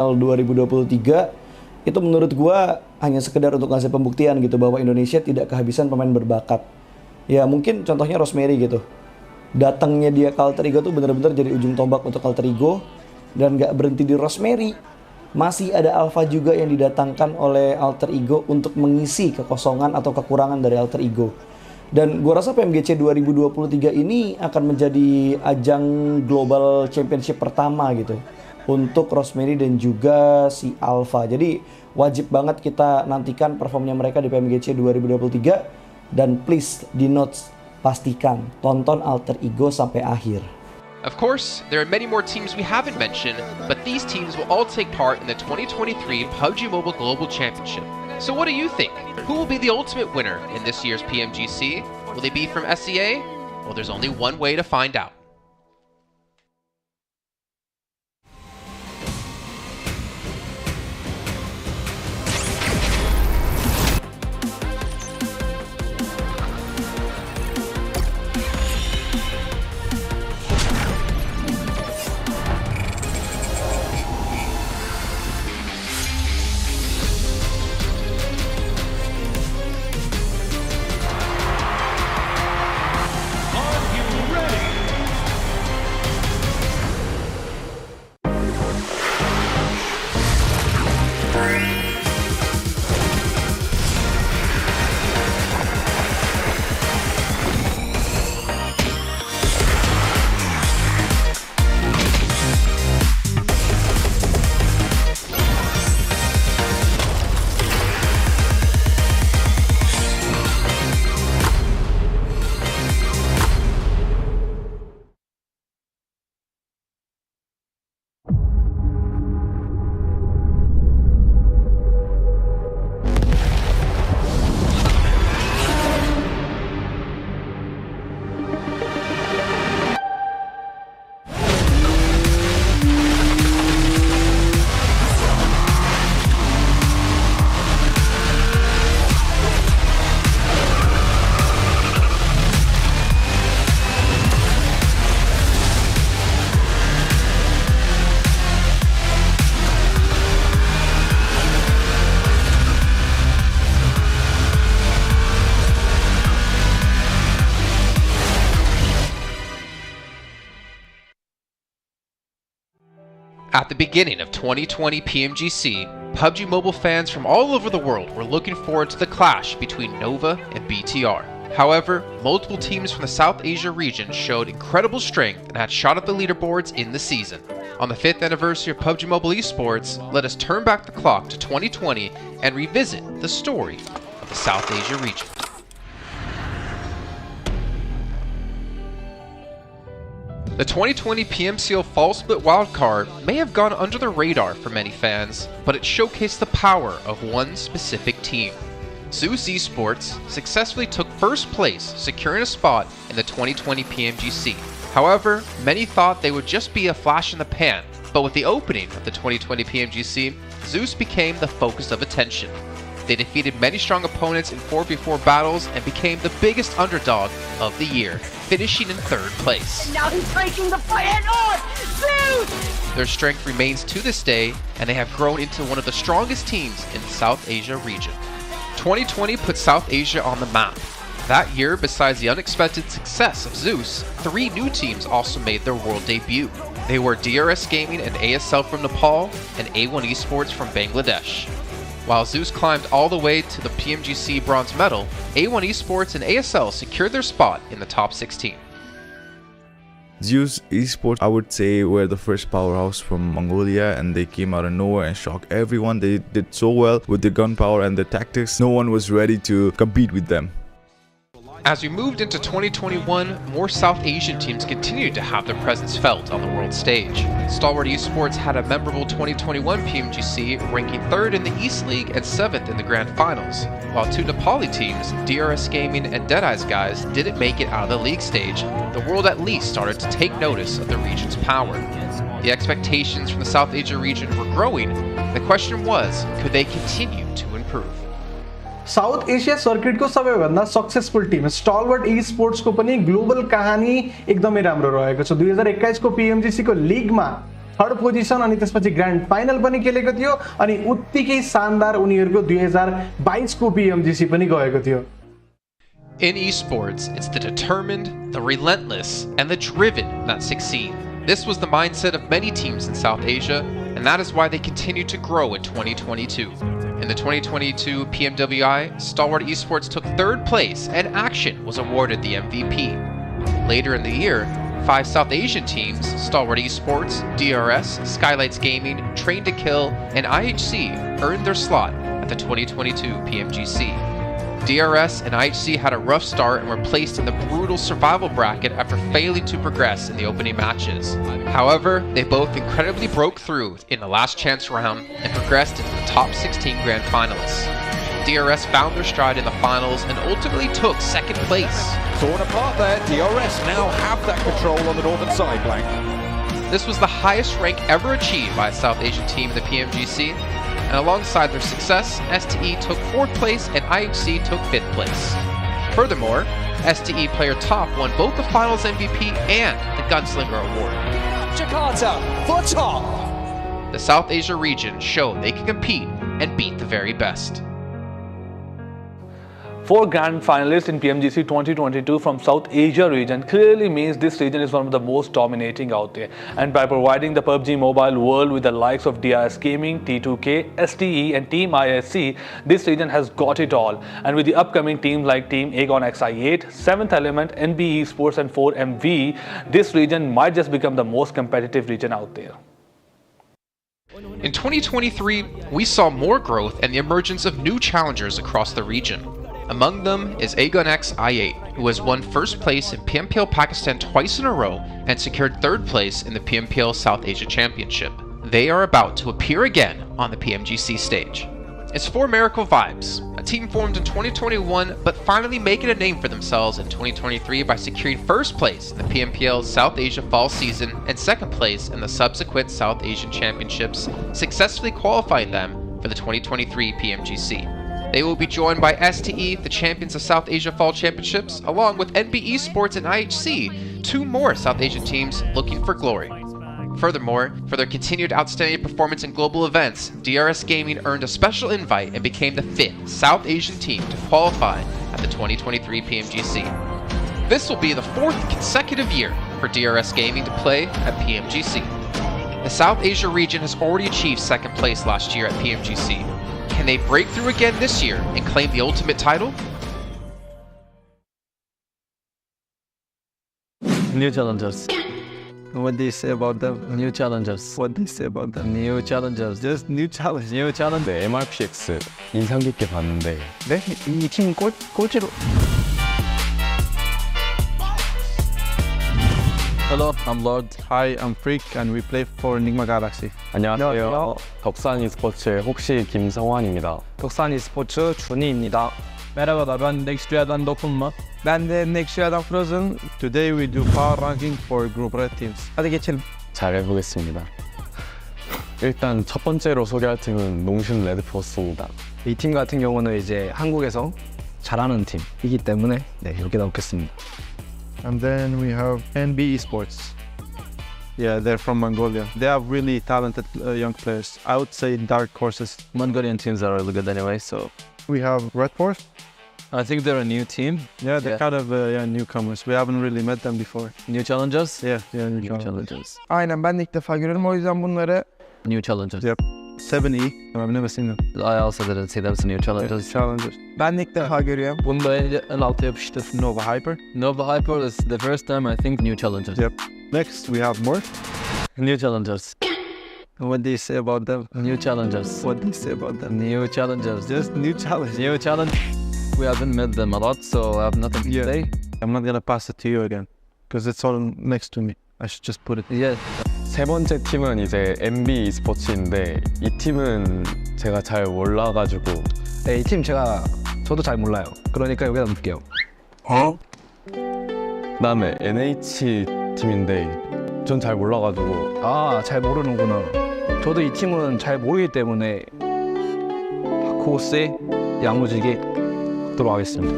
2023 itu menurut gua hanya sekedar untuk ngasih pembuktian gitu bahwa Indonesia tidak kehabisan pemain berbakat. Ya mungkin contohnya Rosemary gitu. Datangnya dia ke Alter Ego tuh benar-benar jadi ujung tombak untuk Alter Ego, dan gak berhenti di Rosemary. Masih ada Alpha juga yang didatangkan oleh Alter Ego untuk mengisi kekosongan atau kekurangan dari Alter Ego. Dan gue rasa PMGC 2023 ini akan menjadi ajang global championship pertama gitu untuk Rosemary dan juga si Alpha. Jadi wajib banget kita nantikan performnya mereka di PMGC 2023. Dan please di notes, pastikan tonton Alter Ego sampai akhir. Of course, there are many more teams we haven't mentioned, but these teams will all take part in the 2023 PUBG Mobile Global Championship. So what do you think? Who will be the ultimate winner in this year's PMGC? Will they be from SEA? Well, there's only one way to find out. At the beginning of 2020 PMGC, PUBG Mobile fans from all over the world were looking forward to the clash between Nova and BTR. However, multiple teams from the South Asia region showed incredible strength and had shot up the leaderboards in the season. On the 5th anniversary of PUBG Mobile esports, let us turn back the clock to 2020 and revisit the story of the South Asia region. The 2020 PMCO Fall Split Wildcard may have gone under the radar for many fans, but it showcased the power of one specific team. Zeus Esports successfully took first place, securing a spot in the 2020 PMGC. However, many thought they would just be a flash in the pan, but with the opening of the 2020 PMGC, Zeus became the focus of attention. They defeated many strong opponents in 4v4 battles and became the biggest underdog of the year, finishing in 3rd place. And now he's breaking the fight on! Zeus! Their strength remains to this day, and they have grown into one of the strongest teams in the South Asia region. 2020 put South Asia on the map. That year, besides the unexpected success of Zeus, 3 new teams also made their world debut. They were DRS Gaming and ASL from Nepal, and A1 Esports from Bangladesh. While Zeus climbed all the way to the PMGC bronze medal, A1 Esports and ASL secured their spot in the top 16. Zeus Esports, I would say, were the first powerhouse from Mongolia, and they came out of nowhere and shocked everyone. They did so well with their gunpowder and their tactics. No one was ready to compete with them. As we moved into 2021, more South Asian teams continued to have their presence felt on the world stage. Stalwart Esports had a memorable 2021 PMGC, ranking 3rd in the East League and 7th in the Grand Finals, while 2 Nepali teams, DRS Gaming and Deadeye's Guys, didn't make it out of the league stage. The world at least started to take notice of the region's power. The expectations from the South Asia region were growing. The question was, could they continue to improve? South Asia सर्किटको सबैभन्दा successful Tim स्टलवर्ट ई स्पोर्ट्सको पनि global कहानी एकदमै राम्रो रहेको छ। 2021 को PMGC को लिगमा थर्ड पोजिसन अनि त्यसपछि ग्रान्ड फाइनल पनि खेलेको थियो अनि उत्तिकै शानदार उनीहरूको 2022 को PMGC पनि गएको थियो। In esports, it's the determined, the relentless, and the driven that succeed. This was the mindset of many teams in South Asia, and that is why they continue to grow in 2022. In the 2022 PMWI, Stalwart Esports took third place and Action was awarded the MVP. Later in the year, 5 South Asian teams, Stalwart Esports, DRS, Skylights Gaming, Train to Kill, and IHC earned their slot at the 2022 PMGC. DRS and IHC had a rough start and were placed in the brutal survival bracket after failing to progress in the opening matches. However, they both incredibly broke through in the last chance round and progressed into the top 16 Grand Finals. DRS found their stride in the finals and ultimately took second place. Torn apart there, DRS now have that control on the northern side flank. This was the highest rank ever achieved by a South Asian team in the PMGC, and alongside their success, STE took 4th place and IHC took 5th place. Furthermore, STE Player Top won both the Finals MVP and the Gunslinger Award. Jakarta for top. The South Asia region showed they can compete and beat the very best. 4 grand finalists in PMGC 2022 from South Asia region clearly means this region is one of the most dominating out there. And by providing the PUBG Mobile world with the likes of DRS Gaming, T2K, STE and Team ISC, this region has got it all. And with the upcoming teams like Team Aegon XI8, 7th Element, NB Esports and 4MV, this region might just become the most competitive region out there. In 2023, we saw more growth and the emergence of new challengers across the region. Among them is Aegon X I8, who has won first place in PMPL Pakistan twice in a row and secured third place in the PMPL South Asia Championship. They are about to appear again on the PMGC stage. It's 4 Miracle Vibes, a team formed in 2021 but finally making a name for themselves in 2023 by securing first place in the PMPL South Asia Fall season and second place in the subsequent South Asian Championships, successfully qualifying them for the 2023 PMGC. They will be joined by STE, the champions of South Asia Fall Championships, along with NB Esports and IHC, 2 more South Asian teams looking for glory. Furthermore, for their continued outstanding performance in global events, DRS Gaming earned a special invite and became the 5th South Asian team to qualify at the 2023 PMGC. This will be the 4th consecutive year for DRS Gaming to play at PMGC. The South Asia region has already achieved second place last year at PMGC. Can they break through again this year and claim the ultimate title? New challengers. What do you say about them? New challengers. What do you say about them? New challengers. Just new challenge. New challenge. 네, MRPX 인상 깊게 봤는데 네? 이 팀 꼴찌로. Hello, I'm Lord. Hi, I'm Freak and we play for Enigma Galaxy. 안녕하세요. 덕산 e스포츠의 혹시 김성환입니다. 덕산 e스포츠 준희입니다. Merhaba, ben Nextüya'dan Dokunma. Ben de Nextüya'dan Frozen. Today we do power ranking for group red teams. hadi geçelim. 잘 해보겠습니다. 일단 첫 번째로 소개할 팀은 농심 레드포스입니다. 이 팀 같은 경우는 이제 한국에서 잘하는 팀이기 때문에 네, 여기다 놓겠습니다. And then we have NB Esports. Yeah, they're from Mongolia. They have really talented young players. I would say dark horses. Mongolian teams are really good anyway, so. We have Red Force. I think they're a new team. Yeah, they're kind of newcomers. We haven't really met them before. New challengers? Yeah, new challengers. Aynen, ben de ilk defa görüyorum. O yüzden bunları... New challengers. Yep. 7E. I've never seen them. I also didn't see them as new challengers. Yeah, challengers. Ben de ilk defa görüyorum. Bunu da en alta yapıştır. Nova Hyper. Nova Hyper is the first time I think new challengers. Yep. Next we have Morph. New challengers. What do you say about them? New challengers. What do you say about them? New challengers. Just new challenge. New challenge. We haven't met them a lot, so I have nothing to say. I'm not gonna pass it to you again, because it's all next to me. I should just put it. Yeah. 세 번째 팀은 이제 NB e스포츠인데 이 팀은 제가 잘 몰라가지고 네, 이 팀 저도 잘 몰라요. 그러니까 여기다 놓을게요. 그다음에 NH 팀인데 전 잘 몰라가지고 아, 잘 모르는구나. 저도 이 팀은 잘 모르기 때문에 코세 야무지게 하도록 하겠습니다.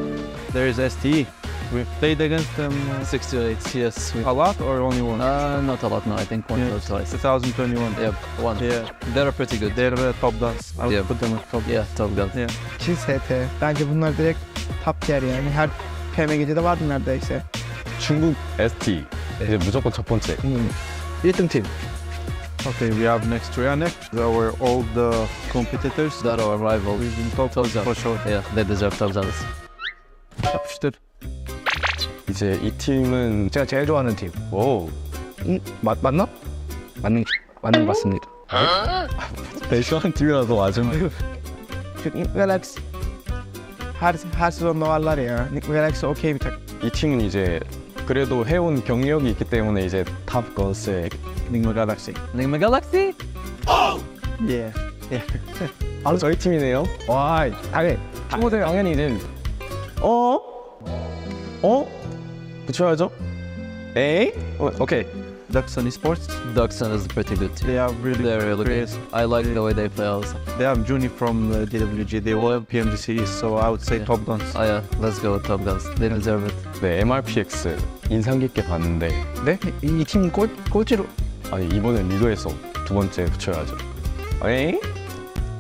There's STE. We played against them 6 to 8, yes. a lot or only once? Not a lot, no. I think once or twice. 2021. Yeah, one. Yeah. They're pretty good. They're top guns. I would Yeah. put them at top. Yeah, top guns. Yeah. ST. Bence bunlar direkt top tier yani. Her PMGC'de vardı neredeyse. 중국 ST 이제 무조건 첫 번째. 1등 팀. Okay, we have next Trianic. Our old competitors. That are our rivals. We've been top Top for guns. sure. Yeah, they deserve top guns. Yapıştır. 이제 이 팀은 제가 제일 좋아하는 팀. 오 맞나? 맞는 것 같습니다. 제일 좋아하는 팀이라서 맞으면 Nick Galaxy. Her sezonda varlar ya. Nick Galaxy okey bir takım. 이 팀은 이제 그래도 해온 경력이 있기 때문에 이제 탑 건스에 Ningma Galaxy. Nigma Galaxy? Yeah. 바로 저희 팀이네요. Vay. Tabii. 당연히 이제 붙여야죠. 에이? 오케이. Duxon Esports. Duxon is a pretty good team. They have really They're really good. players. I like the way they play also. They have Juni from DWG. They all have PMGC, so I would say Yeah. top guns. Oh yeah, let's go with top guns. They deserve it. 네, MRPX 인상 깊게 봤는데 네? 이 팀 꼴찌로. 아니 이번엔 리그에서 두 번째 붙여야죠. 에이?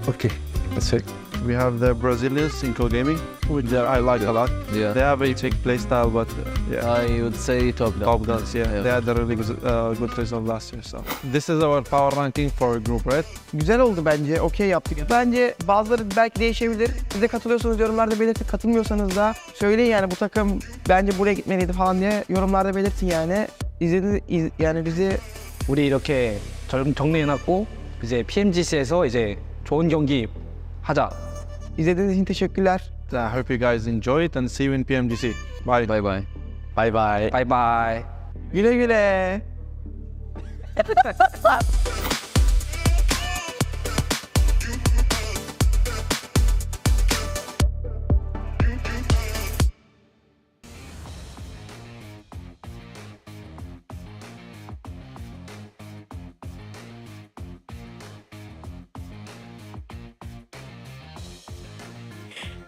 Okay. Let's check. We have the Brazilians in co-gaming, which I like a lot. Yeah. They have a big play style, but yeah. I would say top guns. Top guns, yeah. Yeah. They had a really good result last year. So this is our power ranking for group, right? Güzel oldu bence. Okey yaptık. Bence bazıları belki değişebilir. Siz de katılıyorsanız yorumlarda belirtin. Katılmıyorsanız da söyleyin yani bu takım bence buraya gitmeliydi falan diye yorumlarda belirtin yani. Yani bizi 우리 이렇게 정리해놨고 이제 PMGC에서 이제 좋은 경기 하자. izlediğiniz için teşekkürler. I hope you guys enjoy it and see you in PMGC. Bye. Bye bye. 바이바이. 바이바이. Güle güle.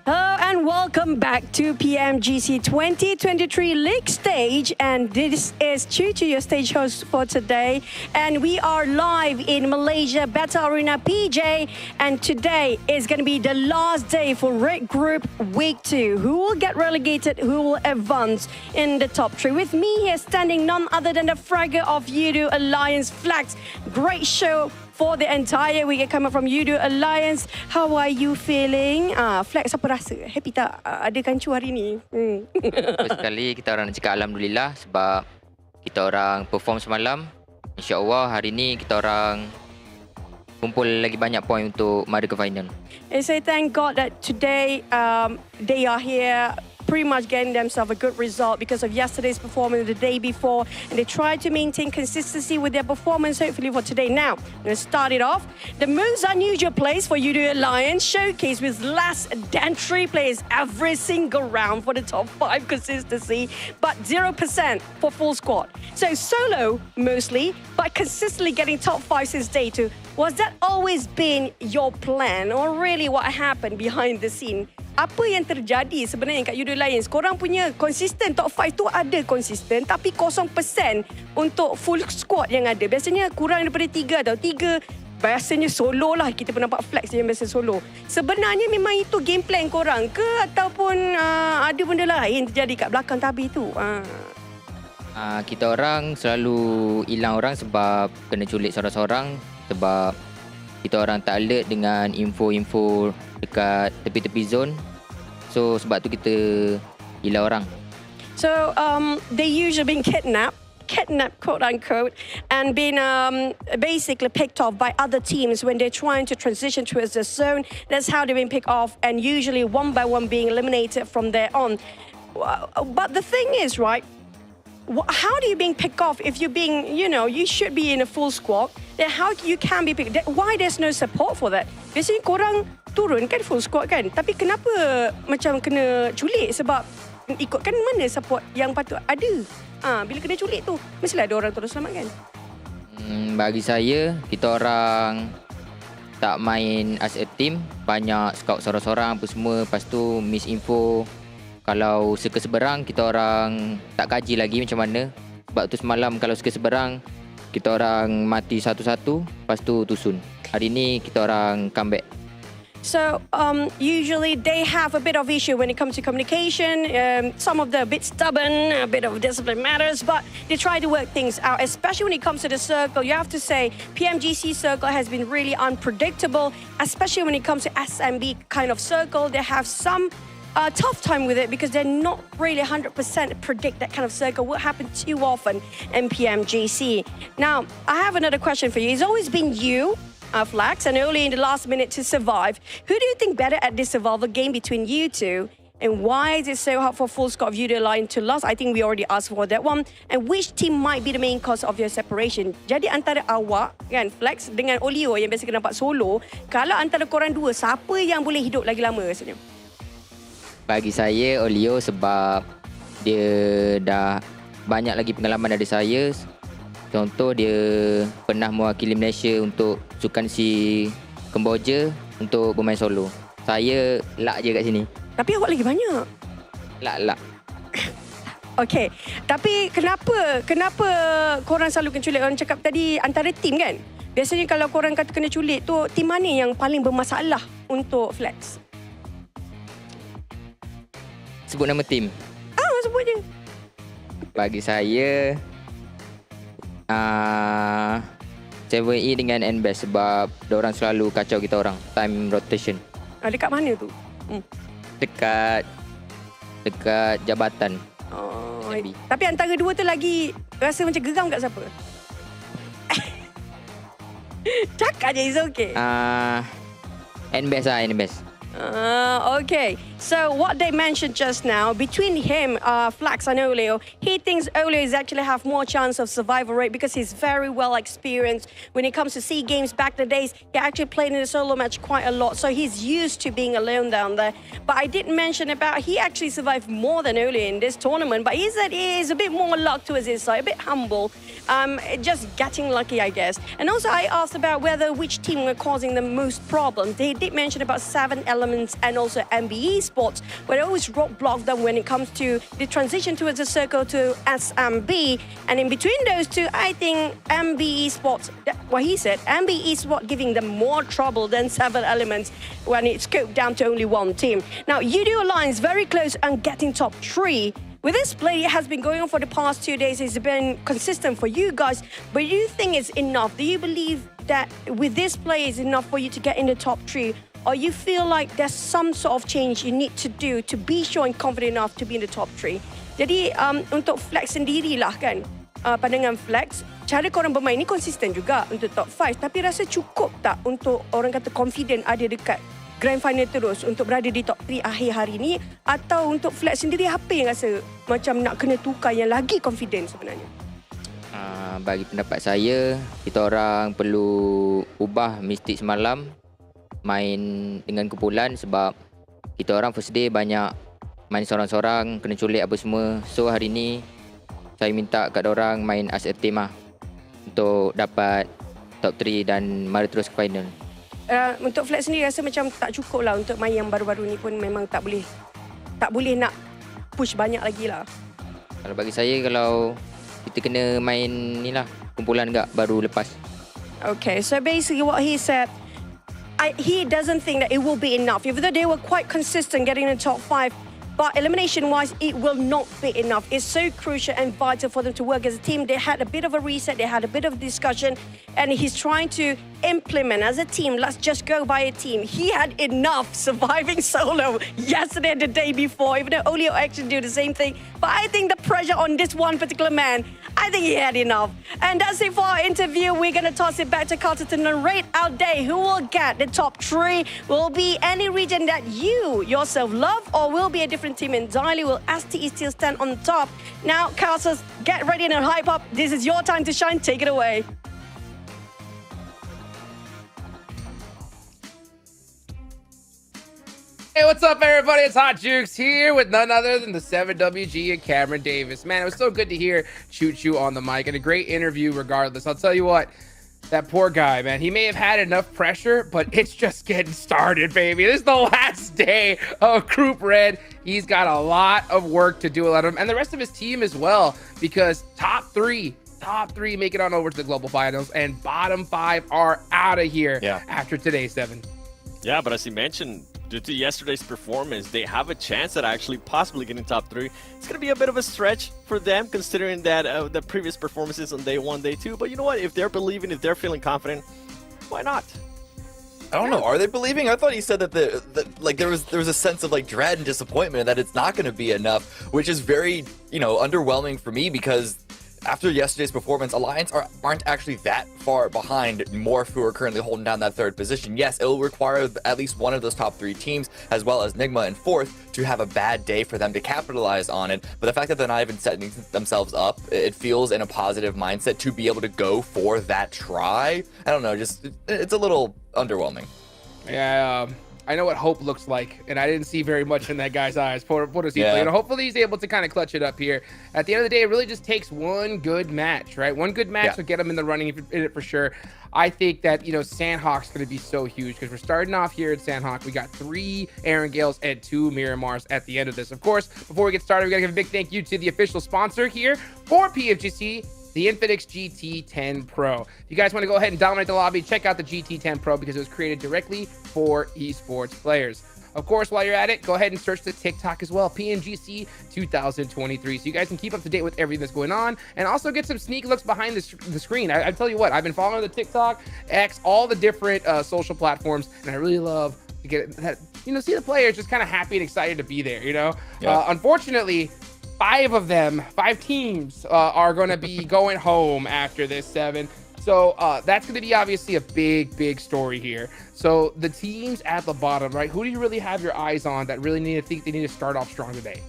Hello and welcome back to PMGC 2023 League stage, and this is Chuchu, your stage host for today, and we are live in Malaysia Battle Arena PJ, and today is going to be the last day for Red Group Week 2. Who will get relegated, who will advance in the top 3? With me here standing none other than the fragger of Yudu Alliance Flags. Great show for the entire weekend coming from Yudu Alliance. How are you feeling? Flex, apa rasa? Happy tak? Ada kancu hari ni? First sekali kita orang nak cakap Alhamdulillah sebab kita orang perform semalam. InsyaAllah hari ni kita orang kumpul lagi banyak poin untuk mari ke final. I say thank God that today they are here pretty much getting themselves a good result because of yesterday's performance the day before, and they try to maintain consistency with their performance hopefully for today. Now, I'm going to start it off. The most unusual plays for Yudu Alliance showcase with less than 3 players every single round for the top 5 consistency, but 0% for full squad. So solo mostly, but consistently getting top 5 since day 2. Was that always been your plan, or really what happened behind the scene? Apa yang terjadi sebenarnya kat Yudu Alliance? Korang punya konsisten top 5 tu ada konsisten, tapi 0% untuk full squad yang ada. Biasanya kurang daripada 3 atau 3 biasanya solo lah. Kita pernah nampak Flex yang biasa solo. Sebenarnya memang itu game plan korang ke, ataupun ada benda lain terjadi kat belakang tabir tu? Kita orang selalu hilang orang sebab kena culik seorang-seorang, sebab kita orang tak alert dengan info-info dekat tepi-tepi zone. So sebab tu kita hilang orang. So they usually been kidnapped quote unquote, and been basically picked off by other teams when they're trying to transition towards the zone. That's how they've been picked off, and usually one by one being eliminated from there on. But the thing is, right, how do you being picked off if you're being, you should be in a full squad? Then how you can be picked? Why there's no support for that? Biasanya korang turun kan full squad kan, tapi kenapa macam kena culik? Sebab ikutkan mana support yang patut ada. Bila kena culik tu mestilah ada orang terus selamat kan. Bagi saya, kita orang tak main as a team. Banyak scout sorang-sorang apa semua. Lepas tu misinfo. Kalau suka seberang, kita orang tak kaji lagi macam mana. Sebab tu semalam kalau suka seberang, kita orang mati satu-satu, lepas tu tusun. Hari ni kita orang comeback. So usually they have a bit of issue when it comes to communication. Some of them a bit stubborn, a bit of discipline matters, but they try to work things out, especially when it comes to the circle. You have to say PMGC circle has been really unpredictable, especially when it comes to SMB kind of circle. They have some tough time with it because they're not really 100% predict that kind of circle will happen too often in PMGC. Now, I have another question for you. It's always been you, Flax, and only in the last minute to survive. Who do you think better at this survival game between you two? And why is it so hard for Full Squad of you to align to last? I think we already asked for that one. And which team might be the main cause of your separation? Jadi antara awak, kan, Flex dengan Olio yang biasa kita nampak solo, kalau antara korang dua, siapa yang boleh hidup lagi lama rasanya? Bagi saya, Olio sebab dia dah banyak lagi pengalaman dari saya. Contoh, dia pernah mewakili Malaysia untuk Sukan Si Kemboja untuk bermain solo. Saya lak je kat sini. Tapi awak lagi banyak. Lak. Okay, tapi kenapa korang selalu kena culik? Orang cakap tadi antara tim kan? Biasanya kalau korang kata kena culik tu, tim mana yang paling bermasalah untuk Flex? Sebut nama tim. Sebut je. Bagi saya 7E dengan NBest sebab diorang selalu kacau kita orang time rotation. Dekat mana tu? Dekat jabatan. Tapi antara dua tu lagi rasa macam geram kat siapa? Cakap je, it's okay. NBest lah, NBest. Okay, so what they mentioned just now, between him, Flax and Olio, he thinks Olio is actually have more chance of survival rate because he's very well experienced. When it comes to SEA Games back in the days, he actually played in a solo match quite a lot, so he's used to being alone down there. But I did mention about he actually survived more than Olio in this tournament, but he said he is a bit more luck towards his side, a bit humble, just getting lucky, I guess. And also I asked about which team were causing the most problems. They did mention about 7 Elements and also MBE Sports, where they always roadblock them when it comes to the transition towards the circle to SMB. And in between those two, I think MBE Sports, what he said, MBE Sports giving them more trouble than 7 Elements when it's scoped down to only one team. Now, UDO Alliance very close on getting top 3. With this play, it has been going on for the past 2 days. It's been consistent for you guys, but do you think it's enough? Do you believe that with this play is enough for you to get in the top 3? Or you feel like there's some sort of change you need to do to be sure and confident enough to be in the top 3? Jadi untuk Flex sendirilah kan, pandangan Flex, cara korang bermain ni konsisten juga untuk top 5. Tapi rasa cukup tak untuk orang kata confident ada dekat Grand Final terus untuk berada di top 3 akhir hari ni? Atau untuk Flex sendiri, apa yang rasa macam nak kena tukar yang lagi confident sebenarnya? Bagi pendapat saya, kita orang perlu ubah mistik semalam, main dengan kumpulan sebab kita orang first day banyak main sorang-sorang, kena culik apa semua. So hari ni saya minta kat orang main as a team lah untuk dapat top 3 dan mari terus ke final. Untuk Flex sendiri rasa macam tak cukup lah untuk main yang baru-baru ni pun memang tak boleh nak push banyak lagi lah. Kalau bagi saya, kalau kita kena main ni lah kumpulan enggak baru lepas. Okay, so basically what he said, he doesn't think that it will be enough. Even though they were quite consistent getting in the top 5, but elimination-wise, it will not be enough. It's so crucial and vital for them to work as a team. They had a bit of a reset, they had a bit of discussion, and he's trying to implement as a team. Let's just go by a team. He had enough surviving solo yesterday and the day before, even though Olio actually do the same thing. But I think the pressure on this one particular man, I think he had enough. And that's it for our interview. We're going to toss it back to Carter to narrate our day. Who will get the top 3? Will be any region that you yourself love, or will be a different team entirely? Will STE still stand on top? Now, Carter, get ready and hype up. This is your time to shine. Take it away. Hey, what's up, everybody? It's Hot Jukes here with none other than the 7WG and Cameron Davis. Man, it was so good to hear Choo Choo on the mic and a great interview regardless. I'll tell you what, That poor guy, man. He may have had enough pressure, but it's just getting started, baby. This is the last day of Group Red. He's got a lot of work to do, and the rest of his team as well, because top three make it on over to the global finals, and bottom 5 are out of here after today, 7. Yeah, but as you mentioned, due to yesterday's performance, they have a chance at actually possibly getting top 3. It's going to be a bit of a stretch for them, considering that the previous performances on day 1, day 2. But you know what? If they're believing, if they're feeling confident, why not? I don't know. Are they believing? I thought he said that there was a sense of like dread and disappointment, and that it's not going to be enough, which is very underwhelming for me, because after yesterday's performance, Alliance aren't actually that far behind Morph, who are currently holding down that 3rd position. Yes, it will require at least one of those top 3 teams, as well as Nigma in 4th, to have a bad day for them to capitalize on it. But the fact that they're not even setting themselves up, it feels in a positive mindset to be able to go for that try. I don't know, just it's a little underwhelming. Yeah, I know what hope looks like, and I didn't see very much in that guy's eyes. Hopefully he's able to kind of clutch it up here. At the end of the day, it really just takes one good match, right? One good match will get him in the running in it for sure. I think that, Sandhawk's going to be so huge, because we're starting off here at Sandhawk. We got 3 Aaron Gales and 2 Miramars at the end of this. Of course, before we get started, we got to give a big thank you to the official sponsor here for PMGC, the Infinix GT10 Pro. If you guys want to go ahead and dominate the lobby, check out the GT10 Pro, because it was created directly for esports players. Of course, while you're at it, go ahead and search the TikTok as well, PMGC 2023, so you guys can keep up to date with everything that's going on, and also get some sneak looks behind the screen. I tell you what, I've been following the TikTok, X, all the different social platforms, and I really love to get that, see the players just kind of happy and excited to be there. Unfortunately, 5 teams are going to be going home after this, 7. So that's going to be obviously a big story here. So the teams at the bottom, right? Who do you really have your eyes on that really need to start off strong today?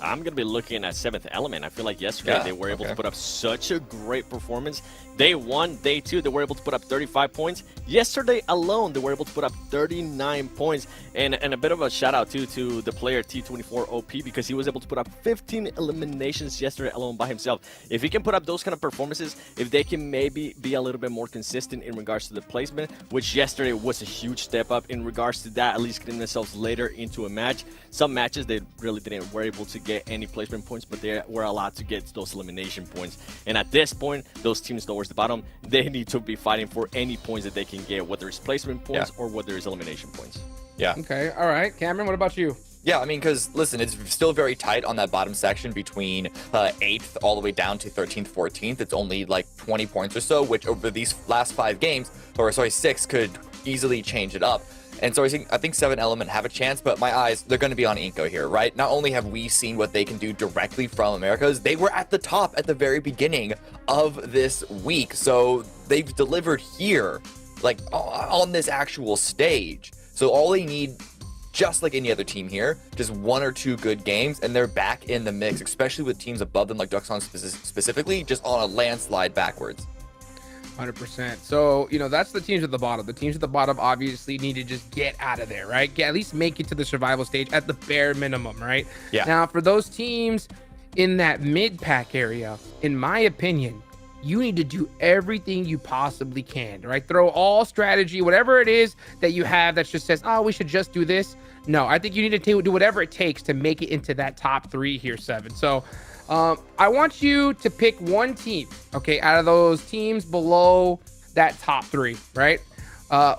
I'm going to be looking at 7th Element. I feel like yesterday they were able to put up such a great performance. Day 1, day 2, they were able to put up 35 points. Yesterday alone, they were able to put up 39 points. And a bit of a shout out too to the player T24 OP, because he was able to put up 15 eliminations yesterday alone by himself. If he can put up those kind of performances, if they can maybe be a little bit more consistent in regards to the placement, which yesterday was a huge step up in regards to that, at least getting themselves later into a match. Some matches they really were able to get any placement points, but they were allowed to get those elimination points. And at this point, those teams towards the bottom, they need to be fighting for any points that they can get, whether it's placement points or whether it's elimination points. Yeah. Okay. All right. Cameron, what about you? Yeah, I mean, because listen, it's still very tight on that bottom section between 8th all the way down to 13th, 14th. It's only like 20 points or so, which over these last 5 games, 6, could easily change it up. And so I think 7 Element have a chance, but my eyes, they're going to be on Inko here, right? Not only have we seen what they can do directly from Americas, they were at the top at the very beginning of this week. So they've delivered here, like on this actual stage. So all they need, just like any other team here, just 1 or 2 good games, and they're back in the mix, especially with teams above them, like Duxon specifically, just on a landslide backwards. 100%. So, that's the teams at the bottom. The teams at the bottom obviously need to just get out of there, right? At least make it to the survival stage at the bare minimum, right? Yeah. Now, for those teams in that mid-pack area, in my opinion, you need to do everything you possibly can, right? Throw all strategy, whatever it is that you have that just says, oh, we should just do this. No, I think you need to do whatever it takes to make it into that top 3 here, 7. So, I want you to pick one team, okay, out of those teams below that top 3, right?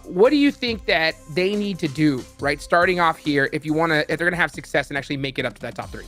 What do you think that they need to do, right, starting off here, if they're gonna have success and actually make it up to that top 3?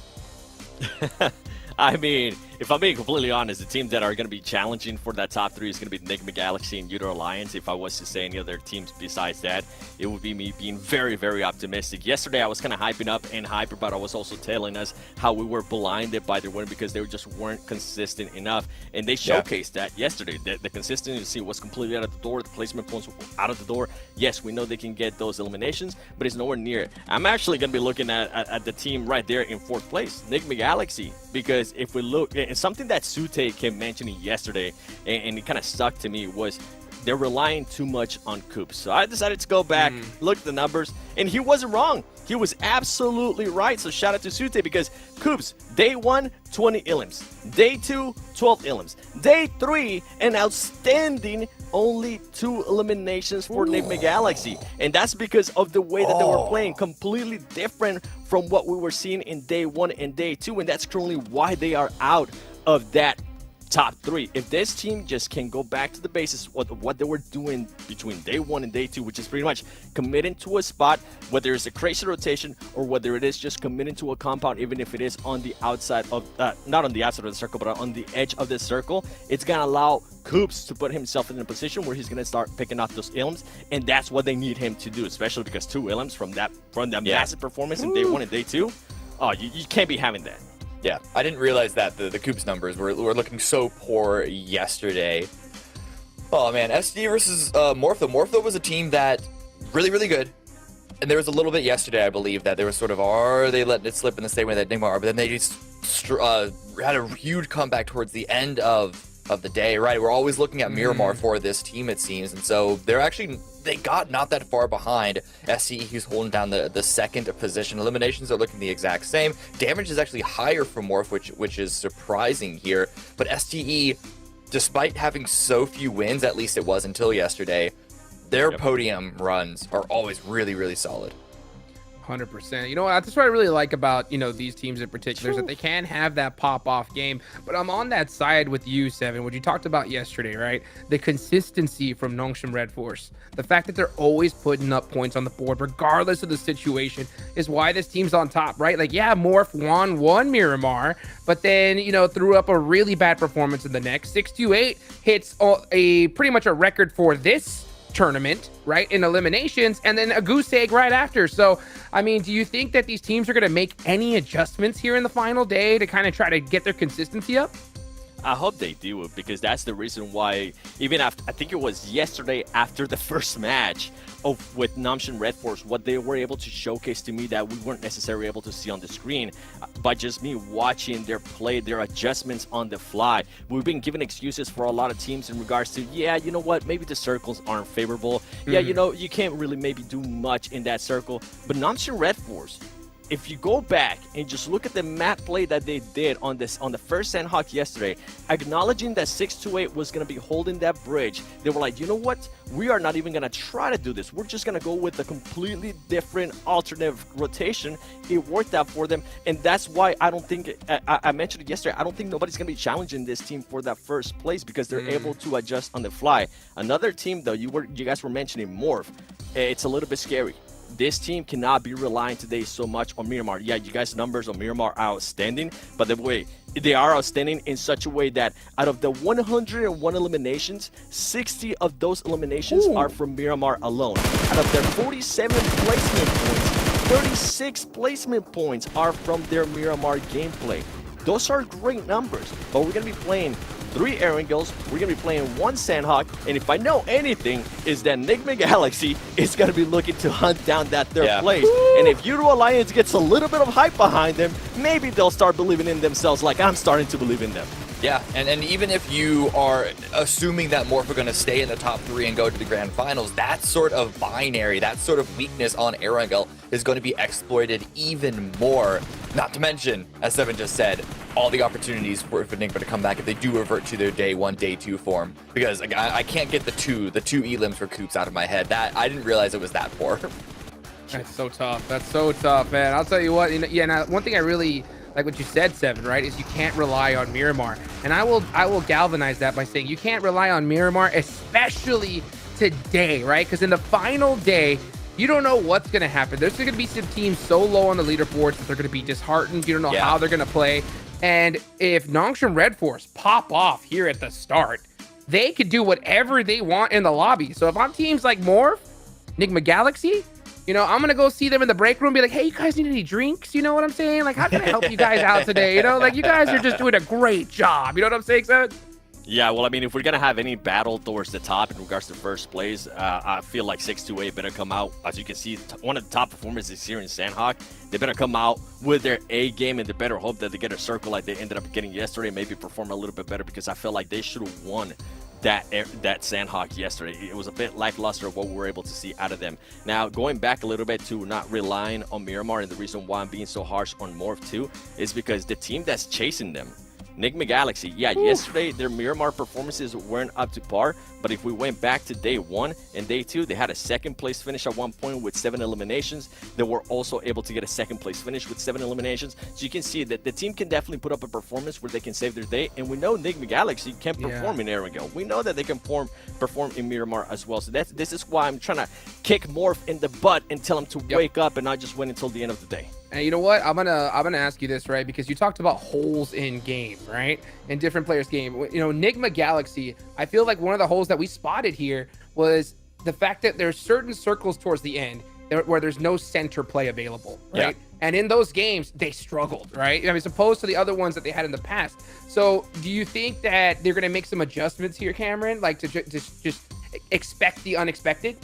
I mean, if I'm being completely honest, the teams that are going to be challenging for that top 3 is going to be Enigma Galaxy and Udo Alliance. If I was to say any other teams besides that, it would be me being very, very optimistic. Yesterday, I was kind of hyping up and hyper, but I was also telling us how we were blinded by their win because they just weren't consistent enough. And they showcased that yesterday. The consistency was completely out of the door. The placement points were out of the door. Yes, we know they can get those eliminations, but it's nowhere near it. I'm actually going to be looking at the team right there in 4th place, Enigma Galaxy, because if we look, and something that Sute kept mentioning yesterday, and it kind of stuck to me, was they're relying too much on Coops. So I decided to go back, look at the numbers, and he wasn't wrong. He was absolutely right. So shout out to Sute, because Coops, day 1, 20 elims. Day 2, 12 elims. Day 3, an outstanding only 2 eliminations for Enigma Galaxy. And that's because of the way that they were playing, completely different from what we were seeing in day 1 and day 2. And that's currently why they are out of that top 3. If this team just can go back to the basis of what they were doing between day 1 and day 2, which is pretty much committing to a spot, whether it's a crazy rotation or whether it is just committing to a compound, even if it is on the outside of, not on the outside of the circle, but on the edge of the circle, it's going to allow Coops to put himself in a position where he's going to start picking off those ilms, and that's what they need him to do, especially because 2 ilms from that massive performance in day 1 and day 2. Oh, you can't be having that. Yeah, I didn't realize that the Coops numbers were looking so poor yesterday. Oh man, SD versus Morpho. Morpho was a team that really good. And there was a little bit yesterday, I believe, that there was sort of, are they letting it slip in the same way that Enigma are? But then they just had a huge comeback towards the end of the day, right? We're always looking at Miramar for this team, it seems. And so they got not that far behind SCE, who's holding down the second position. Eliminations are looking the exact same. Damage is actually higher for Morph, which is surprising here. But STE, despite having so few wins, at least it was until yesterday, their podium runs are always really solid. 100%. You know what? That's what I really like about, these teams in particular, is that they can have that pop-off game. But I'm on that side with you, Seven, what you talked about yesterday, right? The consistency from Nongshim Red Force. The fact that they're always putting up points on the board, regardless of the situation, is why this team's on top, right? Like, yeah, Morph won Miramar, but then, threw up a really bad performance in the next. 628 hits pretty much a record for this tournament, right, in eliminations, and then a goose egg right after. So, I mean, do you think that these teams are going to make any adjustments here in the final day to kind of try to get their consistency up? I hope they do, because that's the reason why, even after, I think it was yesterday after the first match with Nongshim Red Force, what they were able to showcase to me that we weren't necessarily able to see on the screen, by just me watching their play, their adjustments on the fly. We've been given excuses for a lot of teams in regards to, yeah, you know what, maybe the circles aren't favorable. Yeah, you can't really maybe do much in that circle. But Nongshim Red Force, if you go back and just look at the map play that they did on the first Sandhawk yesterday, acknowledging that 628 was going to be holding that bridge, they were like, you know what? We are not even going to try to do this. We're just going to go with a completely different alternative rotation. It worked out for them, and that's why I don't think, I mentioned it yesterday, I don't think nobody's going to be challenging this team for that first place, because they're able to adjust on the fly. Another team, though, you guys were mentioning Morph. It's a little bit scary. This team cannot be relying today so much on Miramar. Yeah, you guys' numbers on Miramar are outstanding, but the way they are outstanding in such a way that out of the 101 eliminations, 60 of those eliminations are from Miramar alone. Out of their 47 placement points, 36 placement points are from their Miramar gameplay. Those are great numbers, but we're going to be playing 3 Erangels, we're going to be playing 1 Sandhawk, and if I know anything, is that Enigma Galaxy is going to be looking to hunt down that third place. And if Euro Alliance gets a little bit of hype behind them, maybe they'll start believing in themselves like I'm starting to believe in them. Yeah, and even if you are assuming that Morph are going to stay in the top 3 and go to the Grand Finals, that sort of binary, that sort of weakness on Erangel is going to be exploited even more. Not to mention, as Seven just said, all the opportunities for Enigma to come back if they do revert to their day 1, day 2 form. Because I can't get the two elims for Coops out of my head. That I didn't realize it was that poor. That's so tough. That's so tough, man. I'll tell you what. Now, one thing I really like what you said, Seven, right, is you can't rely on Miramar. And I will galvanize that by saying you can't rely on Miramar, especially today, right? Because in the final day, you don't know what's going to happen. There's going to be some teams so low on the leaderboards that they're going to be disheartened. You don't know how they're going to play. And if Nongshim Red Force pop off here at the start, they could do whatever they want in the lobby. So if I'm teams like Morph, Enigma Galaxy, I'm going to go see them in the break room and be like, hey, you guys need any drinks? You know what I'm saying? Like, how can I help you guys out today? Like, you guys are just doing a great job. You know what I'm saying, son? Yeah, well, I mean, if we're going to have any battle towards the top in regards to first place, I feel like 628 better come out. As you can see, one of the top performances here in Sandhawk. They better come out with their A game, and they better hope that they get a circle like they ended up getting yesterday, maybe perform a little bit better, because I feel like they should have won that Sandhawk yesterday. It was a bit lackluster of what we were able to see out of them. Now, going back a little bit to not relying on Miramar, and the reason why I'm being so harsh on Morph too is because the team that's chasing them Nigma Galaxy, yeah, yesterday their Miramar performances weren't up to par, but if we went back to day 1 and day 2, they had a second place finish at one point with 7 eliminations. They were also able to get a second place finish with 7 eliminations. So you can see that the team can definitely put up a performance where they can save their day, and we know Nigma Galaxy can perform in Erangel. We know that they can perform in Miramar as well. So this is why I'm trying to kick Morph in the butt and tell him to wake up and not just wait until the end of the day. And you know what? I'm gonna ask you this, right? Because you talked about holes in game, right? In different players' game. You know, Nigma Galaxy, I feel like one of the holes that we spotted here was the fact that there's certain circles towards the end where there's no center play available, right? Yeah. And in those games, they struggled, right? I mean, as opposed to the other ones that they had in the past. So do you think that they're gonna make some adjustments here, Cameron? Like to just expect the unexpected?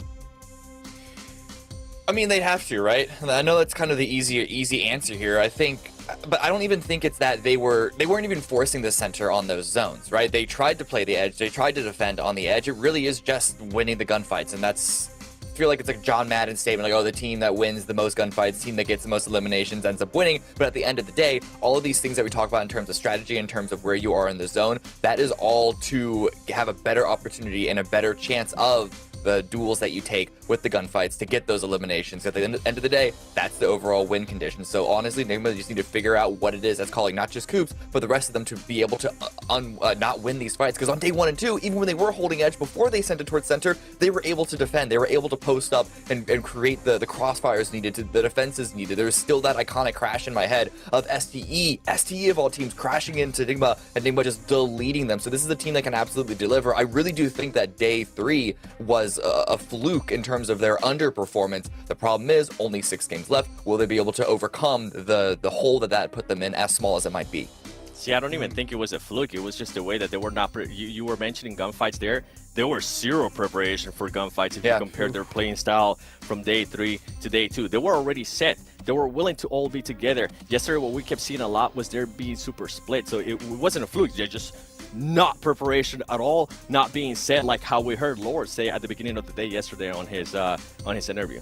I mean, they'd have to, right? I know that's kind of the easy answer here. I think, but I don't even think it's that they weren't even forcing the center on those zones, right? They tried to play the edge, they tried to defend on the edge. It really is just winning the gunfights, and that's, I feel like it's like a John Madden statement, like, oh, the team that wins the most gunfights, team that gets the most eliminations ends up winning. But at the end of the day, all of these things that we talk about in terms of strategy, in terms of where you are in the zone, that is all to have a better opportunity and a better chance of the duels that you take with the gunfights to get those eliminations. At the end of the day, that's the overall win condition. So honestly, Nigma just need to figure out what it is that's calling not just Coops, but the rest of them to be able to not win these fights. Because on day 1 and 2, even when they were holding edge before they sent it towards center, they were able to defend. They were able to post up and create the crossfires needed, the defenses needed. There's still that iconic crash in my head of STE of all teams crashing into Nigma and Nigma just deleting them. So this is a team that can absolutely deliver. I really do think that day 3 was a fluke in terms of their underperformance. The problem is only 6 games left. Will they be able to overcome the hole that put them in, as small as it might be? See, I don't even think it was a fluke. It was just the way that they were not. You were mentioning gunfights there. There were zero preparation for gunfights if you compared their playing style from day 3 to day 2. They were already set. They were willing to all be together. Yesterday, what we kept seeing a lot was there being super split. So it wasn't a fluke. They're just not preparation at all, not being set, like how we heard Lord say at the beginning of the day yesterday on his interview.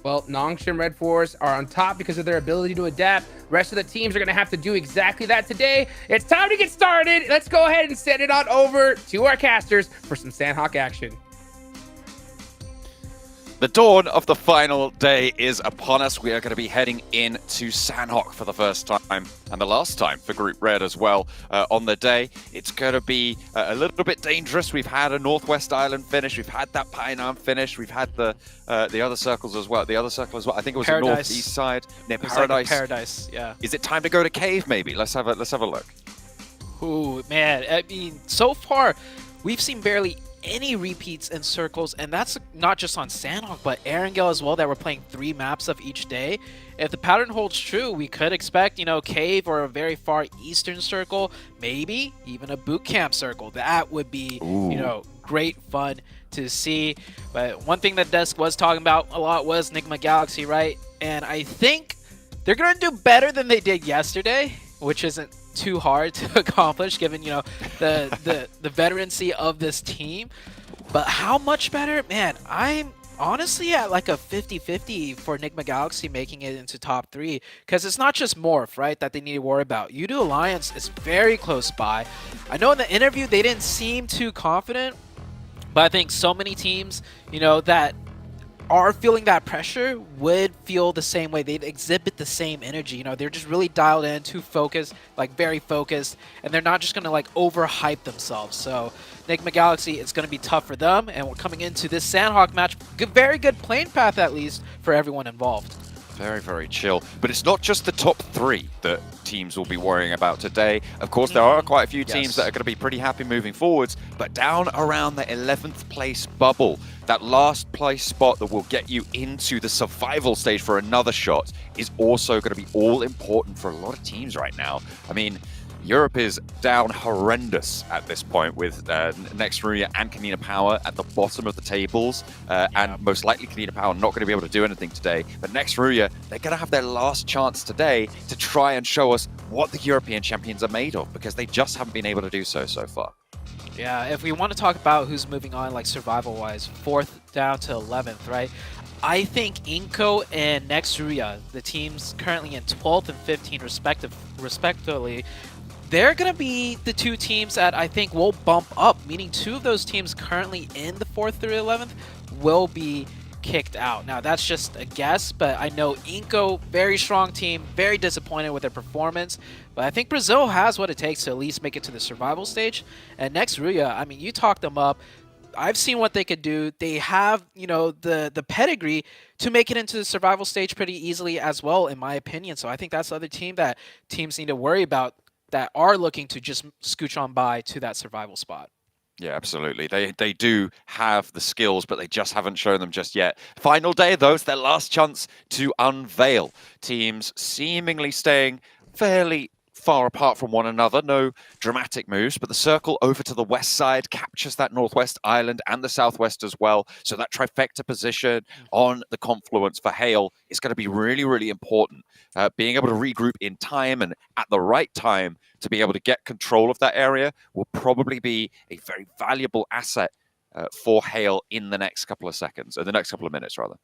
Well, Nongshim Red Force are on top because of their ability to adapt. Rest of the teams are going to have to do exactly that today. It's time to get started. Let's go ahead and send it on over to our casters for some Sandhawk action. The dawn of the final day is upon us. We are going to be heading into Sandhawk for the first time and the last time for Group Red as well on the day. It's going to be a little bit dangerous. We've had a Northwest Island finish. We've had that Painan finish. We've had the other circles as well. The other circle as well. I think it was the northeast side near Paradise. Like Paradise, yeah. Is it time to go to Cave? Maybe. Let's have a look. Ooh, man. I mean, so far we've seen barely any repeats in circles, and that's not just on Sandhawk but Erangel as well, that we're playing 3 maps of each day. If the pattern holds true, we could expect, you know, Cave or a very far eastern circle, maybe even a boot camp circle. That would be, you know, great fun to see. But one thing that Desk was talking about a lot was Nigma Galaxy, right? And I think they're gonna do better than they did yesterday, which isn't too hard to accomplish given, you know, the veterancy of this team. But how much better? Man, I'm honestly at like a 50-50 for Nigma Galaxy making it into top 3, because it's not just Morph, right, that they need to worry about. U2 Alliance is very close by. I know in the interview they didn't seem too confident, but I think so many teams, you know, that are feeling that pressure would feel the same way. They'd exhibit the same energy. You know, they're just really dialed in, too focused, like very focused, and they're not just going to like overhype themselves. So Nigma Galaxy, it's going to be tough for them, and we're coming into this Sandhawk match. Very good playing path, at least, for everyone involved. Very, very chill. But it's not just the top 3 that teams will be worrying about today. Of course, there are quite a few teams that are going to be pretty happy moving forwards, but down around the 11th place bubble, that last place spot that will get you into the survival stage for another shot, is also going to be all important for a lot of teams right now. I mean, Europe is down horrendous at this point with Next Ruya and Kanina Power at the bottom of the tables, and most likely Kanina Power not going to be able to do anything today. But Next Ruya, they're going to have their last chance today to try and show us what the European champions are made of, because they just haven't been able to do so far. Yeah, if we want to talk about who's moving on, like survival-wise, 4th down to 11th, right? I think Inko and Next Ruya, the teams currently in 12th and 15th respectively, they're going to be the two teams that I think will bump up, meaning two of those teams currently in the 4th through 11th will be kicked out. Now, that's just a guess, but I know Inco, very strong team, very disappointed with their performance, but I think Brazil has what it takes to at least make it to the survival stage. And next, Ruya, I mean, you talked them up. I've seen what they could do. They have, you know, the pedigree to make it into the survival stage pretty easily as well, in my opinion. So I think that's the other team that teams need to worry about that are looking to just scooch on by to that survival spot. Yeah, absolutely. They do have the skills, but they just haven't shown them just yet. Final day, though, it's their last chance to unveil. Teams seemingly staying fairly far apart from one another. No dramatic moves, but the circle over to the west side captures that northwest island and the southwest as well. So that trifecta position on the confluence for Hale is going to be really, really important. Being able to regroup in time and at the right time to be able to get control of that area will probably be a very valuable asset for Hale in the next couple of seconds, or the next couple of minutes, rather.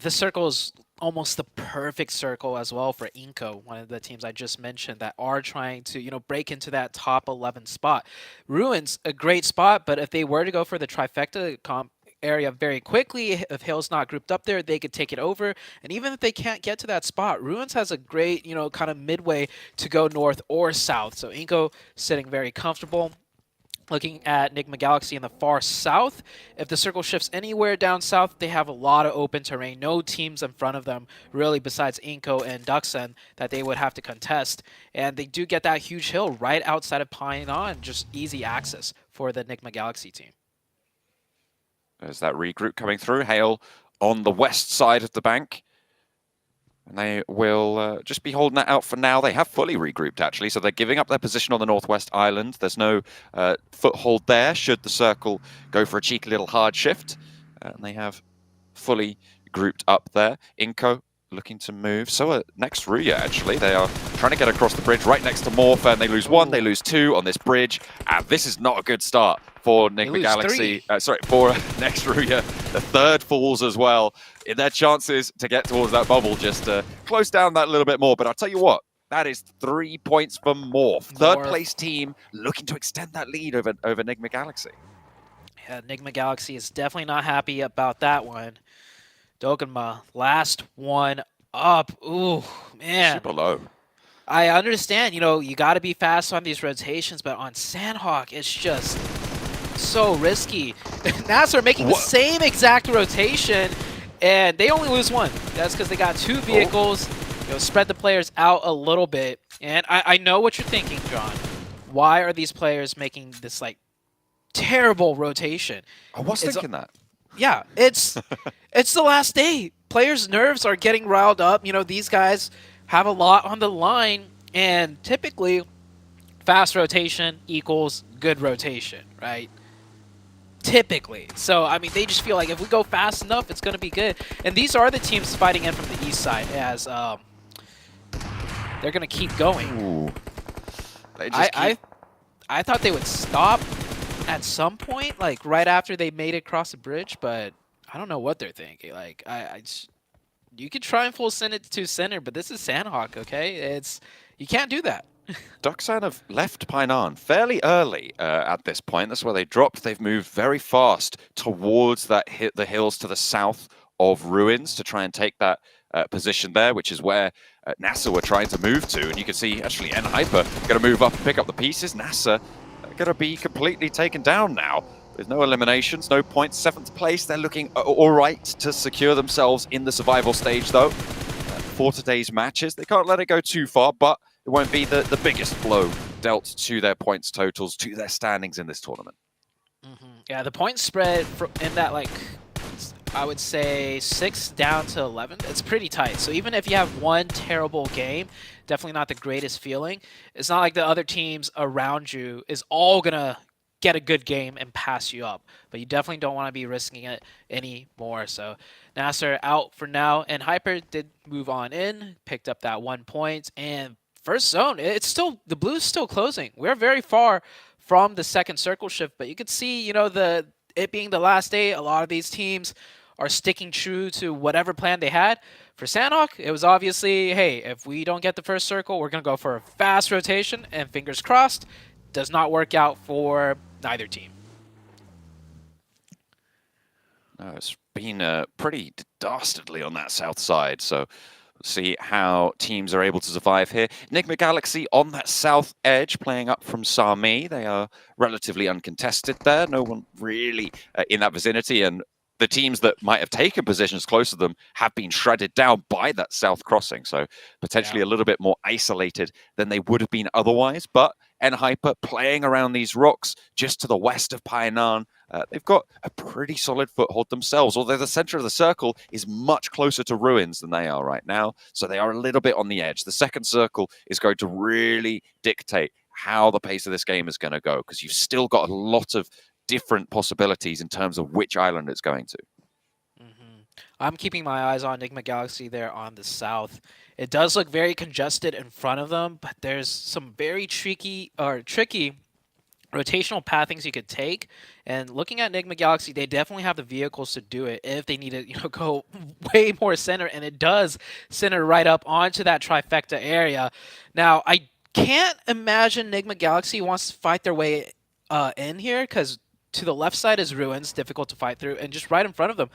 This circle is almost the perfect circle as well for Inco, one of the teams I just mentioned that are trying to, you know, break into that top 11 spot. Ruins, a great spot, but if they were to go for the trifecta comp area very quickly, if Hale's not grouped up there, they could take it over. And even if they can't get to that spot, Ruins has a great, you know, kind of midway to go north or south. So Inco sitting very comfortable. Looking at Enigma Galaxy in the far south, if the circle shifts anywhere down south, they have a lot of open terrain. No teams in front of them, really, besides Inco and Duxen, that they would have to contest. And they do get that huge hill right outside of Painan, just easy access for the Enigma Galaxy team. There's that regroup coming through. Hale on the west side of the bank. And they will just be holding that out for now. They have fully regrouped, actually, so they're giving up their position on the northwest island. There's no foothold there should the circle go for a cheeky little hard shift. And they have fully grouped up there. Inco looking to move. So next Ruya, actually. They are trying to get across the bridge right next to Morph, and they lose one, they lose two on this bridge. And this is not a good start for Enigma Galaxy. For next Ruya. The third falls as well. In their chances to get towards that bubble, just close down that a little bit more. But I'll tell you what, that is 3 points for Morph. Third place team looking to extend that lead over Enigma Galaxy. Yeah, Enigma Galaxy is definitely not happy about that one. Dogma, last one up. Ooh, man. Super low. I understand, you know, you got to be fast on these rotations, but on Sandhawk, it's just so risky. NASA are making the same exact rotation, and they only lose one. That's because they got two vehicles, you know, spread the players out a little bit. And I know what you're thinking, John. Why are these players making this, like, terrible rotation? I was thinking that. Yeah, it's the last day. Players' nerves are getting riled up. You know, these guys have a lot on the line, and typically fast rotation equals good rotation, right? Typically. So, I mean, they just feel like if we go fast enough, it's going to be good. And these are the teams fighting in from the east side as they're going to keep going. Ooh. They just I thought they would stop at some point, like right after they made it across the bridge, but I don't know what they're thinking. Like, you could try and full send it to center, but this is Sandhawk, okay? You can't do that. Duxan have left Painan fairly early at this point. That's where they dropped. They've moved very fast towards the hills to the south of Ruins to try and take that position there, which is where NASA were trying to move to. And you can see, actually, N-Hyper going to move up and pick up the pieces. NASA going to be completely taken down now. With no eliminations, no points, 7th place. They're looking all right to secure themselves in the survival stage, though. For today's matches, they can't let it go too far, but it won't be the biggest blow dealt to their points totals, to their standings in this tournament. Yeah, the point spread in that, like, I would say 6 down to 11, it's pretty tight. So even if you have one terrible game, definitely not the greatest feeling. It's not like the other teams around you is all going to get a good game and pass you up. But you definitely don't want to be risking it anymore. So Nasser out for now. And Hyper did move on in, picked up that 1 point. And first zone, it's still, the blue's still closing. We're very far from the second circle shift. But you can see, you know, it being the last day, a lot of these teams are sticking true to whatever plan they had. For Sanhok, it was obviously, hey, if we don't get the first circle, we're going to go for a fast rotation, and fingers crossed, does not work out for neither team. No, it's been pretty dastardly on that south side, so we'll see how teams are able to survive here. Enigma Galaxy on that south edge, playing up from Sami. They are relatively uncontested there. No one really in that vicinity, and the teams that might have taken positions close to them have been shredded down by that south crossing, so potentially a little bit more isolated than they would have been otherwise. But Hyper playing around these rocks just to the west of Painan. They've got a pretty solid foothold themselves, although the center of the circle is much closer to Ruins than they are right now, so they are a little bit on the edge. The second circle is going to really dictate how the pace of this game is going to go, because you've still got a lot of different possibilities in terms of which island it's going to. I'm keeping my eyes on Enigma Galaxy there on the south. It does look very congested in front of them, but there's some very tricky rotational pathings you could take. And looking at Enigma Galaxy, they definitely have the vehicles to do it if they need to go way more center, and it does center right up onto that trifecta area. Now, I can't imagine Enigma Galaxy wants to fight their way in here, because to the left side is Ruins, difficult to fight through, and just right in front of them,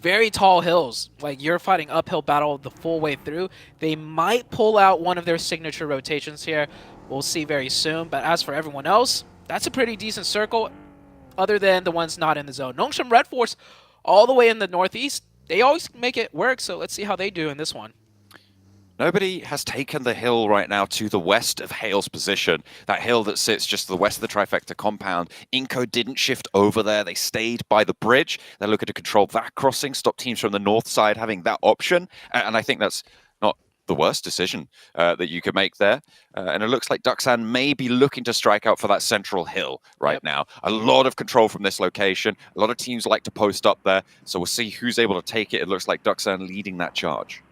very tall hills. Like, you're fighting uphill battle the full way through. They might pull out one of their signature rotations here. We'll see very soon. But as for everyone else, that's a pretty decent circle, other than the ones not in the zone. Nongshim Red Force, all the way in the northeast, they always make it work, so let's see how they do in this one. Nobody has taken the hill right now to the west of Hale's position. That hill that sits just to the west of the Trifecta compound. Inco didn't shift over there. They stayed by the bridge. They're looking to control that crossing, stop teams from the north side having that option. And I think that's not the worst decision that you could make there. And it looks like Duxan may be looking to strike out for that central hill right now. A lot of control from this location. A lot of teams like to post up there. So we'll see who's able to take it. It looks like Duxan leading that charge.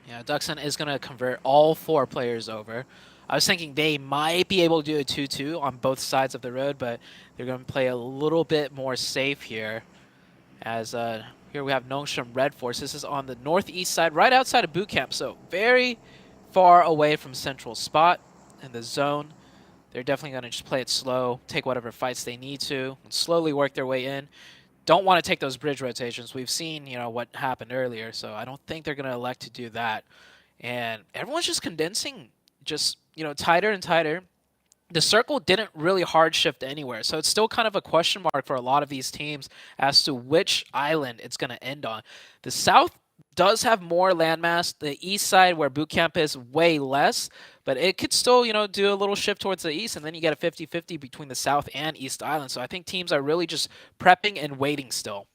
Yeah, Duxan is going to convert all 4 players over. I was thinking they might be able to do a 2-2 on both sides of the road, but they're going to play a little bit more safe here. As here we have Nongshim Red Force. This is on the northeast side, right outside of boot camp, so very far away from central spot in the zone. They're definitely going to just play it slow, take whatever fights they need to, and slowly work their way in. Don't want to take those bridge rotations. We've seen, what happened earlier, so I don't think they're going to elect to do that. And everyone's just condensing, just, tighter and tighter. The circle didn't really hard shift anywhere, so it's still kind of a question mark for a lot of these teams as to which island it's going to end on. The south does have more landmass. The east side, where boot camp is, way less, but it could still, do a little shift towards the east, and then you get a 50-50 between the south and east island. So I think teams are really just prepping and waiting still.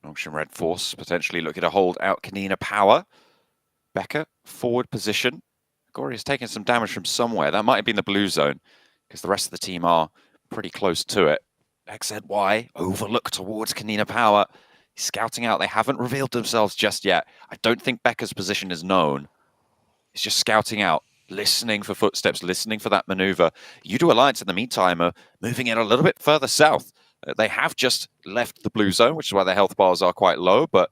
Nongshim Red Force potentially looking to hold out Kanina Power. Becker, forward position. Gory has taken some damage from somewhere. That might have been the blue zone, because the rest of the team are pretty close to it. XZY, overlook towards Kanina Power. He's scouting out. They haven't revealed themselves just yet. I don't think Becker's position is known. He's just scouting out, listening for footsteps, listening for that maneuver. Yudo Alliance, in the meantime, are moving in a little bit further south. They have just left the blue zone, which is why their health bars are quite low, but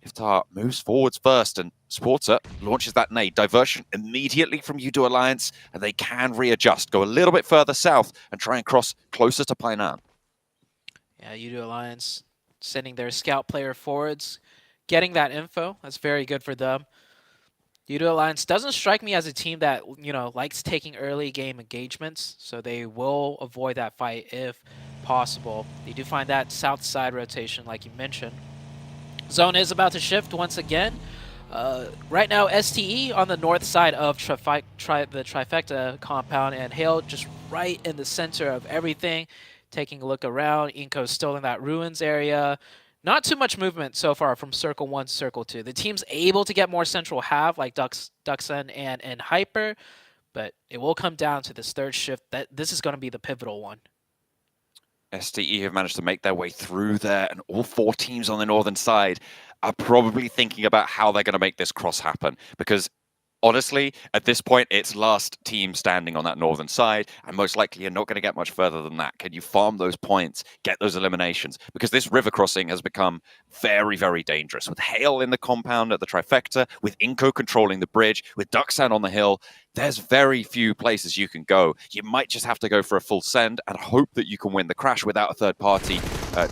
Iftar moves forwards first, and Sporter launches that nade. Diversion immediately from Yudo Alliance, and they can readjust, go a little bit further south, and try and cross closer to Painan. Yeah, Yudo Alliance sending their scout player forwards, getting that info. That's very good for them. Yudo Alliance doesn't strike me as a team that, likes taking early game engagements, so they will avoid that fight if possible. They do find that south side rotation, like you mentioned. Zone is about to shift once again. Right now, STE on the north side of the Trifecta compound, and Hale just right in the center of everything. Taking a look around, Inco's still in that Ruins area. Not too much movement so far from Circle 1 to Circle 2. The team's able to get more central half, like Duxan and Hyper, but it will come down to this third shift. This is going to be the pivotal one. STE have managed to make their way through there, and all 4 teams on the northern side are probably thinking about how they're going to make this cross happen, because Honestly, at this point, it's last team standing on that northern side, and most likely you're not going to get much further than that. Can you farm those points, get those eliminations? Because this river crossing has become very, very dangerous. With Hale in the compound at the trifecta, with Inko controlling the bridge, with Duxan on the hill, there's very few places you can go. You might just have to go for a full send and hope that you can win the crash without a third party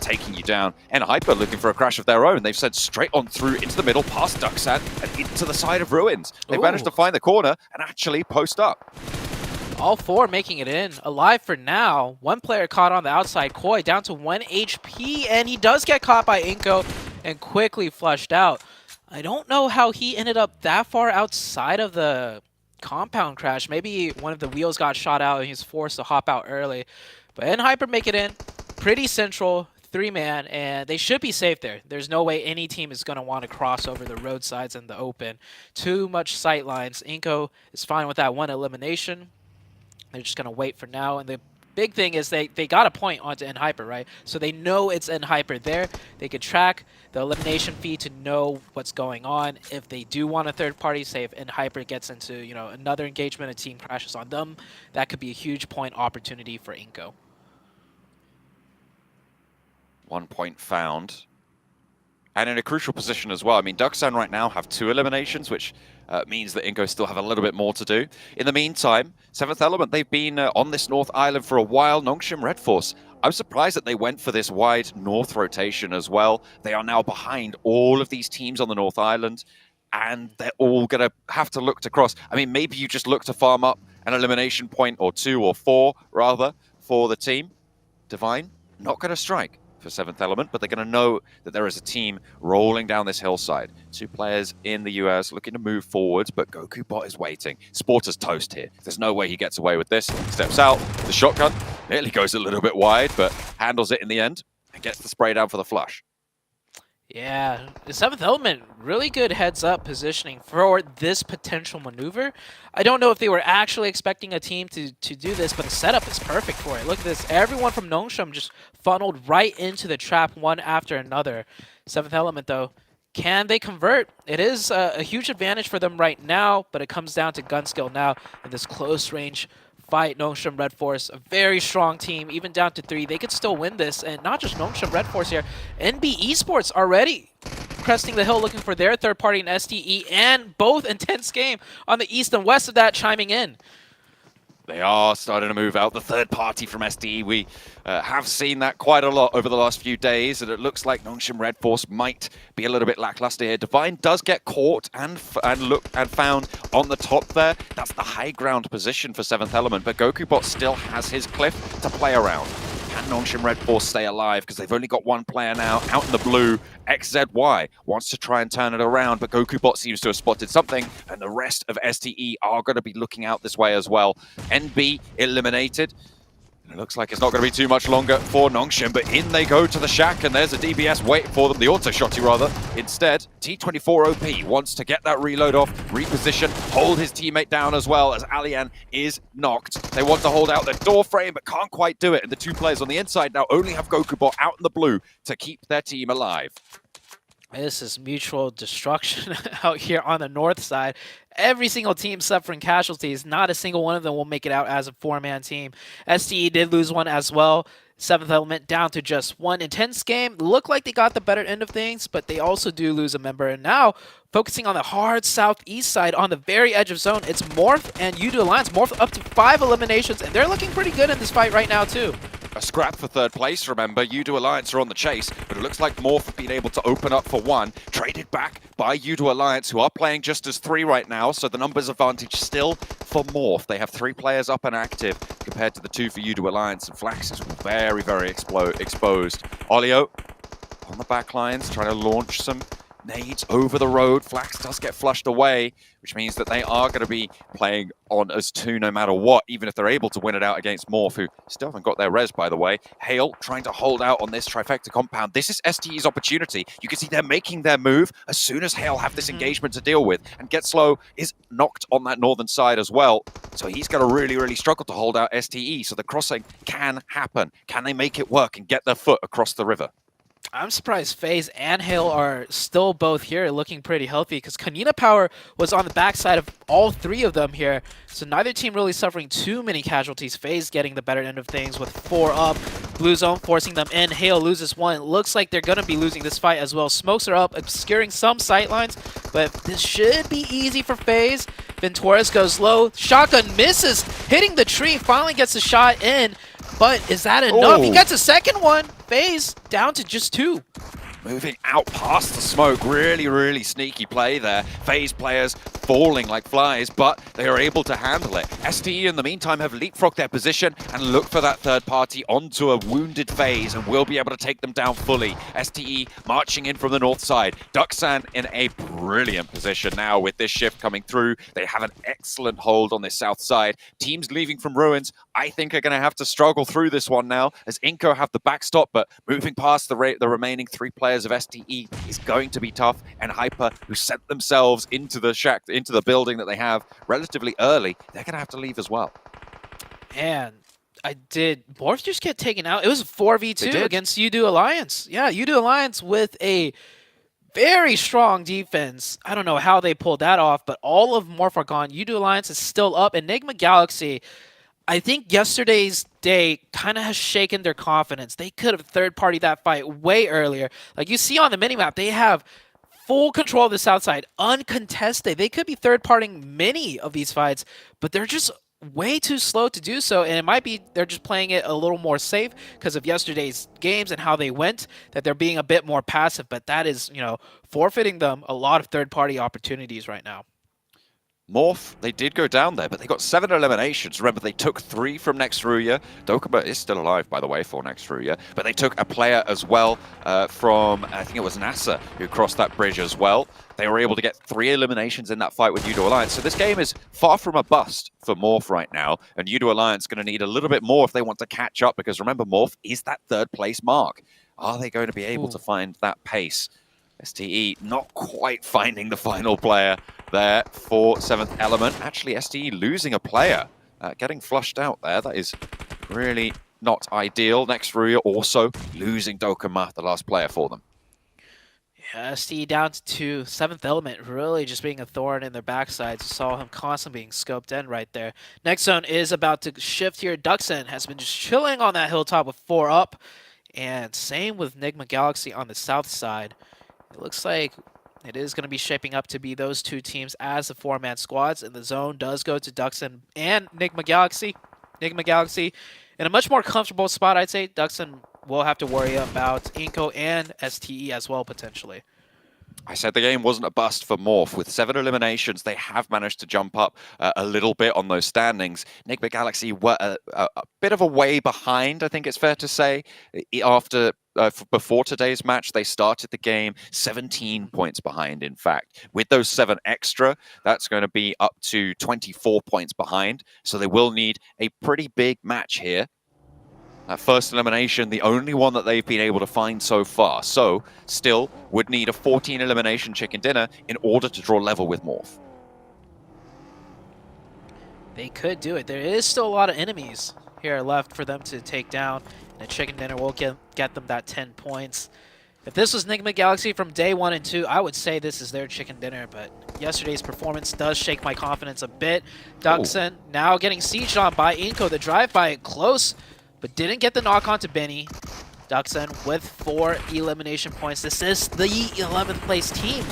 taking you down. And Hyper looking for a crash of their own. They've sent straight on through into the middle, past Duxan, and into the side of Ruins. They've managed to find the corner and actually post up. All four making it in. Alive for now. One player caught on the outside. Koi down to 1 HP, and he does get caught by Inko and quickly flushed out. I don't know how he ended up that far outside of the compound crash. Maybe one of the wheels got shot out and he's forced to hop out early. But Hyper make it in. Pretty central. 3-man, and they should be safe there. There's no way any team is going to want to cross over the roadsides in the open. Too much sight lines. Inko is fine with that one elimination. They're just going to wait for now. And the big thing is they got a point onto Hyper, right? So they know it's Hyper there. They could track the elimination feed to know what's going on. If they do want a third party, say if Hyper gets into another engagement, a team crashes on them, that could be a huge point opportunity for Inko. 1 point found. And in a crucial position as well. I mean, Duxan right now have 2 eliminations, which means that Inko still have a little bit more to do. In the meantime, 7th Element, they've been on this North Island for a while. Nongshim Red Force, I'm surprised that they went for this wide North rotation as well. They are now behind all of these teams on the North Island, and they're all going to have to look to cross. I mean, maybe you just look to farm up an elimination point or 2 or 4, rather, for the team. Divine, not going to strike for 7th Element, but they're going to know that there is a team rolling down this hillside. 2 players in the US looking to move forwards, but Goku Bot is waiting. Sporter's toast here. There's no way he gets away with this. Steps out, the shotgun nearly goes a little bit wide, but handles it in the end and gets the spray down for the flush. Yeah, the 7th Element, really good heads-up positioning for this potential maneuver. I don't know if they were actually expecting a team to do this, but the setup is perfect for it. Look at this. Everyone from Nongshim just funneled right into the trap one after another. 7th Element, though, can they convert? It is a huge advantage for them right now, but it comes down to gun skill now in this close-range fight. Nongshim Red Force, a very strong team, even down to 3. They could still win this, and not just Nongshim Red Force here. NB Esports already cresting the hill looking for their third party in STE, and both intense game on the east and west of that chiming in. They are starting to move out. The third party from SDE, we have seen that quite a lot over the last few days, and it looks like Nongshim Red Force might be a little bit lackluster here. Divine does get caught and found on the top there. That's the high ground position for 7th Element, but GokuBot still has his cliff to play around. Can Nongshim Red Force stay alive? Because they've only got one player now out in the blue. XZY wants to try and turn it around, but GokuBot seems to have spotted something, and the rest of STE are going to be looking out this way as well. NB eliminated. And it looks like it's not going to be too much longer for Nongshim, but in they go to the shack, and there's a DBS waiting for them, the auto shotty rather. Instead, T24 OP wants to get that reload off, reposition, hold his teammate down as well as Alian is knocked. They want to hold out their door frame, but can't quite do it, and the 2 players on the inside now only have GokuBot out in the blue to keep their team alive. This is mutual destruction out here on the north side. Every single team suffering casualties. Not a single one of them will make it out as a 4-man team. STE did lose one as well. 7th Element down to just 1 intense game. Look like they got the better end of things, but they also do lose a member. And now, focusing on the hard southeast side on the very edge of zone, it's Morph and Udo Alliance. Morph up to 5 eliminations, and they're looking pretty good in this fight right now, too. A scrap for third place, remember. Udo Alliance are on the chase, but it looks like Morph have been able to open up for 1. Traded back by Udo Alliance, who are playing just as 3 right now, so the numbers advantage still for Morph. They have 3 players up and active compared to the 2 for Udo Alliance, and Flax is very, very exposed. Olio on the back lines, trying to launch some nades over the road. Flax does get flushed away, which means that they are going to be playing on as 2 no matter what, even if they're able to win it out against Morph, who still haven't got their res, by the way. Hale trying to hold out on this trifecta compound. This is STE's opportunity. You can see they're making their move as soon as Hale have this engagement to deal with, and Get Slow is knocked on that northern side as well. So he's going to really, really struggle to hold out STE, so the crossing can happen. Can they make it work and get their foot across the river? I'm surprised FaZe and Hale are still both here looking pretty healthy because Kanina Power was on the backside of all three of them here. So neither team really suffering too many casualties. FaZe getting the better end of things with 4 up. Blue Zone forcing them in. Hale loses 1. It looks like they're going to be losing this fight as well. Smokes are up, obscuring some sightlines, but this should be easy for FaZe. Venturas goes low. Shotgun misses, hitting the tree. Finally gets a shot in. But is that enough? He gets a second one. FaZe down to just 2. Moving out past the smoke. Really sneaky play there. FaZe players falling like flies, but they are able to handle it. STE in the meantime have leapfrogged their position and look for that third party onto a wounded FaZe and will be able to take them down fully. STE marching in from the north side. Ducksan in a brilliant position now with this shift coming through. They have an excellent hold on this south side. Teams leaving from Ruins, I think, are going to have to struggle through this one now as Inco have the backstop, but moving past the remaining 3 players of STE is going to be tough. And Hyper, who sent themselves into the shack, into the building that they have relatively early, they're going to have to leave as well. And did Morph just get taken out? It was 4v2 against Udo Alliance. Yeah, Udo Alliance with a very strong defense. I don't know how they pulled that off, but all of Morph are gone. Udo Alliance is still up. Enigma Galaxy, I think yesterday's day kind of has shaken their confidence. They could have third-partied that fight way earlier. Like you see on the minimap, they have full control of the south side, uncontested. They could be third-partying many of these fights, but they're just way too slow to do so, and it might be they're just playing it a little more safe because of yesterday's games and how they went, that they're being a bit more passive, but that is, you know, forfeiting them a lot of third-party opportunities right now. Morph, they did go down there, but they got 7 eliminations. Remember, they took 3 from Nextruya. Dokuma is still alive, by the way, for Nextruya. But they took a player as well from, I think it was NASA, who crossed that bridge as well. They were able to get 3 eliminations in that fight with Udo Alliance. So this game is far from a bust for Morph right now. And Udo Alliance going to need a little bit more if they want to catch up, because remember, Morph is that 3rd place mark. Are they going to be able to find that pace? STE not quite finding the final player there for 7th Element. Actually, STE losing a player, getting flushed out there. That is really not ideal. Nextruya also losing Dokuma, the last player for them. Yeah, STE down to 2. 7th Element really just being a thorn in their backsides. You saw him constantly being scoped in right there. Next zone is about to shift here. Duxon has been just chilling on that hilltop with 4 up. And same with Enigma Galaxy on the south side. It looks like it is going to be shaping up to be those 2 teams as the 4-man squads, and the zone does go to Duxon and Enigma Galaxy. Enigma Galaxy in a much more comfortable spot, I'd say. Duxon will have to worry about Inco and STE as well, potentially. I said the game wasn't a bust for Morph. With 7 eliminations, they have managed to jump up a little bit on those standings. Enigma Galaxy were a bit of a way behind, I think it's fair to say. Before today's match, they started the game 17 points behind, in fact. With those 7 extra, that's going to be up to 24 points behind. So they will need a pretty big match here. That first elimination, the only one that they've been able to find so far. So, still would need a 14 elimination chicken dinner in order to draw level with Morph. They could do it. There is still a lot of enemies here left for them to take down. And a chicken dinner will get them that 10 points. If this was Enigma Galaxy from day 1 and 2, I would say this is their chicken dinner, but yesterday's performance does shake my confidence a bit. Duxon now getting sieged on by Inco. The drive-by close, but didn't get the knock on to Benny. Duxon with 4 elimination points. This is the 11th place team.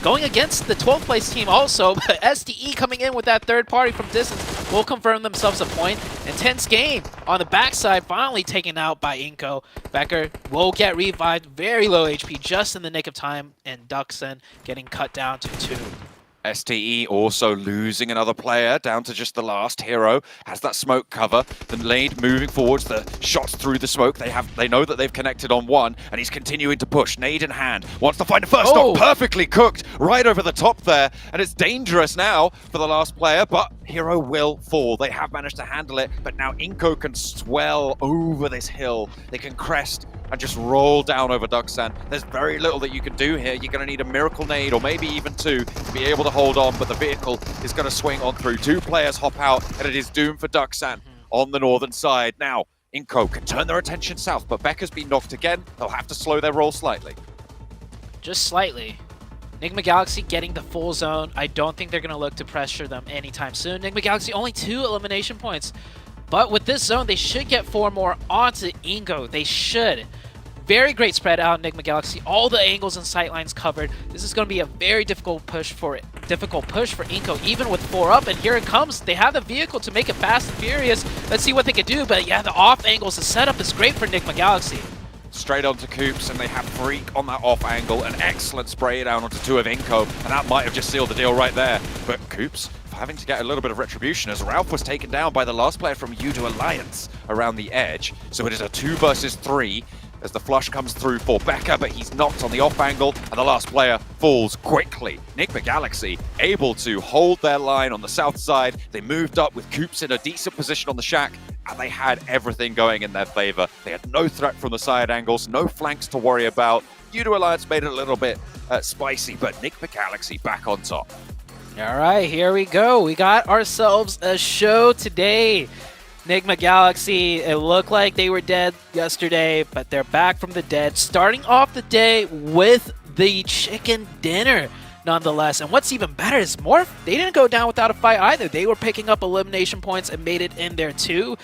Going against the 12th place team also, but STE coming in with that 3rd party from distance will confirm themselves a point. Intense game on the backside, finally taken out by Inco. Becker will get revived, very low HP, just in the nick of time, and Duxon getting cut down to 2. STE also losing another player down to just the last. Hero has that smoke cover. The nade moving forwards, the shots through the smoke. They know that they've connected on one, and he's continuing to push. Nade in hand, wants to find a first knock, perfectly cooked right over the top there, and it's dangerous now for the last player, but Hero will fall. They have managed to handle it, but now Inco can swell over this hill. They can crest and just roll down over Duxan. There's very little that you can do here. You're going to need a miracle nade, or maybe even 2, to be able to hold on, but the vehicle is going to swing on through. 2 players hop out, and it is doom for Duxan on the northern side. Now, Inco can turn their attention south, but Becca's been knocked again. They'll have to slow their roll slightly. Just slightly. Nigma Galaxy getting the full zone. I don't think they're going to look to pressure them anytime soon. Nigma Galaxy only 2 elimination points. But with this zone, they should get 4 more onto Ingo. They should. Very great spread out in Nigma Galaxy. All the angles and sightlines covered. This is going to be a very difficult push for Inco, even with 4 up. And here it comes. They have the vehicle to make it fast and furious. Let's see what they can do. But yeah, the off angles, the setup is great for Nigma Galaxy. Straight onto Coops, and they have Freak on that off angle. An excellent spray down onto 2 of Inco, and that might have just sealed the deal right there. But Coops having to get a little bit of retribution as Ralph was taken down by the last player from Udo Alliance around the edge. So it is a 2 versus 3 as the flush comes through for Becca, but he's knocked on the off angle, and the last player falls quickly. Nigma Galaxy able to hold their line on the south side. They moved up with Coops in a decent position on the shack, and they had everything going in their favor. They had no threat from the side angles, no flanks to worry about. Udo Alliance made it a little bit spicy, but Nigma Galaxy back on top. All right, here we go. We got ourselves a show today. Nigma Galaxy, it looked like they were dead yesterday, but they're back from the dead, starting off the day with the chicken dinner, nonetheless. And what's even better is Morph, they didn't go down without a fight either. They were picking up elimination points and made it in there too.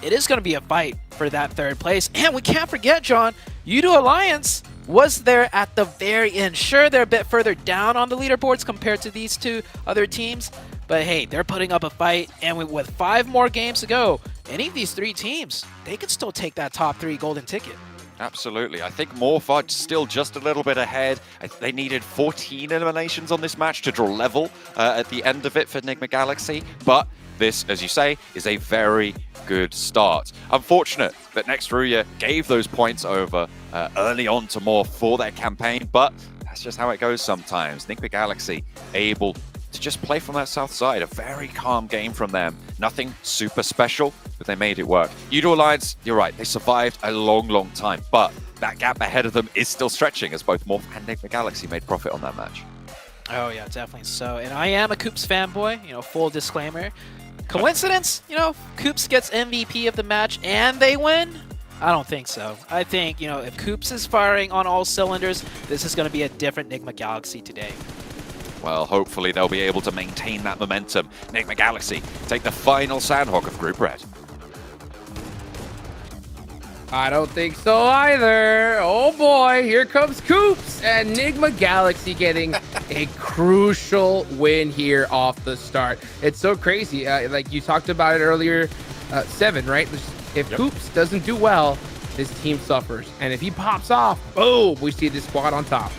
It is going to be a fight for that 3rd place. And we can't forget, John, Udo Alliance was there at the very end. Sure, they're a bit further down on the leaderboards compared to these 2 other teams, but hey, they're putting up a fight, and with 5 more games to go, any of these 3 teams, they could still take that top 3 golden ticket. Absolutely. I think Morph are still just a little bit ahead. They needed 14 eliminations on this match to draw level at the end of it for Nigma Galaxy, but this, as you say, is a very good start. Unfortunate that Next Ruya gave those points over early on to Morph for their campaign, but that's just how it goes sometimes. Nigma Galaxy able to just play from that south side. A very calm game from them. Nothing super special, but they made it work. Udo Alliance, you're right, they survived a long time, but that gap ahead of them is still stretching as both Morph and Nigma Galaxy made profit on that match. Oh yeah, definitely so. And I am a Coops fanboy, full disclaimer. Coincidence? Coops gets MVP of the match and they win? I don't think so. I think, if Coops is firing on all cylinders, this is going to be a different Nigma Galaxy today. Well, hopefully they'll be able to maintain that momentum. Nigma Galaxy take the final Sandhawk of Group Red. I don't think so either. Oh boy, here comes Coops and Nigma Galaxy getting a crucial win here off the start. It's so crazy. Like you talked about it earlier, 7, right? If Coops doesn't do well, this team suffers. And if he pops off, boom, we see this squad on top.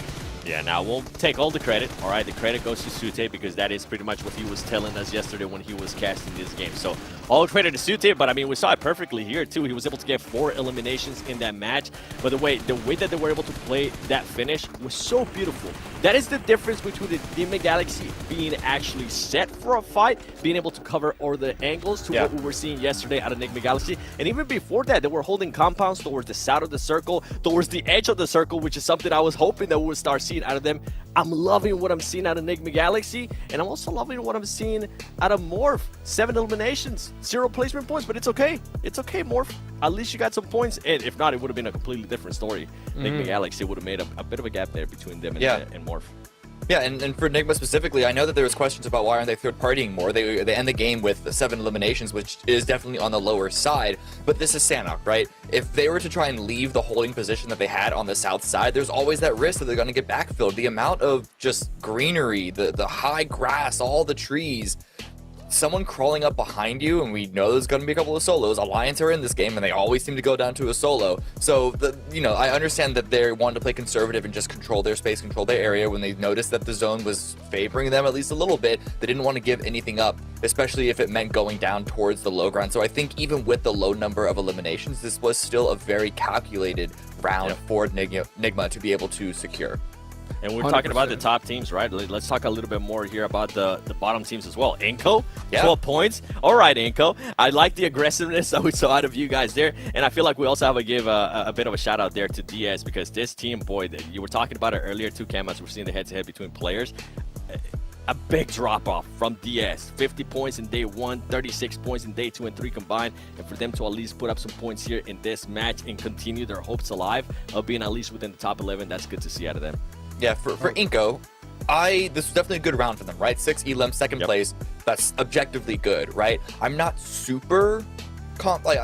Yeah, now we'll take all the credit. All right, the credit goes to Sute because that is pretty much what he was telling us yesterday when he was casting this game. So all credit to Sute, but I mean, we saw it perfectly here too. He was able to get 4 eliminations in that match. But the way that they were able to play that finish was so beautiful. That is the difference between the Nigma Galaxy being actually set for a fight, being able to cover all the angles to what we were seeing yesterday out of Nigma Galaxy. And even before that, they were holding compounds towards the south of the circle, towards the edge of the circle, which is something I was hoping that we would start seeing out of them. I'm loving what I'm seeing out of Nigma Galaxy, and I'm also loving what I'm seeing out of Morph. 7 eliminations, 0 placement points, but it's okay. It's okay, Morph. At least you got some points, and if not, it would have been a completely different story. Nigma Galaxy would have made a bit of a gap there between them and Morph. Yeah, and for Nigma specifically, I know that there was questions about why aren't they third-partying more. They end the game with 7 eliminations, which is definitely on the lower side, but this is Sanhok, right? If they were to try and leave the holding position that they had on the south side, there's always that risk that they're going to get backfilled. The amount of just greenery, the high grass, all the trees, someone crawling up behind you, and we know there's going to be a couple of solos. Alliance are in this game, and they always seem to go down to a solo. So, I understand that they wanted to play conservative and just control their space, control their area. When they noticed that the zone was favoring them at least a little bit, they didn't want to give anything up, especially if it meant going down towards the low ground. So I think even with the low number of eliminations, this was still a very calculated round for Nigma to be able to secure. And we're 100%. Talking about the top teams, right? Let's talk a little bit more here about the bottom teams as well. Inco, 12 points. All right, Inco. I like the aggressiveness that we saw out of you guys there. And I feel like we also have to give a bit of a shout out there to Diaz because this team, boy, you were talking about it earlier too, Cam, as we're seeing the head-to-head between players. a big drop off from DS. 50 points in day 1, 36 points in day 2 and 3 combined. And for them to at least put up some points here in this match and continue their hopes alive of being at least within the top 11, that's good to see out of them. Yeah, for Inco, this was definitely a good round for them, right? 6 elims, second place. That's objectively good, right? I'm not super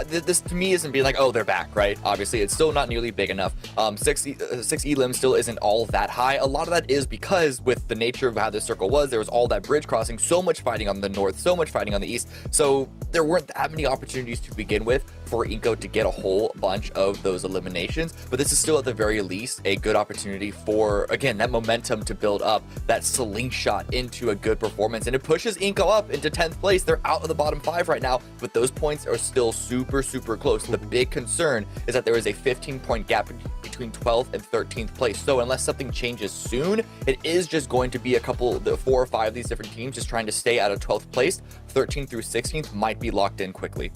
this to me isn't being like, oh, they're back, right? Obviously, it's still not nearly big enough. 6 elims still isn't all that high. A lot of that is because with the nature of how this circle was, there was all that bridge crossing, so much fighting on the north, so much fighting on the east. So there weren't that many opportunities to begin with for Inco to get a whole bunch of those eliminations. But this is still at the very least a good opportunity for, again, that momentum to build up, that slingshot into a good performance. And it pushes Inco up into 10th place. They're out of the bottom 5 right now, but those points are still super close. The big concern is that there is a 15-point gap between 12th and 13th place. So unless something changes soon, it is just going to be the 4 or 5 of these different teams just trying to stay out of 12th place. 13th through 16th might be locked in quickly.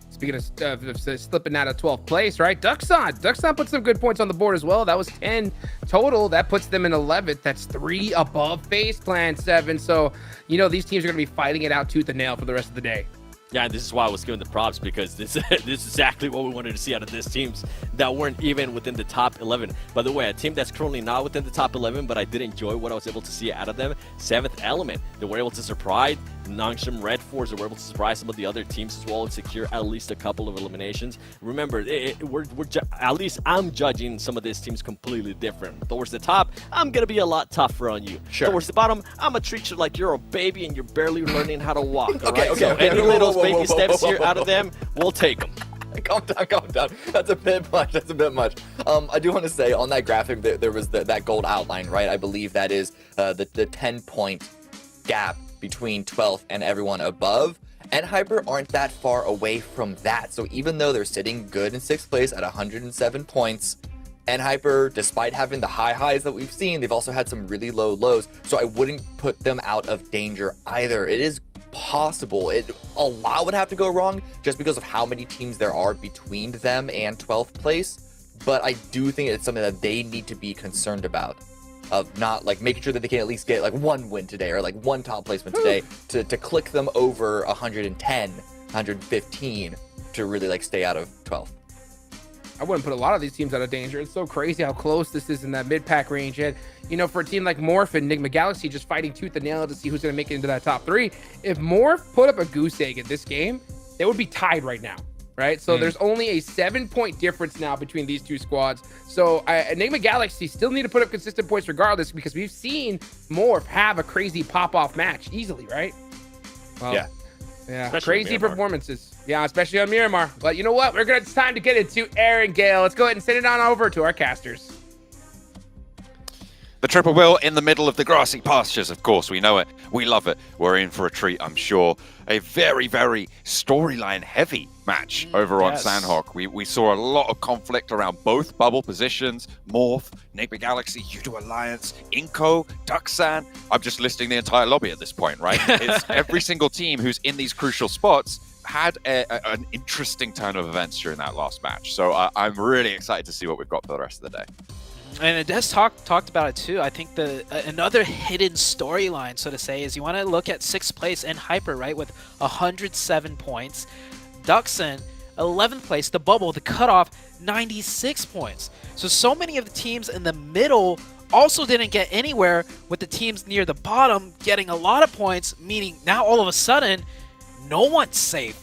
Speaking of slipping out of 12th place, right? Duxon put some good points on the board as well. That was 10 total. That puts them in 11th. That's 3 above FaZe Clan 7. So, these teams are going to be fighting it out tooth and nail for the rest of the day. Yeah, this is why I was giving the props, because this is exactly what we wanted to see out of these teams that weren't even within the top 11. By the way, a team that's currently not within the top 11, but I did enjoy what I was able to see out of them. 7th Element. They were able to surprise Nongshim Red Force. They were able to surprise some of the other teams as well and secure at least a couple of eliminations. Remember, at least I'm judging some of these teams completely different. Towards the top, I'm going to be a lot tougher on you. Sure. Towards the bottom, I'm going to treat you like you're a baby and you're barely learning how to walk. Okay. Any little baby steps here out of them, we'll take them. Calm down. That's a bit much. I do want to say on that graphic that there was that gold outline, right? I believe that is the 10-point gap between 12th and everyone above. And Hyper aren't that far away from that. So even though they're sitting good in 6th place at 107 points, and Hyper, despite having the high highs that we've seen, they've also had some really low lows. So I wouldn't put them out of danger either. It is possible. A lot would have to go wrong just because of how many teams there are between them and 12th place. But I do think it's something that they need to be concerned about, of not making sure that they can at least get one win today or one top placement today to click them over 110, 115 to really stay out of 12th. I wouldn't put a lot of these teams out of danger. It's so crazy how close this is in that mid-pack range. And, for a team like Morph and Enigma Galaxy just fighting tooth and nail to see who's going to make it into that top 3, if Morph put up a goose egg in this game, they would be tied right now, right? So there's only a 7-point difference now between these two squads. So Enigma Galaxy still need to put up consistent points regardless, because we've seen Morph have a crazy pop-off match easily, right? Well, yeah, especially crazy Miramar. Performances. Yeah, especially on Miramar. But you know what? It's time to get into Aaron Gale. Let's go ahead and send it on over to our casters. The triple wheel in the middle of the grassy pastures, of course, we know it. We love it. We're in for a treat, I'm sure. A very, very storyline-heavy match over on Sandhawk. We saw a lot of conflict around both bubble positions. Morph, Enigma Galaxy, Yudo Alliance, Inco, Duxan. I'm just listing the entire lobby at this point, right? It's every single team who's in these crucial spots had an interesting turn of events during that last match. So I'm really excited to see what we've got for the rest of the day. And Des talked about it too. I think another hidden storyline, so to say, is you want to look at 6th place and Hyper, right, with 107 points. Duxan, 11th place, the bubble, the cutoff, 96 points. So many of the teams in the middle also didn't get anywhere, with the teams near the bottom getting a lot of points, meaning now all of a sudden, no one's safe.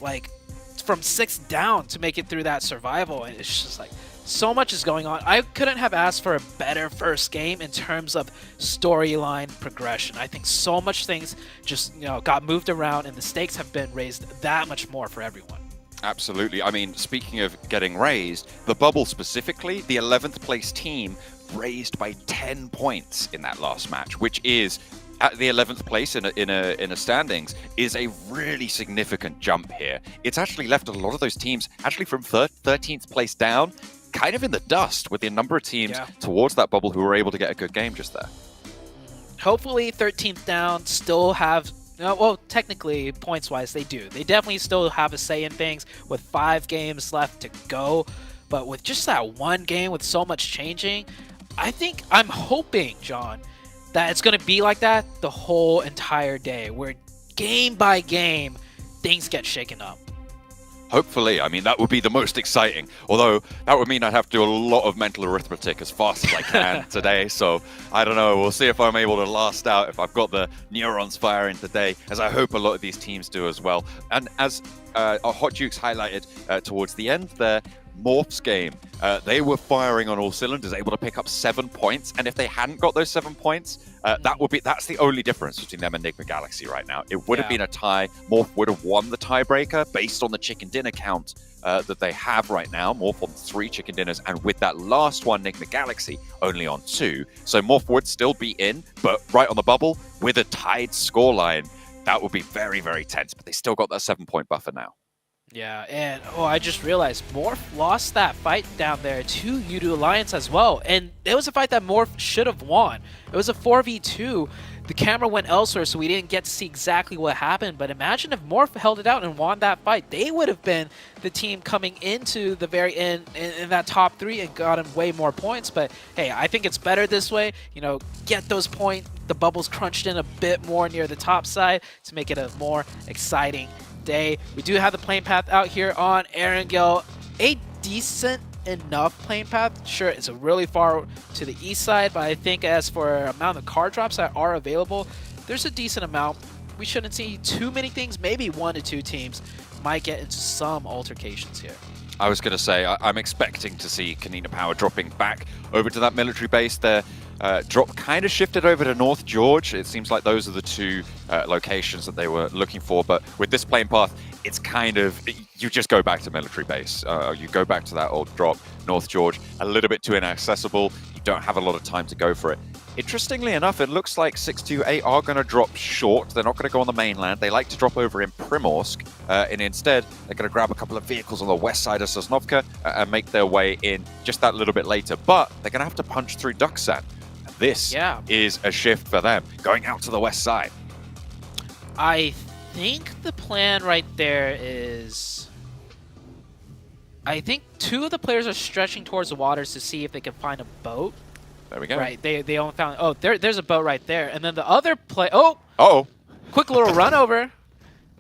From 6th down to make it through that survival, and it's just so much is going on. I couldn't have asked for a better first game in terms of storyline progression. I think so much things just got moved around, and the stakes have been raised that much more for everyone. Absolutely. I mean, speaking of getting raised, the bubble specifically, the 11th place team raised by 10 points in that last match, which is at the 11th place in a standings, is a really significant jump here. It's actually left a lot of those teams actually from 13th place down, kind of in the dust, with the number of teams towards that bubble who were able to get a good game just there. Hopefully 13th down still have, well, technically points-wise they do. They definitely still have a say in things with 5 games left to go. But with just that one game with so much changing, I'm hoping, John, that it's going to be like that the whole entire day, where game by game, things get shaken up. Hopefully, I mean, that would be the most exciting. Although, that would mean I'd have to do a lot of mental arithmetic as fast as I can today. So, I don't know. We'll see if I'm able to last out, if I've got the neurons firing today, as I hope a lot of these teams do as well. And as Hot Dukes highlighted towards the end there, Morph's game, they were firing on all cylinders, able to pick up 7 points. And if they hadn't got those 7 points, that's the only difference between them and Enigma Galaxy right now. It would have been a tie. Morph would have won the tiebreaker based on the chicken dinner count that they have right now. Morph on 3 chicken dinners, and with that last one, Enigma Galaxy only on 2. So Morph would still be in, but right on the bubble with a tied scoreline. That would be very, very tense, but they still got that 7-point buffer now. Yeah, and I just realized Morph lost that fight down there to Yudu Alliance as well, and it was a fight that Morph should have won. It was a 4v2. The camera went elsewhere, so we didn't get to see exactly what happened, but imagine if Morph held it out and won that fight. They would have been the team coming into the very end in that top 3 and gotten way more points, but hey, I think it's better this way. You know, get those points, the bubbles crunched in a bit more near the top side to make it a more exciting day. We do have the plane path out here on Erangel, a decent enough plane path. Sure, it's a really far to the east side, but I think as for amount of card drops that are available, there's a decent amount. We shouldn't see too many things. Maybe 1 to 2 teams might get into some altercations here. I was going to say, I'm expecting to see Kanina Power dropping back over to that military base there. Drop kind of shifted over to North George. It seems like those are the 2 locations that they were looking for. But with this plane path, it's kind of, you just go back to military base. You go back to that old drop, North George, a little bit too inaccessible. You don't have a lot of time to go for it. Interestingly enough, it looks like 628 are going to drop short. They're not going to go on the mainland. They like to drop over in Primorsk. And instead, they're going to grab a couple of vehicles on the west side of Sosnovka and make their way in just that little bit later. But they're going to have to punch through Duksan. This is a shift for them, going out to the west side. I think the plan right there is... I think 2 of the players are stretching towards the waters to see if they can find a boat. There we go. Right, they only found... Oh, there's a boat right there. And then the other play... Quick little run over.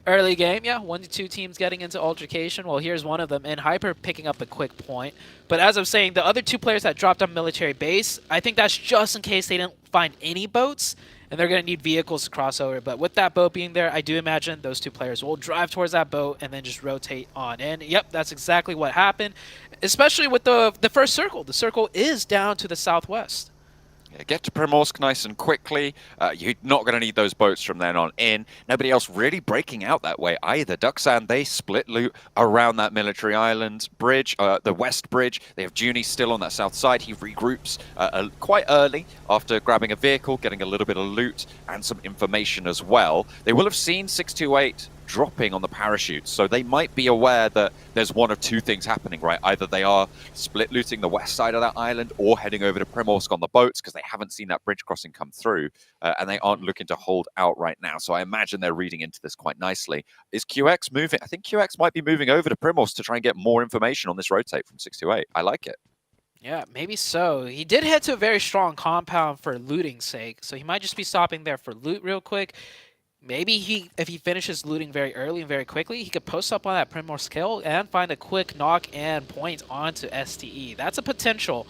Early game, 1 to 2 teams getting into altercation. Well, here's one of them, and Hyper picking up a quick point. But as I'm saying, the other 2 players that dropped on military base, I think that's just in case they didn't find any boats, and they're going to need vehicles to cross over. But with that boat being there, I do imagine those 2 players will drive towards that boat and then just rotate on in. Yep, that's exactly what happened, especially with the first circle. The circle is down to the southwest. Get to Primorsk nice and quickly. You're not going to need those boats from then on in. Nobody else really breaking out that way either. Duksan, they split loot around that military island bridge, the west bridge. They have Junie still on that south side. He regroups quite early after grabbing a vehicle, getting a little bit of loot and some information as well. They will have seen 628 dropping on the parachutes, so they might be aware that there's 1 of 2 things happening, right? Either they are split looting the west side of that island or heading over to Primorsk on the boats because they haven't seen that bridge crossing come through, and they aren't looking to hold out right now. So I imagine they're reading into this quite nicely. Is QX moving? I think QX might be moving over to Primorsk to try and get more information on this rotate from 628. I like it. Yeah, maybe so. He did head to a very strong compound for looting's sake, so he might just be stopping there for loot real quick. Maybe if he finishes looting very early and very quickly, he could post up on that Primorsk hill and find a quick knock and point onto STE. That's a potential.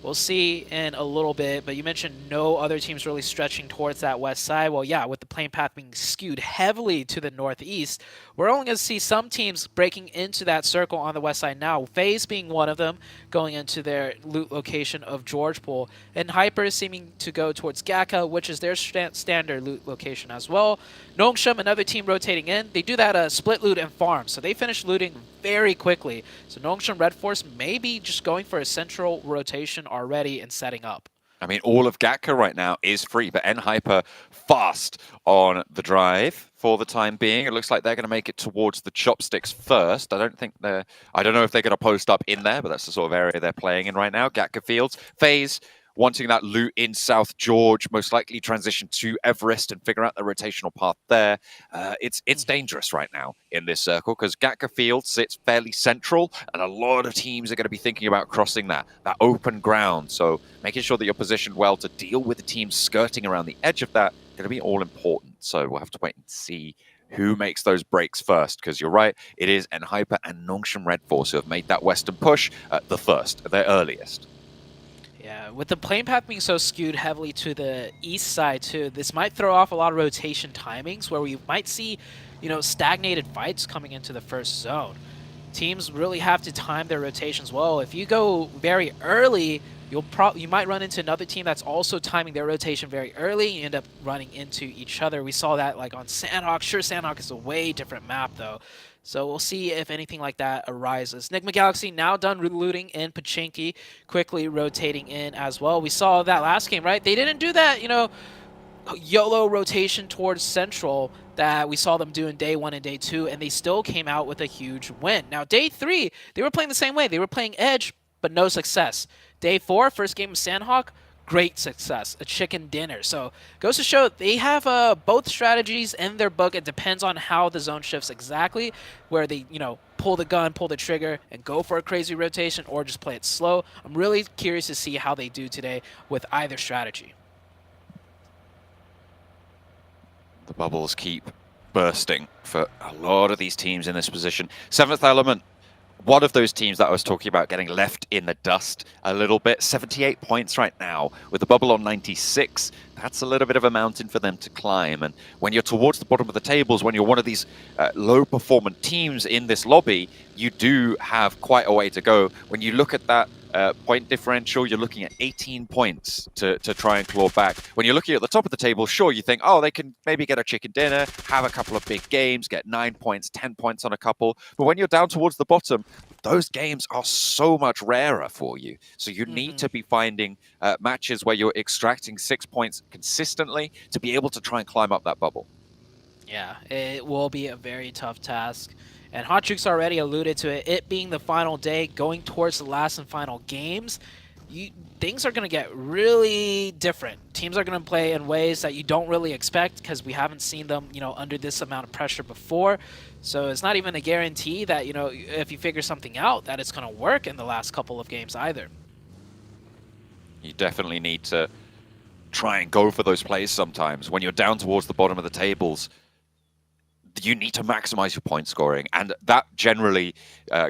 We'll see in a little bit, but you mentioned no other teams really stretching towards that west side. Well, yeah, with the plane path being skewed heavily to the northeast, we're only going to see some teams breaking into that circle on the west side now. FaZe being one of them, going into their loot location of Georgepol, and Hyper seeming to go towards Gaka, which is their standard loot location as well. Nongshim, another team rotating in. They do that split loot and farm, so they finish looting very quickly. So Nongshim Red Force may be just going for a central rotation already and setting up. I mean, all of Gatka right now is free, but N-Hyper fast on the drive for the time being. It looks like they're going to make it towards the chopsticks first. I don't know if they're going to post up in there, but that's the sort of area they're playing in right now. Gatka Fields, FaZe wanting that loot in South George, most likely transition to Everest and figure out the rotational path there. It's dangerous right now in this circle because Gatka Field sits fairly central, and a lot of teams are going to be thinking about crossing that open ground. So making sure that you're positioned well to deal with the teams skirting around the edge of that going to be all important. So we'll have to wait and see who makes those breaks first, because you're right, it is Enhyper and Nongshim Red Force who have made that western push the first, their earliest. Yeah, with the plane path being so skewed heavily to the east side too, this might throw off a lot of rotation timings where we might see, you know, stagnated fights coming into the first zone. Teams really have to time their rotations well. If you go very early, you might run into another team that's also timing their rotation very early. You end up running into each other. We saw that like on Sandhawk. Sure, Sandhawk is a way different map though. So we'll see if anything like that arises. Nigma Galaxy now done looting in Pachinki, quickly rotating in as well. We saw that last game, right? They didn't do that, you know, YOLO rotation towards Central that we saw them do in day 1 and day 2, and they still came out with a huge win. Now, day 3, they were playing the same way. They were playing Edge, but no success. Day 4, first game of Sandhawk, great success, a chicken dinner. So goes to show they have both strategies in their book. It depends on how the zone shifts exactly, where they, you know, pull the gun, pull the trigger, and go for a crazy rotation, or just play it slow. I'm really curious to see how they do today with either strategy. The bubbles keep bursting for a lot of these teams in this position. Seventh Element, one of those teams that I was talking about getting left in the dust a little bit. 78 points right now with the bubble on 96. That's a little bit of a mountain for them to climb. And when you're towards the bottom of the tables, when you're one of these low-performing teams in this lobby, you do have quite a way to go. When you look at that point differential, you're looking at 18 points to try and claw back. When you're looking at the top of the table, sure, you think, oh, they can maybe get a chicken dinner, have a couple of big games, get 9 points, 10 points on a couple. But when you're down towards the bottom, those games are so much rarer for you. So you need to be finding matches where you're extracting 6 points consistently to be able to try and climb up that bubble. Yeah, it will be a very tough task. And Hotchuk's already alluded to it being the final day, going towards the last and final games. Things are going to get really different. Teams are going to play in ways that you don't really expect because we haven't seen them, you know, under this amount of pressure before. So it's not even a guarantee that, you know, if you figure something out, that it's going to work in the last couple of games either. You definitely need to try and go for those plays sometimes. When you're down towards the bottom of the tables, you need to maximize your point scoring, and that generally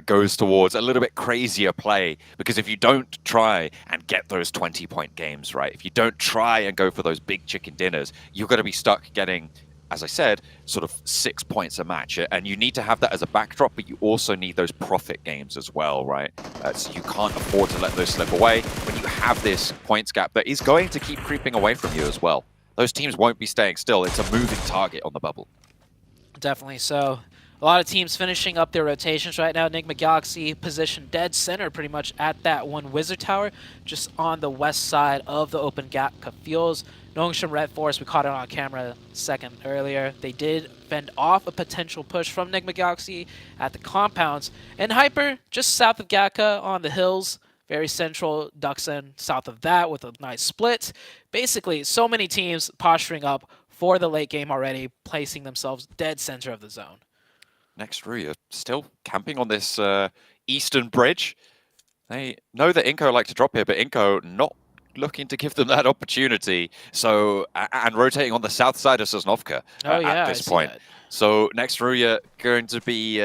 goes towards a little bit crazier play, because if you don't try and get those 20-point games, right, if you don't try and go for those big chicken dinners, you're going to be stuck getting, as I said, sort of 6 points a match, and you need to have that as a backdrop, but you also need those profit games as well, right? So you can't afford to let those slip away when you have this points gap that is going to keep creeping away from you as well. Those teams won't be staying still. It's a moving target on the bubble. Definitely so. A lot of teams finishing up their rotations right now. Nigma Galaxy positioned dead center pretty much at that one wizard tower, just on the west side of the open Gatka Fields. Nongshim Red Force, we caught it on camera a second earlier. They did fend off a potential push from Nigma Galaxy at the compounds. And Hyper, just south of Gatka on the hills, very central, Duxon south of that with a nice split. Basically, so many teams posturing up for the late game already, placing themselves dead center of the zone. Next Rui are still camping on this eastern bridge. They know that Inko like to drop here, but Inko not looking to give them that opportunity. So, and rotating on the south side of Sosnovka at this point. So next Rui are going to be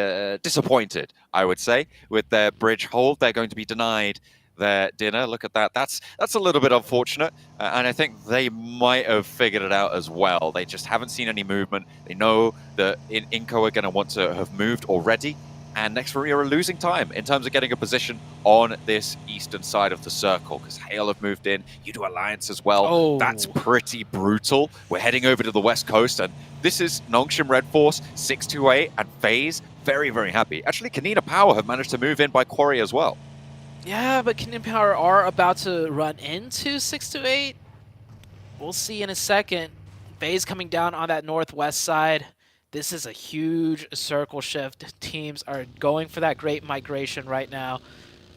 disappointed, I would say, with their bridge hold. They're going to be denied their dinner. Look at that. That's a little bit unfortunate, and I think they might have figured it out as well. They just haven't seen any movement. They know that Inko are going to want to have moved already, and next Rui are losing time in terms of getting a position on this eastern side of the circle, because Hale have moved in. You do Alliance as well. Oh. That's pretty brutal. We're heading over to the west coast, and this is Nongshim Red Force, 628, and FaZe very, very happy. Actually, Kanina Power have managed to move in by Quarry as well. Yeah, but Canadian Power are about to run into 628. We'll see in a second. FaZe coming down on that northwest side. This is a huge circle shift. Teams are going for that great migration right now.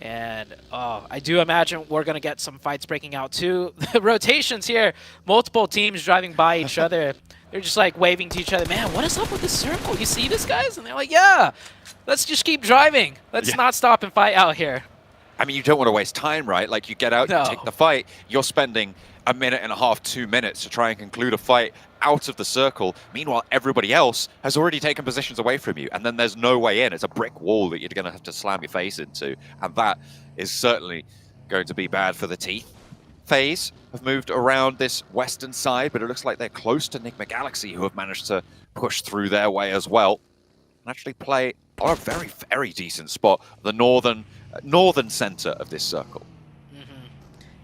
And I do imagine we're going to get some fights breaking out too. The rotations here, multiple teams driving by each other. They're just like waving to each other. Man, what is up with this circle? You see this, guys? And they're like, yeah, let's just keep driving. Let's not stop and fight out here. I mean, you don't want to waste time, right? Like, you get out, you take the fight, you're spending a minute and a half, 2 minutes to try and conclude a fight out of the circle. Meanwhile, everybody else has already taken positions away from you, and then there's no way in. It's a brick wall that you're going to have to slam your face into, and that is certainly going to be bad for the teeth. FaZe have moved around this western side, but it looks like they're close to Enigma Galaxy, who have managed to push through their way as well and actually play on a very, very decent spot, the northern center of this circle.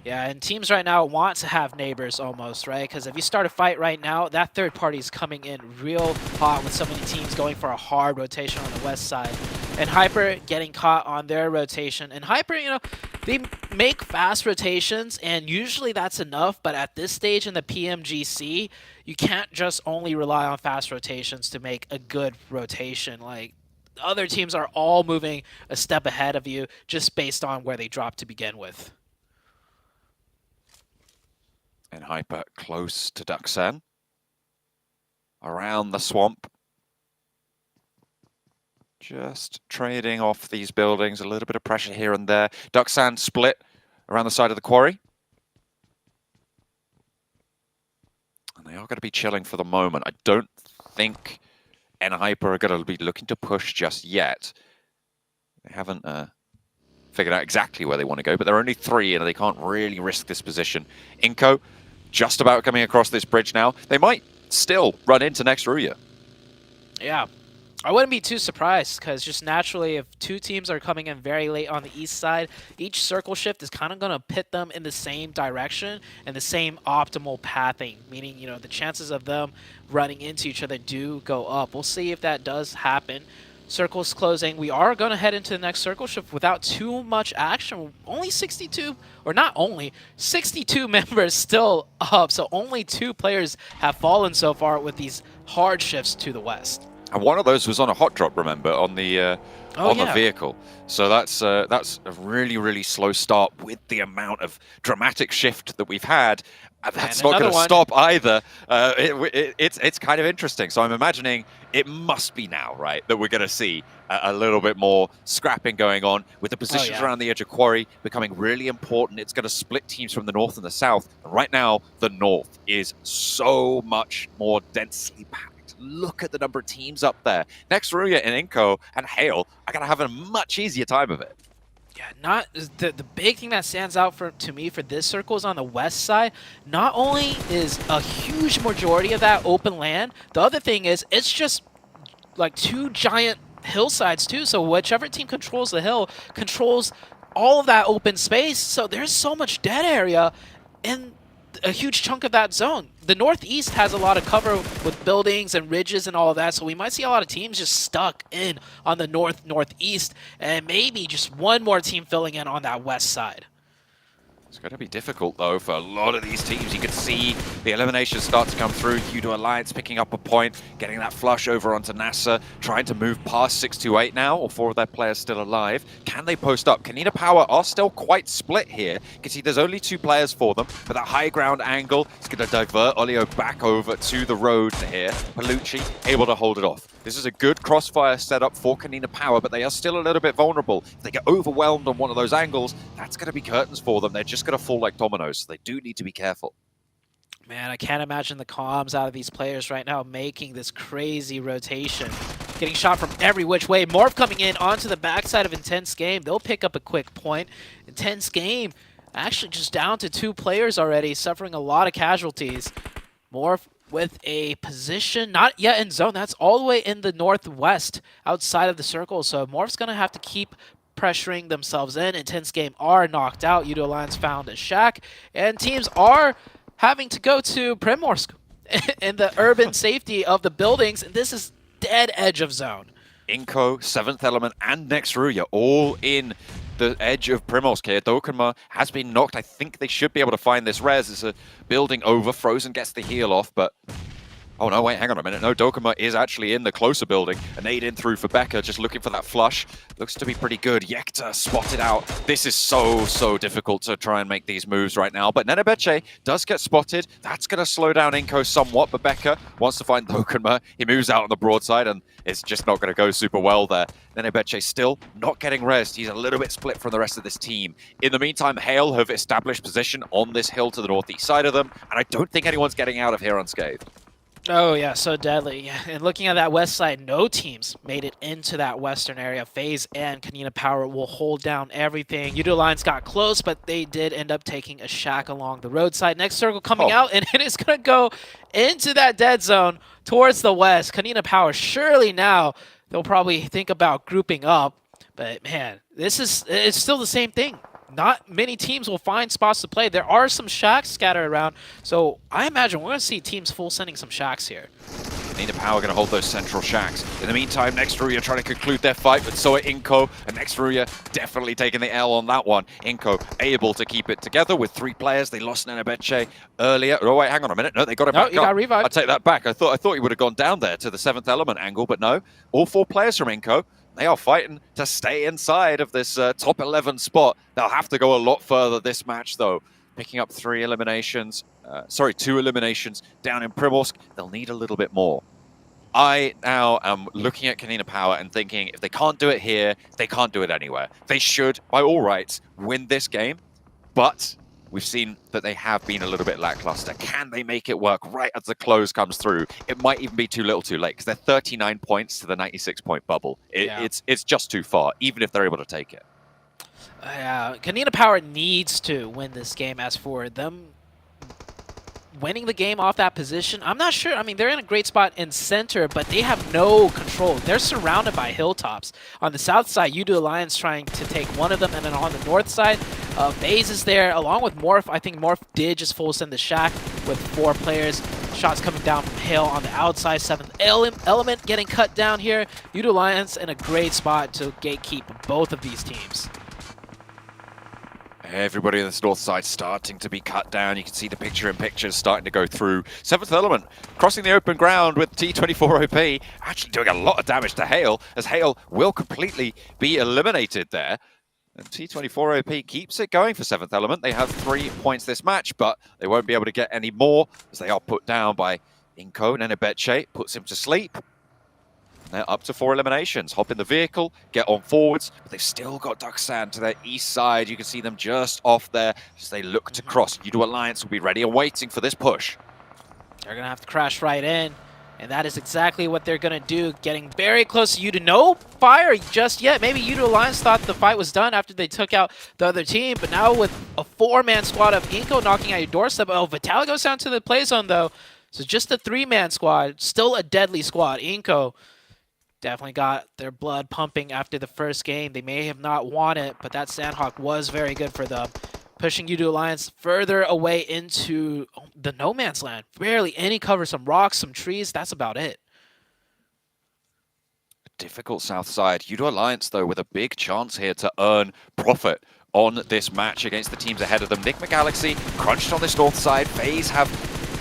Yeah, and teams right now want to have neighbors almost, right? Because if you start a fight right now, that third party is coming in real hot with so many teams going for a hard rotation on the west side. And Hyper getting caught on their rotation. And Hyper, you know, they make fast rotations, and usually that's enough. But at this stage in the PMGC, you can't just only rely on fast rotations to make a good rotation. Like, other teams are all moving a step ahead of you just based on where they drop to begin with. And Hyper close to Duxan. Around the swamp. Just trading off these buildings. A little bit of pressure here and there. Duxan split around the side of the quarry. And they are going to be chilling for the moment. I don't think Hyper are going to be looking to push just yet. They haven't figured out exactly where they want to go, but there are only 3 and they can't really risk this position. Inco just about coming across this bridge now. They might still run into next Ruya. Yeah, I wouldn't be too surprised, because just naturally, if 2 teams are coming in very late on the east side, each circle shift is kind of going to pit them in the same direction and the same optimal pathing, meaning, you know, the chances of them running into each other do go up. We'll see if that does happen. Circles closing. We are going to head into the next circle shift without too much action. Only 62, or not only, 62 members still up. So only 2 players have fallen so far with these hard shifts to the west. And one of those was on a hot drop, remember, on the the vehicle. So that's a really, really slow start with the amount of dramatic shift that we've had. That's not going to stop either. It's kind of interesting. So I'm imagining it must be now, right, that we're going to see a little bit more scrapping going on with the positions around the edge of quarry becoming really important. It's going to split teams from the north and the south. And right now, the north is so much more densely packed. Look at the number of teams up there. Next, Ruya and Inco and Hale are going to have a much easier time of it. Yeah, not the big thing that stands out to me for this circle is on the west side. Not only is a huge majority of that open land, the other thing is it's just like 2 giant hillsides too. So whichever team controls the hill controls all of that open space. So there's so much dead area in a huge chunk of that zone. The northeast has a lot of cover with buildings and ridges and all of that, so we might see a lot of teams just stuck in on the northeast, and maybe just one more team filling in on that west side. It's going to be difficult, though, for a lot of these teams. You can see the eliminations start to come through. Yudo Alliance picking up a point, getting that flush over onto NASA, trying to move past 628 now, or 4 of their players still alive. Can they post up? Kanina Power are still quite split here. You can see there's only 2 players for them, but that high ground angle is going to divert Olio back over to the road here. Palucci able to hold it off. This is a good crossfire setup for Kanina Power, but they are still a little bit vulnerable. If they get overwhelmed on one of those angles, that's going to be curtains for them. They're just going to fall like dominoes, so they do need to be careful. Man, I can't imagine the comms out of these players right now making this crazy rotation. Getting shot from every which way. Morph coming in onto the backside of Intense Game. They'll pick up a quick point. Intense Game actually just down to 2 players already, suffering a lot of casualties. Morph with a position not yet in zone. That's all the way in the northwest outside of the circle. So Morph's going to have to keep pressuring themselves in. Intense Game are knocked out. Yudo Alliance found a shack. And teams are having to go to Primorsk in the urban safety of the buildings. And this is dead edge of zone. Inco, 7th Element, and Next Ruya all in the edge of Primorsk here. Dokuma has been knocked. I think they should be able to find this res. It's a building over. Frozen gets the heal off, but Oh no, wait, hang on a minute. No, Dokuma is actually in the closer building. A nade in through for Becca, just looking for that flush. Looks to be pretty good. Yekta spotted out. This is so difficult to try and make these moves right now. But Nenebeche does get spotted. That's going to slow down Inko somewhat, but Becca wants to find Dokuma. He moves out on the broadside, and it's just not going to go super well there. Nenebeche still not getting rest. He's a little bit split from the rest of this team. In the meantime, Hale have established position on this hill to the northeast side of them, and I don't think anyone's getting out of here unscathed. Oh yeah, so deadly. Yeah. And looking at that west side, no teams made it into that western area. FaZe and Kanina Power will hold down everything. Udo Lions got close, but they did end up taking a shack along the roadside. Next circle coming out, and it is going to go into that dead zone towards the west. Kanina Power, surely now they'll probably think about grouping up. But man, it's still the same thing. Not many teams will find spots to play. There are some shacks scattered around, so I imagine we're going to see teams full sending some shacks here. Kanina Power going to hold those central shacks. In the meantime, Nextruya trying to conclude their fight, but so are Inko, and Nextruya definitely taking the L on that one. Inko able to keep it together with 3 players. They lost Nenebeche earlier. Oh wait, hang on a minute. No, they got it back up. Got revived. I take that back. I thought he would have gone down there to the 7th element angle, but no. All 4 players from Inko. They are fighting to stay inside of this top 11 spot. They'll have to go a lot further this match, though. Picking up 2 eliminations down in Primorsk. They'll need a little bit more. I now am looking at Kanina Power and thinking, if they can't do it here, they can't do it anywhere. They should, by all rights, win this game, but we've seen that they have been a little bit lackluster. Can they make it work right as the close comes through? It might even be too little too late, because they're 39 points to the 96-point bubble. It's just too far, even if they're able to take it. Kanina Power needs to win this game. As for them winning the game off that position, I'm not sure. I mean, they're in a great spot in center, but they have no control. They're surrounded by hilltops. On the south side, Udo Alliance trying to take one of them, and then on the north side, FaZe is there, along with Morph. I think Morph did just full send the shack with 4 players. Shots coming down from Hale on the outside. 7th element getting cut down here. Udo Alliance in a great spot to gatekeep both of these teams. Everybody on this north side starting to be cut down. You can see the picture-in-pictures starting to go through. 7th element crossing the open ground with T24OP, actually doing a lot of damage to Hale, as Hale will completely be eliminated there. And T24OP keeps it going for 7th element. They have 3 points this match, but they won't be able to get any more as they are put down by Inko. Nenebeche puts him to sleep. They're up to 4 eliminations. Hop in the vehicle, get on forwards, but they've still got Duxan to their east side. You can see them just off there as they look to cross. Udo Alliance will be ready and waiting for this push. They're going to have to crash right in, and that is exactly what they're going to do. Getting very close to Udo. No fire just yet. Maybe Udo Alliance thought the fight was done after they took out the other team, but now with a 4-man squad of Inko knocking at your doorstep. Oh, Vitaly goes down to the play zone, though. So just a 3-man squad. Still a deadly squad. Inko definitely got their blood pumping after the first game. They may have not won it, but that Sandhawk was very good for them. Pushing Udo Alliance further away into the no man's land. Barely any cover, some rocks, some trees. That's about it. Difficult south side. Udo Alliance, though, with a big chance here to earn profit on this match against the teams ahead of them. Nigma Galaxy crunched on this north side. FaZe have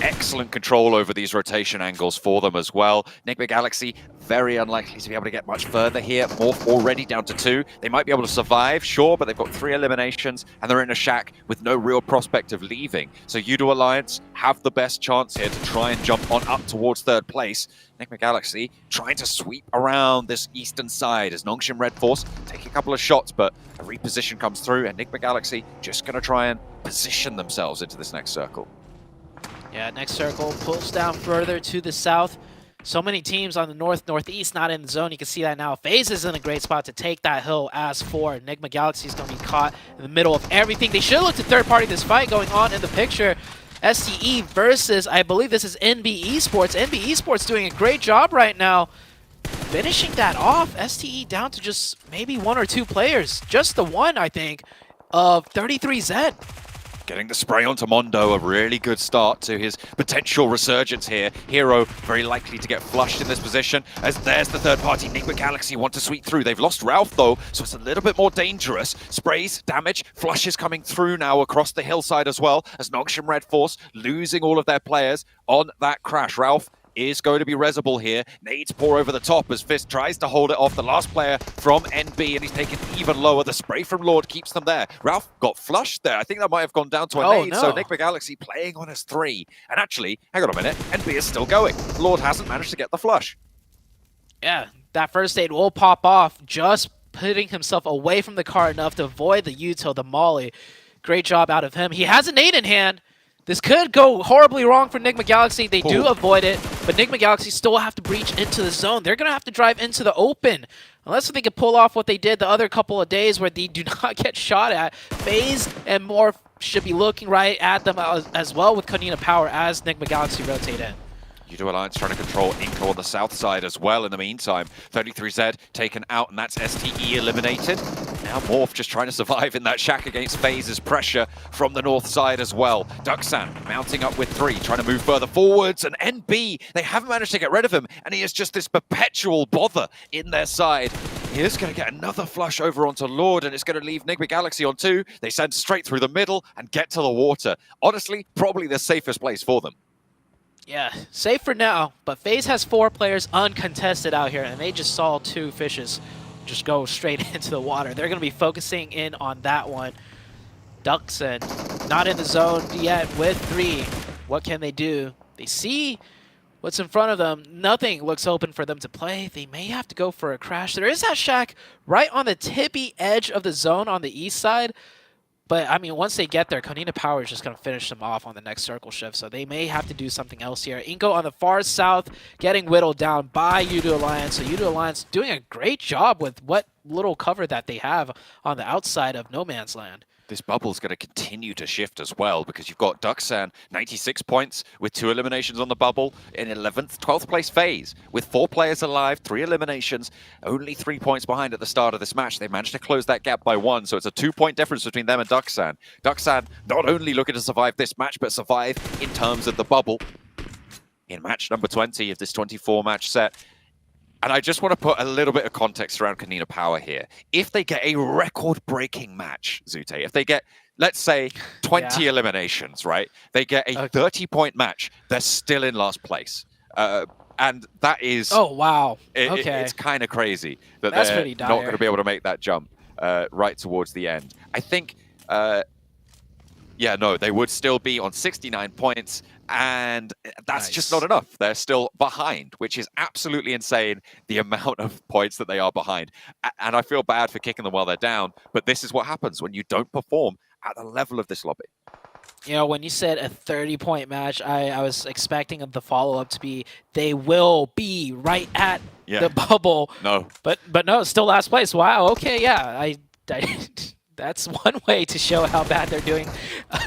excellent control over these rotation angles for them as well. Nigma Galaxy very unlikely to be able to get much further here. Morph already down to 2. They might be able to survive, sure, but they've got 3 eliminations and they're in a shack with no real prospect of leaving. So Udo Alliance have the best chance here to try and jump on up towards 3rd place. Nigma Galaxy trying to sweep around this eastern side as Nongshim Red Force take a couple of shots, but a reposition comes through and Nigma Galaxy just going to try and position themselves into this next circle. Yeah, next circle pulls down further to the south. So many teams on the northeast not in the zone. You can see that now. FaZe is in a great spot to take that hill. As for Enigma Galaxy is going to be caught in the middle of everything. They should look to third party this fight going on in the picture. STE versus, I believe this is NB Esports. NB Esports doing a great job right now finishing that off. STE down to just maybe 1 or 2 players. Just the one, I think, of 33Z. Getting the spray onto Mondo, a really good start to his potential resurgence here. Hero very likely to get flushed in this position, as there's the third party. Nigma Galaxy want to sweep through. They've lost Ralph though, so it's a little bit more dangerous. Sprays, damage, flushes coming through now across the hillside as well, as Nongshim Red Force losing all of their players on that crash. Ralph is going to be Rezable here. Nades pour over the top as Fist tries to hold it off the last player from NB, and he's taken even lower. The spray from Lord keeps them there. Ralph got flushed there. I think that might have gone down to a nade, so Enigma Galaxy playing on his 3. And actually, hang on a minute, NB is still going. Lord hasn't managed to get the flush. Yeah, that first nade will pop off, just putting himself away from the car enough to avoid the util, the molly. Great job out of him. He has a nade in hand. This could go horribly wrong for Enigma Galaxy. They do avoid it, but Enigma Galaxy still have to breach into the zone. They're going to have to drive into the open. Unless they can pull off what they did the other couple of days where they do not get shot at. FaZe and Morph should be looking right at them as well with Kanina Power as Enigma Galaxy rotate in. Yudo Alliance trying to control Inco on the south side as well in the meantime. 33Z taken out, and that's STE eliminated. Now Morph just trying to survive in that shack against FaZe's pressure from the north side as well. Duxan mounting up with 3, trying to move further forwards, and NB, they haven't managed to get rid of him, and he is just this perpetual bother in their side. He is going to get another flush over onto Lord, and it's going to leave Enigma Galaxy on 2. They send straight through the middle and get to the water. Honestly, probably the safest place for them. Yeah, safe for now, but FaZe has 4 players uncontested out here, and they just saw 2 fishes just go straight into the water. They're going to be focusing in on that one. Duxon not in the zone yet with 3. What can they do? They see what's in front of them. Nothing looks open for them to play. They may have to go for a crash. There is that shack right on the tippy edge of the zone on the east side. But, I mean, once they get there, Kanina Power is just going to finish them off on the next circle shift. So they may have to do something else here. Inko on the far south getting whittled down by Yudo Alliance. So Yudo Alliance doing a great job with what little cover that they have on the outside of No Man's Land. This bubble's going to continue to shift as well, because you've got Duxan, 96 points with 2 eliminations on the bubble in 11th, 12th place FaZe with 4 players alive, 3 eliminations, only 3 points behind at the start of this match. They managed to close that gap by 1, so it's a 2-point difference between them and Duxan. Duxan not only looking to survive this match, but survive in terms of the bubble in match number 20 of this 24-match set. And I just want to put a little bit of context around Kanina Power here. If they get a record-breaking match, Zute, if they get, let's say, 20 eliminations, right? They get a 30-point match, they're still in last place. And that is... Oh, wow. It's kind of crazy that That's they're pretty dire. not going to be able to make that jump right towards the end. I think... yeah, no, they would still be on 69 points, and that's just not enough. They're still behind, which is absolutely insane, the amount of points that they are behind. And I feel bad for kicking them while they're down, but this is what happens when you don't perform at the level of this lobby. You know, when you said a 30-point match, I was expecting the follow-up to be they will be right at the bubble. No. But no, it's still last place. Wow, okay, yeah. I that's one way to show how bad they're doing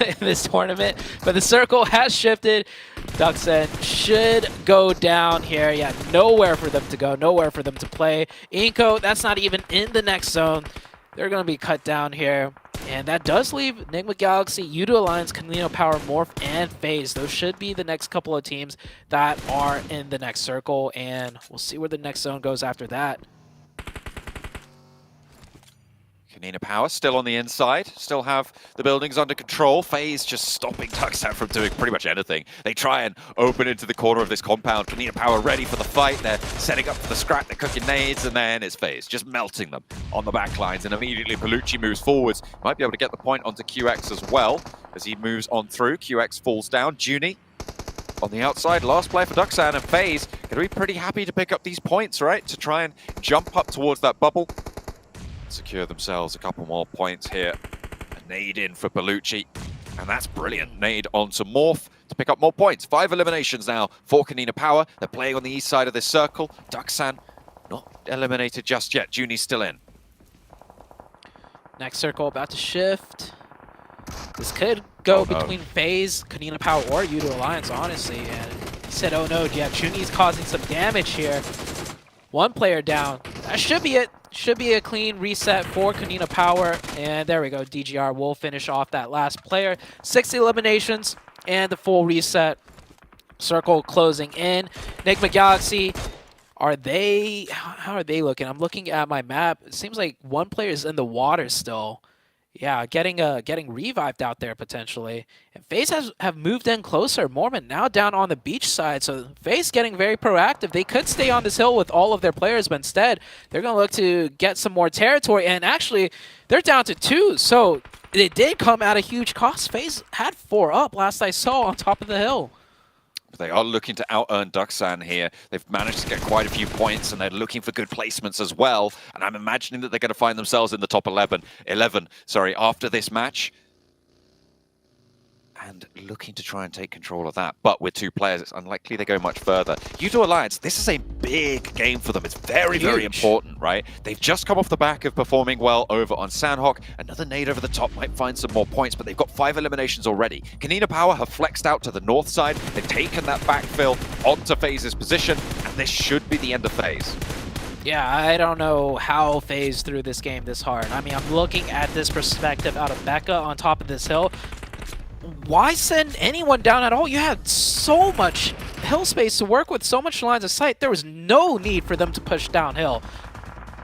in this tournament. But the circle has shifted. Duxon should go down here. Yeah, nowhere for them to go, nowhere for them to play. Inko, that's not even in the next zone. They're going to be cut down here. And that does leave Enigma Galaxy, Yudo Alliance, Kanino Power, Morph, and FaZe. Those should be the next couple of teams that are in the next circle. And we'll see where the next zone goes after that. Kanina Power still on the inside, still have the buildings under control. FaZe just stopping Duxan from doing pretty much anything. They try and open into the corner of this compound. Kanina Power ready for the fight. They're setting up for the scrap. They're cooking nades, and then it's FaZe just melting them on the back lines. And immediately Palucci moves forwards. Might be able to get the point onto QX as well as he moves on through. QX falls down. Junie on the outside, last player for Duxan, and FaZe going to be pretty happy to pick up these points, right? To try and jump up towards that bubble. Secure themselves a couple more points here. A nade in for Palucci, and that's brilliant. Nade onto Morph to pick up more points. 5 eliminations now for Kanina Power. They're playing on the east side of this circle. Duxan not eliminated just yet. Junie's still in. Next circle about to shift. This could go between FaZe, Kanina Power, or Yudo Alliance, honestly. And he said, oh no, yeah, Junie's causing some damage here. 1 player down. That should be it. Should be a clean reset for Kanina Power. And there we go. DGR will finish off that last player. 6 eliminations and the full reset. Circle closing in. Enigma Galaxy, are they... How are they looking? I'm looking at my map. It seems like 1 player is in the water still. Yeah, getting revived out there potentially. And FaZe have moved in closer. Mormon now down on the beach side, so FaZe getting very proactive. They could stay on this hill with all of their players, but instead they're going to look to get some more territory. And actually, they're down to 2, so it did come at a huge cost. FaZe had 4 up last I saw on top of the hill. They are looking to out-earn Duxan here. They've managed to get quite a few points, and they're looking for good placements as well. And I'm imagining that they're going to find themselves in the top 11, after this match. And looking to try and take control of that. But with 2 players, it's unlikely they go much further. U2 Alliance, this is a big game for them. It's very, very important, right? They've just come off the back of performing well over on Sandhawk. Another nade over the top might find some more points, but they've got 5 eliminations already. Kanina Power have flexed out to the north side. They've taken that backfill onto FaZe's position, and this should be the end of FaZe. Yeah, I don't know how FaZe threw this game this hard. I mean, I'm looking at this perspective out of Becca on top of this hill. Why send anyone down at all? You had so much hill space to work with, so much lines of sight. There was no need for them to push downhill.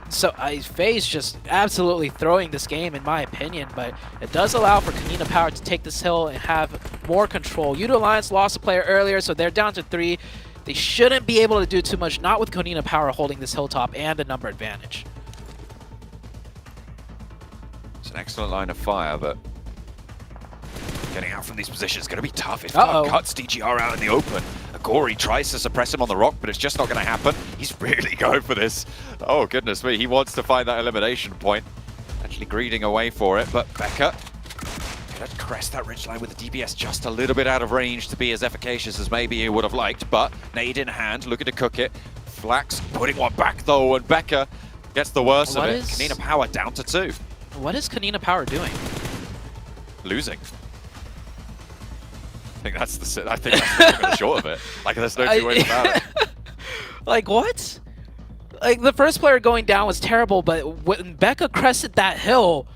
So FaZe just absolutely throwing this game, in my opinion, but it does allow for Kanina Power to take this hill and have more control. U2 Alliance lost a player earlier, so they're down to 3. They shouldn't be able to do too much, not with Kanina Power holding this hilltop and the number advantage. It's an excellent line of fire, but getting out from these positions is going to be tough. If Todd cuts DGR out in the open, Agori tries to suppress him on the rock, but it's just not going to happen. He's really going for this. Oh, goodness me. He wants to find that elimination point. Actually greeding away for it, but Becca going to crest that ridgeline with the DBS just a little bit out of range to be as efficacious as maybe he would have liked, but nade in hand, looking to cook it. Flax putting one back, though, and Becca gets the worst of it. Kanina Power down to 2. What is Kanina Power doing? Losing. I think that's the short of it. Like, there's no 2 ways about it. Like, what? Like, the first player going down was terrible, but when Becca crested that hill,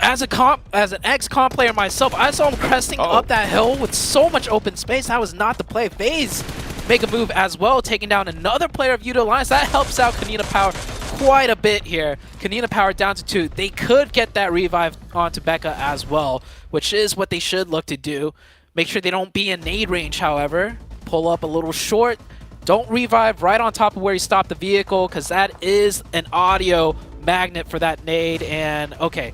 as an ex-comp player myself, I saw him cresting up that hill with so much open space. That was not the play. FaZe make a move as well, taking down another player of U2 Alliance. That helps out Kanina Power quite a bit here. Kanina Power down to 2. They could get that revive onto Becca as well, which is what they should look to do. Make sure they don't be in nade range, however. Pull up a little short. Don't revive right on top of where you stopped the vehicle, because that is an audio magnet for that nade. And, okay,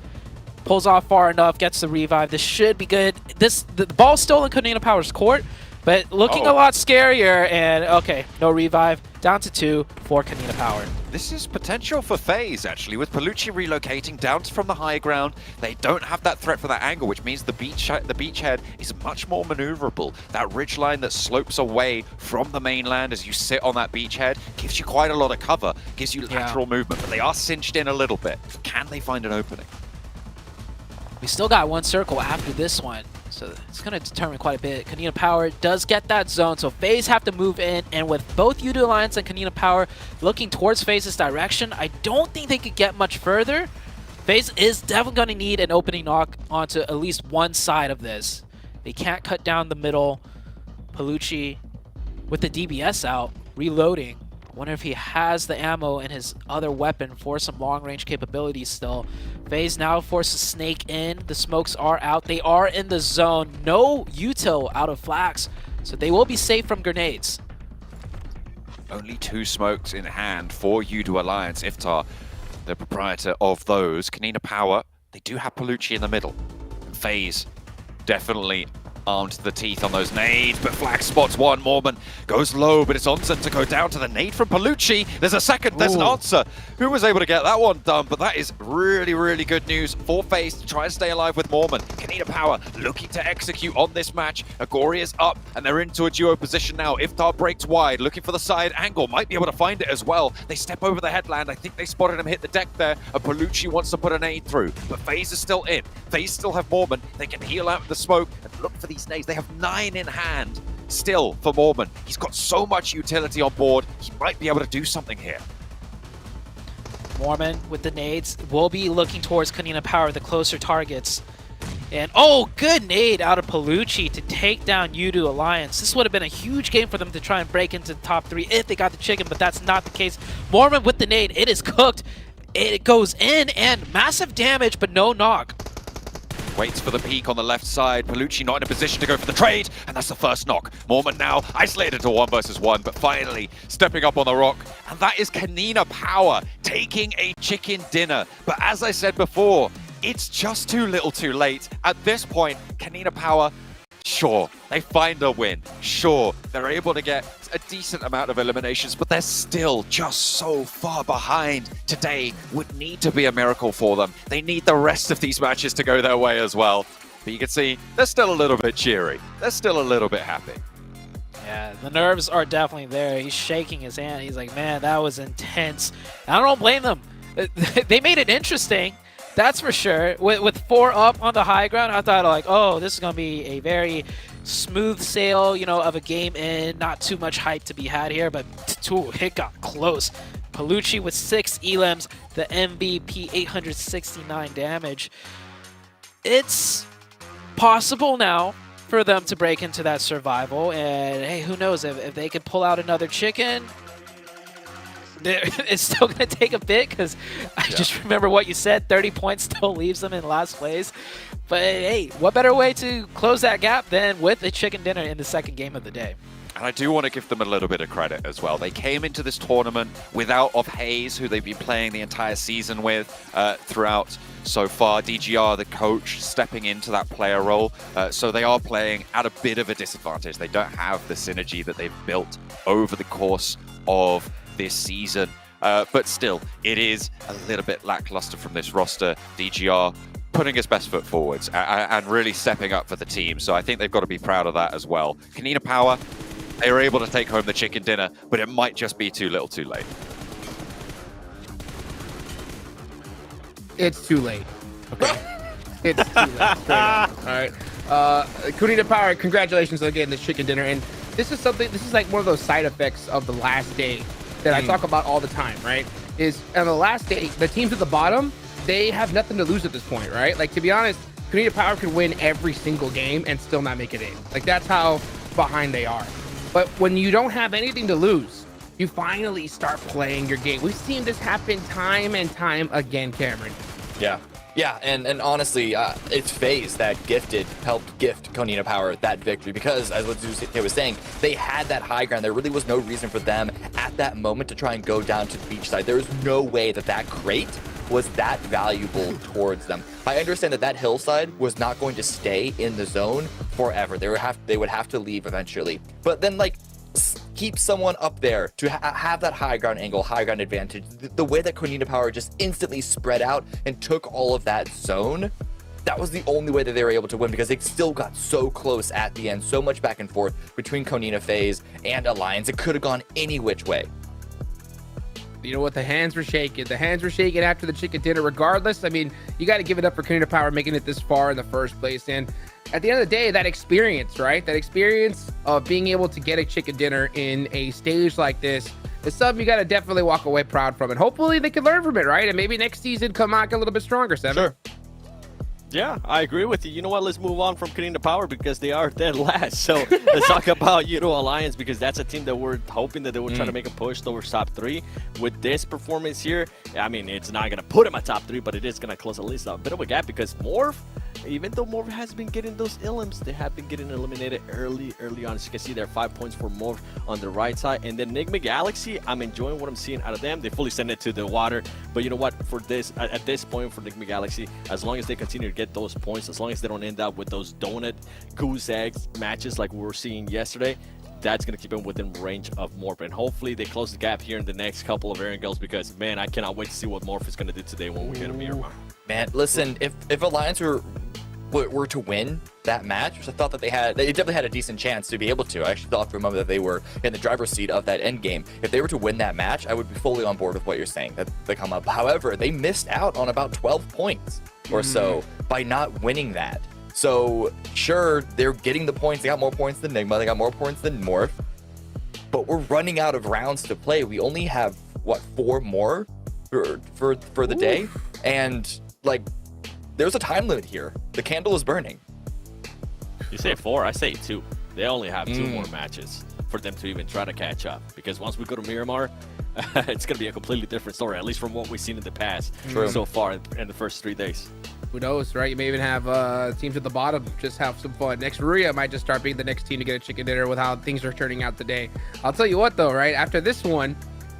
pulls off far enough, gets the revive. This should be good. The ball's still in Kanina Power's court, but looking a lot scarier. And, okay, no revive. Down to 2 for Kanina Power. This is potential for FaZe, actually, with Palucci relocating down from the high ground. They don't have that threat for that angle, which means the beachhead is much more maneuverable. That ridgeline that slopes away from the mainland as you sit on that beachhead gives you quite a lot of cover, gives you lateral movement, but they are cinched in a little bit. Can they find an opening? We still got 1 circle after this one, so it's going to determine quite a bit. Kanina Power does get that zone, so FaZe have to move in, and with both U2 Alliance and Kanina Power looking towards FaZe's direction, I don't think they could get much further. FaZe is definitely going to need an opening knock onto at least one side of this. They can't cut down the middle. Palucci with the DBS out, reloading. Wonder if he has the ammo in his other weapon for some long-range capabilities still. FaZe now forces Snake in. The smokes are out. They are in the zone. No util out of Flax, so they will be safe from grenades. Only 2 smokes in hand for U2 Alliance. Iftar, the proprietor of those. Kanina Power, they do have Palucci in the middle. FaZe definitely armed to the teeth on those nades, but Flax spots one. Mormon goes low, but it's Onsen to go down to the nade from Palucci. There's a second, there's an answer. Who was able to get that one done? But that is really, really good news for FaZe to try and stay alive with Mormon. Kanina Power looking to execute on this match. Agori is up, and they're into a duo position now. Iftar breaks wide, looking for the side angle. Might be able to find it as well. They step over the headland. I think they spotted him hit the deck there, and Palucci wants to put a nade through. But FaZe is still in. FaZe still have Mormon. They can heal out the smoke and look for these nades. They have 9 in hand still for Mormon. He's got so much utility on board. He might be able to do something here. Mormon with the nades will be looking towards Kanina Power, the closer targets. And oh, good nade out of Palucci to take down U2 Alliance. This would have been a huge game for them to try and break into the top 3 if they got the chicken, but that's not the case. Mormon with the nade, it is cooked. It goes in and massive damage, but no knock. Waits for the peek on the left side. Palucci not in a position to go for the trade, and that's the first knock. Mormon now isolated to 1 versus 1, but finally stepping up on the rock. And that is Kanina Power taking a chicken dinner. But as I said before, it's just too little too late. At this point, Kanina Power, sure, they find a win. Sure, they're able to get a decent amount of eliminations, but they're still just so far behind. Today would need to be a miracle for them. They need the rest of these matches to go their way as well. But you can see they're still a little bit cheery. They're still a little bit happy. Yeah, the nerves are definitely there. He's shaking his hand. He's like, man, that was intense. I don't blame them. They made it interesting. That's for sure. With 4 up on the high ground, I thought like, oh, this is going to be a very smooth sail, you know, of a game in. Not too much hype to be had here, but it got close. Palucci with 6 elims, the MVP, 869 damage. It's possible now for them to break into that survival, and hey, who knows if they could pull out another chicken. It's still going to take a bit because I just remember what you said, 30 points still leaves them in last place. But hey, what better way to close that gap than with a chicken dinner in the second game of the day? And I do want to give them a little bit of credit as well. They came into this tournament without Of Hayes, who they've been playing the entire season with throughout so far. DGR, the coach, stepping into that player role. So they are playing at a bit of a disadvantage. They don't have the synergy that they've built over the course of this season. But still, it is a little bit lackluster from this roster. DGR putting his best foot forwards and really stepping up for the team. So I think they've got to be proud of that as well. Kanina Power, they were able to take home the chicken dinner, but it might just be too little too late. It's too late. Okay. It's too late. Straight up. All right. Kanina Power, congratulations on getting this chicken dinner. And this is like one of those side effects of the last day that I talk about all the time, right? Is on the last day, the teams at the bottom, they have nothing to lose at this point, right? Like, to be honest, Kanina Power could win every single game and still not make it in. Like, that's how behind they are. But when you don't have anything to lose, you finally start playing your game. We've seen this happen time and time again, Cameron. Yeah, and honestly, it's FaZe that helped gift Kanina Power that victory because, as what Zeus was saying, they had that high ground. There really was no reason for them at that moment to try and go down to the beach side. There was no way that crate was that valuable towards them. I understand that hillside was not going to stay in the zone forever. They would have to leave eventually. But then, like, keep someone up there to have that high ground angle, high ground advantage. The way that Kanina Power just instantly spread out and took all of that zone, that was the only way that they were able to win because they still got so close at the end, so much back and forth between Kanina FaZe and Alliance. It could have gone any which way. You know what? The hands were shaking. The hands were shaking after the chicken dinner. Regardless, I mean, you got to give it up for Kanina Power making it this far in the first place. And at the end of the day, that experience, right? That experience of being able to get a chicken dinner in a stage like this is something you got to definitely walk away proud from. And hopefully they can learn from it, right? And maybe next season come out a little bit stronger, Seven. Sure. Yeah, I agree with you. You know what? Let's move on from Kanina Power because they are dead last. So let's talk about Alliance because that's a team that we're hoping that they will try to make a push towards top 3. With this performance here, I mean, it's not going to put them at top 3, but it is going to close at least a bit of a gap because Morph, even though Morph has been getting those elims, they have been getting eliminated early on. As you can see, there are 5 points for Morph on the right side. And then Enigma Galaxy, I'm enjoying what I'm seeing out of them. They fully send it to the water. But you know what? For this, at this point for Enigma Galaxy, as long as they continue to get those points, as long as they don't end up with those donut goose eggs matches like we were seeing yesterday, that's going to keep them within range of Morph. And hopefully they close the gap here in the next couple of Aaron Girls because, man, I cannot wait to see what Morph is going to do today when we get him here. Man, listen, if Alliance were to win that match, which I thought that they definitely had a decent chance to be able to. I actually thought for a moment that they were in the driver's seat of that end game. If they were to win that match, I would be fully on board with what you're saying, that they come up. However, they missed out on about 12 points or so by not winning that. So sure, they're getting the points. They got more points than Enigma. They got more points than Morph. But we're running out of rounds to play. We only have, what, 4 more for the day? And, like, there's a time limit here. The candle is burning. You say 4, I say 2. They only have 2 more matches. for them to even try to catch up. Because once we go to Miramar, it's going to be a completely different story, at least from what we've seen in the past so far in the first 3 days. Who knows, right? You may even have teams at the bottom just have some fun. Next, Ruria might just start being the next team to get a chicken dinner with how things are turning out today. I'll tell you what, though, right? After this one,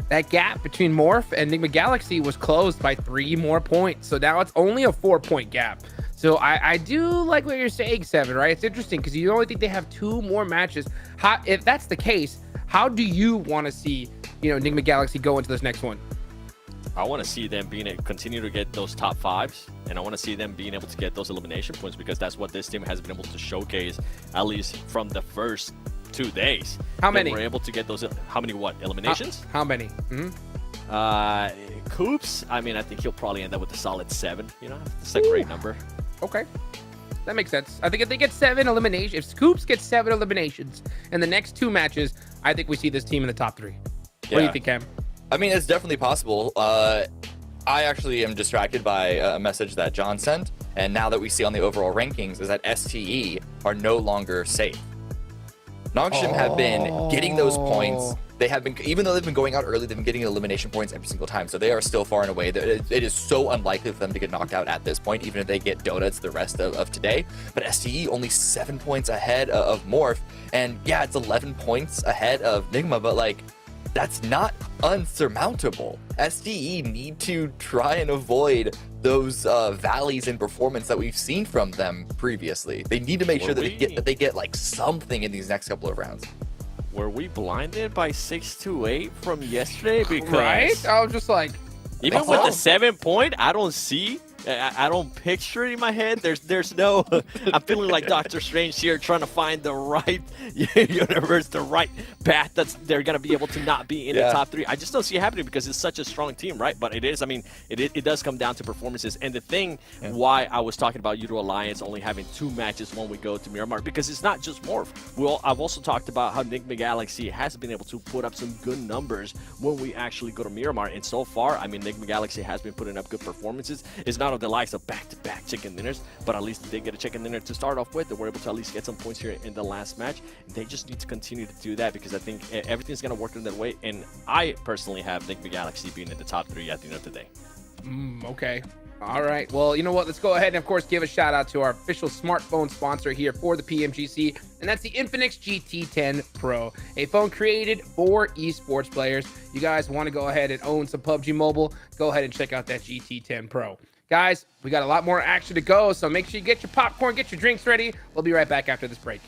that gap between Morph and Enigma Galaxy was closed by 3 more points. So now it's only a 4-point gap. So I do like what you're saying, Seven, right? It's interesting because you only think they have 2 more matches. If that's the case, how do you want to see, Enigma Galaxy go into this next one? I want to see them continue to get those top 5s, and I want to see them being able to get those elimination points, because that's what this team has been able to showcase, at least from the first 2 days. How many? We're able to get those. How many? What eliminations? How many? Coops. I mean, I think he'll probably end up with a solid 7. It's a great number. Okay. That makes sense. I think if they get 7 eliminations, if Scoops gets 7 eliminations in the next 2 matches, I think we see this team in the top 3. What do you think, Cam? I mean, it's definitely possible. I actually am distracted by a message that John sent, and now that we see on the overall rankings is that STE are no longer safe. Nongshim have been getting those points. They have been, even though they've been going out early, they've been getting elimination points every single time. So they are still far and away. It is so unlikely for them to get knocked out at this point, even if they get donuts the rest of today. But STE only 7 points ahead of Morph. And yeah, it's 11 points ahead of Nigma, but like, that's not unsurmountable. STE need to try and avoid those valleys in performance that we've seen from them previously. They need to make sure that they get like something in these next couple of rounds. Were we blinded by 6-8 from yesterday? Because right? I was just like, even with the 7 point, I don't see. I don't picture it in my head. There's no. I'm feeling like Doctor Strange here, trying to find the right universe, the right path that's they're gonna be able to not be in the top 3. I just don't see it happening because it's such a strong team, right? But it is. I mean, it does come down to performances. And the thing why I was talking about Euro Alliance only having 2 matches when we go to Miramar, because it's not just Morph. I've also talked about how Enigma Galaxy has been able to put up some good numbers when we actually go to Miramar. And so far, I mean, Enigma Galaxy has been putting up good performances. It's not of the likes of back-to-back chicken dinners, but at least they get a chicken dinner to start off with. They were able to at least get some points here in the last match. They just need to continue to do that, because I think everything's going to work in their way, and I personally have Enigma Galaxy being in the top 3 at the end of the day. Okay. All right. Well, you know what? Let's go ahead and, of course, give a shout out to our official smartphone sponsor here for the PMGC, and that's the Infinix GT10 Pro, a phone created for esports players. You guys want to go ahead and own some PUBG Mobile? Go ahead and check out that GT10 Pro. Guys, we got a lot more action to go, so make sure you get your popcorn, get your drinks ready. We'll be right back after this break.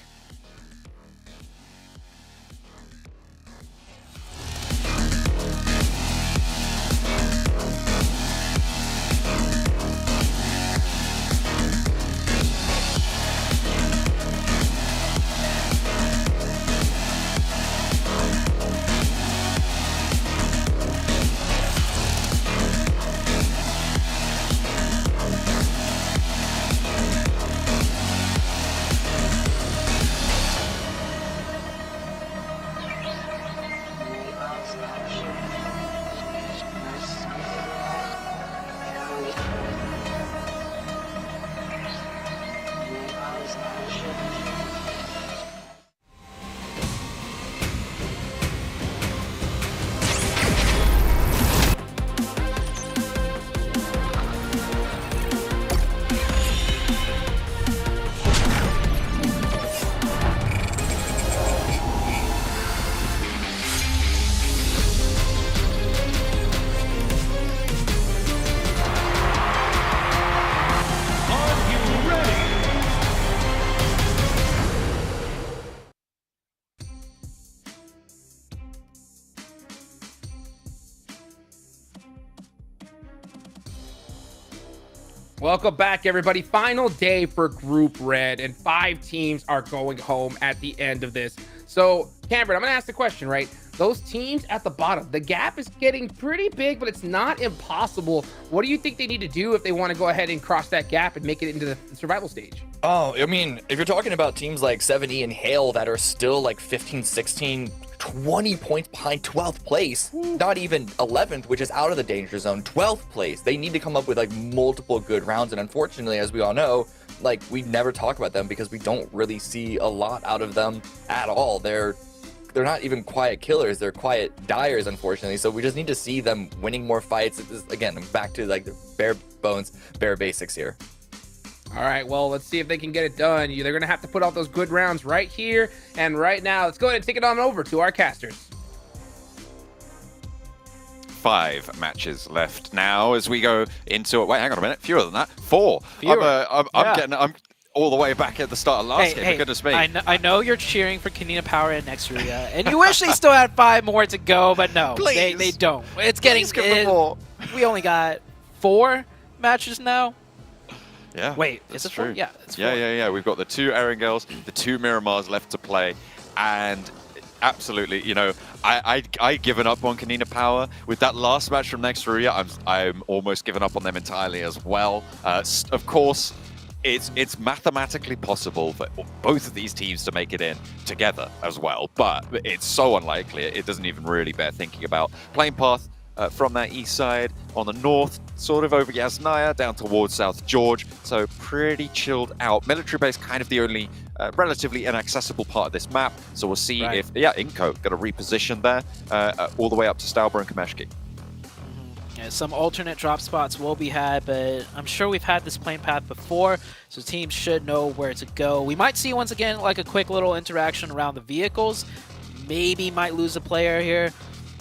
Welcome back, everybody. Final day for Group Red, and 5 teams are going home at the end of this. So, Cameron, I'm going to ask the question, right? Those teams at the bottom, the gap is getting pretty big, but it's not impossible. What do you think they need to do if they want to go ahead and cross that gap and make it into the survival stage? Oh, I mean, if you're talking about teams like 7E and Hale that are still like 15, 16, 20 points behind 12th place, not even 11th, which is out of the danger zone, 12th place. They need to come up with like multiple good rounds. And unfortunately, as we all know, like we never talk about them because we don't really see a lot out of them at all. They're they're not even quiet killers, they're quiet diers, unfortunately. So we just need to see them winning more fights. Again, back to like the bare bones, bare basics here. All right, well, let's see if they can get it done. They're going to have to put out those good rounds right here and right now. Let's go ahead and take it on over to our casters. 5 matches left now as we go into, wait, hang on a minute, fewer than that, 4. Fewer. I'm all the way back at the start of last game, for goodness me. I know you're cheering for Kanina Power and Nexuria, and you wish they still had 5 more to go, but no, they don't. It's getting, we only got 4 matches now. Yeah. Wait, is it 4? True. Yeah, it's 4. Yeah. We've got the 2 Erangels, the 2 Miramars left to play, and absolutely, you know, I'd given up on Kanina Power. With that last match from Nexuria, I'm almost given up on them entirely as well. Of course, it's mathematically possible for both of these teams to make it in together as well, but it's so unlikely, it doesn't even really bear thinking about. Playing path from that east side on the north, sort of over Yasnaya, down towards South George, so pretty chilled out. Military base kind of the only relatively inaccessible part of this map, so we'll see if, Inko got a reposition there, all the way up to Stauber and Kameshki. Yeah, some alternate drop spots will be had, but I'm sure we've had this plane path before, so teams should know where to go. We might see once again like a quick little interaction around the vehicles. Maybe might lose a player here,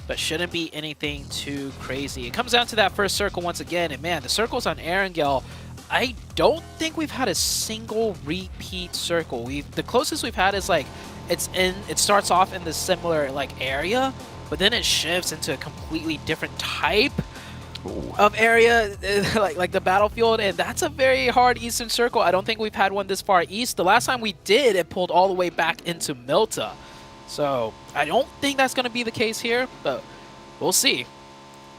but shouldn't be anything too crazy. It comes down to that first circle once again, and man, the circles on Erangel, I don't think we've had a single repeat circle. The closest we've had is like it starts off in the similar like area, but then it shifts into a completely different type of area, like the battlefield, and that's a very hard eastern circle. I don't think we've had one this far east. The last time we did, it pulled all the way back into Milta. So I don't think that's going to be the case here, but we'll see.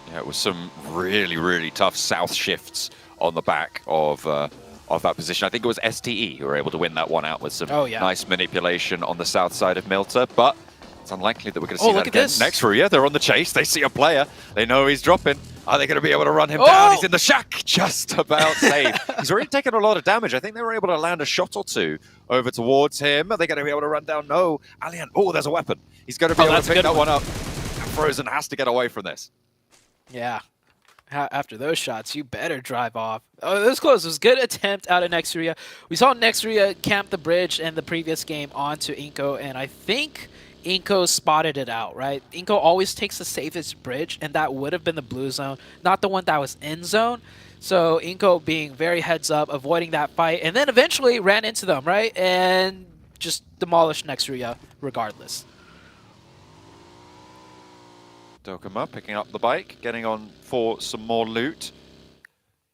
Yeah, it was some really, really tough south shifts on the back of that position. I think it was STE who were able to win that one out with some nice manipulation on the south side of Milta, but it's unlikely that we're going to see that again. Next for they're on the chase. They see a player. They know he's dropping. Are they going to be able to run him down? He's in the shack. Just about safe. He's already taken a lot of damage. I think they were able to land a shot or 2 over towards him. Are they going to be able to run down? No. Alien. Oh, there's a weapon. He's going to be able to pick that one up. Frozen has to get away from this. Yeah. After those shots, you better drive off. Oh, that was close. It was a good attempt out of Nexuria. We saw Nexuria camp the bridge in the previous game onto Inko, and I think Inko spotted it out, right? Inko always takes the safest bridge, and that would have been the blue zone, not the one that was in zone. So Inko being very heads up, avoiding that fight, and then eventually ran into them, right? And just demolished Nexuria regardless. Dokuma picking up the bike, getting on for some more loot.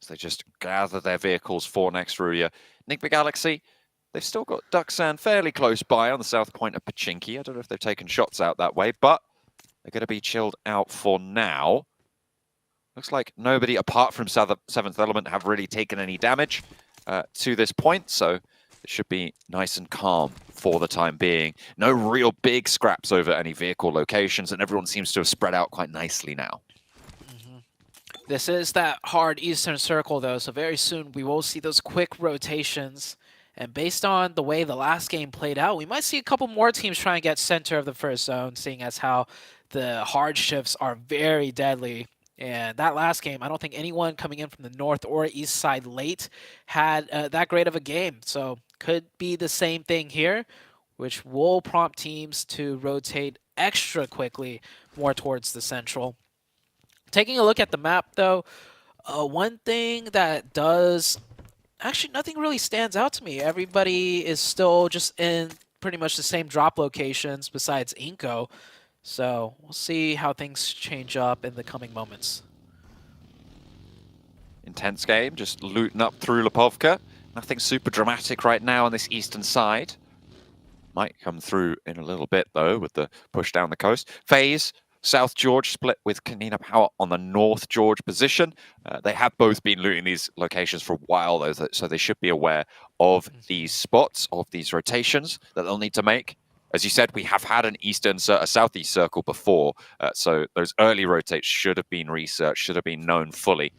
As they just gather their vehicles for Nexuria. Enigma Galaxy, they've still got Duxan fairly close by on the south point of Pachinki. I don't know if they've taken shots out that way, but they're going to be chilled out for now. Looks like nobody apart from Seventh Element have really taken any damage to this point, so it should be nice and calm for the time being. No real big scraps over any vehicle locations, and everyone seems to have spread out quite nicely now. This is that hard eastern circle, though, so very soon we will see those quick rotations. And based on the way the last game played out, we might see a couple more teams try and get center of the first zone, seeing as how the hard shifts are very deadly. And that last game, I don't think anyone coming in from the north or east side late had that great of a game. So could be the same thing here, which will prompt teams to rotate extra quickly more towards the central. Taking a look at the map, though, one thing that does... Actually, nothing really stands out to me. Everybody is still just in pretty much the same drop locations besides Inko. So we'll see how things change up in the coming moments. Intense game, just looting up through Lipovka. Nothing super dramatic right now on this eastern side. Might come through in a little bit, though, with the push down the coast. FaZe, South George split with Kanina Power on the North George position. They have both been looting these locations for a while, though, so they should be aware of these spots, of these rotations that they'll need to make. As you said, we have had a southeast circle before, so those early rotates should have been researched, should have been known fully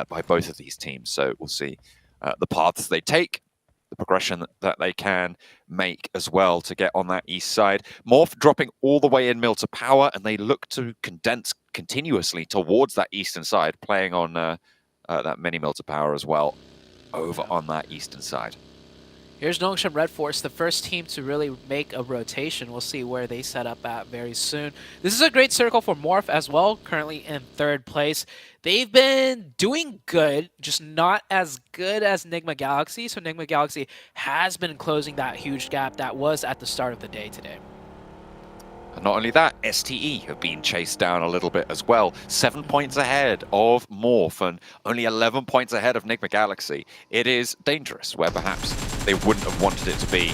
by both of these teams. So we'll see the paths they take the progression that they can make as well to get on that east side. Morph dropping all the way in Milta Power, and they look to condense continuously towards that eastern side, playing on that mini Milta Power as well over on that eastern side. Here's Nongshim Red Force, the first team to really make a rotation. We'll see where they set up at very soon. This is a great circle for Morph as well, currently in 3rd place. They've been doing good, just not as good as Nigma Galaxy. So Nigma Galaxy has been closing that huge gap that was at the start of the day today. And not only that, STE have been chased down a little bit as well. 7 points ahead of Morph and only 11 points ahead of Nigma Galaxy. It is dangerous, where perhaps they wouldn't have wanted it to be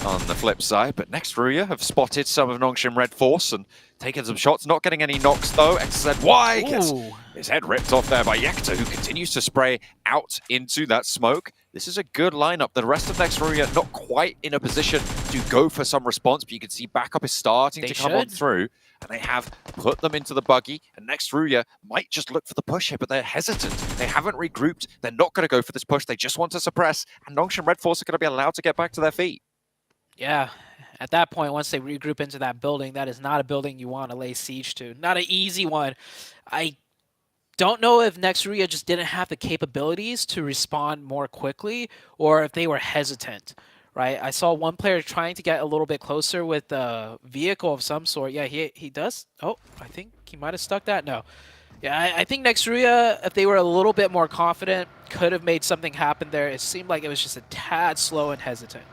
on the flip side. But Next Ruya have spotted some of Nongshim Red Force and taken some shots, not getting any knocks though. XZY gets his head ripped off there by Yekta, who continues to spray out into that smoke. This is a good lineup. The rest of Next Ruya not quite in a position to go for some response, but you can see backup is starting to come on through, and they have put them into the buggy. And Next Ruya might just look for the push here, but they're hesitant. They haven't regrouped. They're not going to go for this push. They just want to suppress, and Nongshim Red Force are going to be allowed to get back to their feet. Yeah, at that point, once they regroup into that building, that is not a building you want to lay siege to. Not an easy one. I don't know if Next Ruya just didn't have the capabilities to respond more quickly, or if they were hesitant, right? I saw one player trying to get a little bit closer with a vehicle of some sort. Yeah, he does. Oh, I think he might have stuck that. No. Yeah, I think Next Ruya, if they were a little bit more confident, could have made something happen there. It seemed like it was just a tad slow and hesitant.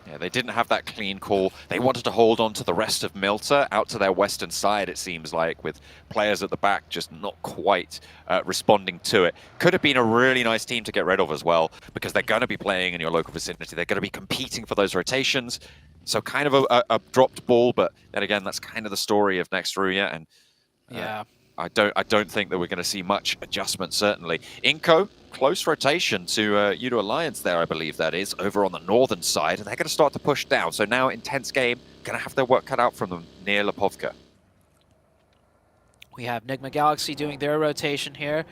Yeah, they didn't have that clean call. They wanted to hold on to the rest of Milta out to their western side, it seems like, with players at the back just not quite responding to it. Could have been a really nice team to get rid of as well, because they're going to be playing in your local vicinity. They're going to be competing for those rotations. So kind of a dropped ball, but then again, that's kind of the story of Next Ruya. And yeah, I don't think that we're going to see much adjustment, certainly. Inco, close rotation to Udo Alliance there, I believe that is, over on the northern side, and they're going to start to push down. So now, intense game, going to have their work cut out from them near Lipovka. We have Nigma Galaxy doing their rotation here.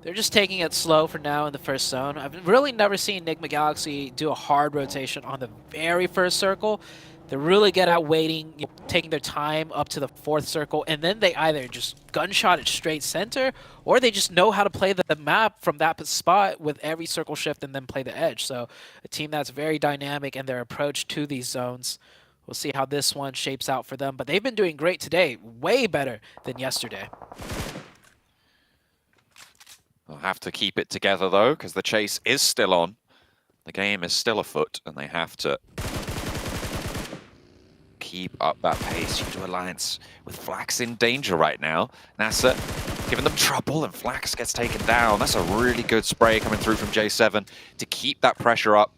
They're just taking it slow for now in the first zone. I've really never seen Nigma Galaxy do a hard rotation on the very first circle. They really get out waiting, taking their time up to the 4th circle, and then they either just gunshot it straight center, or they just know how to play the map from that spot with every circle shift and then play the edge. So a team that's very dynamic in their approach to these zones. We'll see how this one shapes out for them, but they've been doing great today, way better than yesterday. They'll have to keep it together though, because the chase is still on. The game is still afoot, and they have to keep up that pace. Udo Alliance with Flax in danger right now. NASA giving them trouble, and Flax gets taken down. That's a really good spray coming through from J7 to keep that pressure up.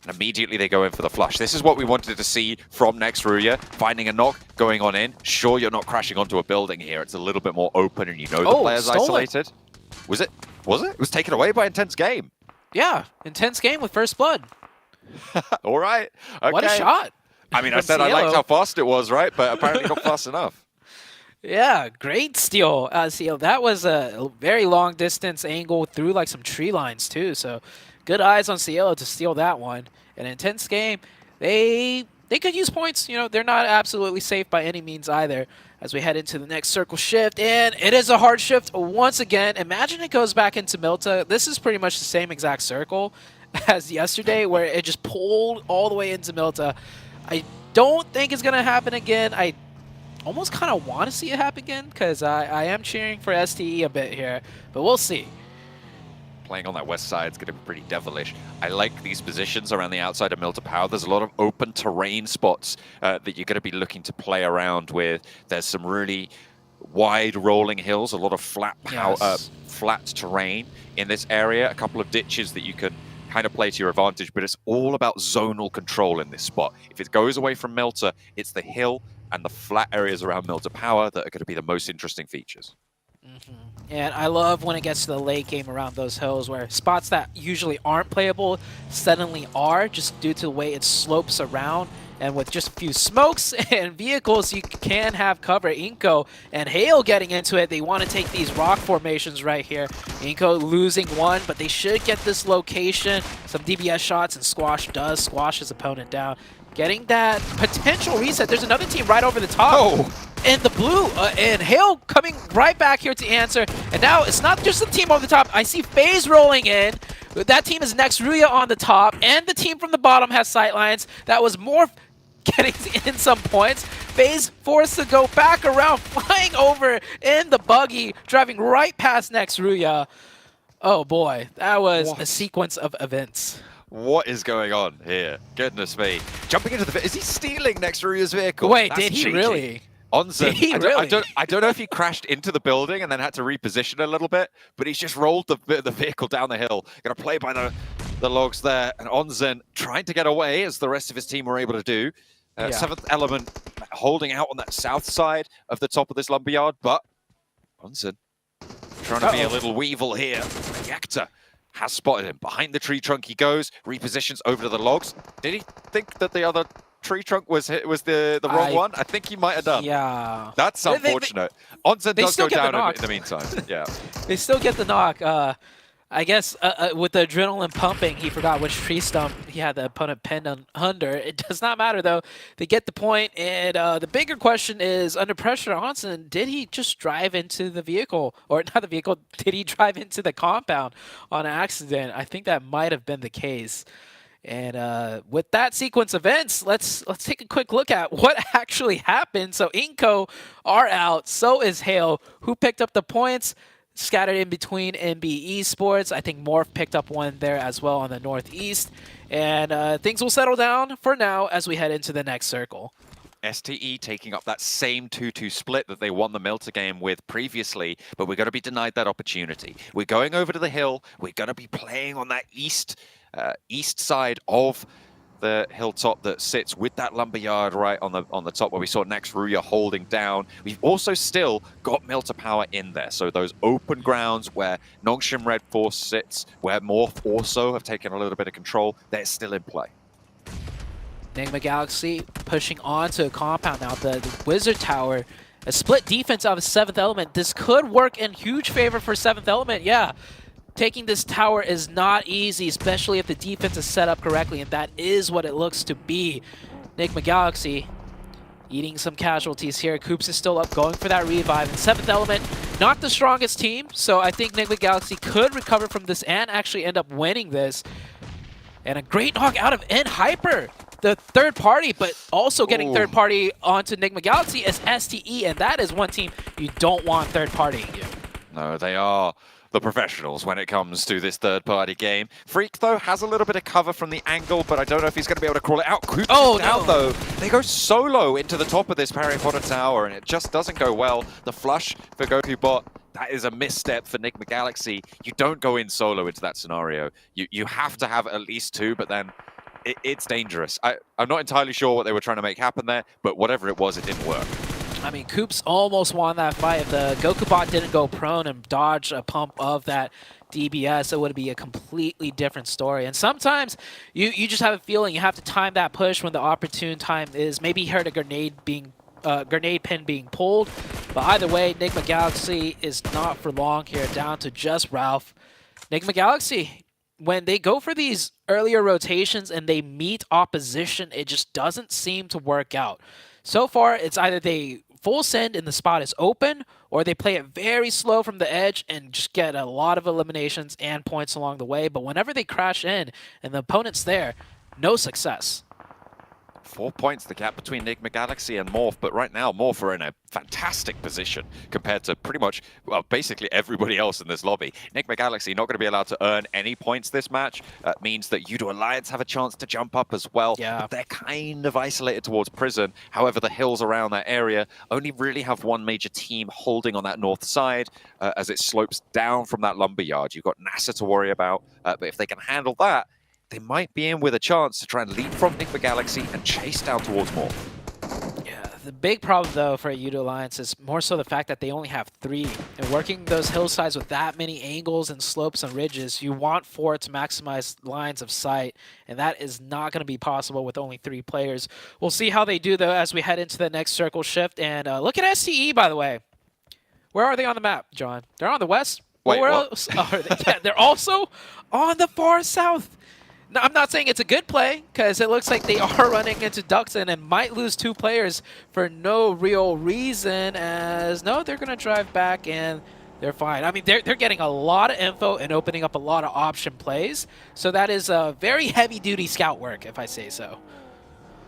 And immediately they go in for the flush. This is what we wanted to see from Next Ruya. Finding a knock, going on in. Sure, you're not crashing onto a building here. It's a little bit more open, and you know the player's isolated. Was it? It was taken away by Intense Game. Yeah, Intense Game with First Blood. All right. Okay. What a shot. I mean, I said I liked how fast it was, right? But apparently not fast enough. Yeah, great steal. Cielo. That was a very long distance angle through like some tree lines too. So good eyes on Cielo to steal that one. An Intense Game. They could use points. You know, they're not absolutely safe by any means either. As we head into the next circle shift, and it is a hard shift once again. Imagine it goes back into Milta. This is pretty much the same exact circle as yesterday, where it just pulled all the way into Milta. I don't think it's going to happen again. I almost kind of want to see it happen again, because I am cheering for STE a bit here, but we'll see. Playing on that west side is going to be pretty devilish. I like these positions around the outside of Milta Power. There's a lot of open terrain spots that you're going to be looking to play around with. There's some really wide rolling hills, a lot of flat terrain in this area, a couple of ditches that you can kind of play to your advantage, but it's all about zonal control in this spot. If it goes away from Milta, it's the hill and the flat areas around Milta Power that are going to be the most interesting features. And I love when it gets to the late game around those hills, where spots that usually aren't playable suddenly are, just due to the way it slopes around. And with just a few smokes and vehicles, you can have cover. Inko and Hale getting into it. They want to take these rock formations right here. Inko losing one, but they should get this location. Some DBS shots, and Squash does squash his opponent down. Getting that potential reset. There's another team right over the top. Oh! And the blue, and Hale coming right back here to answer. And now it's not just the team over the top. I see FaZe rolling in. That team is next, Ruya on the top, and the team from the bottom has sightlines. That was more getting in some points. FaZe forced to go back around, flying over in the buggy, driving right past next Ruya. Oh boy, that was a sequence of events. What is going on here? Goodness me. Jumping into the... Is he stealing next Ruya's vehicle? Wait, That's did he cheeky. really? Onzen, Really? I don't know if he crashed into the building and then had to reposition a little bit, but he's just rolled the vehicle down the hill. Gonna play by the logs there, and Onzen trying to get away, as the rest of his team were able to do. Seventh Element holding out on that south side of the top of this lumberyard, but Onzen trying to be a little weevil here. Yakta has spotted him. Behind the tree trunk he goes, repositions over to the logs. Did he think that the other tree trunk was the wrong one? I think he might have done. Yeah. That's unfortunate. Onzen does go down in the meantime. Yeah. They still get the knock. I guess with the adrenaline pumping, he forgot which tree stump he had the opponent pinned under. It does not matter, though. They get the point, and the bigger question is, under pressure, Onzen, did he just drive into the vehicle? Or not the vehicle, did he drive into the compound on accident? I think that might have been the case. And with that sequence of events, let's take a quick look at what actually happened. So Inko are out, so is Hale, who picked up the points. Scattered in between NB Esports. I think Morph picked up one there as well on the northeast. And things will settle down for now as we head into the next circle. STE taking up that same 2-2 split that they won the Milter game with previously, but we're going to be denied that opportunity. We're going over to the hill. We're going to be playing on that east side of the hilltop that sits with that lumberyard right on the top where we saw next Ruya holding down. We've also still got Milter Power in there, so those open grounds where Nongshim Red Force sits, where Morph also have taken a little bit of control, they're still in play. Enigma Galaxy pushing on to a compound now. The Wizard Tower, a split defense out of 7th Element. This could work in huge favor for 7th Element, yeah. Taking this tower is not easy, especially if the defense is set up correctly, and that is what it looks to be. Enigma Galaxy eating some casualties here. Koops is still up, going for that revive. And 7th Element, not the strongest team, so I think Enigma Galaxy could recover from this and actually end up winning this. And a great knock out of Hyper, the third party, but also getting third party onto Enigma Galaxy is STE, and that is one team you don't want third partying you. No, they are the professionals when it comes to this third-party game. Freak, though, has a little bit of cover from the angle, but I don't know if he's going to be able to crawl it out. Koops down, though. They go solo into the top of this Harry Potter tower, and it just doesn't go well. The flush for Goku Bot, that is a misstep for Enigma Galaxy. You don't go in solo into that scenario. You have to have at least two, but then it's dangerous. I'm not entirely sure what they were trying to make happen there, but whatever it was, it didn't work. I mean, Koops almost won that fight. If the Goku Bot didn't go prone and dodge a pump of that DBS, it would be a completely different story. And sometimes you just have a feeling you have to time that push when the opportune time is. Maybe you heard a grenade pin being pulled. But either way, Enigma Galaxy is not for long here, down to just Ralph. Enigma Galaxy, when they go for these earlier rotations and they meet opposition, it just doesn't seem to work out. So far, it's either they full send and the spot is open, or they play it very slow from the edge and just get a lot of eliminations and points along the way. But whenever they crash in and the opponent's there, no success. 4 points, the gap between Enigma Galaxy and Morph, but right now Morph are in a fantastic position compared to pretty much, well, basically everybody else in this lobby. Enigma Galaxy not going to be allowed to earn any points this match. That means that Yudo Alliance have a chance to jump up as well. Yeah. But they're kind of isolated towards Prison. However, the hills around that area only really have one major team holding on that north side as it slopes down from that lumberyard. You've got NASA to worry about, but if they can handle that, they might be in with a chance to try and leap from Enigma Galaxy and chase down towards Morph. Yeah, The big problem, though, for Yudo Alliance is more so the fact that they only have 3. And working those hillsides with that many angles and slopes and ridges, you want 4 to maximize lines of sight, and that is not going to be possible with only 3 players. We'll see how they do, though, as we head into the next circle shift. And look at STE, by the way. Where are they on the map, John? They're on the west? Wait, where what? else are they? Yeah, they're also on the far south. Now, I'm not saying it's a good play, because it looks like they are running into Duxton and might lose 2 players for no real reason, as no, they're going to drive back and they're fine. I mean, they're getting a lot of info and opening up a lot of option plays, so that is a very heavy-duty scout work, if I say so.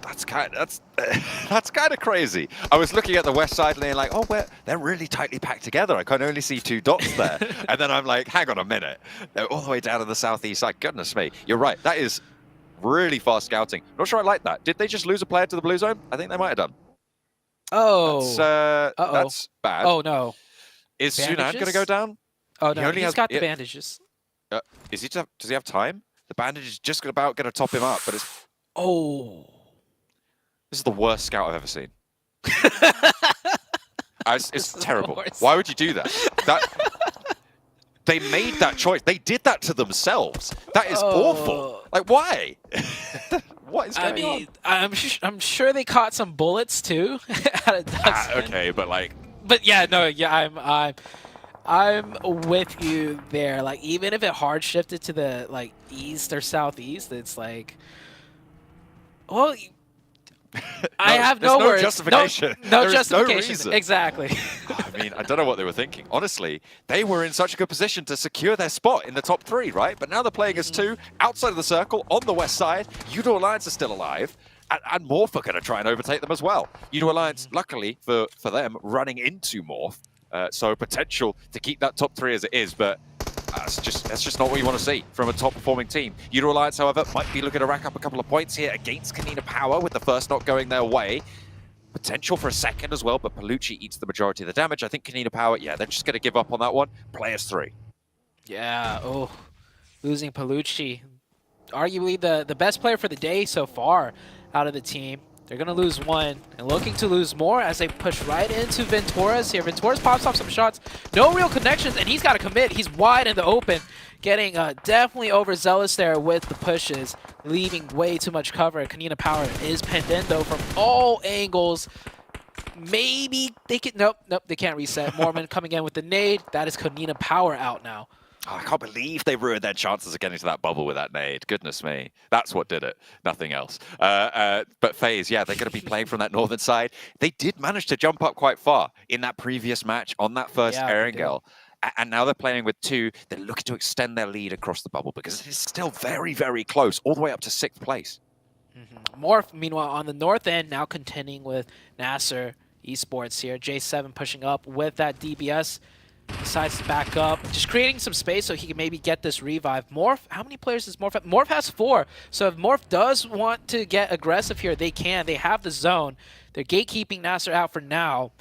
That's kind of crazy. I was looking at the west side lane like, oh, they're really tightly packed together. I can only see 2 dots there. And then I'm like, hang on a minute. They're all the way down to the southeast side. Goodness me. You're right. That is really fast scouting. Not sure I like that. Did they just lose a player to the blue zone? I think they might have done. Oh. That's bad. Oh, no. Is Sunan going to go down? Oh, no. He's got the bandages. Does he have time? The bandage is just about going to top him up, but it's... Oh. This is the worst scout I've ever seen. It's terrible. Why would you do that? They made that choice. They did that to themselves. That is awful. Like, why? What is going on? I'm sure they caught some bullets too. Okay, but like. But yeah, no, yeah, I'm with you there. Like, even if it hard shifted to the like east or southeast, it's like, well. I have no words. Justification. No there justification. Is no reason. Exactly. I mean, I don't know what they were thinking. Honestly, they were in such a good position to secure their spot in the top 3, right? But now they're playing as 2 outside of the circle on the west side. Yudo Alliance is still alive. And Morph are going to try and overtake them as well. Yudo Alliance, luckily for them, running into Morph. So potential to keep that top 3 as it is, but that's just not what you want to see from a top-performing team. Yudo Alliance, however, might be looking to rack up a couple of points here against Kanina Power with the first not going their way. Potential for a second as well, but Palucci eats the majority of the damage. I think Kanina Power, yeah, they're just going to give up on that one. Players 3. Yeah, losing Palucci. Arguably the best player for the day so far out of the team. They're going to lose 1 and looking to lose more as they push right into Venturas here. Venturas pops off some shots. No real connections, and he's got to commit. He's wide in the open, getting definitely overzealous there with the pushes, leaving way too much cover. Kanina Power is penned in, though, from all angles. Maybe they can... Nope, they can't reset. Mormon coming in with the nade. That is Kanina Power out now. Oh, I can't believe they ruined their chances of getting to that bubble with that nade. Goodness me. That's what did it. Nothing else. But FaZe, yeah, they're going to be playing from that northern side. They did manage to jump up quite far in that previous match on that first Erangel. And now they're playing with 2. They're looking to extend their lead across the bubble because it is still very, very close, all the way up to 6th place. Morph, meanwhile, on the north end, now contending with Nasser Esports here. J7 pushing up with that DBS. Decides to back up, just creating some space so he can maybe get this revive. Morph, how many players does Morph have? Morph has 4, so if Morph does want to get aggressive here, they can. They have the zone. They're gatekeeping Nasser out for now,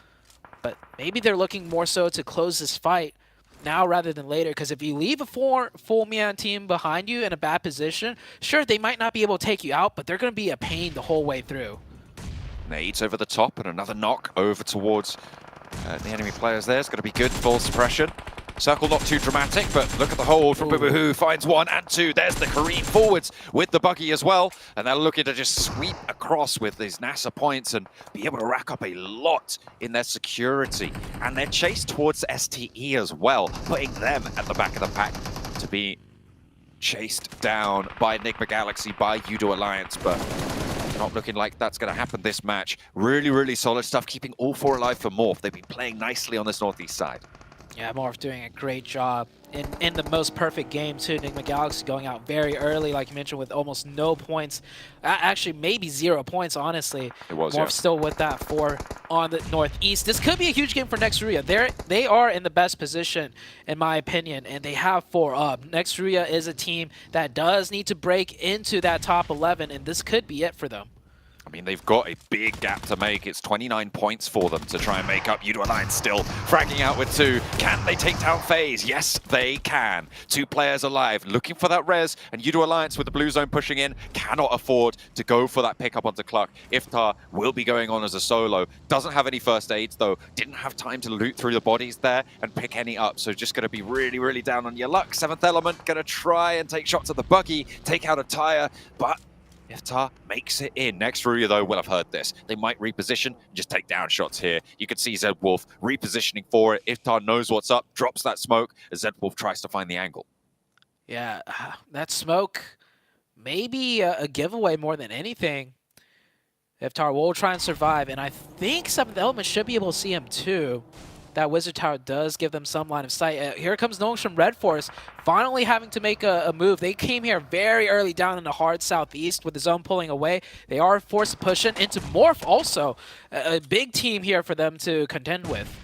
but maybe they're looking more so to close this fight now rather than later, because if you leave a full man team behind you in a bad position, sure, they might not be able to take you out, but they're going to be a pain the whole way through. Nades over the top and another knock over towards the enemy players there. It's going to be good. Full suppression. Circle not too dramatic, but look at the hold from Boohoo. Finds 1 and 2. There's the Kareem forwards with the buggy as well. And they're looking to just sweep across with these NASA points and be able to rack up a lot in their security. And they're chased towards STE as well, putting them at the back of the pack to be chased down by Enigma Galaxy, by Yudo Alliance, but not looking like that's going to happen this match. Really, really solid stuff, keeping all 4 alive for Morph. They've been playing nicely on this northeast side. Yeah, Morph doing a great job in the most perfect game too. Enigma Galaxy going out very early, like you mentioned, with almost no points. Actually, maybe 0 points, honestly. It was, Morph still with that 4 on the northeast. This could be a huge game for Nextria. They are in the best position, in my opinion, and they have 4 up. Nextria is a team that does need to break into that top 11, and this could be it for them. mean, they've got a big gap to make. It's 29 points for them to try and make up. Yudo Alliance still fragging out with 2. Can they take down FaZe? Yes, they can. 2 players alive, looking for that res, and Yudo Alliance with the blue zone pushing in cannot afford to go for that pickup onto Cluck. Iftar will be going on as a solo. Doesn't have any first aids, though. Didn't have time to loot through the bodies there and pick any up, so just going to be really, really down on your luck. 7th Element going to try and take shots at the buggy, take out a tire, but Iftar makes it in. Next Ruya, though, will have heard this. They might reposition and just take down shots here. You can see Zed Wolf repositioning for it. Iftar knows what's up, drops that smoke as Zed Wolf tries to find the angle. Yeah, that smoke, maybe a giveaway more than anything. Iftar will try and survive, and I think 7th Element should be able to see him too. That Wizard Tower does give them some line of sight. Here comes Nongs from Red Force, finally having to make a move. They came here very early down in the hard southeast with the zone pulling away. They are forced to push in into Morph also. A big team here for them to contend with.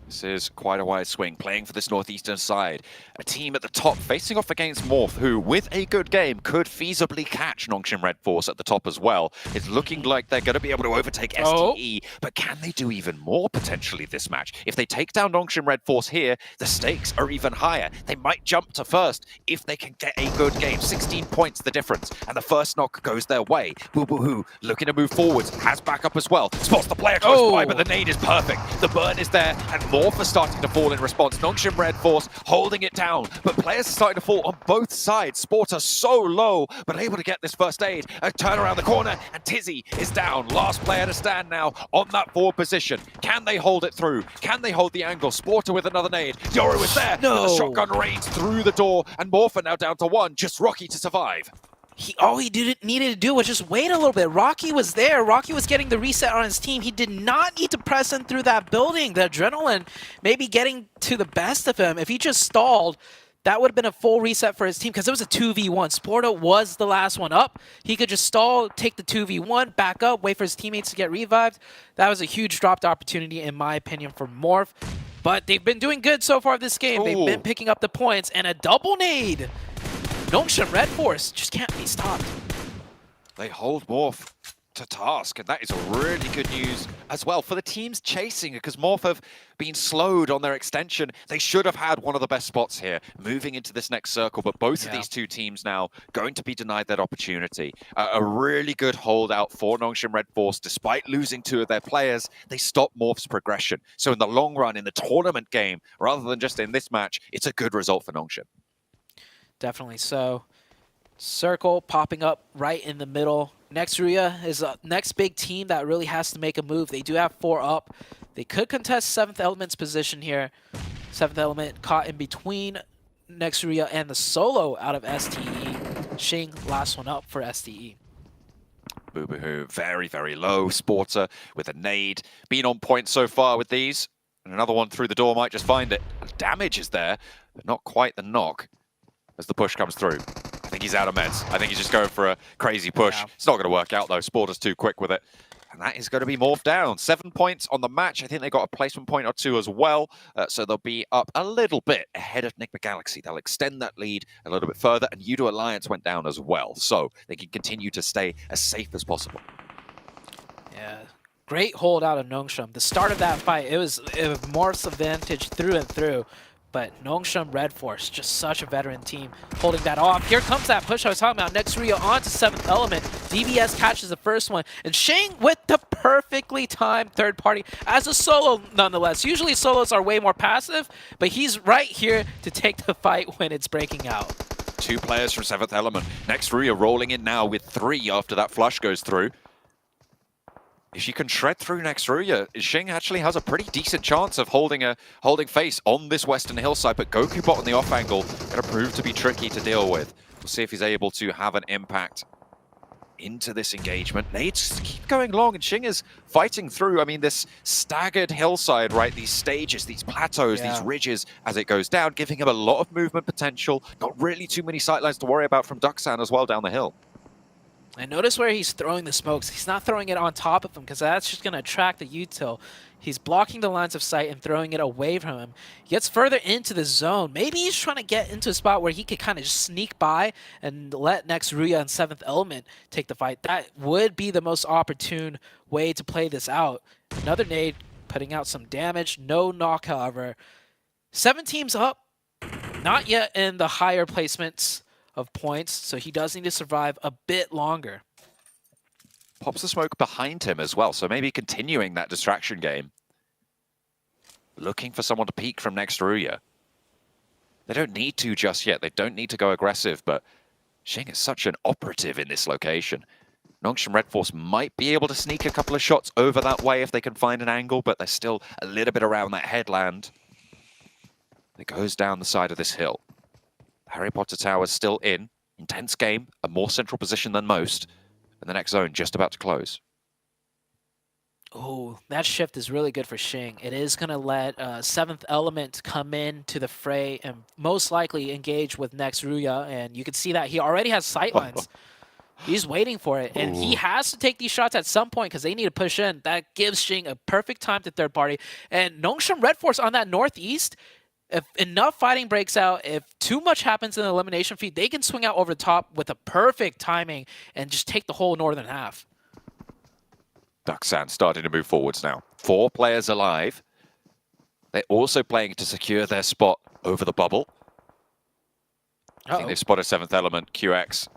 This is quite a wide swing, playing for this northeastern side. A team at the top facing off against Morph, who, with a good game, could feasibly catch Nongshim Red Force at the top as well. It's looking like they're going to be able to overtake STE, but can they do even more potentially this match? If they take down Nongshim Red Force here, the stakes are even higher. They might jump to first if they can get a good game. 16 points the difference, and the first knock goes their way. Boo Boo Hoo looking to move forwards, has backup as well. Spots the player close by, but the nade is perfect. The burn is there, and Morph are starting to fall in response. Nongshim Red Force holding it down, but players are starting to fall on both sides. Sports are so low, but able to get this first aid. A turn around the corner, and Tizzy is down. Last player to stand now on that forward position. Can they hold it through? Can they hold the angle? Sporter with another nade. Yoru is there. No. And the shotgun rains through the door, and Morph are now down to 1. Just Rocky to survive. All he needed to do was just wait a little bit. Rocky was there. Rocky was getting the reset on his team. He did not need to press in through that building. The adrenaline maybe getting to the best of him. If he just stalled, that would have been a full reset for his team because it was a 2v1. Sporta was the last one up. He could just stall, take the 2v1, back up, wait for his teammates to get revived. That was a huge dropped opportunity, in my opinion, for Morph. But they've been doing good so far this game. They've been picking up the points, and a double nade. Nongshim Red Force just can't be stopped. They hold Morph to task, and that is really good news as well for the teams chasing, because Morph have been slowed on their extension. They should have had one of the best spots here moving into this next circle, but both of these two teams now going to be denied that opportunity. A really good holdout for Nongshim Red Force. Despite losing 2 of their players, they stop Morph's progression. So in the long run, in the tournament game, rather than just in this match, it's a good result for Nongshim. Definitely so. Circle popping up right in the middle. Next Ruya is the next big team that really has to make a move. They do have 4 up. They could contest 7th Element's position here. 7th Element caught in between Next Ruya and the solo out of STE. Shing, last one up for STE. Boo Boo Hoo, very, very low. Sporter with a nade. Been on point so far with these. And another one through the door might just find it. Damage is there, but not quite the knock as the push comes through. I think he's out of meds. I think he's just going for a crazy push. It's not going to work out, though. Sporter's too quick with it. And that is going to be Morph down. 7 points on the match. I think they got a placement point or 2 as well. So they'll be up a little bit ahead of Enigma Galaxy. They'll extend that lead a little bit further. And Yudo Alliance went down as well. So they can continue to stay as safe as possible. Yeah. Great hold out of Nongshim. The start of that fight, it was Morph's advantage through and through. But Nongshim Red Force, just such a veteran team, holding that off. Here comes that push I was talking about. Next Ruya on to 7th Element. DBS catches the first one. And Shing with the perfectly timed third party as a solo nonetheless. Usually solos are way more passive, but he's right here to take the fight when it's breaking out. 2 players from 7th Element. Next Ruya rolling in now with 3 after that flush goes through. If she can shred through next Ruya, Shing actually has a pretty decent chance of holding face on this western hillside, but Goku bot on the off angle going to prove to be tricky to deal with. We'll see if he's able to have an impact into this engagement. Nades keep going long, and Shing is fighting through. I mean, this staggered hillside, right? These stages, these plateaus, these ridges as it goes down, giving him a lot of movement potential. Not really too many sightlines to worry about from Ducksan as well down the hill. And notice where he's throwing the smokes. He's not throwing it on top of him because that's just going to attract the util. He's blocking the lines of sight and throwing it away from him. He gets further into the zone. Maybe he's trying to get into a spot where he could kind of just sneak by and let next Ruya and 7th Element take the fight. That would be the most opportune way to play this out. Another nade putting out some damage. No knock, however. 7 teams up. Not yet in the higher placements of points, so he does need to survive a bit longer. Pops the smoke behind him as well, so maybe continuing that distraction game. Looking for someone to peek from next Ruya. They don't need to just yet. They don't need to go aggressive, but Xing is such an operative in this location. Nongshim Red Force might be able to sneak a couple of shots over that way if they can find an angle, but they're still a little bit around that headland. It goes down the side of this hill. Harry Potter Tower's still in. Intense game, a more central position than most. And the next zone just about to close. Oh, that shift is really good for Xing. It is going to let 7th Element come in to the fray and most likely engage with next Ruya. And you can see that he already has sightlines. He's waiting for it. And he has to take these shots at some point because they need to push in. That gives Xing a perfect time to third party. And Nongshim Red Force on that northeast, if enough fighting breaks out, if too much happens in the elimination feed, they can swing out over the top with a perfect timing and just take the whole northern half. Ducksan starting to move forwards now. 4 players alive. They're also playing to secure their spot over the bubble. I think they've spotted 7th Element, QX.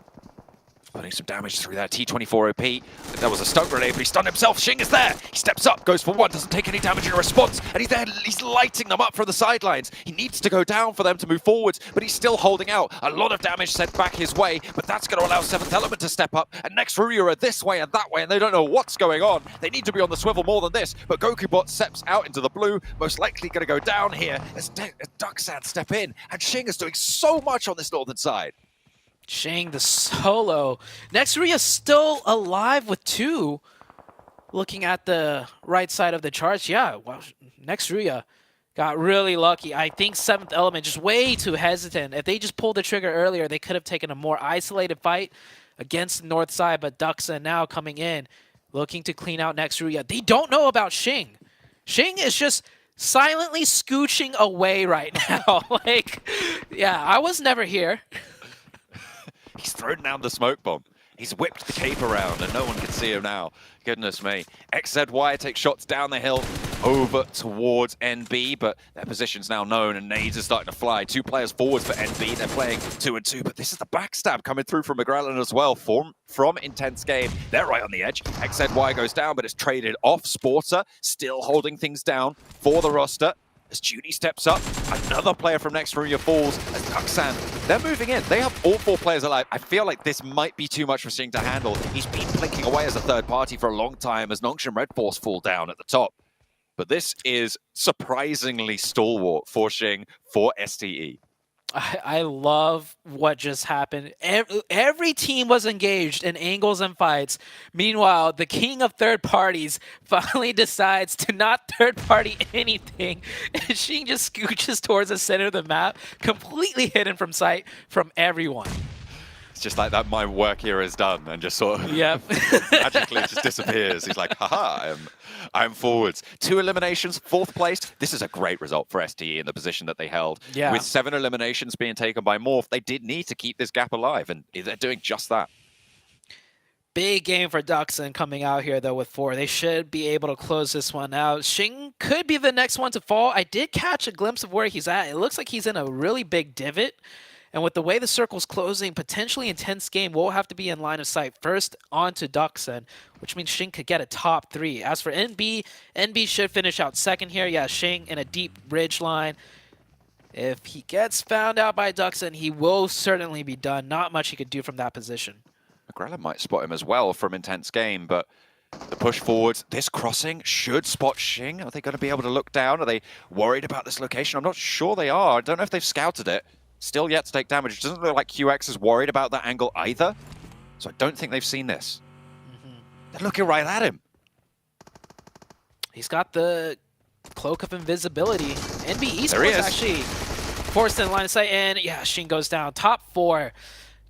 Putting some damage through that T24 OP. That was a stun grenade, but he stunned himself. Xing is there. He steps up, goes for one, doesn't take any damage in response, and he's there. He's lighting them up from the sidelines. He needs to go down for them to move forwards, but he's still holding out. A lot of damage sent back his way, but that's going to allow 7th Element to step up. And next Ruya are this way and that way, and they don't know what's going on. They need to be on the swivel more than this, but GokuBot steps out into the blue, most likely going to go down here as Ducksan step in, and Xing is doing so much on this northern side. Xing the solo. Next Ruya still alive with 2. Looking at the right side of the charts, yeah, well, next Ruya got really lucky. I think 7th Element just way too hesitant. If they just pulled the trigger earlier, they could have taken a more isolated fight against the north side, but Duckson now coming in, looking to clean out next Ruya. They don't know about Xing. Xing is just silently scooching away right now. Like, yeah, I was never here. He's thrown down the smoke bomb. He's whipped the cape around and no one can see him now. Goodness me. XZY takes shots down the hill over towards NB, but their position's now known and nades are starting to fly. 2 players forwards for NB. They're playing 2 and 2, but this is the backstab coming through from McGrellan as well from Intense Game. They're right on the edge. XZY goes down, but it's traded off. Sporter still holding things down for the roster. As Judy steps up, another player from next Ruya falls. As Ducksan, they're moving in. They have all 4 players alive. I feel like this might be too much for Xing to handle. He's been blinking away as a third party for a long time as Nongshim Red Force fall down at the top. But this is surprisingly stalwart for Xing for STE. I love what just happened. Every team was engaged in angles and fights. Meanwhile, the king of third parties finally decides to not third party anything. And Xing just scooches towards the center of the map, completely hidden from sight from everyone. It's just like that, my work here is done, and just sort of magically just disappears. He's like, haha, I'm forwards. 2 eliminations, 4th place. This is a great result for STE in the position that they held. Yeah. With 7 eliminations being taken by Morph, they did need to keep this gap alive, and they're doing just that. Big game for Duckson coming out here, though, with 4. They should be able to close this one out. Xing could be the next one to fall. I did catch a glimpse of where he's at. It looks like he's in a really big divot. And with the way the circle's closing, potentially intense game will have to be in line of sight first onto Duckson, which means Xing could get a top 3. As for NB, NB should finish out second here. Yeah, Xing in a deep ridge line. If he gets found out by Duckson, he will certainly be done. Not much he could do from that position. McGrellan might spot him as well from intense game, but the push forwards, this crossing should spot Xing. Are they going to be able to look down? Are they worried about this location? I'm not sure they are. I don't know if they've scouted it. Still yet to take damage. It doesn't look like QX is worried about that angle either. So I don't think they've seen this. They're looking right at him. He's got the cloak of invisibility. NB There he Esports is. actually forced in line of sight. And yeah, Xing goes down. Top 4.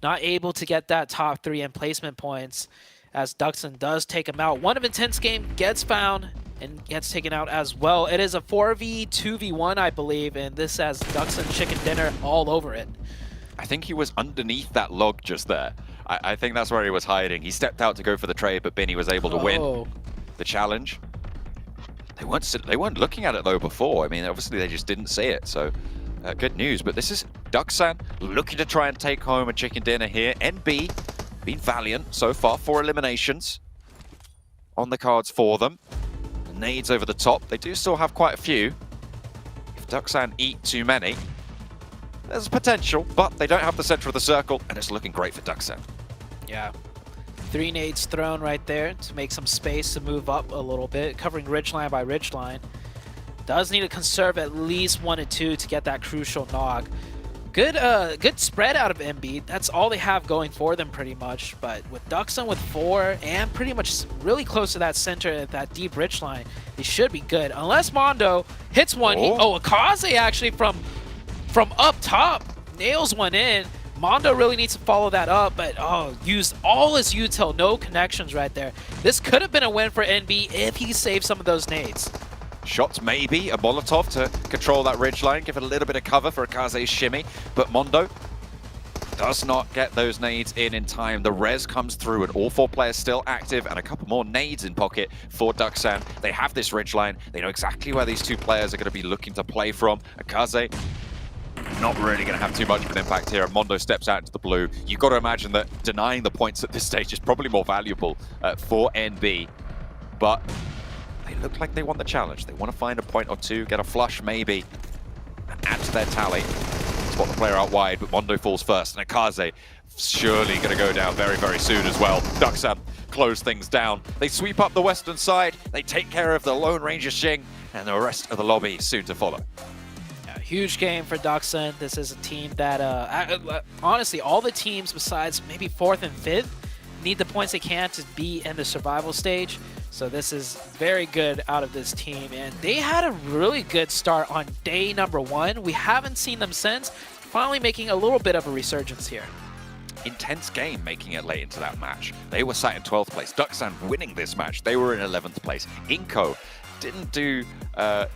Not able to get that top 3 in placement points as Duckson does take him out. One of intense game gets found. and gets taken out as well. It is a 4v2v1, I believe, and this has Duxon chicken dinner all over it. I think he was underneath that log just there. I think that's where he was hiding. He stepped out to go for the trade, but Binny was able to win the challenge. They weren't looking at it though before. I mean, obviously they just didn't see it. So good news. But this is Duxan looking to try and take home a chicken dinner here. NB been valiant so far. 4 eliminations on the cards for them. The nades over the top. They do still have quite a few. If Duxan eat too many, there's potential, but they don't have the center of the circle, and it's looking great for Duxan. Yeah. 3 nades thrown right there to make some space to move up a little bit, covering ridgeline by ridgeline. Does need to conserve at least 1 and 2 to get that crucial nog. Good spread out of MB. That's all they have going for them pretty much. But with Duxon with 4 and pretty much really close to that center at that deep ridgeline, they should be good. Unless Mondo hits one. Akaze actually from up top nails one in. Mondo really needs to follow that up, but used all his util, no connections right there. This could have been a win for NB if he saved some of those nades. Shots maybe, a Molotov to control that ridgeline, give it a little bit of cover for Akaze's shimmy, but Mondo does not get those nades in time. The res comes through and all 4 players still active and a couple more nades in pocket for Duxan. They have this ridgeline. They know exactly where these 2 players are going to be looking to play from. Akaze not really going to have too much of an impact here. Mondo steps out into the blue. You've got to imagine that denying the points at this stage is probably more valuable for NB. But they look like they want the challenge. They want to find a point or 2, get a flush maybe, and add to their tally. Spot the player out wide, but Mondo falls first. And Akaze surely going to go down very, very soon as well. Duxan close things down. They sweep up the western side. They take care of the Lone Ranger Xing, and the rest of the lobby soon to follow. Huge game for Duxon. This is a team that, honestly, all the teams besides maybe 4th and 5th need the points they can to be in the survival stage. So this is very good out of this team. And they had a really good start on day number 1. We haven't seen them since. Finally making a little bit of a resurgence here. Intense game making it late into that match. They were sat in 12th place. Duxan winning this match. They were in 11th place. Inco didn't do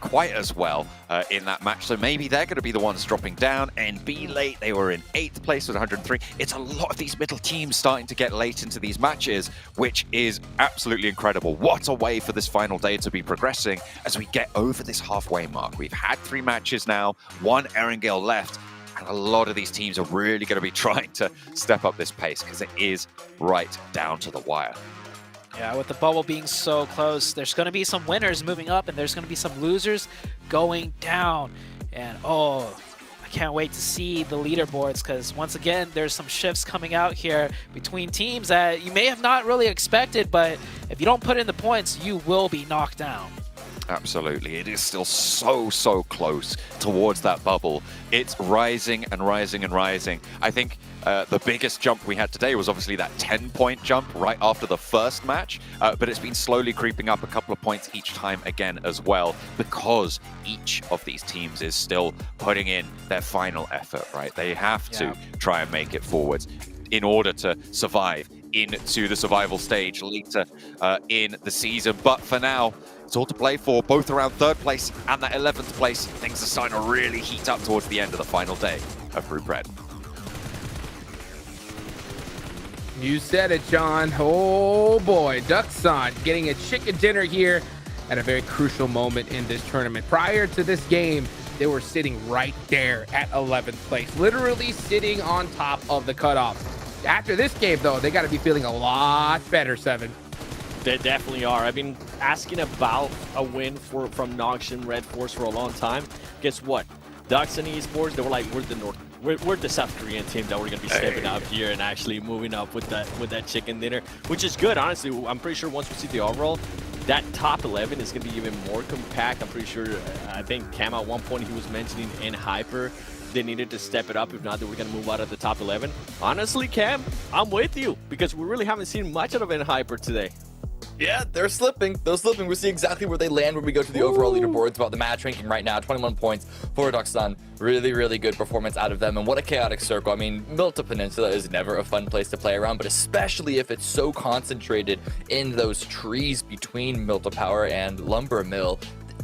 quite as well in that match, so maybe they're going to be the ones dropping down. NB late, they were in 8th place with 103. It's a lot of these middle teams starting to get late into these matches, which is absolutely incredible. What a way for this final day to be progressing as we get over this halfway mark. We've had 3 matches now, 1 Erangel left, and a lot of these teams are really going to be trying to step up this pace because it is right down to the wire. Yeah, with the bubble being so close, there's going to be some winners moving up and there's going to be some losers going down. And I can't wait to see the leaderboards because once again, there's some shifts coming out here between teams that you may have not really expected, but if you don't put in the points, you will be knocked down. Absolutely. It is still so close towards that bubble. It's rising and rising and rising. I think the biggest jump we had today was obviously that 10-point jump right after the first match, but it's been slowly creeping up a couple of points each time again as well, because each of these teams is still putting in their final effort, right? They have to try and make it forwards in order to survive into the survival stage later in the season. But for now, it's all to play for, both around 3rd place and that 11th place. Things are starting to really heat up towards the end of the final day of Group Red. You said it, John. Oh boy, Duxon getting a chicken dinner here at a very crucial moment in this tournament. Prior to this game, they were sitting right there at 11th place, literally sitting on top of the cutoff. After this game, though, they got to be feeling a lot better, Seven. They definitely are. I've been asking about a win from Noxian Red Force for a long time. Guess what? Duxon Esports, they were like, we're the South Korean team that we're gonna be stepping up here and actually moving up with that chicken dinner, which is good. Honestly, I'm pretty sure once we see the overall, that top 11 is gonna be even more compact. I'm pretty sure. I think Cam at one point he was mentioning in Hyper, they needed to step it up. If not, they were gonna move out of the top 11. Honestly, Cam, I'm with you because we really haven't seen much of it in Hyper today. Yeah, they're slipping. They're slipping. We'll see exactly where they land when we go to the overall leaderboards about the match ranking right now. 21 points for Doksan. Really, really good performance out of them. And what a chaotic circle. I mean, Milta Peninsula is never a fun place to play around, but especially if it's so concentrated in those trees between Milta Power and Lumber Mill.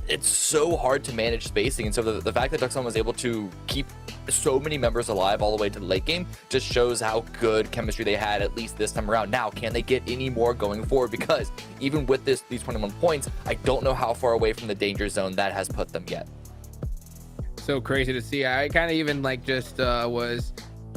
It's so hard to manage spacing, and so the fact that Doksan was able to keep so many members alive all the way to the late game just shows how good chemistry they had, at least this time around. Now, can they get any more going forward? Because even with these 21 points, I don't know how far away from the danger zone that has put them yet. So crazy to see. I kind of even like just was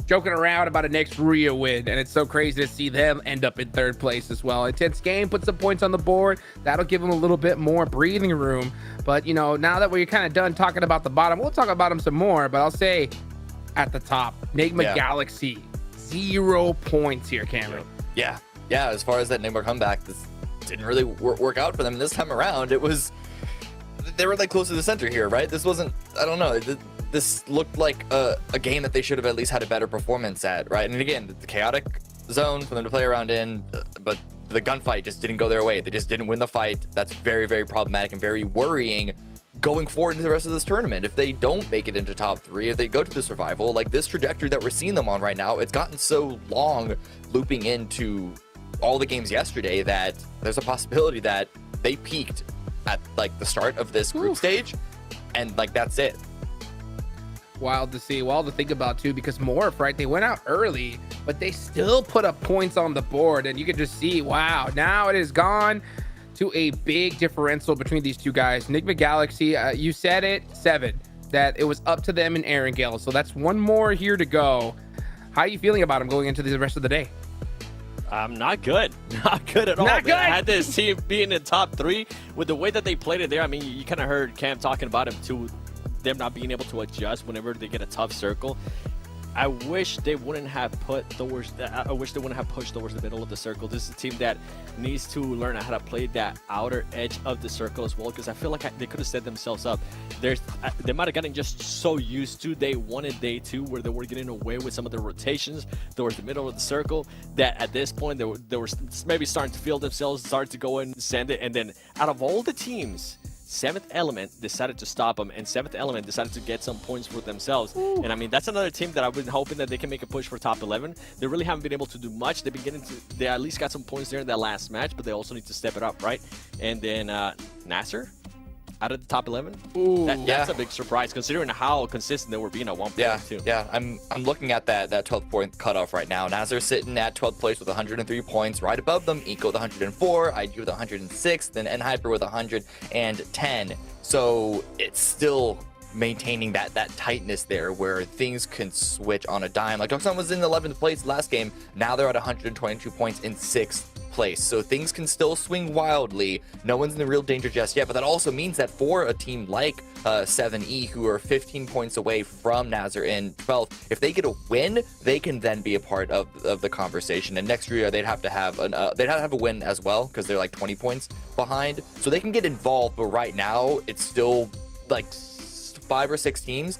joking around about a next Rio win, and it's so crazy to see them end up in third place as well. Intense game, put some points on the board. That'll give them a little bit more breathing room. But, you know, now that we're kind of done talking about the bottom, we'll talk about them some more. But I'll say at the top, Nigma Galaxy, 0 points here, Cameron. Yeah, as far as that Nigma comeback, this didn't really work out for them this time around. It was, they were like close to the center here, right? This wasn't, I don't know, this looked like a game that they should have at least had a better performance at, right? And again, the chaotic zone for them to play around in, but the gunfight just didn't go their way. They just didn't win the fight. That's very, very problematic and very worrying going forward into the rest of this tournament. If they don't make it into top 3, if they go to the survival, like this trajectory that we're seeing them on right now, it's gotten so long looping into all the games yesterday that there's a possibility that they peaked at like the start of this group stage, and like that's it. Wild to see, wild to think about too, because Morph, right, they went out early, but they still put up points on the board, and you can just see, wow, now it has gone to a big differential between these two guys. Nigma Galaxy, you said it, 7, that it was up to them and Erangel, so that's one more here to go. How are you feeling about them going into the rest of the day? Not good. Not good at all. Not good. I had this team being in top 3 with the way that they played it there. I mean, you kind of heard Cam talking about him too, them not being able to adjust whenever they get a tough circle. I wish they wouldn't have pushed towards the middle of the circle. This is a team that needs to learn how to play that outer edge of the circle as well, because I feel like they could have set themselves up. They might have gotten just so used to day 1 and day 2 where they were getting away with some of the rotations towards the middle of the circle, that at this point they were maybe starting to feel themselves, start to go and send it, and then out of all the teams, 7th Element decided to stop them, and 7th Element decided to get some points for themselves. Ooh. And I mean, that's another team that I've been hoping that they can make a push for top 11. They really haven't been able to do much. They've been they at least got some points there in that last match, but they also need to step it up, right? And then Nasser out of the top 11. Ooh, that's a big surprise considering how consistent they were being at one point too. Yeah, I'm looking at that 12 point cutoff right now. Nasser sitting at 12th place with 103 points. Right above them, Eco with 104, IG with 106, then N-Hyper with 110. So it's still maintaining that tightness there where things can switch on a dime. Like Doksan was in 11th place last game. Now they're at 122 points in 6th place, so things can still swing wildly. No one's in the real danger just yet, but that also means that for a team like 7E, who are 15 points away from Nasser in 12th, if they get a win, they can then be a part of the conversation. And next year they'd have to have a win as well, because they're like 20 points behind, so they can get involved. But right now it's still like 5 or 6 teams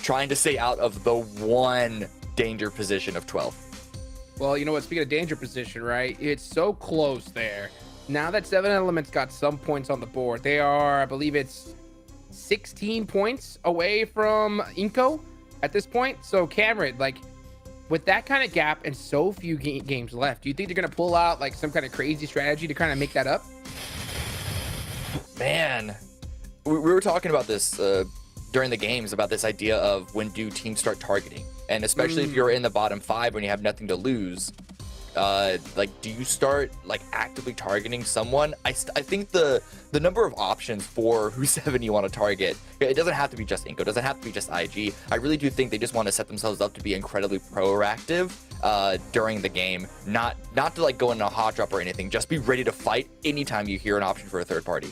trying to stay out of the one danger position of 12. Well, you know what? Speaking of danger position, right? It's so close there. Now that 7 Elements got some points on the board, they are, I believe it's 16 points away from Inco at this point. So Cameron, like with that kind of gap and so few games left, do you think they're going to pull out like some kind of crazy strategy to kind of make that up? Man, we were talking about this during the games, about this idea of when do teams start targeting, and especially if you're in the bottom 5 when you have nothing to lose, like do you start like actively targeting someone? I think the number of options for who 7 you want to target, it doesn't have to be just Inco, it doesn't have to be just IG. I really do think they just want to set themselves up to be incredibly proactive during the game, not to like go in a hot drop or anything, just be ready to fight anytime you hear an option for a third party.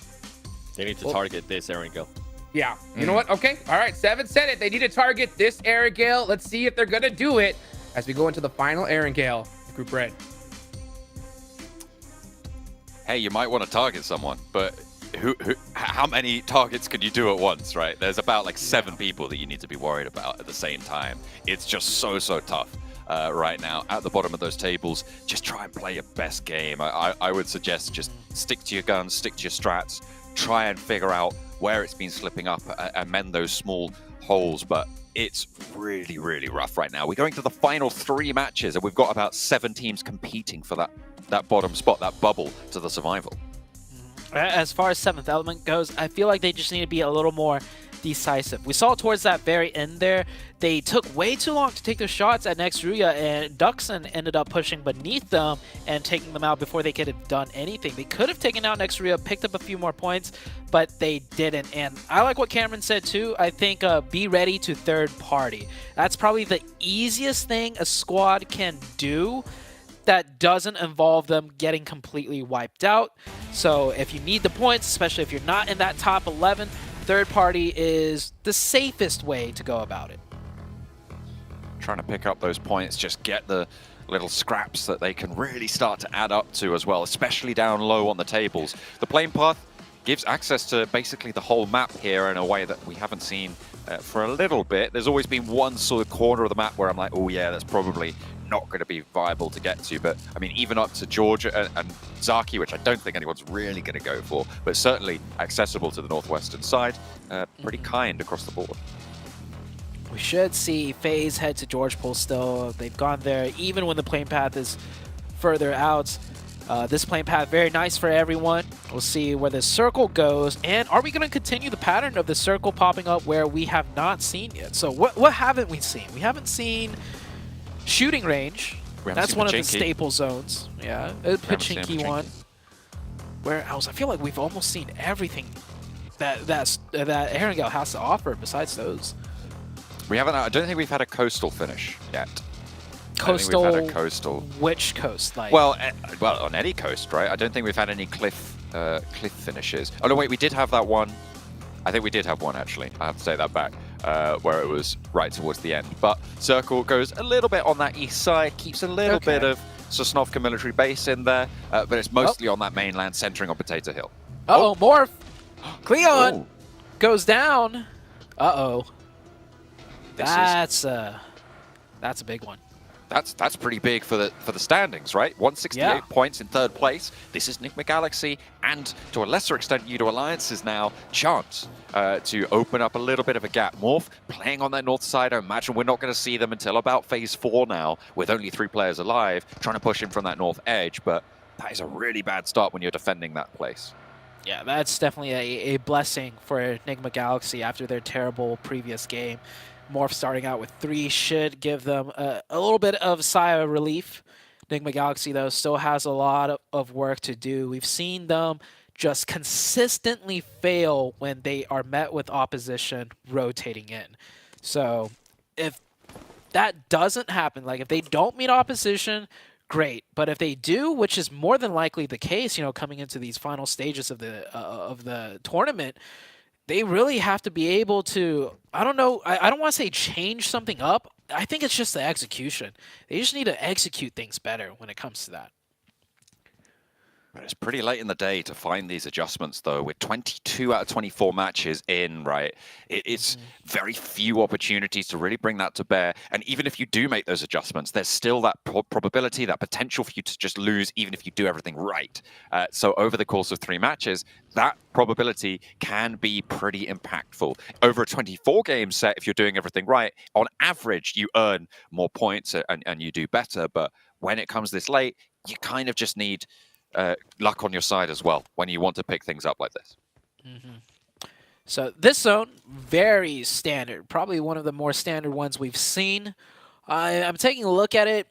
They need to target this Erangel. Yeah, you know what? Okay, all right, 7 said it. They need to target this Erangel. Let's see if they're gonna do it as we go into the final Erangel, Group Red. Hey, you might want to target someone, but how many targets can you do at once, right? There's about like 7 people that you need to be worried about at the same time. It's just so tough. right now at the bottom of those tables. Just try and play your best game. I would suggest just stick to your guns, stick to your strats, try and figure out where it's been slipping up and mend those small holes. But it's really, really rough right now. We're going to the final 3 matches, and we've got about 7 teams competing for that bottom spot, that bubble to the survival. As far as 7th Element goes, I feel like they just need to be a little more decisive. We saw towards that very end there, they took way too long to take their shots at Nextruya, and Duxon ended up pushing beneath them and taking them out before they could have done anything. They could have taken out Nextruya, picked up a few more points, but they didn't. And I like what Cameron said too. I think be ready to third party. That's probably the easiest thing a squad can do that doesn't involve them getting completely wiped out. So if you need the points, especially if you're not in that top 11, third party is the safest way to go about it. Trying to pick up those points, just get the little scraps that they can really start to add up to as well, especially down low on the tables. The plane path gives access to basically the whole map here in a way that we haven't seen for a little bit. There's always been one sort of corner of the map where I'm like, oh yeah, that's probably not going to be viable to get to. But I mean, even up to Georgia and Zaki, which I don't think anyone's really going to go for, but certainly accessible to the northwestern side, pretty kind across the board. We should see FaZe head to George Pool still. They've gone there even when the plane path is further out. This plane path, very nice for everyone. We'll see where the circle goes. And are we going to continue the pattern of the circle popping up where we have not seen yet? So what haven't we seen? We haven't seen shooting range. That's one of the staple zones. Yeah, a Pachinki one. Where else? I feel like we've almost seen everything that Erangel has to offer besides those. We haven't. I don't think we've had a coastal finish yet. Coastal. We've had a coastal. Which coast? Like. Well, on any coast, right? I don't think we've had any cliff finishes. Oh no, wait, we did have that one. I think we did have one actually. I have to say that back, where it was right towards the end. But circle goes a little bit on that east side, keeps a little bit of Sosnovka military base in there, but it's mostly on that mainland, centering on Potato Hill. Uh-oh, Morph! Cleon goes down. Uh-oh. That's a big one. That's pretty big for the standings, right? 168 points in 3rd place. This is Nigma Galaxy, and to a lesser extent, Udo Alliance's now chance to open up a little bit of a gap. Morph playing on their north side. I imagine we're not going to see them until about phase 4 now, with only 3 players alive, trying to push in from that north edge. But that is a really bad start when you're defending that place. Yeah, that's definitely a blessing for Nigma Galaxy after their terrible previous game. Morph starting out with 3 should give them a little bit of sigh of relief. Nigma Galaxy, though, still has a lot of work to do. We've seen them just consistently fail when they are met with opposition rotating in. So if that doesn't happen, like if they don't meet opposition, great. But if they do, which is more than likely the case, you know, coming into these final stages of the tournament, they really have to be able to, I don't know, I don't want to say change something up. I think it's just the execution. They just need to execute things better when it comes to that. It's pretty late in the day to find these adjustments, though. We're 22 out of 24 matches in, right? It's very few opportunities to really bring that to bear. And even if you do make those adjustments, there's still that probability, that potential for you to just lose, even if you do everything right. So over the course of 3 matches, that probability can be pretty impactful. Over a 24-game set, if you're doing everything right, on average, you earn more points and you do better. But when it comes this late, you kind of just need luck on your side as well when you want to pick things up like this. So this zone, very standard. Probably one of the more standard ones we've seen. I'm taking a look at it.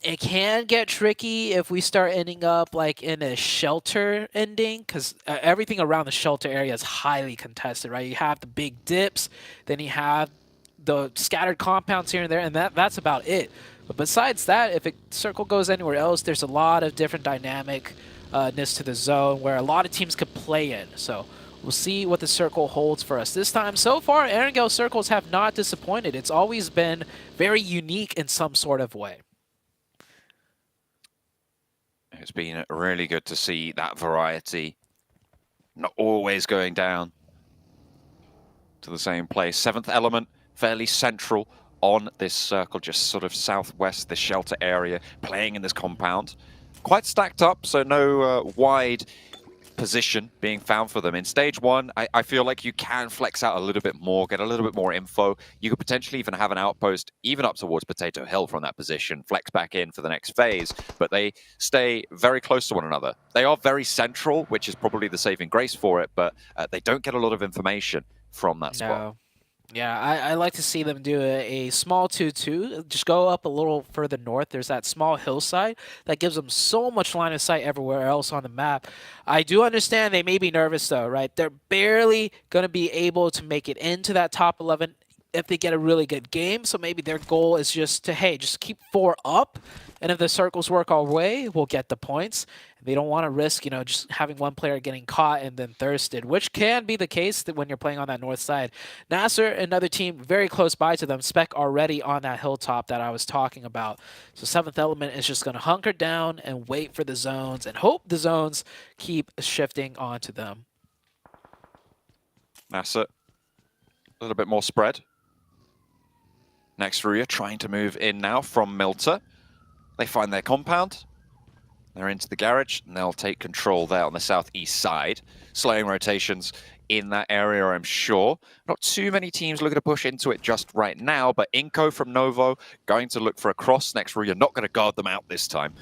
It can get tricky if we start ending up like in a shelter ending, because everything around the shelter area is highly contested, right? You have the big dips, then you have the scattered compounds here and there, and that's about it. But besides that, if a circle goes anywhere else, there's a lot of different dynamic-ness to the zone where a lot of teams could play in. So we'll see what the circle holds for us this time. So far, Erangel circles have not disappointed. It's always been very unique in some sort of way. It's been really good to see that variety, not always going down to the same place. 7th element, fairly central on this circle, just sort of southwest, this shelter area, playing in this compound. Quite stacked up, so no wide position being found for them. In stage one, I feel like you can flex out a little bit more, get a little bit more info. You could potentially even have an outpost even up towards Potato Hill from that position, flex back in for the next phase, but they stay very close to one another. They are very central, which is probably the saving grace for it, but they don't get a lot of information from that spot. No. Yeah, I like to see them do a small 2-2. Just go up a little further north. There's that small hillside that gives them so much line of sight everywhere else on the map. I do understand they may be nervous though, right? They're barely going to be able to make it into that top 11 if they get a really good game. So maybe their goal is just to, hey, just keep 4 up. And if the circles work our way, we'll get the points. They don't want to risk, just having one player getting caught and then thirsted, which can be the case when you're playing on that north side. Nasser, another team very close by to them, Spec already on that hilltop that I was talking about. So 7th Element is just going to hunker down and wait for the zones and hope the zones keep shifting onto them. Nasser, a little bit more spread. Next Ruya trying to move in now from Milta. They find their compound. They're into the garage, and they'll take control there on the southeast side. Slaying rotations in that area, I'm sure. Not too many teams looking to push into it just right now, but Inko from Novo going to look for a cross. Next Ruya not going to guard them out this time.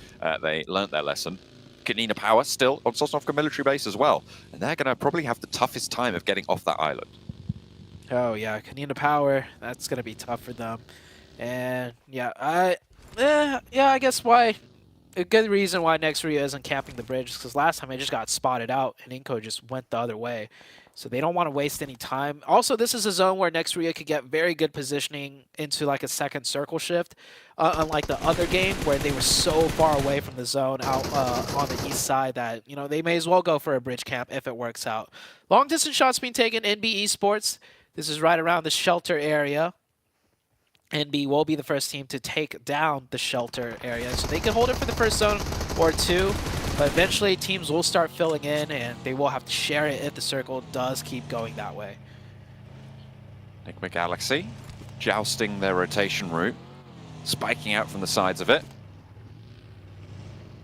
They learnt their lesson. Kanina Power still on Sosnovka military base as well, and they're going to probably have the toughest time of getting off that island. Oh yeah, Kanina Power, that's going to be tough for them. And yeah, I guess why... A good reason why Next Ruya isn't camping the bridge is because last time it just got spotted out and Inko just went the other way. So they don't want to waste any time. Also, this is a zone where Next Ruya could get very good positioning into like a second circle shift. Unlike the other game where they were so far away from the zone out on the east side that, they may as well go for a bridge camp if it works out. Long distance shots being taken, NB Esports. This is right around the shelter area. NB will be the first team to take down the shelter area. So they can hold it for the first zone or two, but eventually teams will start filling in and they will have to share it if the circle does keep going that way. Enigma Galaxy jousting their rotation route, spiking out from the sides of it.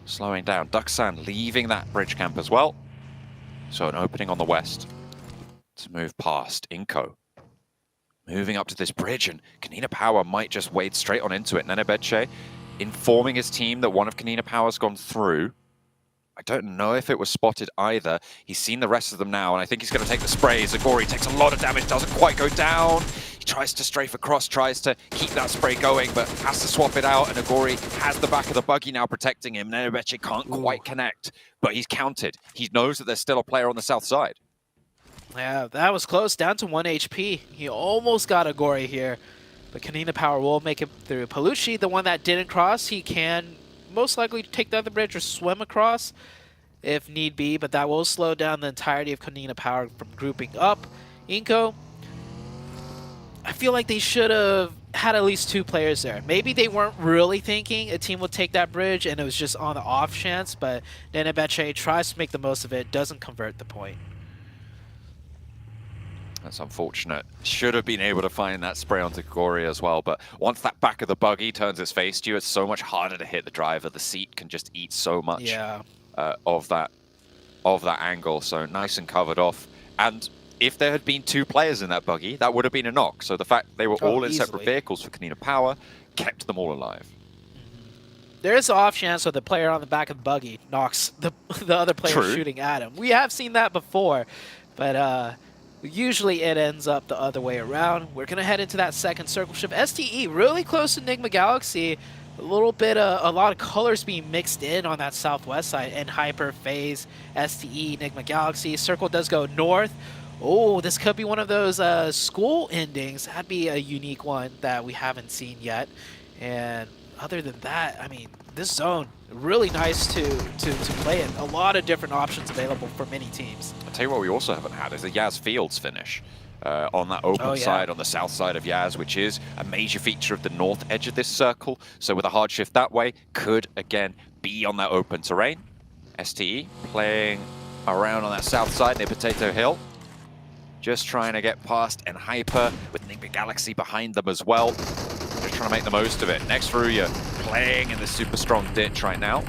Slowing down. Ducksan leaving that bridge camp as well. So an opening on the west to move past Inko. Moving up to this bridge, and Kanina Power might just wade straight on into it. Nenebeche informing his team that one of Kanina Power's gone through. I don't know if it was spotted either. He's seen the rest of them now, and I think he's going to take the spray. Zagori takes a lot of damage, doesn't quite go down. He tries to strafe across, tries to keep that spray going, but has to swap it out, and Agori has the back of the buggy now protecting him. Nenebeche can't quite connect, but he's counted. He knows that there's still a player on the south side. Yeah, that was close, down to 1 HP. He almost got Agori here, but Kanina Power will make it through. Palucci, the one that didn't cross, he can most likely take the other bridge or swim across if need be, but that will slow down the entirety of Kanina Power from grouping up. Inko, I feel like they should have had at least 2 players there. Maybe they weren't really thinking a team would take that bridge and it was just on the off chance, but Nenebeche tries to make the most of it, doesn't convert the point. That's unfortunate. Should have been able to find that spray onto Gori as well, but once that back of the buggy turns its face to you, it's so much harder to hit the driver. The seat can just eat so much of that angle, so nice and covered off. And if there had been 2 players in that buggy, that would have been a knock. So the fact they were all in separate vehicles for Kanina Power kept them all alive. There is an off chance that the player on the back of the buggy knocks the other player shooting at him. We have seen that before, but usually it ends up the other way around. We're going to head into that second circle shift. STE really close to Enigma Galaxy. A lot of colors being mixed in on that southwest side. And Hyper, FaZe, STE, Enigma Galaxy. Circle does go north. Oh, this could be one of those school endings. That'd be a unique one that we haven't seen yet. And other than that, I mean, this zone, really nice to play in. A lot of different options available for many teams. I'll tell you what we also haven't had is a Yaz Fields finish on that open side, on the south side of Yaz, which is a major feature of the north edge of this circle. So with a hard shift that way, could again be on that open terrain. STE playing around on that south side near Potato Hill. Just trying to get past and Hyper with Enigma Galaxy behind them as well. trying to make the most of it. Next Ruya playing in the super strong ditch right now.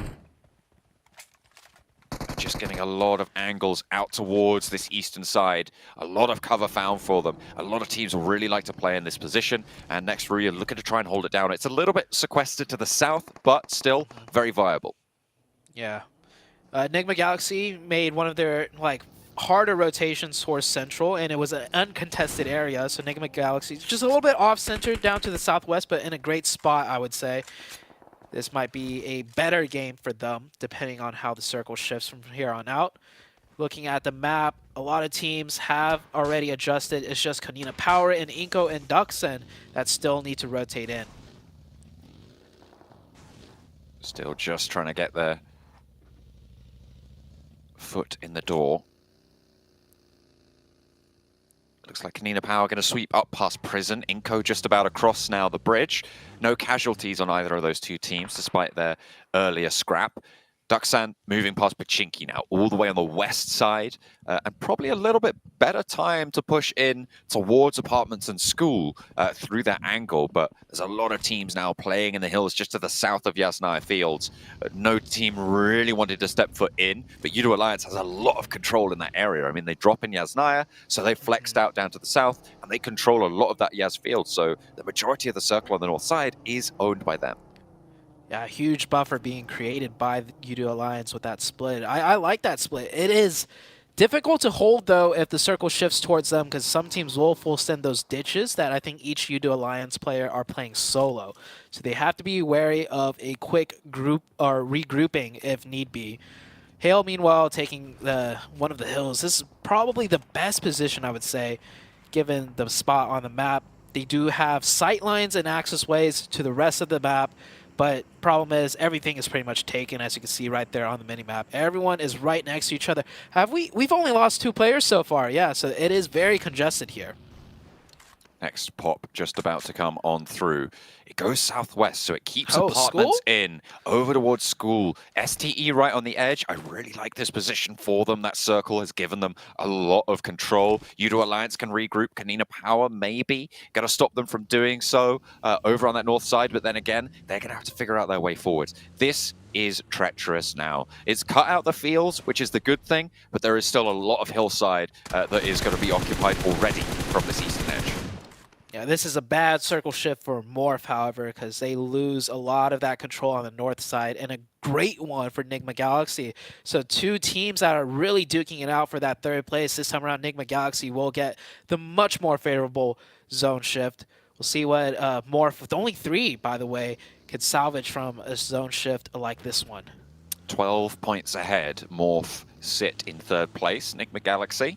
Just getting a lot of angles out towards this eastern side. A lot of cover found for them. A lot of teams will really like to play in this position. And next Ruya looking to try and hold it down. It's a little bit sequestered to the south, but still very viable. Yeah. Enigma Galaxy made one of their harder rotations towards central, and it was an uncontested area. So Enigma Galaxy just a little bit off-centered down to the southwest, but in a great spot, I would say. This might be a better game for them, depending on how the circle shifts from here on out. Looking at the map, a lot of teams have already adjusted. It's just Kanina Power and Inko and Duxen that still need to rotate in. Still just trying to get their foot in the door. Looks like Kanina Power going to sweep up past Prison. Inko just about across now the bridge. No casualties on either of those two teams, despite their earlier scrap. Duxan moving past Pachinki now, all the way on the west side, and probably a little bit better time to push in towards apartments and school through that angle, but there's a lot of teams now playing in the hills just to the south of Yasnaya Fields. No team really wanted to step foot in, but Yudo Alliance has a lot of control in that area. I mean, they drop in Yasnaya, so they flexed out down to the south, and they control a lot of that Yas Field, so the majority of the circle on the north side is owned by them. Yeah, a huge buffer being created by the Yudo Alliance with that split. I like that split. It is difficult to hold, though, if the circle shifts towards them, because some teams will full send those ditches that I think each Yudo Alliance player are playing solo. So they have to be wary of a quick group or regrouping if need be. Hale, meanwhile, taking one of the hills. This is probably the best position, I would say, given the spot on the map. They do have sight lines and access ways to the rest of the map, but problem is everything is pretty much taken, as you can see right there on the minimap. Everyone is right next to each other. We've only lost 2 players so far, yeah, so it is very congested here. Next pop just about to come on through. It goes southwest, so it keeps apartments in, over towards school. STE right on the edge. I really like this position for them. That circle has given them a lot of control. Yudo Alliance can regroup. Kanina Power maybe. Got to stop them from doing so over on that north side, but then again, they're going to have to figure out their way forwards. This is treacherous now. It's cut out the fields, which is the good thing, but there is still a lot of hillside that is going to be occupied already from this eastern edge. Yeah, this is a bad circle shift for Morph, however, because they lose a lot of that control on the north side, and a great one for Enigma Galaxy. So 2 teams that are really duking it out for that 3rd place. This time around, Enigma Galaxy will get the much more favorable zone shift. We'll see what Morph, with only 3, by the way, could salvage from a zone shift like this one. 12 points ahead. Morph sit in 3rd place. Enigma Galaxy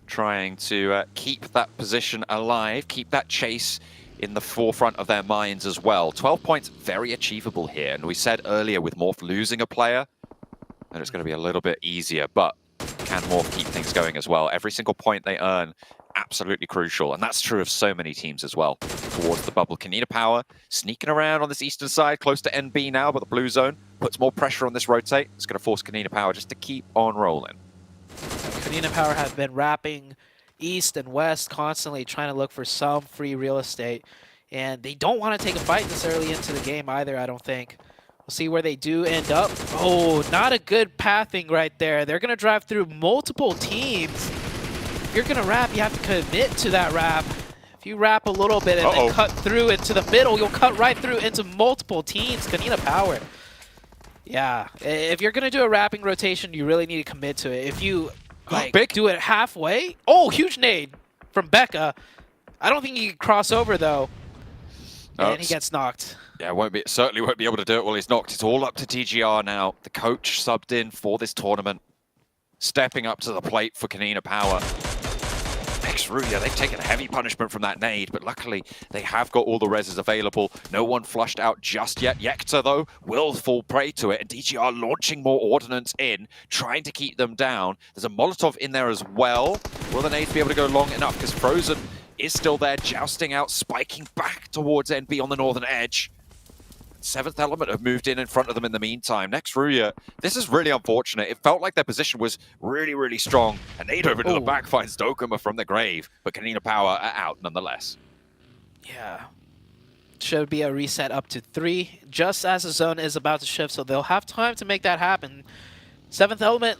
trying to keep that position alive, keep that chase in the forefront of their minds as well. 12 points, very achievable here. And we said earlier with Morph losing a player, that it's going to be a little bit easier, but can Morph keep things going as well? Every single point they earn, absolutely crucial. And that's true of so many teams as well. Towards the bubble, Kanina Power sneaking around on this eastern side, close to NB now, but the blue zone puts more pressure on this rotate. It's going to force Kanina Power just to keep on rolling. Kanina Power have been wrapping east and west, constantly trying to look for some free real estate. And they don't want to take a fight this early into the game either, I don't think. We'll see where they do end up. Oh, not a good pathing right there. They're going to drive through multiple teams. If you're going to wrap, you have to commit to that wrap. If you wrap a little bit and then cut through into the middle, you'll cut right through into multiple teams. Kanina Power. Yeah, if you're going to do a wrapping rotation, you really need to commit to it. If you do it halfway, huge nade from Becca. I don't think he can cross over, though. And he gets knocked. Yeah, certainly won't be able to do it while he's knocked. It's all up to TGR now. The coach subbed in for this tournament. Stepping up to the plate for Kanina Power. Ruya, they've taken a heavy punishment from that nade, but luckily they have got all the reses available. No one flushed out just yet. Yekta, though, will fall prey to it, and DGR launching more ordnance in, trying to keep them down. There's a Molotov in there as well. Will the nades be able to go long enough? Because Frozen is still there, jousting out, spiking back towards NB on the northern edge. 7th Element have moved in front of them in the meantime. Next Ruya, this is really unfortunate. It felt like their position was really, really strong. A nade over to the back finds Dokuma from the grave, but Kanina Power are out nonetheless. Yeah. should be a reset up to 3, just as the zone is about to shift, so they'll have time to make that happen. 7th Element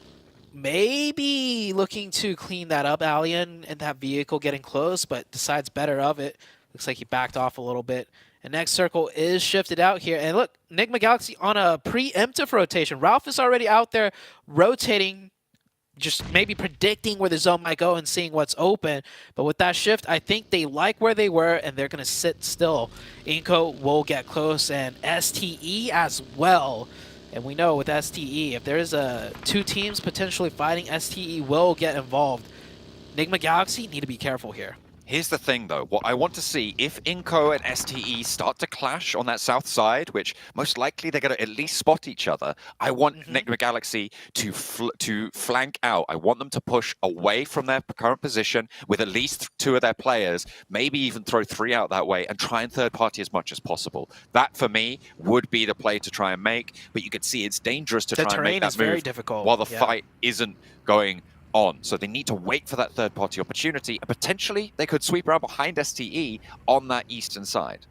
maybe looking to clean that up, Alien, and that vehicle getting close, but decides better of it. Looks like he backed off a little bit. And next circle is shifted out here. And look, Enigma Galaxy on a preemptive rotation. Ralph is already out there rotating, just maybe predicting where the zone might go and seeing what's open. But with that shift, I think they like where they were, and they're going to sit still. Inco will get close, and STE as well. And we know with STE, if there's two teams potentially fighting, STE will get involved. Enigma Galaxy need to be careful here. Here's the thing, though. What I want to see, if Inco and STE start to clash on that south side, which most likely they're going to at least spot each other, I want Enigma Galaxy to flank out. I want them to push away from their current position with at least 2 of their players, maybe even throw 3 out that way and try and third party as much as possible. That, for me, would be the play to try and make, but you could see it's dangerous to try and make that move very difficult. while the fight isn't going on. So they need to wait for that third-party opportunity, and potentially they could sweep around behind STE on that eastern side.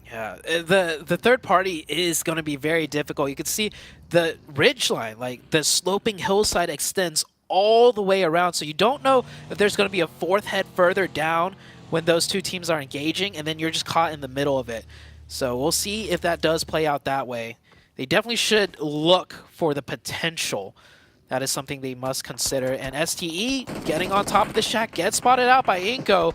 Yeah, the third party is going to be very difficult. You can see the ridge line, like the sloping hillside extends all the way around, so you don't know if there's going to be a 4th head further down when those 2 teams are engaging, and then you're just caught in the middle of it. So we'll see if that does play out that way. They definitely should look for the potential. That is something they must consider. And STE getting on top of the shack, gets spotted out by Inco.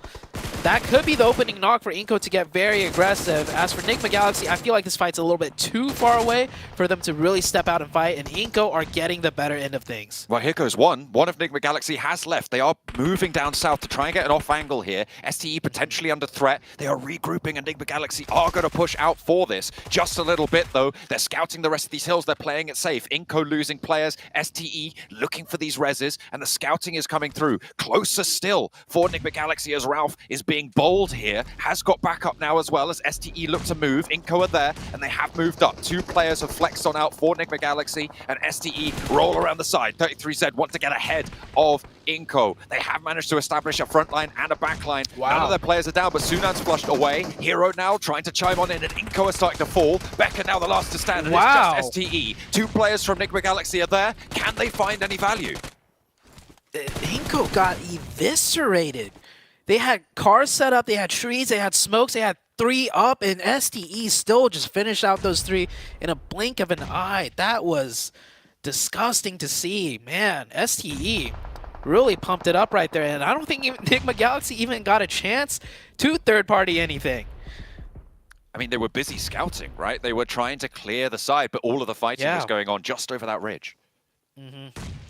That could be the opening knock for Inco to get very aggressive. As for Enigma Galaxy, I feel like this fight's a little bit too far away for them to really step out and fight, and Inco are getting the better end of things. Well, here goes one. One of Enigma Galaxy has left. They are moving down south to try and get an off angle here. STE potentially under threat. They are regrouping. Enigma Galaxy are going to push out for this. Just a little bit, though. They're scouting the rest of these hills. They're playing it safe. Inco losing players. STE looking for these reses, and the scouting is coming through. Closer still for Enigma Galaxy as Ralph is being bold here. Has got back up now as well as STE look to move. Inco are there, and they have moved up. 2 players have flexed on out for Enigma Galaxy, and STE roll around the side. 33Z want to get ahead of Inco. They have managed to establish a front line and a back line. Wow. None of their players are down, but Sunan's flushed away. Hero now trying to chime on in, and Inco are starting to fall. Becca now the last to stand, and Wow. it's just STE. 2 players from Enigma Galaxy are there. Can they find any value? Inco got eviscerated. They had cars set up, they had trees, they had smokes, they had 3 up, and STE still just finished out those 3 in a blink of an eye. That was disgusting to see. Man, STE really pumped it up right there, and I don't think Enigma Galaxy even got a chance to third-party anything. I mean, they were busy scouting, right? They were trying to clear the side, but all of the fighting was going on just over that ridge.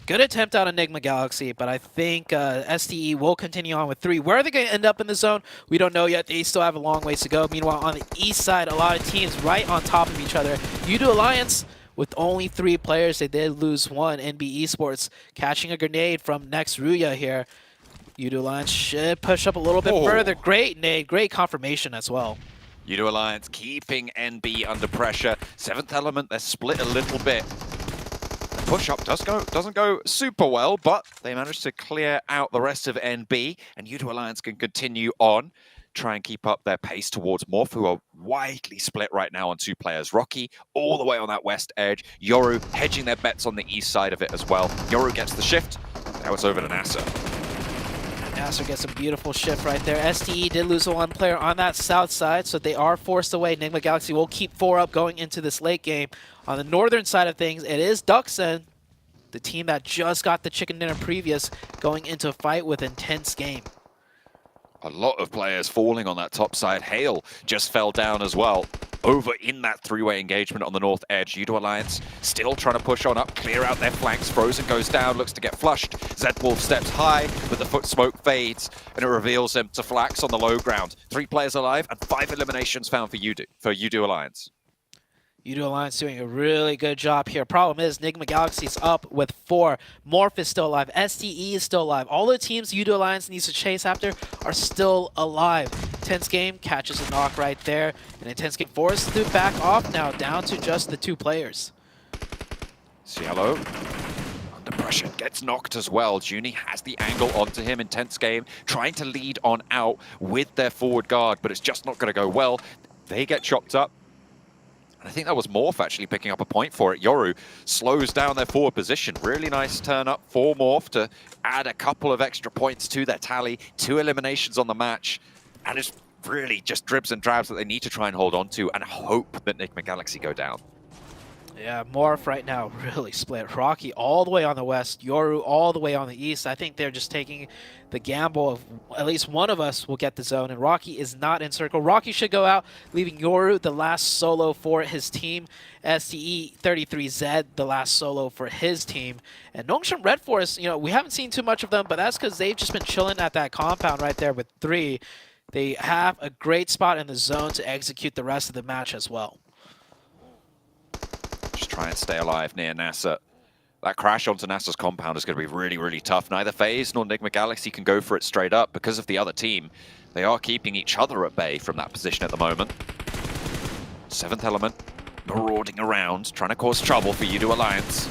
Good attempt out of Enigma Galaxy, but I think STE will continue on with 3. Where are they going to end up in the zone? We don't know yet. They still have a long ways to go. Meanwhile, on the east side, a lot of teams right on top of each other. U2 Alliance, with only 3 players, they did lose 1. NB Esports catching a grenade from next Ruya here. U2 Alliance should push up a little bit further. Great nade, great confirmation as well. U2 Alliance keeping NB under pressure. 7th Element, they're split a little bit. Push-up doesn't go super well, but they managed to clear out the rest of NB, and U2 Alliance can continue on, try and keep up their pace towards Morph, who are widely split right now on 2 players. Rocky all the way on that west edge. Yoru hedging their bets on the east side of it as well. Yoru gets the shift. Now it's over to Nasser. Nasser gets a beautiful shift right there. STE did lose 1 player on that south side, so they are forced away. Enigma Galaxy will keep 4 up going into this late game. On the northern side of things, it is Duxon, the team that just got the chicken dinner previous, going into a fight with Intense Game. A lot of players falling on that top side. Hale just fell down as well. Over in that 3-way engagement on the north edge. U2 Alliance still trying to push on up, clear out their flanks. Frozen goes down, looks to get flushed. Zedwolf steps high, but the foot smoke fades, and it reveals him to Flax on the low ground. 3 players alive, and 5 eliminations found for U2 Alliance. U2 Alliance doing a really good job here. Problem is, Enigma Galaxy's up with 4. Morph is still alive. STE is still alive. All the teams U2 Alliance needs to chase after are still alive. Intense Game catches a knock right there. And Intense Game forced to back off now, down to just the 2 players. Cielo under pressure, gets knocked as well. Junie has the angle onto him. Intense Game trying to lead on out with their forward guard, but it's just not going to go well. They get chopped up. And I think that was Morph actually picking up a point for it. Yoru slows down their forward position. Really nice turn up for Morph to add a couple of extra points to their tally. 2 eliminations on the match. And it's really just dribs and drabs that they need to try and hold on to and hope that Enigma Galaxy go down. Yeah, Morph right now really split. Rocky all the way on the west, Yoru all the way on the east. I think they're just taking the gamble of at least one of us will get the zone, and Rocky is not in circle. Rocky should go out, leaving Yoru the last solo for his team. STE 33Z the last solo for his team. And Nongshim Red Force, you know, we haven't seen too much of them, but that's because they've just been chilling at that compound right there with 3. They have a great spot in the zone to execute the rest of the match as well. Just try and stay alive near NASA. That crash onto NASA's compound is going to be really, really tough. Neither FaZe nor Enigma Galaxy can go for it straight up because of the other team. They are keeping each other at bay from that position at the moment. 7th Element marauding around, trying to cause trouble for U2 Alliance.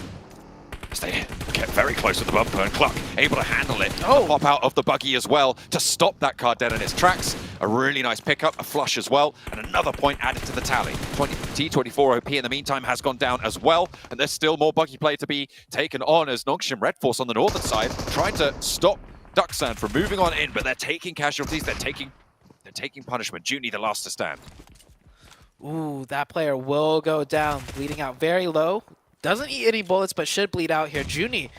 As they get very close to the bumper, and Cluck able to handle it. Oh. Pop out of the buggy as well to stop that car dead in its tracks. A really nice pickup, a flush as well, and another point added to the tally. T24 OP in the meantime has gone down as well, and there's still more buggy play to be taken on as Nongshim Red Force on the northern side trying to stop Ducksand from moving on in, but they're taking casualties, they're taking punishment. Junie the last to stand. Ooh, that player will go down, bleeding out very low. Doesn't eat any bullets, but should bleed out here. Junie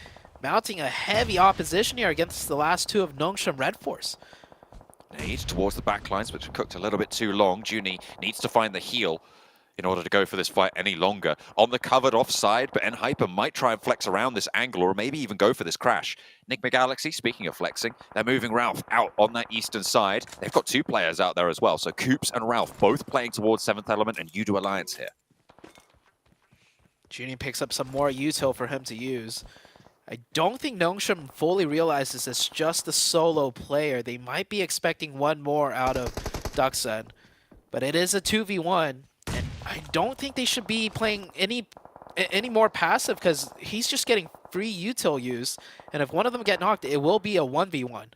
mounting a heavy opposition here against the last 2 of Nongshim Red Force. Nade towards the backlines, but cooked a little bit too long. Junie needs to find the heal in order to go for this fight any longer. On the covered offside, but Hyper might try and flex around this angle or maybe even go for this crash. Enigma Galaxy, speaking of flexing, they're moving Ralph out on that eastern side. They've got 2 players out there as well, so Coops and Ralph both playing towards 7th Element and U2 Alliance here. Junie picks up some more util for him to use. I don't think Nongshim fully realizes it's just a solo player. They might be expecting one more out of Duckson, but it is a 2v1, and I don't think they should be playing any more passive because he's just getting free util use, and if one of them get knocked, it will be a 1v1.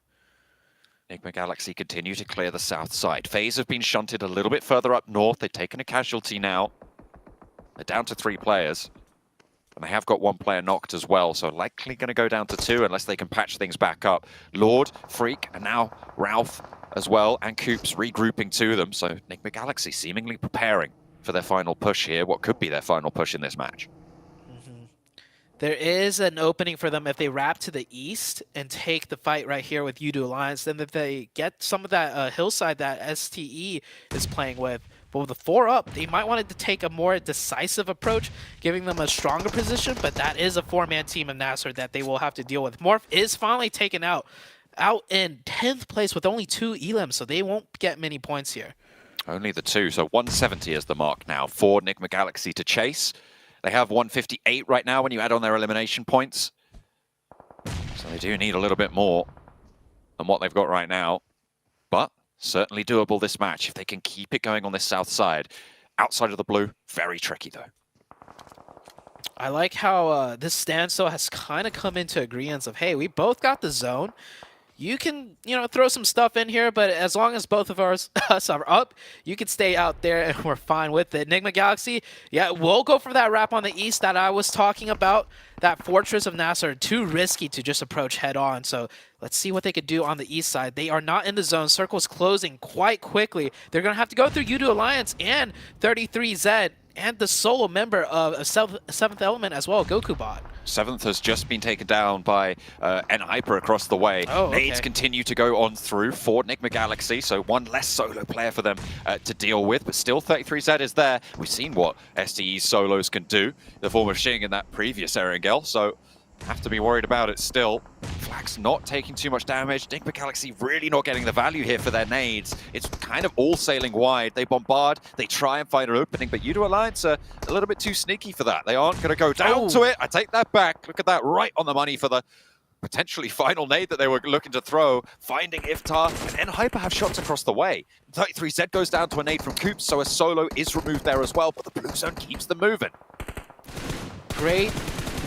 Enigma Galaxy continue to clear the south side. FaZe have been shunted a little bit further up north. They've taken a casualty now. They're down to 3 players. And they have got 1 player knocked as well, so likely going to go down to 2 unless they can patch things back up. Lord, Freak, and now Ralph as well, and Coops regrouping to them. So Enigma Galaxy seemingly preparing for their final push here, what could be their final push in this match. There is an opening for them if they wrap to the east and take the fight right here with U2 Alliance. Then if they get some of that hillside that STE is playing with, but with the 4 up, they might want to take a more decisive approach, giving them a stronger position, but that is a 4-man team of Nasser that they will have to deal with. Morph is finally taken out in 10th place with only 2 elims, so they won't get many points here. Only the 2, so 170 is the mark now for Enigma Galaxy to chase. They have 158 right now when you add on their elimination points. So they do need a little bit more than what they've got right now. But certainly doable this match if they can keep it going on this south side. Outside of the blue, very tricky though. I like how this standstill has kind of come into agreement of, hey, we both got the zone. You can, throw some stuff in here, but as long as both of us are up, you can stay out there and we're fine with it. Enigma Galaxy, yeah, we'll go for that wrap on the east that I was talking about. That Fortress of Nasser, too risky to just approach head on. So let's see what they could do on the east side. They are not in the zone. Circle's closing quite quickly. They're going to have to go through U2 Alliance and 33Z and the solo member of 7th Element as well, GokuBot. 7th has just been taken down by Hyper across the way. Nades continue to go on through for Enigma Galaxy, so 1 less solo player for them to deal with, but still 33Z is there. We've seen what STE's solos can do, the form of Xing in that previous Erangel, so have to be worried about it still. Flak's not taking too much damage. Enigma Galaxy really not getting the value here for their nades. It's kind of all sailing wide. They bombard, they try and find an opening, but U2 Alliance are a little bit too sneaky for that. They aren't going to go down to it. I take that back. Look at that, right on the money for the potentially final nade that they were looking to throw. Finding Iftar, and Hyper have shots across the way. 33Z goes down to a nade from Coops, so a solo is removed there as well, but the blue zone keeps them moving. Great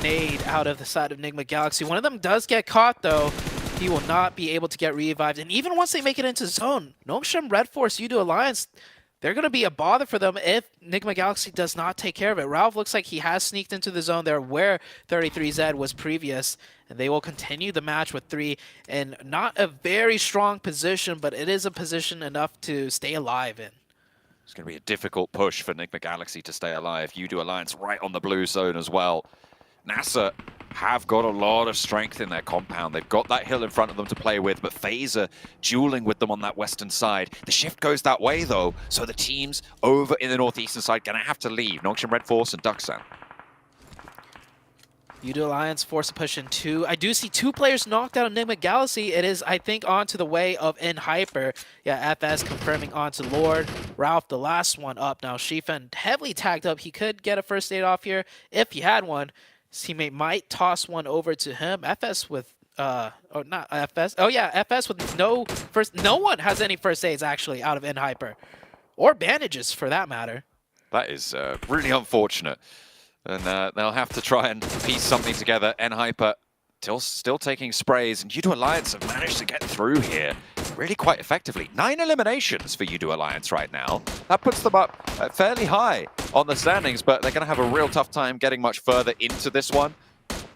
nade out of the side of Enigma Galaxy. One of them does get caught though. He will not be able to get revived. And even once they make it into zone, Nongshim Red Force U2 Alliance, they're going to be a bother for them if Nigma Galaxy does not take care of it. Ralph looks like he has sneaked into the zone there where 33Z was previous, and they will continue the match with 3 in not a very strong position, but it is a position enough to stay alive in. It's going to be a difficult push for Nigma Galaxy to stay alive. You Do Alliance right on the blue zone as well. NASA have got a lot of strength in their compound. They've got that hill in front of them to play with, but FaZe are dueling with them on that western side. The shift goes that way, though, so the teams over in the northeastern side going to have to leave. Nongshim Red Force and Duxan. Udo Alliance forced to push in 2. I do see 2 players knocked out of Nigma Galaxy. It is, I think, onto the way of NHyper. Yeah, FS confirming onto Lord. Ralph, the last one up now. Shifen heavily tagged up. He could get a first aid off here if he had one. His teammate might toss one over to him. FS with, oh, not FS. Oh, yeah, FS with no first. No one has any first aids, actually, out of NHyper. Or bandages, for that matter. That is really unfortunate. And they'll have to try and piece something together. NHyper still taking sprays, and Udo Alliance have managed to get through here really quite effectively. 9 eliminations for Udo Alliance right now. That puts them up fairly high on the standings, but they're going to have a real tough time getting much further into this one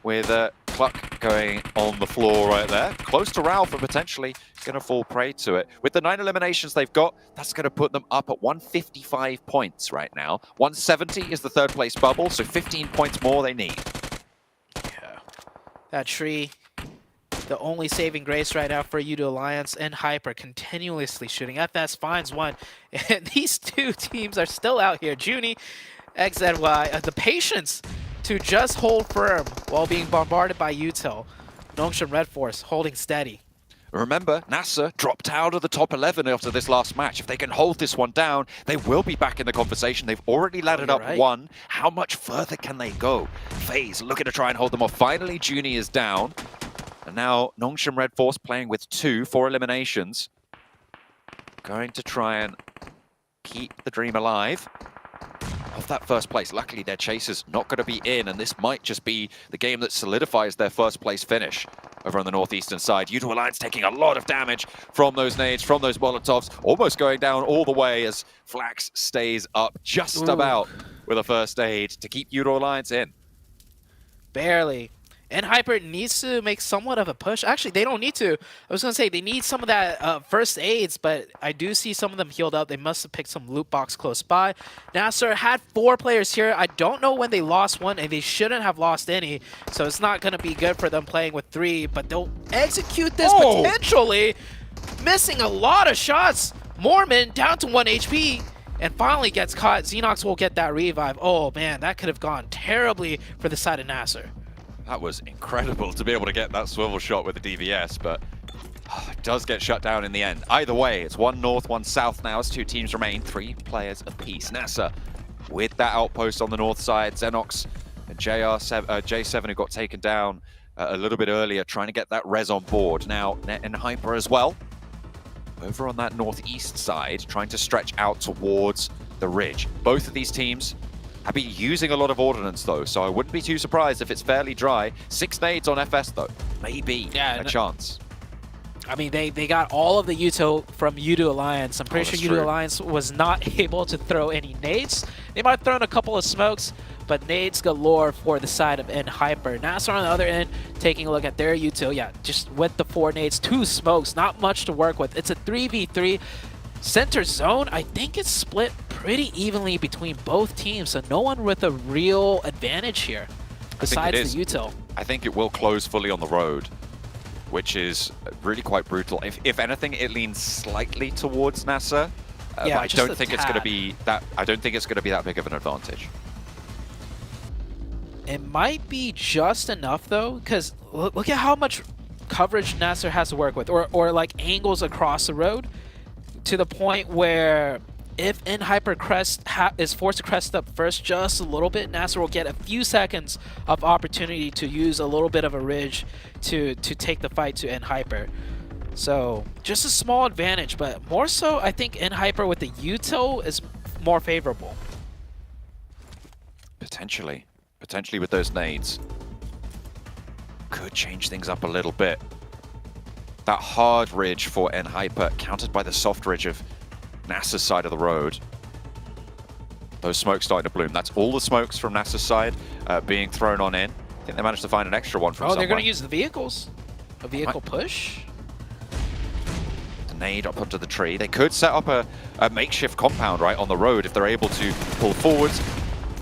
with Cluck going on the floor right there. Close to Ralph and potentially going to fall prey to it. With the 9 eliminations they've got, that's going to put them up at 155 points right now. 170 is the 3rd place bubble, so 15 points more they need. Yeah. That tree, the only saving grace right now for Udo Alliance. NHyper continuously shooting. FS finds one. And these 2 teams are still out here. Junie, XZY, the patience to just hold firm while being bombarded by Util. Nongshim Red Force holding steady. Remember, NASA dropped out of the top 11 after this last match. If they can hold this one down, they will be back in the conversation. They've already laddered up right. 1. How much further can they go? FaZe looking to try and hold them off. Finally, Junie is down. And now Nongshim Red Force playing with 4 eliminations. Going to try and keep the dream alive of that first place. Luckily, their chasers not going to be in, and this might just be the game that solidifies their first place finish over on the northeastern side. Udo Alliance taking a lot of damage from those nades, from those Molotovs, almost going down all the way as Flax stays up just about with a first aid to keep Udo Alliance in. Barely. NHyper needs to make somewhat of a push. Actually, they don't need to. I was going to say they need some of that first aids, but I do see some of them healed up. They must have picked some loot box close by. Nasser had 4 players here. I don't know when they lost one, and they shouldn't have lost any, so it's not going to be good for them playing with 3, but they'll execute this potentially. Missing a lot of shots. Mormon down to 1 HP. And finally gets caught. Xenox will get that revive. Oh man, that could have gone terribly for the side of Nasser. That was incredible to be able to get that swivel shot with the DVS, but it does get shut down in the end. Either way, it's 1 north, 1 south now as 2 teams remain, 3 players apiece. NASA with that outpost on the north side. Xenox and J7 who got taken down a little bit earlier, trying to get that res on board. Now, Net and Hyper as well. Over on that northeast side, trying to stretch out towards the ridge. Both of these teams have been using a lot of ordnance though, so I wouldn't be too surprised if it's fairly dry. 6 nades on FS though, maybe a chance. I mean, they got all of the Uto from Udo Alliance. I'm pretty sure Udo Alliance was not able to throw any nades. They might have thrown a couple of smokes, but nades galore for the side of NHyper. Nasser on the other end, taking a look at their Uto. Yeah, just with the 4 nades, 2 smokes, not much to work with. It's a 3v3. Center zone, I think it's split pretty evenly between both teams, so no one with a real advantage here, besides the Util. I think it will close fully on the road, which is really quite brutal. If anything, it leans slightly towards NASA. Yeah, but I don't think it's going to be that. I don't think it's going to be that big of an advantage. It might be just enough though, because look at how much coverage Nasser has to work with, or like angles across the road, to the point where if NHyper is forced to crest up first just a little bit, Nasser will get a few seconds of opportunity to use a little bit of a ridge to take the fight to NHyper. So just a small advantage, but more so I think NHyper with the Util is more favorable. Potentially with those nades. Could change things up a little bit. That hard ridge for NHyper countered by the soft ridge of NASA's side of the road. those smokes starting to bloom. That's all the smokes from NASA's side being thrown on in. I think they managed to find an extra one from somewhere. They're going to use the vehicles. A vehicle push. Nade up onto the tree. They could set up a makeshift compound right on the road if they're able to pull forwards,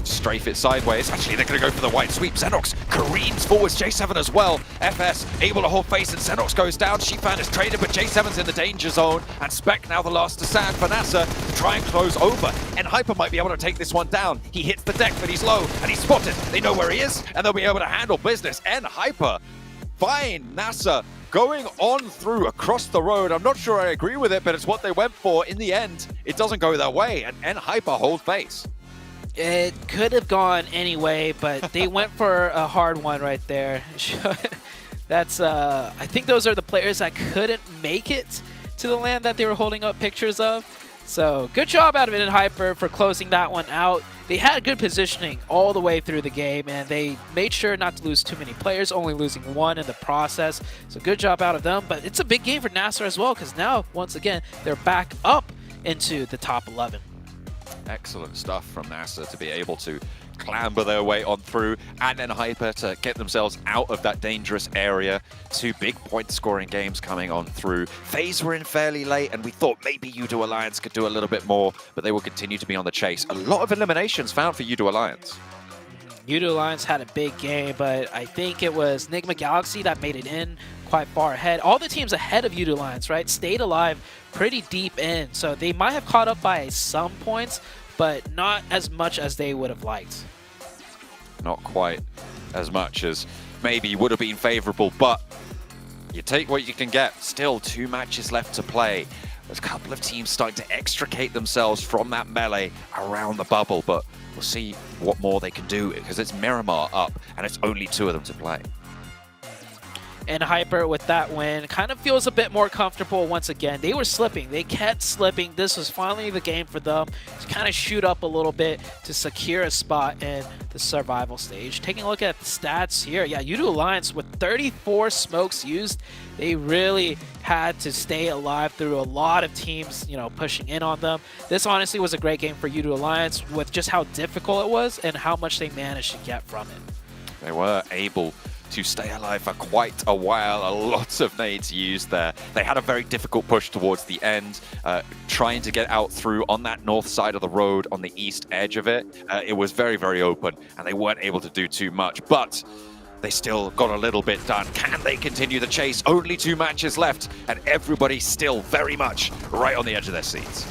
strafe it sideways. Actually, they're going to go for the wide sweep. Xenox careens forwards. J7 as well. FS able to hold face and Xenox goes down. Shifan is traded, but J7's in the danger zone. And Spec now the last to stand for NASA to try and close over. And Hyper might be able to take this one down. He hits the deck, but he's low and he's spotted. They know where he is and they'll be able to handle business. And Hyper find NASA going on through across the road. I'm not sure I agree with it, but it's what they went for. In the end, it doesn't go their way, and Hyper hold face. It could have gone anyway, but they went for a hard one right there. That's I think those are the players that couldn't make it to the land that they were holding up pictures of. So good job out of it in Hyper for closing that one out. They had good positioning all the way through the game, and they made sure not to lose too many players, only losing one in the process. So good job out of them, but it's a big game for NASA as well, because now, once again, they're back up into the top 11. Excellent stuff from NASA to be able to clamber their way on through, and then Hyper to get themselves out of that dangerous area. Two big point scoring games coming on through. FaZe were in fairly late, and we thought maybe Udo Alliance could do a little bit more, but they will continue to be on the chase. A lot of eliminations found for Udo Alliance. Udo Alliance had a big game, but I think it was Nigma Galaxy that made it in quite far ahead. All the teams ahead of Udo Alliance, right, stayed alive pretty deep in, so they might have caught up by some points, but not as much as they would have liked. Not quite as much as maybe would have been favorable, but you take what you can get. Still 2 matches left to play. There's a couple of teams starting to extricate themselves from that melee around the bubble, but we'll see what more they can do, because it's Miramar up and it's only 2 of them to play. And Hyper, with that win, kind of feels a bit more comfortable once again. They were slipping. They kept slipping. This was finally the game for them to kind of shoot up a little bit to secure a spot in the survival stage. Taking a look at the stats here, yeah, Udo Alliance with 34 smokes used. They really had to stay alive through a lot of teams, you know, pushing in on them. This honestly was a great game for Udo Alliance with just how difficult it was and how much they managed to get from it. They were able to stay alive for quite a while. A lot of nades used there. They had a very difficult push towards the end, trying to get out through on that north side of the road on the east edge of it. It was very, very open, and they weren't able to do too much, but they still got a little bit done. Can they continue the chase? Only 2 matches left, and everybody still very much right on the edge of their seats.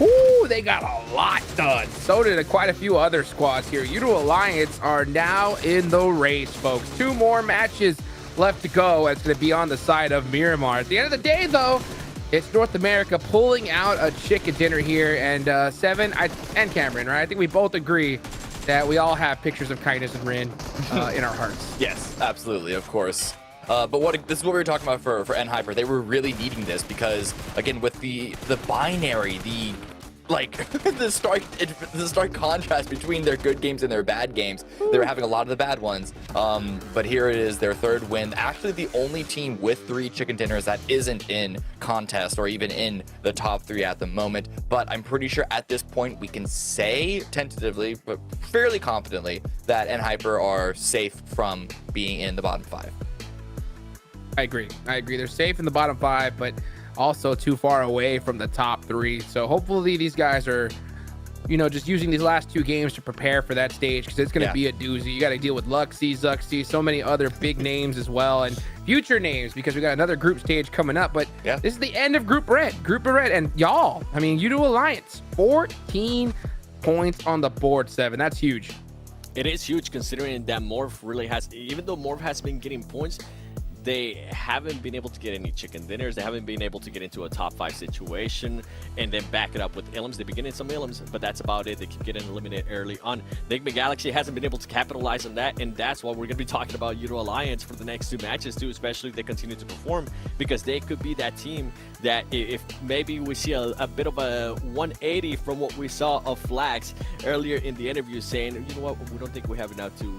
Ooh, they got a lot done. So did quite a few other squads here. Udo Alliance are now in the race, folks. 2 more matches left to go. It's going to be on the side of Miramar. At the end of the day, though, it's North America pulling out a chicken dinner here. And Seven and Cameron, right? I think we both agree that we all have pictures of Kindness and Rin in our hearts. Yes, absolutely, of course. But this is what we were talking about for NHyper. They were really needing this because, again, with the binary, the stark contrast between their good games and their bad games. They were having a lot of the bad ones. But here it is, their 3rd win. Actually, the only team with 3 chicken dinners that isn't in contest or even in the top 3 at the moment. But I'm pretty sure at this point we can say tentatively, but fairly confidently, that NHyper are safe from being in the bottom 5. I agree. They're safe in the bottom 5, but also too far away from the top 3. So hopefully these guys are, just using these last 2 games to prepare for that stage, because it's going to be a doozy. You got to deal with Luxy, Zuxy, so many other big names as well, and future names, because we got another group stage coming up. But this is the end of Group Red. And y'all, Udo Alliance, 14 points on the board, 7. That's huge. It is huge considering that Morph really has, even though Morph has been getting points, they haven't been able to get any chicken dinners. They haven't been able to get into a top 5 situation and then back it up with Ilms. They've been getting some Ilms, but that's about it. They keep getting eliminated early on. Nigma Galaxy hasn't been able to capitalize on that, and that's why we're going to be talking about Udo Alliance for the next 2 matches too, especially if they continue to perform, because they could be that team that if maybe we see a bit of a 180 from what we saw of Flax earlier in the interview, saying, you know what, we don't think we have enough to,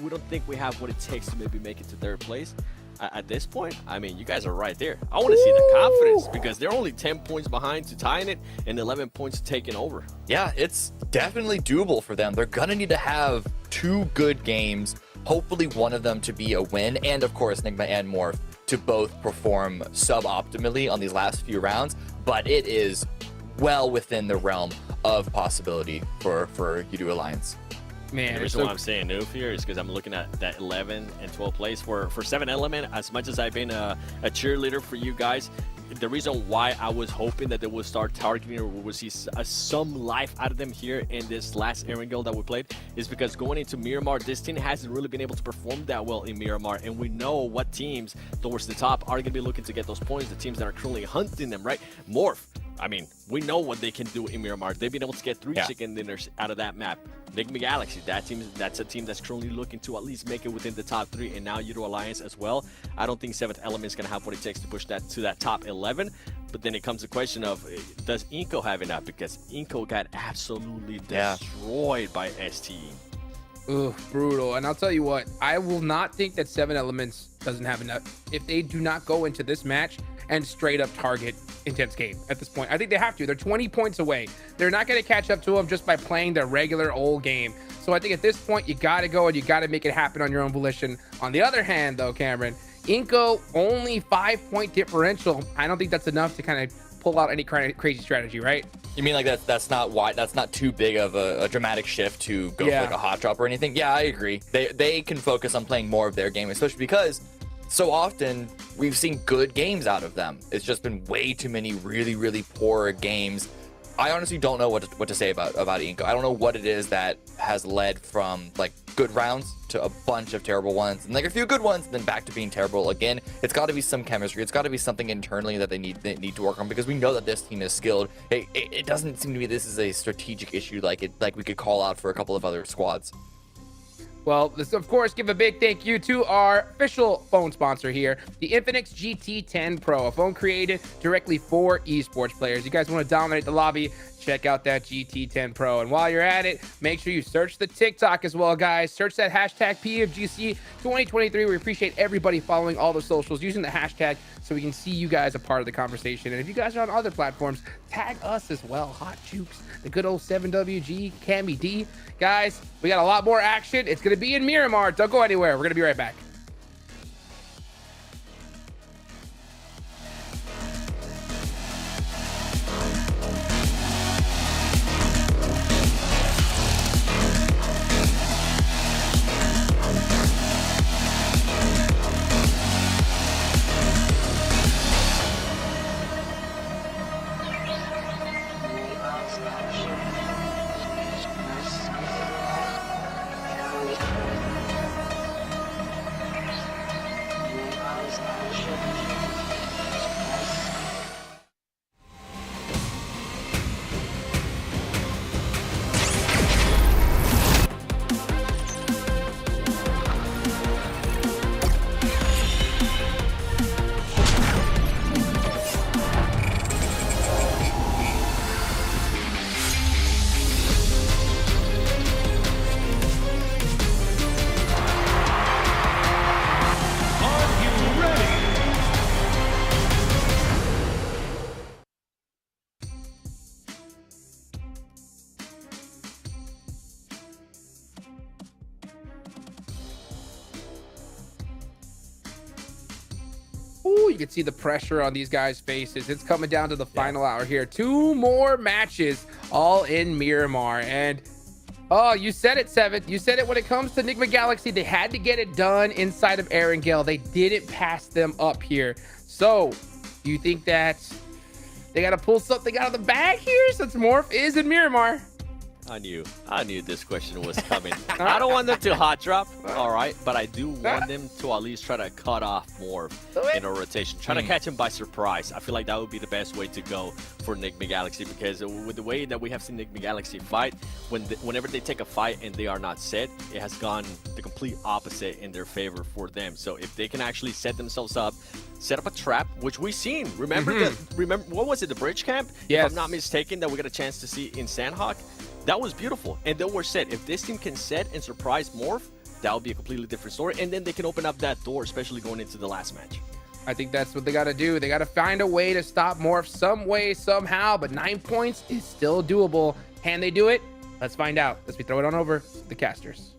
we don't think we have what it takes to maybe make it to 3rd place. At this point, I mean, you guys are right there. I want to see the confidence because they're only 10 points behind to tying it and 11 points taking over. Yeah, it's definitely doable for them. They're gonna need to have 2 good games, hopefully one of them to be a win, and of course Nigma and Morph to both perform suboptimally on these last few rounds, but it is well within the realm of possibility for Yudu Alliance. Man, the reason why I'm saying no fear is because I'm looking at that 11 and 12 place for 7 Element. As much as I've been a cheerleader for you guys, the reason why I was hoping that they would start targeting or we would see some life out of them here in this last Erangel that we played is because going into Miramar, this team hasn't really been able to perform that well in Miramar, and we know what teams towards the top are going to be looking to get those points, the teams that are currently hunting them, right? Morph, I mean, we know what they can do in Miramar. They've been able to get 3 chicken dinners out of that map. Nigma Galaxy, that's a team that's currently looking to at least make it within the top 3, and now Yudo Alliance as well. I don't think 7th Element is going to have what it takes to push that to that top 11, but then it comes the question of, does Inko have enough? Because Inko got absolutely destroyed by STE. Ugh, brutal. And I'll tell you what, I will not think that 7 Elements doesn't have enough if they do not go into this match and straight up target Intense Game at this point. I think they have to. They're 20 points away. They're not going to catch up to them just by playing their regular old game. So I think at this point, you got to go and you got to make it happen on your own volition. On the other hand, though, Cameron, Inko only 5-point differential. I don't think that's enough to kind of pull out any crazy strategy, right? You mean like that's not too big of a dramatic shift to go for like a hot drop or anything? Yeah, I agree. They can focus on playing more of their game, especially because so often we've seen good games out of them. It's just been way too many really, really poor games. I honestly don't know what to say about Inko. I don't know what it is that has led from like good rounds to a bunch of terrible ones and like a few good ones, and then back to being terrible again. It's got to be some chemistry. It's got to be something internally that they need to work on, because we know that this team is skilled. It doesn't seem to be this is a strategic issue like we could call out for a couple of other squads. Well, let's of course give a big thank you to our official phone sponsor here, the Infinix GT10 Pro, a phone created directly for esports players. You guys want to dominate the lobby? Check out that GT10 Pro. And while you're at it, make sure you search the TikTok as well, guys. Search that hashtag PMGC 2023. We appreciate everybody following all the socials, using the hashtag so we can see you guys a part of the conversation. And if you guys are on other platforms, tag us as well. Hot Jukes, the good old 7WG, Cammy D. Guys, we got a lot more action. It's going to be in Miramar. Don't go anywhere. We're going to be right back. You can see the pressure on these guys' faces. It's coming down to the final hour here. 2 more matches, all in Miramar. And oh, you said it, Seven. You said it. When it comes to Nigma Galaxy, they had to get it done inside of Erangel. They didn't pass them up here. So, do you think that they got to pull something out of the bag here since Morph is in Miramar? I knew this question was coming. I don't want them to hot drop, all right, but I do want them to at least try to cut off more in a rotation. Try to catch him by surprise. I feel like that would be the best way to go for Nigma Galaxy, because with the way that we have seen Nigma Galaxy fight, whenever they take a fight and they are not set, it has gone the complete opposite in their favor for them. So if they can actually set themselves up, set up a trap, which we've seen. Remember what was it, the bridge camp? Yes. If I'm not mistaken, that we got a chance to see in Sandhawk. That was beautiful, and then we're set. If this team can set and surprise Morph, that would be a completely different story. And then they can open up that door, especially going into the last match. I think that's what they got to do. They got to find a way to stop Morph some way, somehow, but 9 points is still doable. Can they do it? Let's find out as we throw it on over the casters.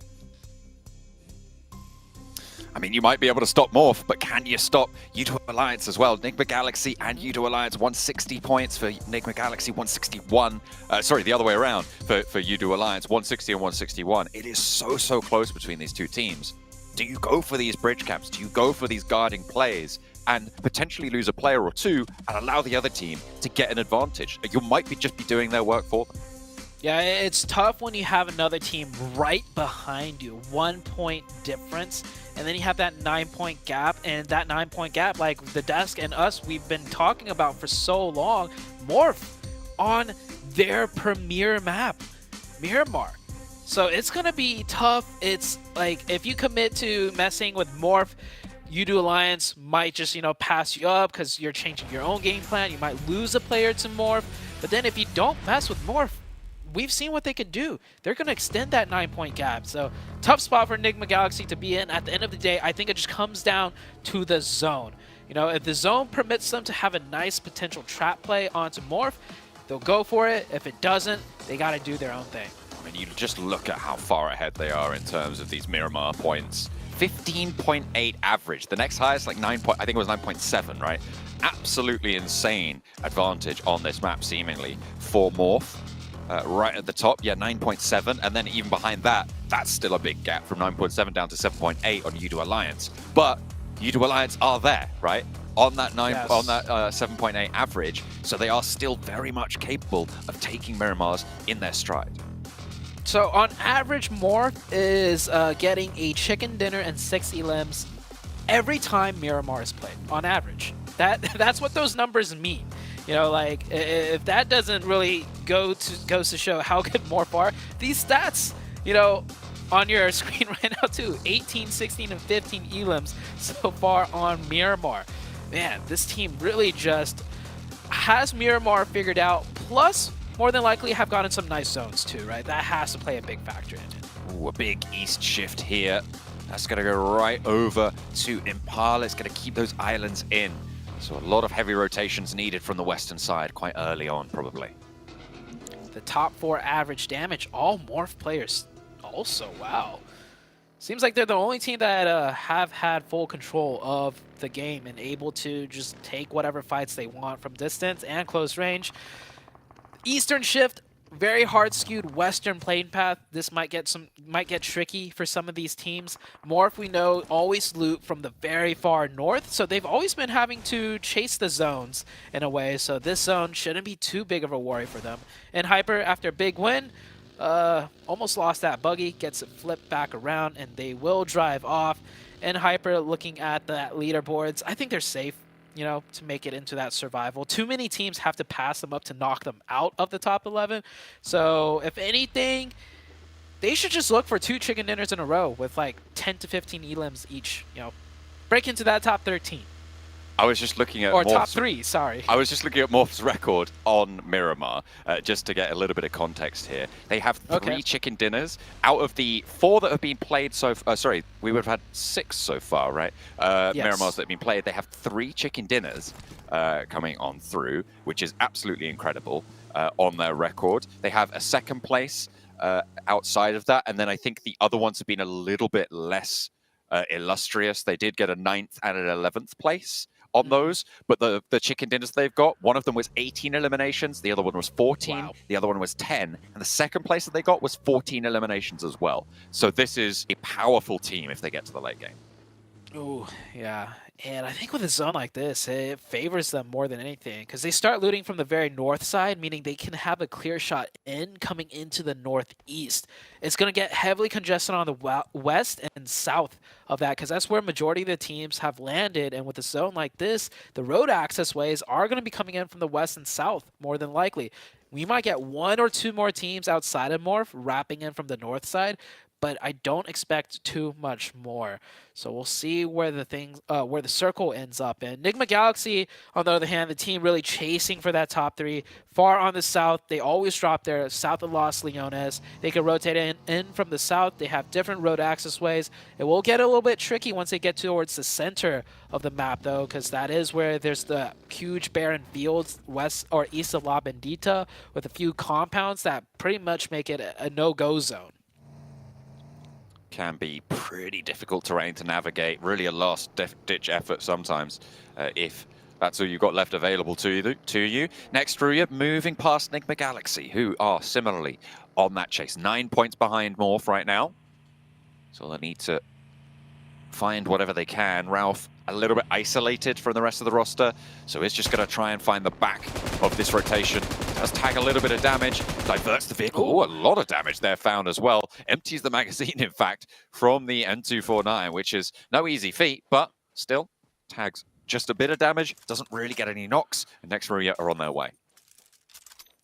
I mean, you might be able to stop Morph, but can you stop U2 Alliance as well? Nigma Galaxy and U2 Alliance, 160 points for Nigma Galaxy, 161. Sorry, the other way around for U2 Alliance, 160 and 161. It is so close between these two teams. Do you go for these bridge camps? Do you go for these guarding plays and potentially lose a player or two and allow the other team to get an advantage? You might just be doing their work for them. Yeah, it's tough when you have another team right behind you, 1 point difference, and then you have that 9 point gap, and that 9 point gap, like the desk and us, we've been talking about for so long, Morph on their premier map, Miramar. So it's gonna be tough. It's like, if you commit to messing with Morph, U2 Alliance might just, pass you up because you're changing your own game plan. You might lose a player to Morph, but then if you don't mess with Morph, we've seen what they could do. They're going to extend that 9 point gap. So tough spot for Nigma Galaxy to be in. At the end of the day, I think it just comes down to the zone. If the zone permits them to have a nice potential trap play onto Morph, they'll go for it. If it doesn't, they got to do their own thing. I mean, you just look at how far ahead they are in terms of these Miramar points. 15.8 average. The next highest, like I think it was 9.7, right? Absolutely insane advantage on this map, seemingly, for Morph. Right at the top, yeah, 9.7, and then even behind that, that's still a big gap from 9.7 down to 7.8 on U2 Alliance. But U2 Alliance are there, right? On that 7.8 average, so they are still very much capable of taking Miramars in their stride. So on average, Morph is getting a chicken dinner and 6 elims every time Miramar is played, on average. That's what those numbers mean. If that doesn't really goes to show how good Morph are, these stats, on your screen right now too, 18, 16, and 15 elims so far on Miramar. Man, this team really just has Miramar figured out, plus more than likely have gotten some nice zones too, right? That has to play a big factor in it. Ooh, a big east shift here. That's going to go right over to Impala. It's going to keep those islands in. So a lot of heavy rotations needed from the western side quite early on, probably. The top 4 average damage, all Morph players also, wow. Seems like they're the only team that have had full control of the game and able to just take whatever fights they want from distance and close range. Eastern shift, very hard skewed western plane path. This might get tricky for some of these teams. Morph, we know, always loot from the very far north, so they've always been having to chase the zones in a way, so this zone shouldn't be too big of a worry for them. And Hyper, after a big win, almost lost that buggy, gets it flipped back around, and they will drive off. And Hyper, looking at the leaderboards, I think they're safe, to make it into that survival. Too many teams have to pass them up to knock them out of the top 11. So if anything, they should just look for 2 chicken dinners in a row with like 10 to 15 elims each, break into that top 13. I was just looking at top 3, sorry. I was just looking at Morph's record on Miramar, just to get a little bit of context here. They have 3 chicken dinners out of the 4 that have been played so far. Sorry, we would have had 6 so far, right? Yes. Miramars that have been played. They have 3 chicken dinners coming on through, which is absolutely incredible on their record. They have a 2nd place outside of that, and then I think the other ones have been a little bit less illustrious. They did get a 9th and an 11th place on those, but the chicken dinners they've got, one of them was 18 eliminations, the other one was 14, the other one was 10, and the 2nd place that they got was 14 eliminations as well. So this is a powerful team if they get to the late game. Oh, yeah. And I think with a zone like this, it favors them more than anything because they start looting from the very north side, meaning they can have a clear shot in coming into the northeast. It's going to get heavily congested on the west and south of that because that's where majority of the teams have landed. And with a zone like this, the road access ways are going to be coming in from the west and south more than likely. We might get 1 or 2 more teams outside of Morph wrapping in from the north side. but I don't expect too much more. So we'll see where the circle ends up. And Enigma Galaxy, on the other hand, the team really chasing for that top 3. Far on the south, they always drop there, south of Los Leones. They can rotate in from the south. They have different road access ways. It will get a little bit tricky once they get towards the center of the map, though, because that is where there's the huge barren fields west or east of La Bendita with a few compounds that pretty much make it a no-go zone. Can be pretty difficult terrain to navigate, really a last-ditch effort sometimes, if that's all you've got left available to you. Next, Ruya, moving past Enigma Galaxy, who are similarly on that chase. 9 points behind Morph right now, so they need to find whatever they can. Ralph a little bit isolated from the rest of the roster, so he's just going to try and find the back of this rotation. Does tag a little bit of damage, diverts the vehicle. Oh, a lot of damage there found as well. Empties the magazine, in fact, from the M249, which is no easy feat, but still tags just a bit of damage. Doesn't really get any knocks, and next Ruya are on their way.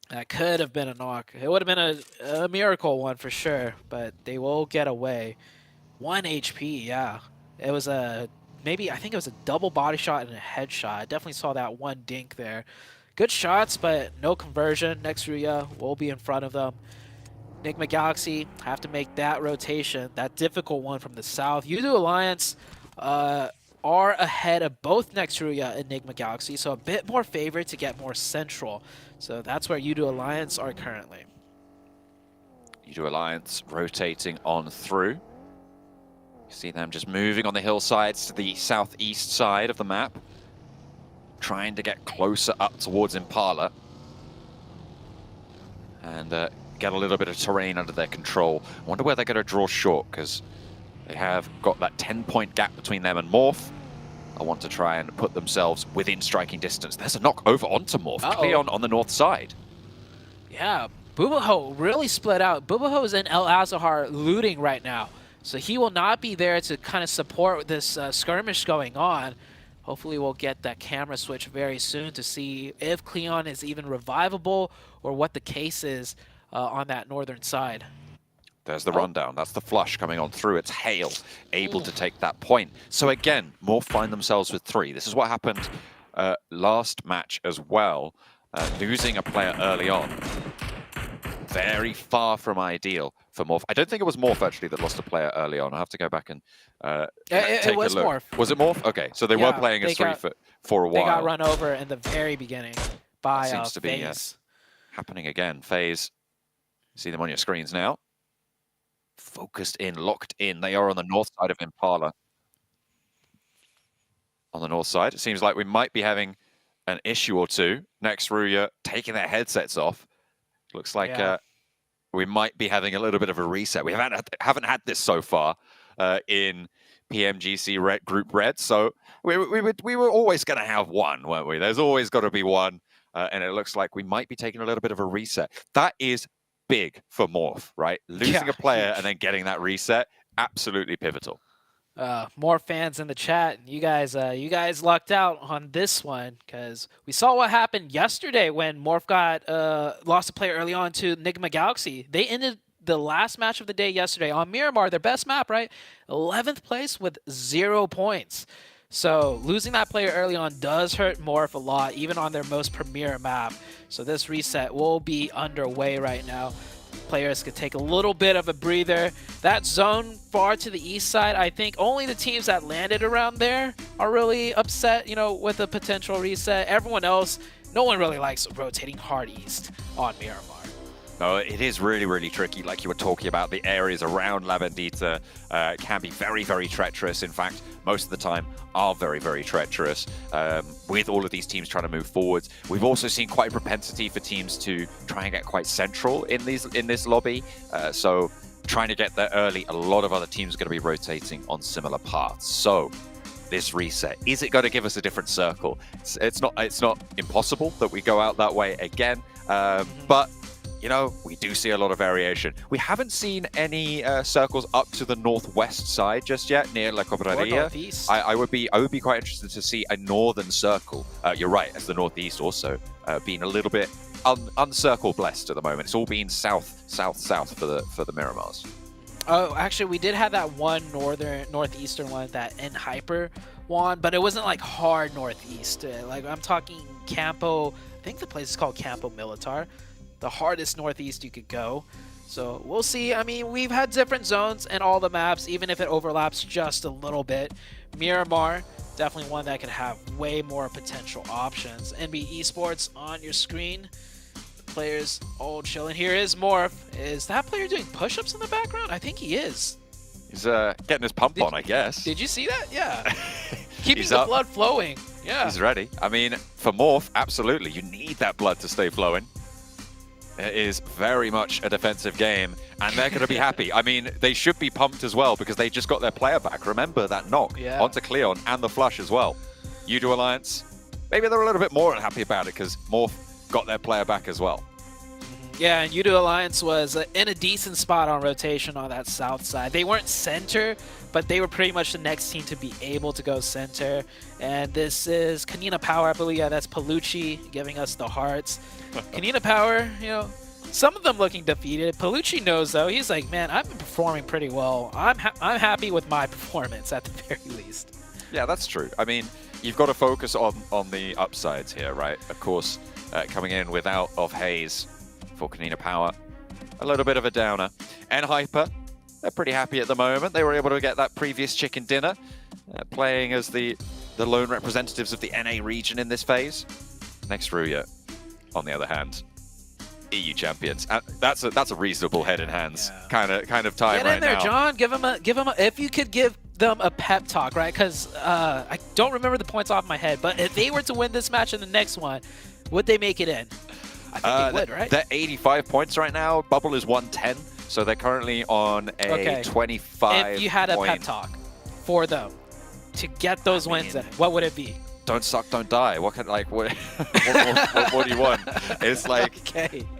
That could have been a knock. It would have been a miracle one for sure, but they will get away. 1 HP, yeah. It was maybe, I think it was a double body shot and a headshot. I definitely saw that one dink there. Good shots, but no conversion. Next Ruya will be in front of them. Enigma Galaxy have to make that rotation, that difficult one from the south. Yudu Alliance are ahead of both Next Ruya and Enigma Galaxy, so a bit more favored to get more central. So that's where Yudu Alliance are currently. Yudu Alliance rotating on through. You see them just moving on the hillsides to the southeast side of the map, trying to get closer up towards Impala and get a little bit of terrain under their control. I wonder where they're going to draw short, because they have got that 10-point gap between them and Morph. I want to try and put themselves within striking distance. There's a knock over onto Morph. Cleon on the north side. Yeah, Bubaho really split out. Bubaho is in El Azahar looting right now, so he will not be there to kind of support this skirmish going on. Hopefully we'll get that camera switch very soon to see if Cleon is even revivable or what the case is on that northern side. There's the rundown. That's the flush coming on through. It's Hale able to take that point. So again, Morph find themselves with 3. This is what happened last match as well. Losing a player early on. Very far from ideal for Morph. I don't think it was Morph actually that lost a player early on. I have to go back and take a look. Morph. Was it Morph? Okay, so they were playing as 3 for a while. They got run over in the very beginning by seems to be happening again. FaZe, see them on your screens now. Focused in, locked in. They are on the north side of Impala. On the north side, it seems like we might be having an issue or two. Next Ruya taking their headsets off. Looks like we might be having a little bit of a reset. We haven't had this so far in PMGC Group Red, so we were always going to have one, weren't we? There's always got to be one, and it looks like we might be taking a little bit of a reset. That is big for Morph, right? Losing a player and then getting that reset, absolutely pivotal. More fans in the chat. You guys lucked out on this one, because we saw what happened yesterday when Morph got lost a player early on to Enigma Galaxy. They ended the last match of the day yesterday on Miramar, their best map, right? 11th place with 0 points. So losing that player early on does hurt Morph a lot, even on their most premier map. So this reset will be underway right now. Players could take a little bit of a breather. That zone far to the east side, I think only the teams that landed around there are really upset, with a potential reset. Everyone else, no one really likes rotating hard east on Miramar. No, it is really, really tricky. Like you were talking about, the areas around La Bendita can be very, very treacherous. In fact, most of the time are very, very treacherous with all of these teams trying to move forwards. We've also seen quite a propensity for teams to try and get quite central in this lobby. So trying to get there early, a lot of other teams are going to be rotating on similar paths. So this reset, is it going to give us a different circle? It's not impossible that we go out that way again, but we do see a lot of variation. We haven't seen any circles up to the northwest side just yet, near La Cobraria. I would be quite interested to see a northern circle. You're right, as the northeast also being a little bit uncircle blessed at the moment. It's all been south for the Miramars. Oh, actually, we did have that one northeastern one that N Hyper won, but it wasn't like hard northeast. Like I'm talking Campo. I think the place is called Campo Militar, the hardest northeast you could go. So we'll see. I mean, we've had different zones in all the maps, even if it overlaps just a little bit. Miramar, definitely one that could have way more potential options. NB Esports on your screen. Players all chilling. Here is Morph. Is that player doing push-ups in the background? I think he is. He's getting his pump on, I guess. Did you see that? Yeah. Keeping He's the up. blood flowing. Yeah. He's ready. I mean, for Morph, absolutely. You need that blood to stay flowing. It is very much a defensive game, and they're going to be happy. I mean, they should be pumped as well because they just got their player back. Remember that knock onto Cleon and the flush as well. Udo Alliance, maybe they're a little bit more unhappy about it because Morph got their player back as well. Yeah, and Udo Alliance was in a decent spot on rotation on that south side. They weren't center, but they were pretty much the next team to be able to go center. And this is Kanina Power, I believe. Yeah, that's Palucci giving us the hearts. Kanina Power, you know, some of them looking defeated. Palucci knows, though. He's like, man, I've been performing pretty well. I'm happy with my performance at the very least. Yeah, that's true. I mean, you've got to focus on the upsides here, right? Of course, coming in without of Hayes for Kanina Power, a little bit of a downer. N Hyper, they're pretty happy at the moment. They were able to get that previous chicken dinner, playing as the lone representatives of the NA region in this phase. Next Ruya, on the other hand, EU champions. That's a reasonable head in hands kind of time right now. Get in there, John. Give him a. If you could give them a pep talk, right? Because I don't remember the points off my head, but if they were to win this match and the next one, would they make it in? I think they would, right? They're 85 points right now. Bubble is 110, so they're currently on a 25. If you had a pep talk for them to get those wins in, what would it be? Don't suck, don't die. What can what do you want? It's like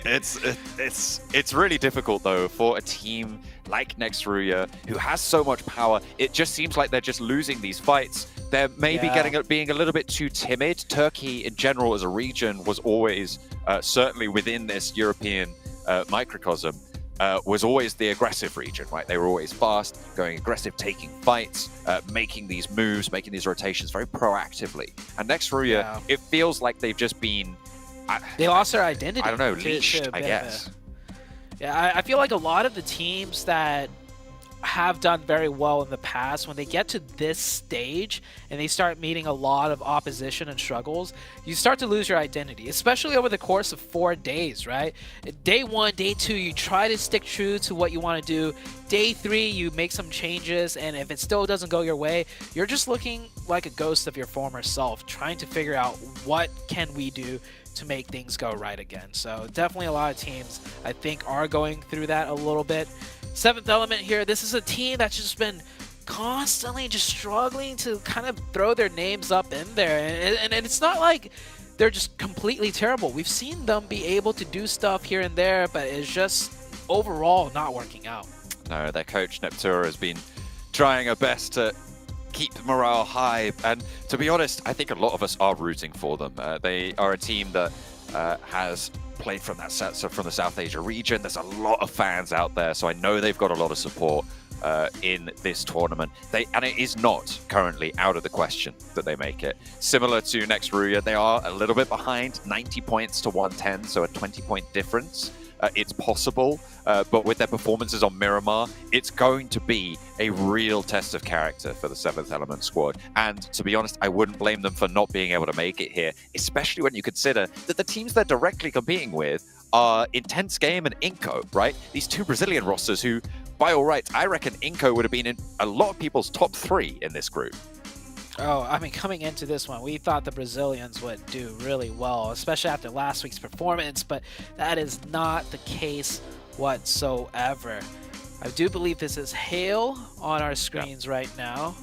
it's really difficult though for a team like Next Ruya who has so much power. It just seems like they're just losing these fights. They're maybe being a little bit too timid. Turkey in general as a region was always certainly within this European microcosm. Was always the aggressive region, right? They were always fast, going aggressive, taking fights, making these moves, making these rotations very proactively. And Next Ruya, it feels like they've just been... they lost their identity. I don't know, leashed, I guess. Yeah, I feel like a lot of the teams that have done very well in the past, when they get to this stage and they start meeting a lot of opposition and struggles, you start to lose your identity, especially over the course of 4 days, right? Day 1, day 2, you try to stick true to what you want to do. Day 3, you make some changes, and if it still doesn't go your way, you're just looking like a ghost of your former self, trying to figure out what can we do to make things go right again. So definitely a lot of teams, I think, are going through that a little bit. Seventh Element here, this is a team that's just been constantly just struggling to kind of throw their names up in there. And it's not like they're just completely terrible. We've seen them be able to do stuff here and there, but it's just overall not working out. No, their coach, Neptura, has been trying her best to keep morale high. And to be honest, I think a lot of us are rooting for them. They are a team that has played from the South Asia region. There's a lot of fans out there, so I know they've got a lot of support in this tournament. And it is not currently out of the question that they make it. Similar to Next Ruya, they are a little bit behind, 90 points to 110, so a 20-point difference. It's possible, but with their performances on Miramar, it's going to be a real test of character for the 7th Element squad. And to be honest, I wouldn't blame them for not being able to make it here, especially when you consider that the teams they're directly competing with are Intense Game and Inco, right? These two Brazilian rosters who, by all rights, I reckon Inco would have been in a lot of people's top 3 in this group. Oh, I mean, coming into this one, we thought the Brazilians would do really well, especially after last week's performance, but that is not the case whatsoever. I do believe this is Hale on our screens right now.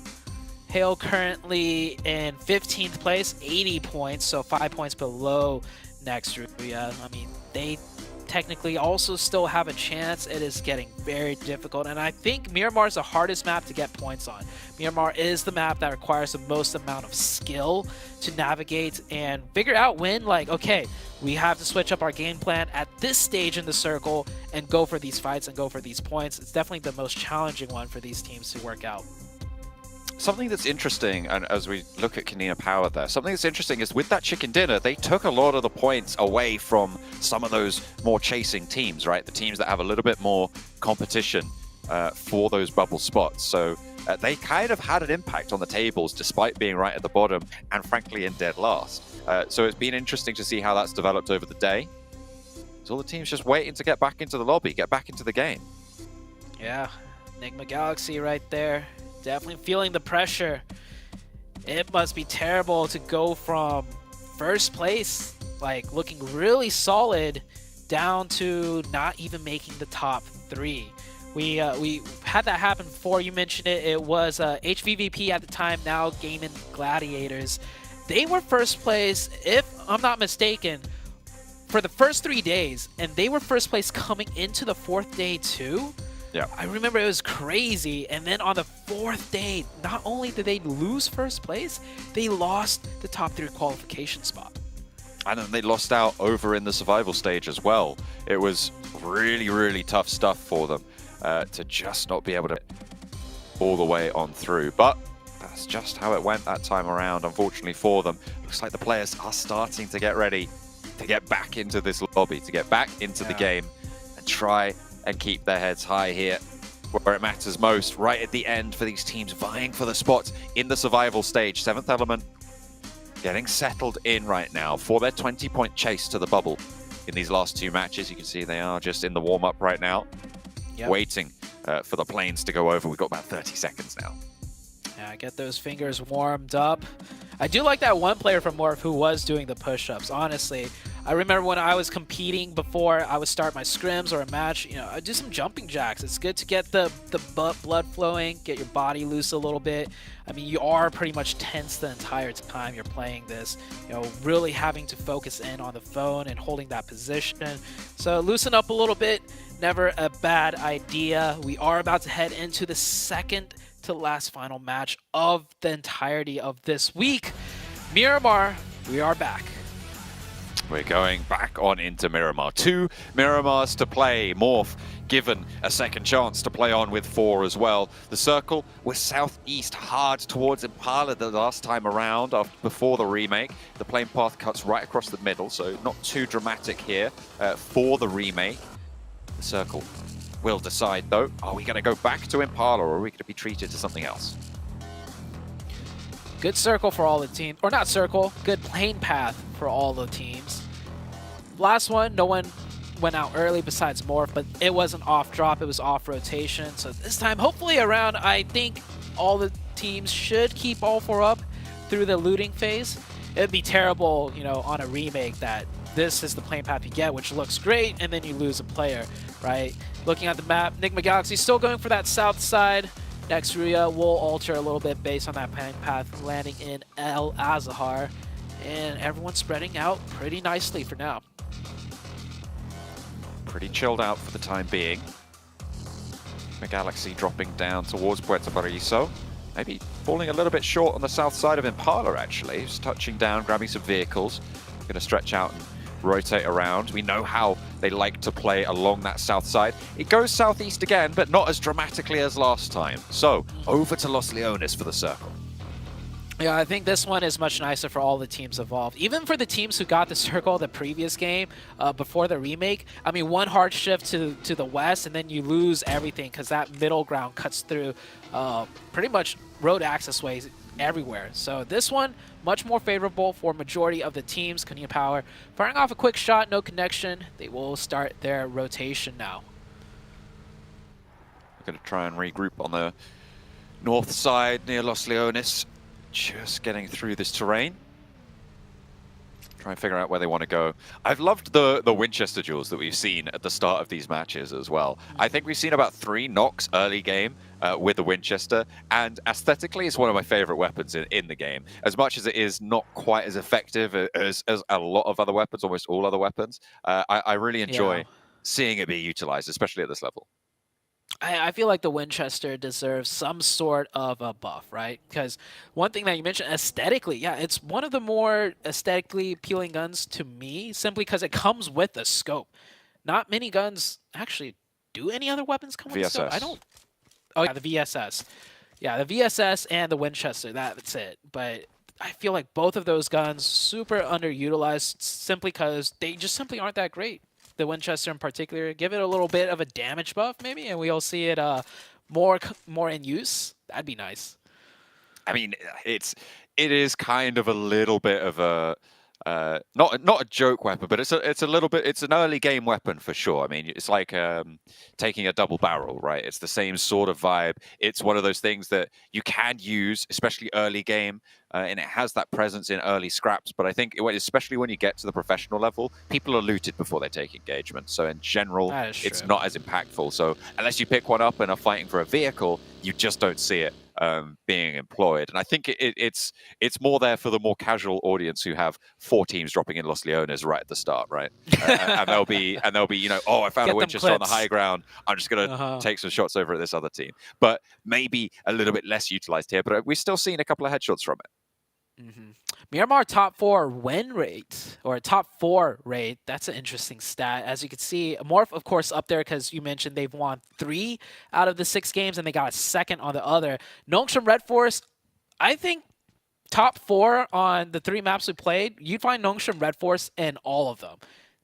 Hale currently in 15th place, 80 points, so 5 points below Next Ruya. I mean, they technically also still have a chance. It is getting very difficult, and I think Miramar is the hardest map to get points on. Miramar is the map that requires the most amount of skill to navigate and figure out when, like, okay, We have to switch up our game plan at this stage in the circle and go for these fights and go for these points. It's definitely the most challenging one for these teams to work out. Something that's interesting, and as we look at Kanina Power there, something that's interesting is with that chicken dinner, they took a lot of the points away from some of those more chasing teams, right? The teams that have a little bit more competition for those bubble spots. So they kind of had an impact on the tables despite being right at the bottom and frankly in dead last. So it's been interesting to see how that's developed over the day. So all the teams just waiting to get back into the lobby, get back into the game. Yeah, Enigma Galaxy right there. Definitely feeling the pressure. It must be terrible to go from first place, like looking really solid, down to not even making the top 3. We had that happen before. You mentioned it. It was HVVP at the time, now Gaming Gladiators. They were first place, if I'm not mistaken, for the first 3 days, and they were first place coming into the 4th day too. Yeah, I remember it was crazy. And then on the 4th day, not only did they lose first place, they lost the top 3 qualification spot. And then they lost out over in the survival stage as well. It was really, really tough stuff for them to just not be able to all the way on through. But that's just how it went that time around, unfortunately for them. Looks like the players are starting to get ready to get back into this lobby, to get back into the game and try and keep their heads high here where it matters most, right at the end for these teams vying for the spots in the survival stage. 7th Element getting settled in right now for their 20-point chase to the bubble in these last 2 matches. You can see they are just in the warm-up right now, waiting for the planes to go over. We've got about 30 seconds now. Yeah, get those fingers warmed up. I do like that one player from Morph who was doing the push-ups, honestly. I remember when I was competing before I would start my scrims or a match, you know, I'd do some jumping jacks. It's good to get the blood flowing, get your body loose a little bit. I mean, you are pretty much tense the entire time you're playing this, you know, really having to focus in on the phone and holding that position. So loosen up a little bit, never a bad idea. We are about to head into the second to last final match of the entirety of this week. Miramar, we are back. We're going back on into Miramar. 2 Miramars to play. Morph given a second chance to play on with 4 as well. The circle was southeast hard towards Impala the last time around before the remake. The plane path cuts right across the middle, so not too dramatic here for the remake. The circle will decide though, are we going to go back to Impala or are we going to be treated to something else? Good circle for all the teams, or not circle, good plane path for all the teams. Last one, no one went out early besides Morph, but it wasn't off drop, it was off rotation. So this time, hopefully around, I think all the teams should keep all 4 up through the looting phase. It'd be terrible, you know, on a remake that this is the plane path you get, which looks great, and then you lose a player, right? Looking at the map, Enigma Galaxy still going for that south side. Nextria will alter a little bit based on that plane path, landing in El Azahar, and everyone's spreading out pretty nicely for now. Pretty chilled out for the time being. The Galaxy dropping down towards Puerto Paraiso. Maybe falling a little bit short on the south side of Impala, actually. Just touching down, grabbing some vehicles. Going to stretch out and rotate around. We know how they like to play along that south side. It goes southeast again, but not as dramatically as last time. So, over to Los Leones for the circle. Yeah, I think this one is much nicer for all the teams involved. Even for the teams who got the circle the previous game before the remake. I mean, one hard shift to the west, and then you lose everything because that middle ground cuts through pretty much road access ways everywhere. So this one, much more favorable for majority of the teams. Kanina Power firing off a quick shot, no connection. They will start their rotation now. We're going to try and regroup on the north side near Los Leones. Just getting through this terrain. Try and figure out where they want to go. I've loved the Winchester duels that we've seen at the start of these matches as well. I think we've seen about 3 knocks early game with the Winchester, and aesthetically it's one of my favorite weapons in the game. As much as it is not quite as effective as a lot of other weapons, almost all other weapons, I really enjoy seeing it be utilized, especially at this level. I feel like the Winchester deserves some sort of a buff, right? Because one thing that you mentioned, aesthetically, yeah, it's one of the more aesthetically appealing guns to me, simply because it comes with a scope. Not many guns actually do any other weapons come with a scope. I don't. Oh yeah, the VSS. Yeah, the VSS and the Winchester. That's it. But I feel like both of those guns super underutilized, simply because they just simply aren't that great. The Winchester in particular, give it a little bit of a damage buff maybe, and we'll see it more in use. That'd be nice. I mean, it is kind of a little bit of a not a joke weapon, but it's a little bit. It's an early game weapon for sure. I mean, it's like taking a double barrel, right? It's the same sort of vibe. It's one of those things that you can use, especially early game, and it has that presence in early scraps. But I think, especially when you get to the professional level, people are looted before they take engagement. So in general, it's not as impactful. So unless you pick one up and are fighting for a vehicle, you just don't see it being employed. And I think it's more there for the more casual audience who have 4 teams dropping in Los Leones right at the start, right? And they'll be I found a Winchester on the high ground. I'm just gonna take some shots over at this other team. But maybe a little bit less utilized here. But we've still seen a couple of headshots from it. Myanmar top 4 win rate, or top 4 rate. That's an interesting stat. As you can see, Morph, of course, up there because you mentioned they've won 3 out of the 6 games and they got a second on the other. Nongshim Red Force, I think top 4 on the 3 maps we played, you'd find Nongshim Red Force in all of them.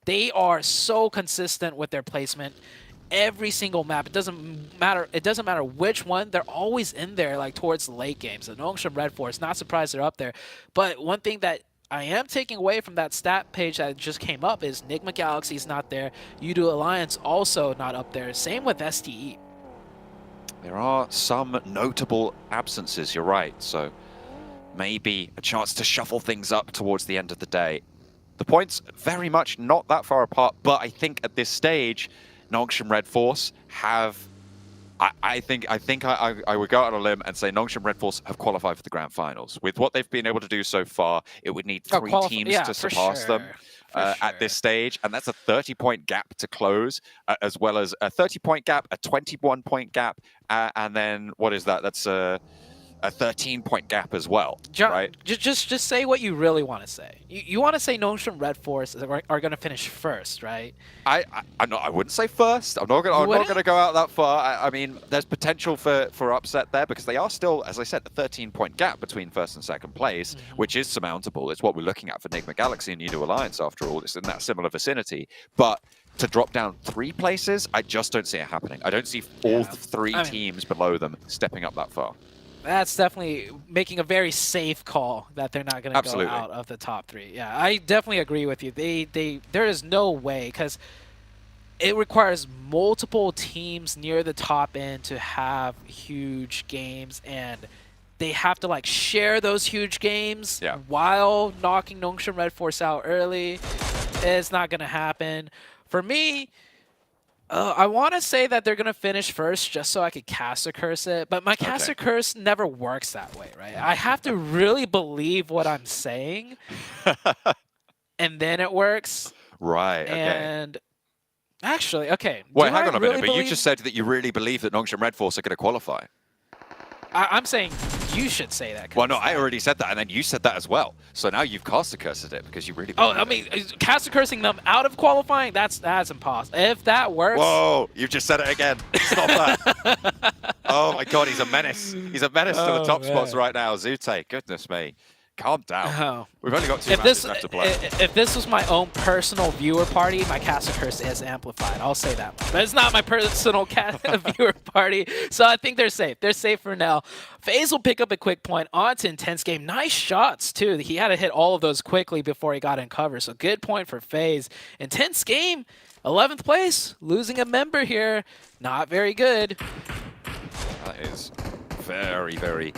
They are so consistent with their placement. Every single map, it doesn't matter which one, they're always in there, like towards the late game. So Nongshim Red Force, not surprised they're up there. But one thing that I am taking away from that stat page that just came up is Nigma Galaxy's not there. Udo Alliance also not up there. Same with STE. There are some notable absences, you're right. So maybe a chance to shuffle things up towards the end of the day. The points very much not that far apart, but I think at this stage, Nongshim Red Force have, I think I would go out on a limb and say Nongshim Red Force have qualified for the Grand Finals. With what they've been able to do so far, it would need 3 teams to surpass them at this stage, and that's a 30-point gap to close, as well as a 30-point gap, a 21-point gap, and then what is that? That's a 13-point gap as well, right? Just say what you really want to say. You want to say Nongshim Red Force are going to finish first, right? I wouldn't say first. I'm not going to go out that far. I mean, there's potential for upset there because they are still, as I said, a 13-point gap between first and second place, which is surmountable. It's what we're looking at for Nigma Galaxy and Udo Alliance, after all. It's in that similar vicinity. But to drop down 3 places, I just don't see it happening. I don't see all 3 teams below them stepping up that far. That's definitely making a very safe call that they're not going to go out of the top 3. Yeah, I definitely agree with you. There is no way, because it requires multiple teams near the top end to have huge games, and they have to like share those huge games while knocking Nongshim Red Force out early. It's not going to happen. For me, I want to say that they're going to finish first just so I could caster curse it, but my caster curse never works that way, right? I have to really believe what I'm saying, and then it works. Right, okay. And actually, okay. Wait, hang on a minute, but you just said that you really believe that Nongshim Red Force are going to qualify. I'm saying you should say that. Well, no, I already said that, and then you said that as well. So now you've caster cursed it because you really believe I mean, caster cursing them out of qualifying, that's impossible. If that works... Whoa, you've just said it again. Stop that. Oh my god, he's a menace. He's a menace to the top spots right now. Zute, goodness me. Calm down. We've only got 2 matches left to play. If this was my own personal viewer party, my caster curse is amplified. I'll say that much. But it's not my personal viewer party, so I think they're safe. They're safe for now. FaZe will pick up a quick point. On to Intense Game. Nice shots, too. He had to hit all of those quickly before he got in cover, so good point for FaZe. Intense Game, 11th place. Losing a member here. Not very good. That is very, very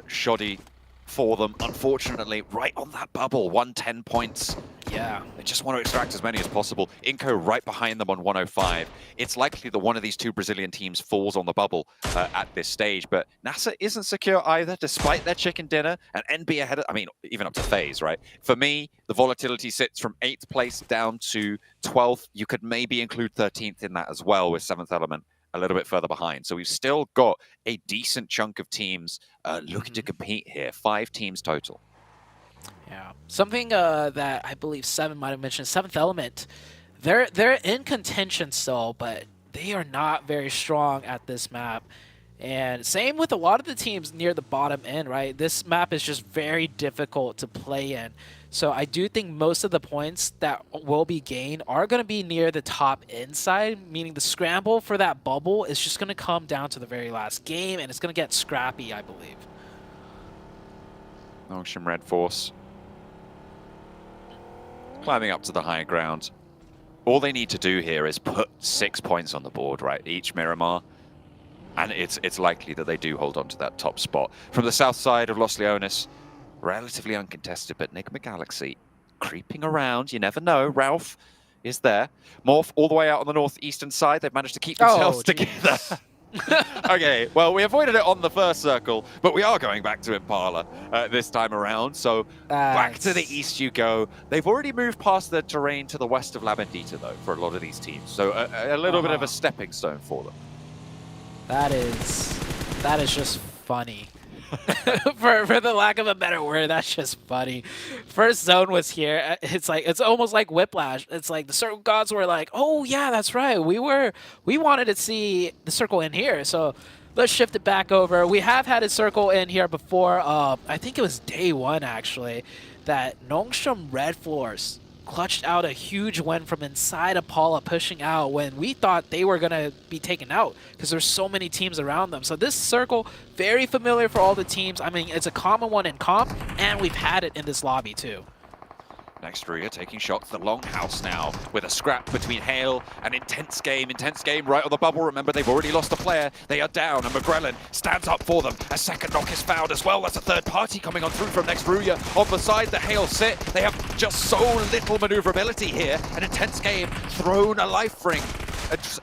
shoddy for them, unfortunately, right on that bubble. 110 points. Yeah. They just want to extract as many as possible. Inco right behind them on 105. It's likely that one of these 2 Brazilian teams falls on the bubble at this stage, but NASA isn't secure either, despite their chicken dinner, and NB ahead of, I mean, even up to FaZe, right? For me, the volatility sits from 8th place down to 12th. You could maybe include 13th in that as well with 7th Element a little bit further behind. So we've still got a decent chunk of teams looking to compete here. 5 teams total. Yeah, something that I believe Seven might have mentioned, Seventh Element, they're in contention still, but they are not very strong at this map. And same with a lot of the teams near the bottom end, right? This map is just very difficult to play in. So I do think most of the points that will be gained are going to be near the top inside, meaning the scramble for that bubble is just going to come down to the very last game, and it's going to get scrappy, I believe. Noxian Red Force climbing up to the high ground. All they need to do here is put 6 points on the board, right? Each Miramar. And it's likely that they do hold on to that top spot. From the south side of Los Leones, relatively uncontested, but Enigma Galaxy creeping around. You never know. Ralph is there. Morph all the way out on the northeastern side. They've managed to keep themselves together. Okay, well, we avoided it on the first circle, but we are going back to Impala this time around. So back to the east you go. They've already moved past the terrain to the west of La Bendita, though, for a lot of these teams. So a little bit of a stepping stone for them. That is just funny. for the lack of a better word, that's just funny. First zone was here. It's almost like Whiplash. It's like the circle gods were like, oh yeah, that's right. We wanted to see the circle in here. So let's shift it back over. We have had a circle in here before. I think it was day 1 actually, that Nongshim Red Force clutched out a huge win from inside Impala, pushing out when we thought they were going to be taken out because there's so many teams around them. So this circle, very familiar for all the teams. I mean, it's a common one in comp, and we've had it in this lobby too. Next, Ruya taking shots to the longhouse now with a scrap between Hale and Intense Game. Intense Game right on the bubble. Remember, they've already lost a player. They are down, and McGrellan stands up for them. A second knock is found as well. That's a third party coming on through from Next Ruya. On the side that Hale sit, they have just so little maneuverability here. An Intense Game thrown a life ring.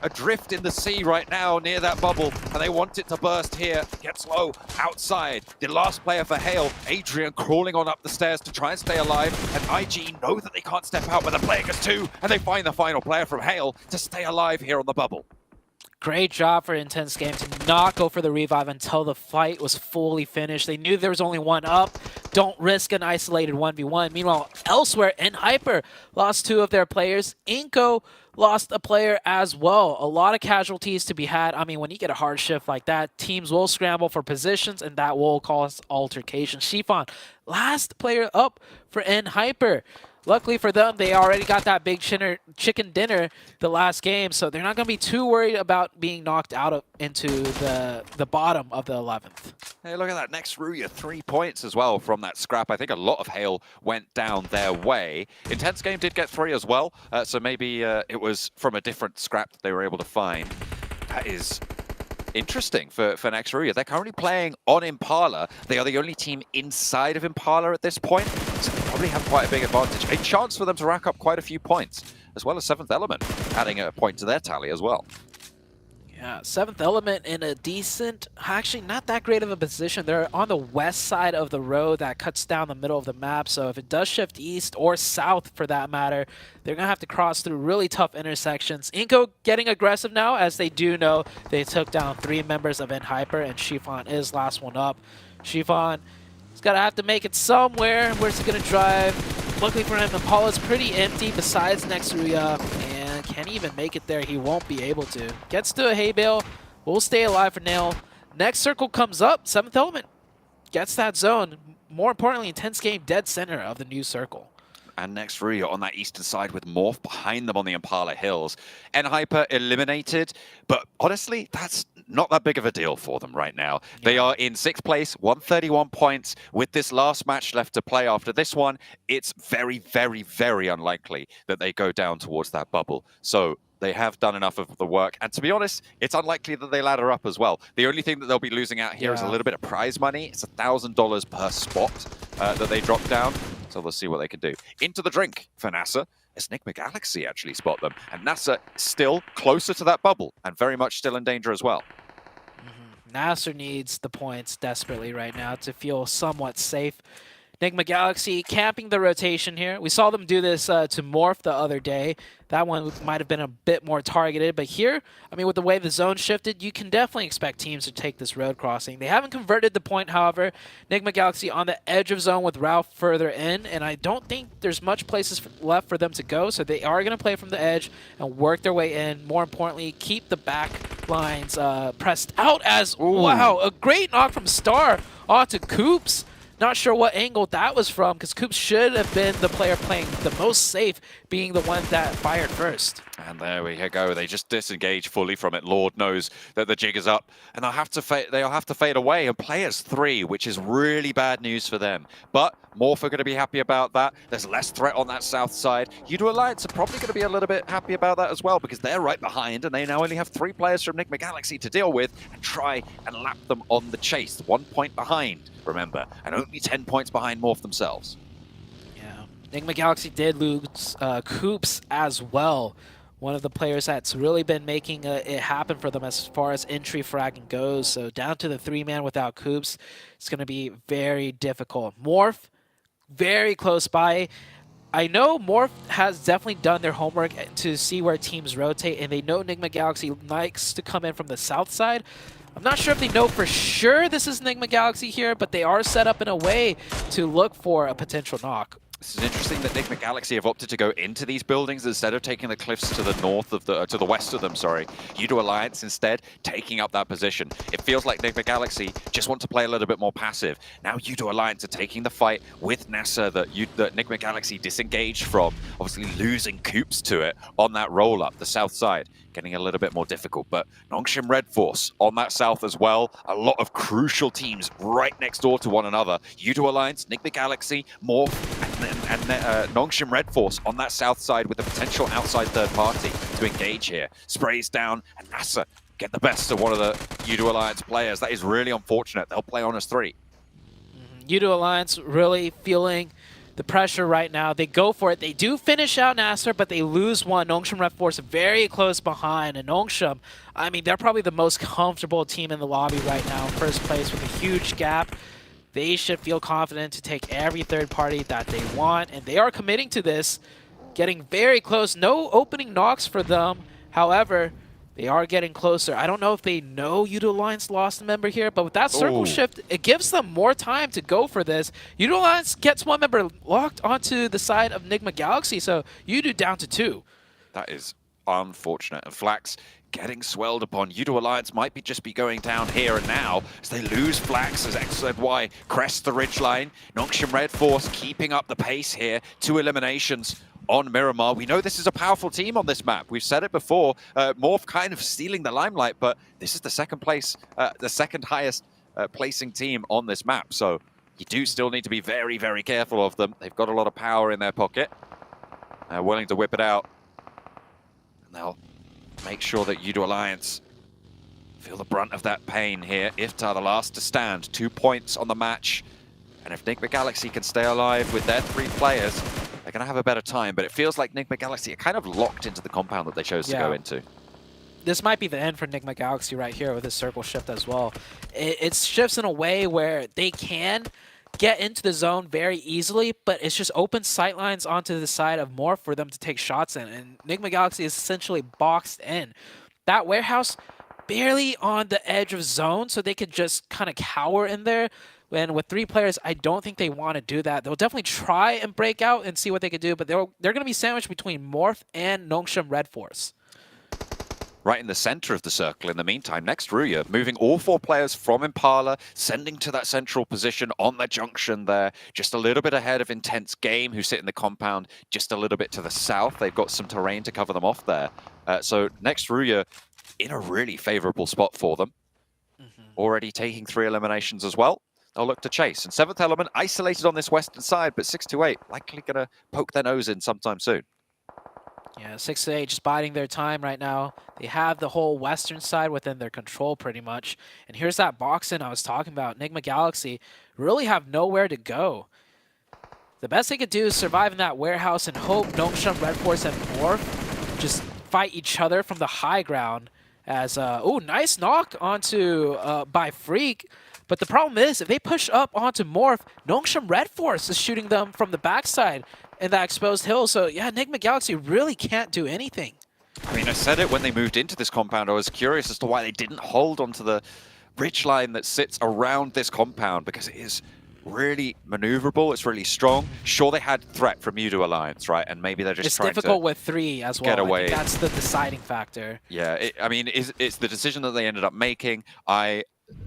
Adrift in the sea right now near that bubble, and they want it to burst here. Gets low outside. The last player for Hale, Adrian, crawling on up the stairs to try and stay alive, and IG know that they can't step out, but the player gets 2, and they find the final player from Hale to stay alive here on the bubble. Great job for Intense Game to not go for the revive until the fight was fully finished. They knew there was only one up. Don't risk an isolated 1v1. Meanwhile, elsewhere, Hyper lost 2 of their players. Inko lost a player as well. A lot of casualties to be had. I mean, when you get a hard shift like that, teams will scramble for positions, and that will cause altercation. Shifan, last player up for Hyper. Luckily for them, they already got that big chicken dinner the last game, so they're not going to be too worried about being knocked out into the bottom of the 11th. Hey, look at that. Next Ruya, 3 points as well from that scrap. I think a lot of Hale went down their way. Intense Game did get 3 as well, so maybe it was from a different scrap that they were able to find. That is interesting for Next Ruya. They're currently playing on Impala. They are the only team inside of Impala at this point, so they probably have quite a big advantage. A chance for them to rack up quite a few points, as well as Seventh Element adding a point to their tally as well. Yeah, Seventh Element in a decent, actually not that great of a position. They're on the west side of the road that cuts down the middle of the map, so if it does shift east or south for that matter, they're going to have to cross through really tough intersections. Inko getting aggressive now, as they do know they took down 3 members of Hyper, and Shifan is last one up. Shifan is going to have to make it somewhere. Where's he going to drive? Luckily for him, Impala's pretty empty besides Next Ruya, and can't even make it there. He won't be able to. Gets to a hay bale. Will stay alive for now. Next circle comes up. Seventh Element gets that zone. More importantly, Intense Game dead center of the new circle. And Next Ruya on that eastern side with Morph behind them on the Impala Hills. Hyper eliminated, but honestly, that's not that big of a deal for them right now. Yeah. They are in 6th place, 131 points. With this last match left to play after this one, it's very, very, very unlikely that they go down towards that bubble. So they have done enough of the work. And to be honest, it's unlikely that they ladder up as well. The only thing that they'll be losing out here is a little bit of prize money. It's $1,000 per spot that they drop down. So we'll see what they can do. Into the drink for NASA. It's Enigma Galaxy actually spot them. And NASA still closer to that bubble and very much still in danger as well. Nasser needs the points desperately right now to feel somewhat safe. Nigma Galaxy camping the rotation here. We saw them do this to Morph the other day. That one might have been a bit more targeted, but here, I mean, with the way the zone shifted, you can definitely expect teams to take this road crossing. They haven't converted the point, however. Nigma Galaxy on the edge of zone with Ralph further in, and I don't think there's much places left for them to go, so they are going to play from the edge and work their way in. More importantly, keep the back lines pressed out as, wow, a great knock from Star onto Coops. Not sure what angle that was from, because Coops should have been the player playing the most safe, being the one that fired first. And there we go. They just disengage fully from it. Lord knows that the jig is up, and they'll have to fade away and play as 3, which is really bad news for them. But Morph are going to be happy about that. There's less threat on that south side. Udo Alliance are probably going to be a little bit happy about that as well, because they're right behind, and they now only have 3 players from Nigma Galaxy to deal with and try and lap them on the chase. 1 point behind, remember, and only 10 points behind Morph themselves. Yeah, Nigma Galaxy did lose Coops as well. One of the players that's really been making it happen for them as far as entry fragging goes. So down to the 3-man without Coops, it's going to be very difficult. Morph, very close by. I know Morph has definitely done their homework to see where teams rotate, and they know Nigma Galaxy likes to come in from the south side. I'm not sure if they know for sure this is Nigma Galaxy here, but they are set up in a way to look for a potential knock. This is interesting that Nigma Galaxy have opted to go into these buildings instead of taking the cliffs to the north of to the west of them, sorry. Udo Alliance instead taking up that position. It feels like Nigma Galaxy just want to play a little bit more passive. Now Udo Alliance are taking the fight with NASA that Nigma Galaxy disengaged from, obviously losing Coops to it on that roll up, the south side. Getting a little bit more difficult, but Nongshim Red Force on that south as well. A lot of crucial teams right next door to one another. Udo Alliance, Nigma Galaxy, Morph, and Nongshim Red Force on that south side with a potential outside third party to engage here. Sprays down, and NASA get the best of one of the Udo Alliance players. That is really unfortunate. They'll play on as 3. Udo Alliance really feeling the pressure right now. They go for it. They do finish out Nasser, but they lose one. Nongshim Red Force very close behind. And Nongshim, I mean, they're probably the most comfortable team in the lobby right now. First place with a huge gap. They should feel confident to take every third party that they want. And they are committing to this, getting very close. No opening knocks for them. However, they are getting closer. I don't know if they know Udo Alliance lost a member here, but with that circle shift, it gives them more time to go for this. Udo Alliance gets 1 member locked onto the side of Nigma Galaxy, so Udo down to 2. That is unfortunate. And Flax getting swelled upon. Udo Alliance might just be going down here and now as they lose Flax as XZY crests the ridgeline. Nongshim Red Force keeping up the pace here. 2 eliminations on Miramar. We know this is a powerful team on this map. We've said it before. Morph kind of stealing the limelight, but this is the second place, the second highest placing team on this map. So you do still need to be very, very careful of them. They've got a lot of power in their pocket. They're willing to whip it out. And they'll make sure that Udo Alliance feel the brunt of that pain here. Iftar the last to stand. 2 points on the match. And if Nigma Galaxy can stay alive with their 3 players, they're going to have a better time, but it feels like Nigma Galaxy are kind of locked into the compound that they chose to go into. This might be the end for Nigma Galaxy right here with this circle shift as well. It shifts in a way where they can get into the zone very easily, but it's just open sight lines onto the side of Morph for them to take shots in, and Nigma Galaxy is essentially boxed in. That warehouse barely on the edge of zone, so they could just kind of cower in there. And with 3 players, I don't think they want to do that. They'll definitely try and break out and see what they can do, but they're going to be sandwiched between Morph and Nongshim Red Force. Right in the center of the circle in the meantime, next Ruya, moving all 4 players from Impala, sending to that central position on the junction there, just a little bit ahead of Intense Game, who sit in the compound just a little bit to the south. They've got some terrain to cover them off there. So next Ruya in a really favorable spot for them. Already taking 3 eliminations as well. They'll look to chase. And 7th Element isolated on this western side, but 628 likely going to poke their nose in sometime soon. Yeah, 6-8 just biding their time right now. They have the whole western side within their control pretty much. And here's that box-in I was talking about. Nigma Galaxy really have nowhere to go. The best they could do is survive in that warehouse and hope Nongshim Red Force and Morph just fight each other from the high ground. As, oh, nice knock onto by Freak. But the problem is, if they push up onto Morph, Nongshim Red Force is shooting them from the backside in that exposed hill. So yeah, Enigma Galaxy really can't do anything. I mean, I said it when they moved into this compound. I was curious as to why they didn't hold onto the ridge line that sits around this compound, because it is really maneuverable. It's really strong. Sure, they had threat from Udo Alliance, right? And maybe they're just it's trying difficult to with 3 as well. get away. I think that's the deciding factor. Yeah, I mean, it's the decision that they ended up making.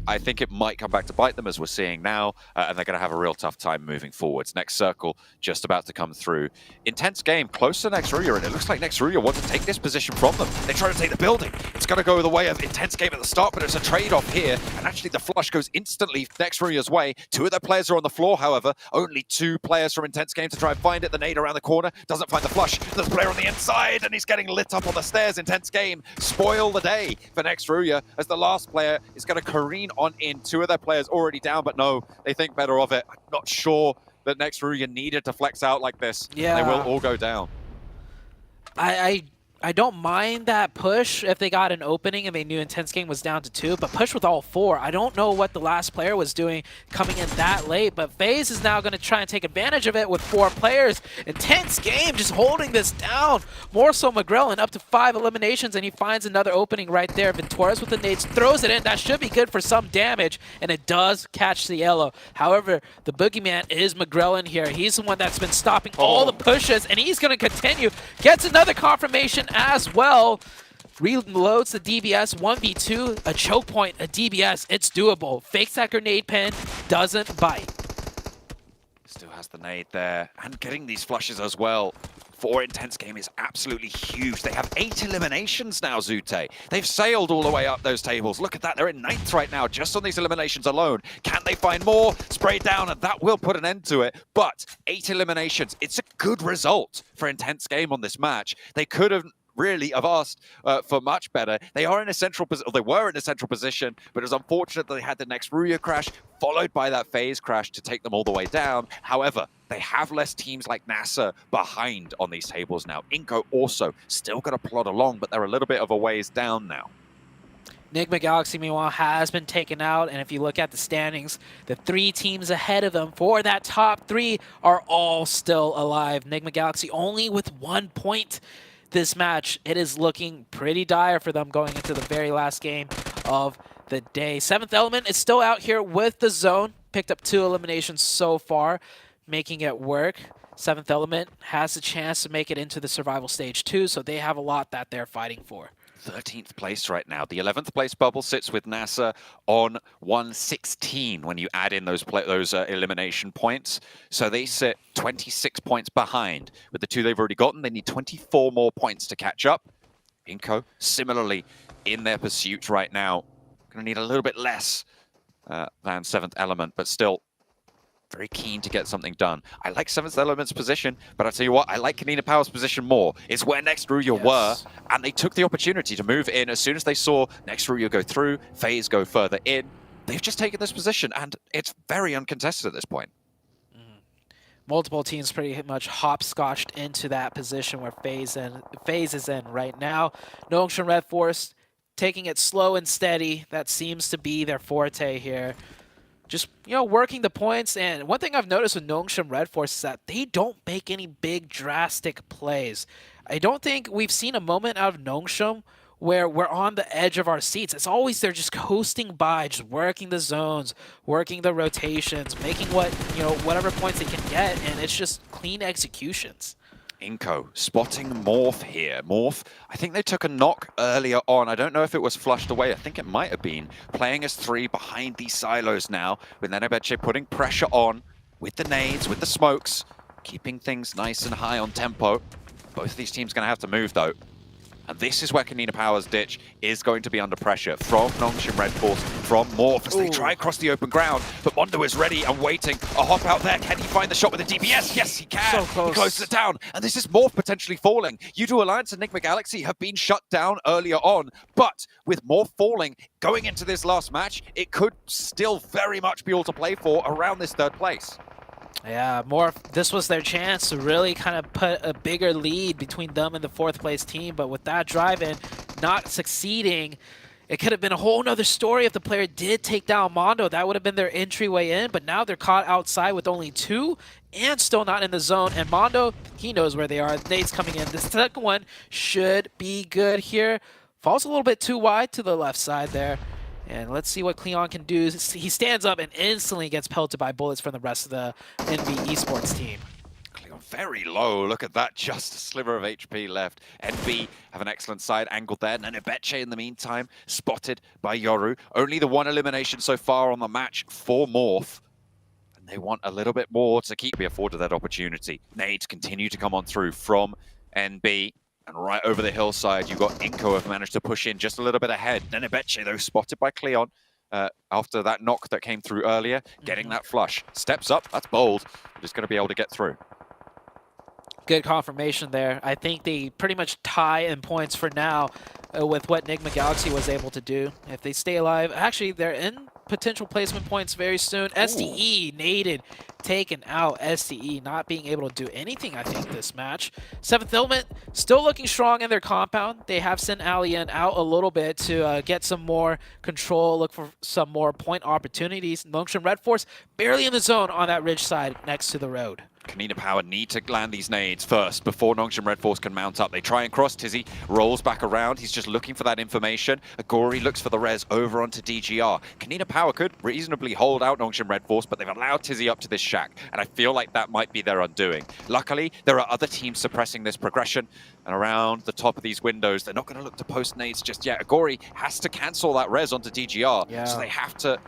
I think it might come back to bite them, as we're seeing now, and they're going to have a real tough time moving forwards. Next circle just about to come through. Intense game, close to Nextruya, and it looks like Nextruya want to take this position from them. They try to take the building. It's going to go the way of Intense game at the start, but it's a trade-off here, and actually the flush goes instantly Nextruya's way. 2 of their players are on the floor, however. Only 2 players from Intense game to try and find it. The nade around the corner doesn't find the flush. There's a player on the inside, and he's getting lit up on the stairs. Intense game spoil the day for Nextruya, as the last player is going to careen on in. 2 of their players already down, but no, they think better of it. I'm not sure that Nextruya needed to flex out like this. Yeah. They will all go down. I don't mind that push if they got an opening and they knew Intense game was down to 2, but push with all 4. I don't know what the last player was doing coming in that late, but FaZe is now going to try and take advantage of it with 4 players. Intense game just holding this down. More so McGrellin up to 5 eliminations, and he finds another opening right there. Venturas with the nades throws it in. That should be good for some damage, and it does catch the yellow. However, the boogeyman is McGrellin here. He's the one that's been stopping all the pushes, and he's going to continue. Gets another confirmation as well. Reloads the DBS, 1v2, a choke point, a DBS. It's doable. Fakes that grenade pin, doesn't bite. Still has the nade there, and getting these flushes as well for Intense game is absolutely huge. They have 8 eliminations now, Zute. They've sailed all the way up those tables. Look at that, they're in 9th right now, just on these eliminations alone. Can they find more? Spray down, and that will put an end to it. But 8 eliminations, it's a good result for Intense game on this match. They could have really have asked for much better. They are in a central position, they were in a central position, but it was unfortunate that they had the Nextruya crash, followed by that FaZe crash to take them all the way down. However, they have less teams like NASA behind on these tables now. Inco also still got to plod along, but they're a little bit of a ways down now. Enigma Galaxy, meanwhile, has been taken out, and if you look at the standings, the 3 teams ahead of them for that top 3 are all still alive. Enigma Galaxy only with 1 point this match. It is looking pretty dire for them going into the very last game of the day. 7th Element is still out here with the zone. Picked up 2 eliminations so far, making it work. 7th Element has a chance to make it into the survival stage too, so they have a lot that they're fighting for. 13th place right now. The 11th place bubble sits with NASA on 116 when you add in those elimination points. So they sit 26 points behind. With the 2 they've already gotten, they need 24 more points to catch up. Inco, similarly, in their pursuit right now. Going to need a little bit less than 7th Element, but still very keen to get something done. I like 7th Element's position, but I'll tell you what, I like Kanina Power's position more. It's where Nextruya were, and they took the opportunity to move in as soon as they saw Nextruya go through, FaZe go further in. They've just taken this position, and it's very uncontested at this point. Multiple teams pretty much hopscotched into that position where FaZe is in right now. Nongshim Red Force taking it slow and steady. That seems to be their forte here. Just, working the points. And one thing I've noticed with Nongshim Red Force is that they don't make any big drastic plays. I don't think we've seen a moment out of Nongshim where we're on the edge of our seats. It's always they're just coasting by, just working the zones, working the rotations, making whatever points they can get, and it's just clean executions. Inco spotting Morph here. Morph, I think they took a knock earlier on. I don't know if it was flushed away. I think it might have been. Playing as 3 behind these silos now, with Nenebeche putting pressure on with the nades, with the smokes, keeping things nice and high on tempo. Both of these teams going to have to move, though. And this is where Kanina Power's ditch is going to be under pressure from Nongshim Red Force, from Morph as they try across the open ground. But Mondo is ready and waiting. A hop out there. Can he find the shot with the DBS? Yes, he can. So close. He closes it down. And this is Morph potentially falling. Udo Alliance and Enigma Galaxy have been shut down earlier on. But with Morph falling, going into this last match, it could still very much be all to play for around this 3rd place. Yeah, this was their chance to really kind of put a bigger lead between them and the 4th place team, but with that drive-in not succeeding, It could have been a whole nother story if the player did take down Mondo. That would have been their entryway in, but now they're caught outside with only 2 and still not in the zone. And Mondo, he knows where they are. Nade's coming in. The second one should be good here. Falls a little bit too wide to the left side there. And let's see what Cleon can do. He stands up and instantly gets pelted by bullets from the rest of the NB Esports team. Very low. Look at that. Just a sliver of HP left. NB have an excellent side angle there. Nenebeche in the meantime spotted by Yoru. Only the 1 elimination so far on the match for Morph. And they want a little bit more to keep be afforded that opportunity. Nades continue to come on through from NB. And right over the hillside, you've got Inko have managed to push in just a little bit ahead. Nenebeche, though, spotted by Cleon. After that knock that came through earlier, getting that flush. Steps up. That's bold. But is going to be able to get through. Good confirmation there. I think they pretty much tie in points for now with what Enigma Galaxy was able to do. If they stay alive, actually, they're in potential placement points very soon. STE naded, taken out. STE not being able to do anything, I think, this match. 7th Element still looking strong in their compound. They have sent Alien out a little bit to get some more control, look for some more point opportunities. Longshan Red Force barely in the zone on that ridge side next to the road. Kanina Power need to land these nades first before Nongshim Red Force can mount up. They try and cross. Tizzy rolls back around. He's just looking for that information. Agori looks for the res over onto DGR. Kanina Power could reasonably hold out Nongshim Red Force, but they've allowed Tizzy up to this shack, and I feel like that might be their undoing. Luckily, there are other teams suppressing this progression, and around the top of these windows, they're not going to look to post nades just yet. Agori has to cancel that res onto DGR, so they have to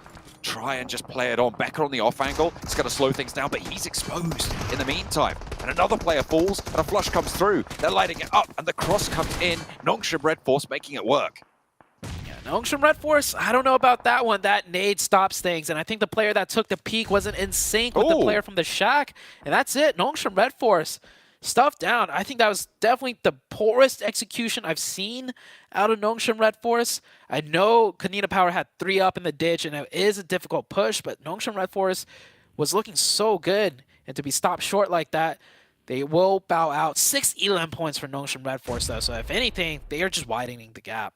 try and just play it on. Becker on the off angle. It's going to slow things down, but he's exposed in the meantime. And another player falls, and a flush comes through. They're lighting it up, and the cross comes in. Nongshim Red Force making it work. Yeah, Nongshim Red Force, I don't know about that one. That nade stops things, and I think the player that took the peek wasn't in sync with the player from the shack. And that's it. Nongshim Red Force stuff down. I think that was definitely the poorest execution I've seen out of Nongshim Red Force. I know Kanina Power had 3 up in the ditch, and it is a difficult push, but Nongshim Red Force was looking so good, and to be stopped short like that, they will bow out. 6 elim points for Nongshim Red Force, though, so if anything, they are just widening the gap.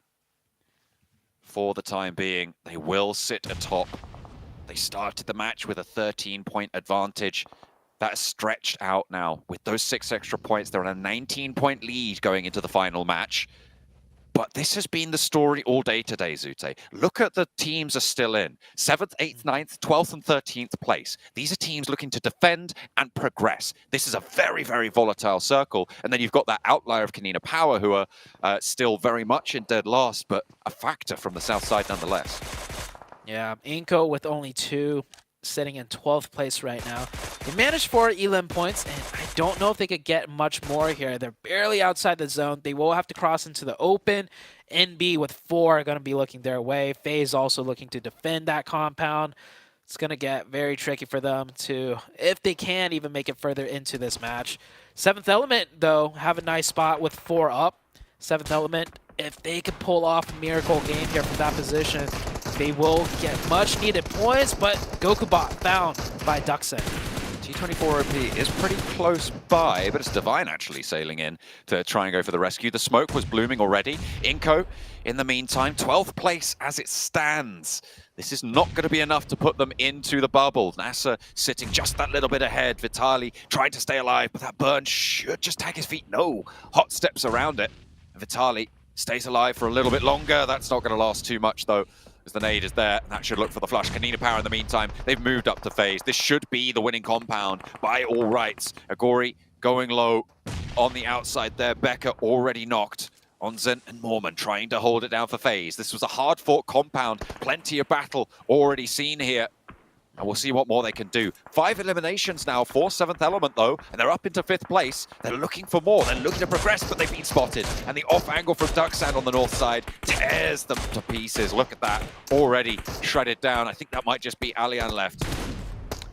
For the time being, they will sit atop. They started the match with a 13-point advantage. That is stretched out now. With those 6 extra points, they're on a 19-point lead going into the final match. But this has been the story all day today, Zute. Look at the teams are still in. 7th, 8th, 9th, 12th, and 13th place. These are teams looking to defend and progress. This is a very, very volatile circle. And then you've got that outlier of Kanina Power, who are still very much in dead last, but a factor from the south side nonetheless. Yeah, Inko with only 2. Sitting in 12th place right now. They managed 4 elim points, and I don't know if they could get much more here. They're barely outside the zone. They will have to cross into the open. NB with 4 are going to be looking their way. FaZe also looking to defend that compound. It's going to get very tricky for them to, if they can, even make it further into this match. 7th Element, though, have a nice spot with 4 up. 7th Element, if they could pull off a miracle game here from that position, they will get much needed points, but Gokubot found by Duxon. T24OP is pretty close by, but it's Divine actually sailing in to try and go for the rescue. The smoke was blooming already. Inko, in the meantime, 12th place as it stands. This is not going to be enough to put them into the bubble. NASA sitting just that little bit ahead. Vitali trying to stay alive, but that burn should just tag his feet. No, hot steps around it. Vitali stays alive for a little bit longer. That's not going to last too much, though, as the nade is there, and that should look for the flush. Kanina Power in the meantime, they've moved up to FaZe. This should be the winning compound by all rights. Agori going low on the outside there. Becker already knocked. Onzen and Mormon trying to hold it down for FaZe. This was a hard-fought compound. Plenty of battle already seen here. And we'll see what more they can do. 5 eliminations now for 7th Element, though, and they're up into 5th place. They're looking for more. They're looking to progress, but they've been spotted. And the off angle from Ducksand on the north side tears them to pieces. Look at that. Already shredded down. I think that might just be Alian left.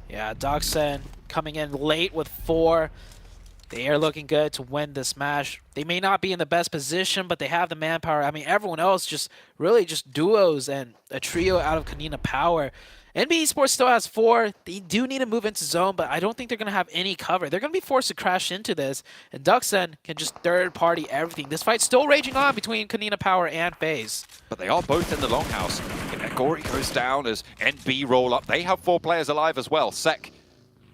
Yeah, Ducksand coming in late with 4. They are looking good to win this match. They may not be in the best position, but they have the manpower. I mean, everyone else just really just duos and a trio out of Kanina Power. NB Esports still has 4. They do need to move into zone, but I don't think they're going to have any cover. They're going to be forced to crash into this, and Duxen can just third-party everything. This fight's still raging on between Kanina Power and FaZe. But they are both in the longhouse. Gori goes down as NB roll up. They have 4 players alive as well. Sek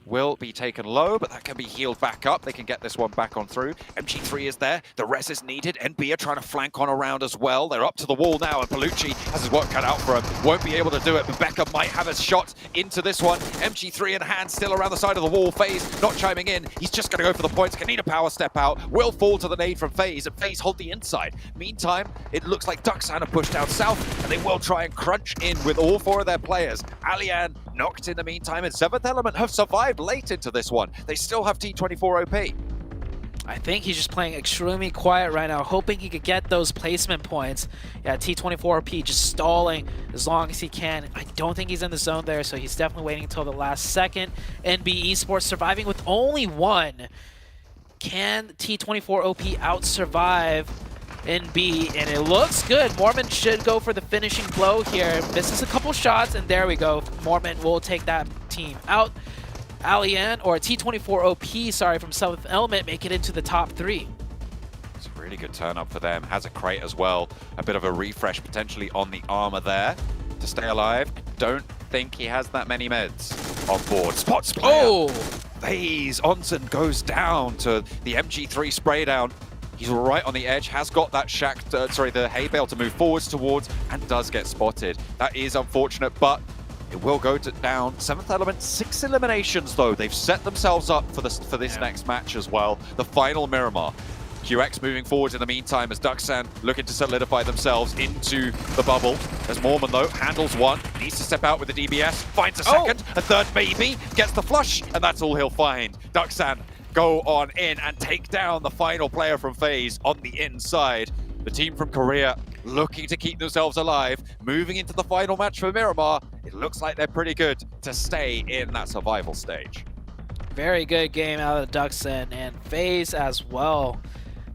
will be taken low, but that can be healed back up. They can get this one back on through. MG3 is there. The res is needed. NB are trying to flank on around as well. They're up to the wall now, and Bellucci has his work cut out for him. Won't be able to do it, but Becca might have a shot into this one. MG3 in hand, still around the side of the wall. FaZe not chiming in. He's just going to go for the points. Kanina Power step out. Will fall to the nade from FaZe, and FaZe hold the inside. Meantime, it looks like Duxan are pushed down south, and they will try and crunch in with all 4 of their players. Alian knocked in the meantime, and 7th Element have survived late into this one. They still have T24 OP. I think he's just playing extremely quiet right now, hoping he could get those placement points. Yeah, T24 OP just stalling as long as he can. I don't think he's in the zone there, so he's definitely waiting until the last second. NB Esports surviving with only 1. Can T24 OP out-survive NB? And it looks good. Mormon should go for the finishing blow here. Misses a couple shots, and there we go. Mormon will take that team out. Alian, or T24 OP, sorry, from 7th Element, make it into the top 3. It's a really good turn up for them. Has a crate as well. A bit of a refresh potentially on the armor there to stay alive. Don't think he has that many meds on board. Spots player. Oh! FaZe. Onsen goes down to the MG3 spray down. He's right on the edge, has got that the hay bale to move forwards towards, and does get spotted. That is unfortunate, but it will go down. 7th Element, 6 eliminations though. They've set themselves up for this next match as well. The final Miramar. QX moving forwards in the meantime as Duxan looking to solidify themselves into the bubble. As Mormon though handles 1, needs to step out with the DBS, finds a second, a third maybe, gets the flush, and that's all he'll find. Duxan go on in and take down the final player from FaZe on the inside. The team from Korea looking to keep themselves alive, moving into the final match for Miramar. It looks like they're pretty good to stay in that survival stage. Very good game out of the Duxan and FaZe as well.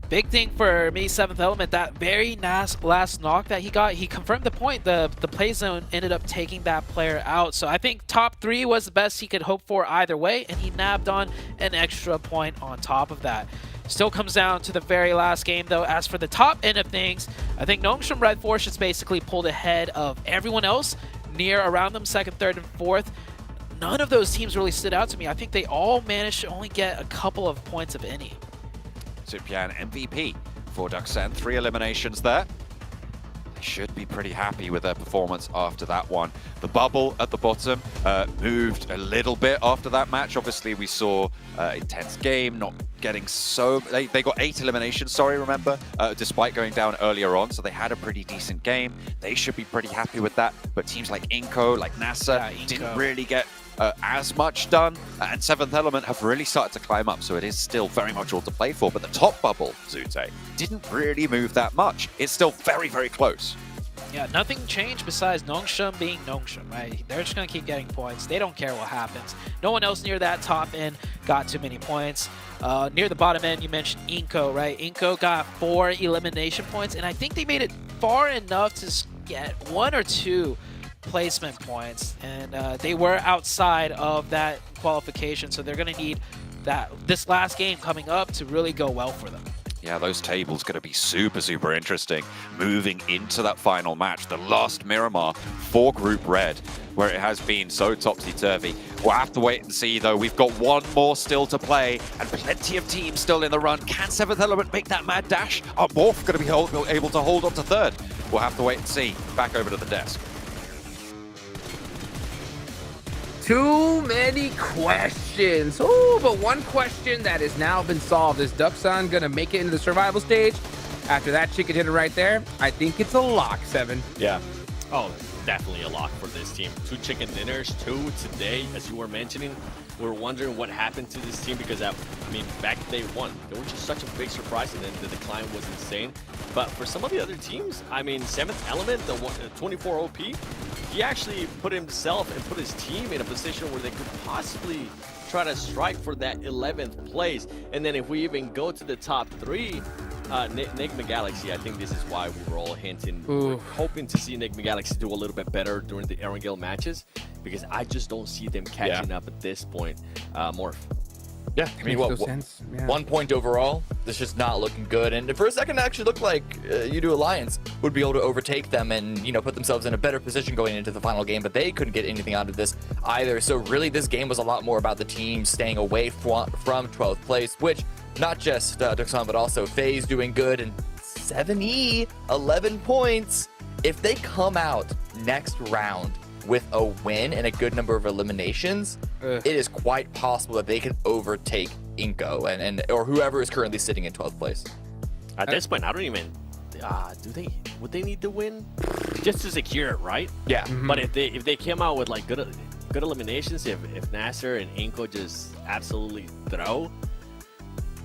Big thing for me, 7th Element, that very last knock that he got, he confirmed the point. The play zone ended up taking that player out. So I think top 3 was the best he could hope for either way, and he nabbed on an extra point on top of that. Still comes down to the very last game though. As for the top end of things, I think Nongshim Red Force has basically pulled ahead of everyone else near around them, 2nd, 3rd, and 4th. None of those teams really stood out to me. I think they all managed to only get a couple of points of any. Supian MVP for Duxan, 3 eliminations there. They should be pretty happy with their performance after that one. The bubble at the bottom moved a little bit after that match. Obviously, we saw intense game, not getting so... They got 8 eliminations, remember, despite going down earlier on, so they had a pretty decent game. They should be pretty happy with that, but teams like Inco, like NASA, didn't really get as much done, and 7th Element have really started to climb up, so it is still very much all to play for. But the top bubble, Zute, didn't really move that much. It's still very, very close. Yeah, nothing changed besides Nongshim being Nongshim, right? They're just going to keep getting points. They don't care what happens. No one else near that top end got too many points. Near the bottom end, you mentioned Inco, right? Inco got 4 elimination points, and I think they made it far enough to get 1 or 2 placement points, and they were outside of that qualification, so they're going to need this last game coming up to really go well for them. Yeah, those tables going to be super, super interesting moving into that final match. The last Miramar for Group Red, where it has been so topsy-turvy. We'll have to wait and see, though. We've got 1 more still to play, and plenty of teams still in the run. Can 7th Element make that mad dash? Are Morph going to be able to hold on to 3rd? We'll have to wait and see. Back over to the desk. Too many questions. Oh, but one question that has now been solved. Is Duxan going to make it into the survival stage? After that chicken dinner right there, I think it's a lock, 7. Yeah. Oh, definitely a lock for this team. 2 chicken dinners, 2 today, as you were mentioning. We were wondering what happened to this team because, I mean, back day 1, they were just such a big surprise, and then the decline was insane. But for some of the other teams, I mean, 7th Element, the 24 OP, he actually put himself and put his team in a position where they could possibly try to strike for that 11th place. And then if we even go to the top 3, Enigma Galaxy, I think this is why we were all hinting, hoping to see Enigma Galaxy do a little bit better during the Erangel matches. because I just don't see them catching up at this point. Morph. Yeah, I mean, what, 1 point overall? This just not looking good. And for a second, it actually looked like U2 Alliance would be able to overtake them and, you know, put themselves in a better position going into the final game, but they couldn't get anything out of this either. So really, this game was a lot more about the team staying away from 12th place, which not just Duxon, but also FaZe doing good. And 7E, 11 points. If they come out next round with a win and a good number of eliminations, it is quite possible that they can overtake Inco and or whoever is currently sitting in 12th place. At this point, I don't even. Would they need to win just to secure it, right? Yeah. But if they came out with like good eliminations, if Nasser and Inco just absolutely throw,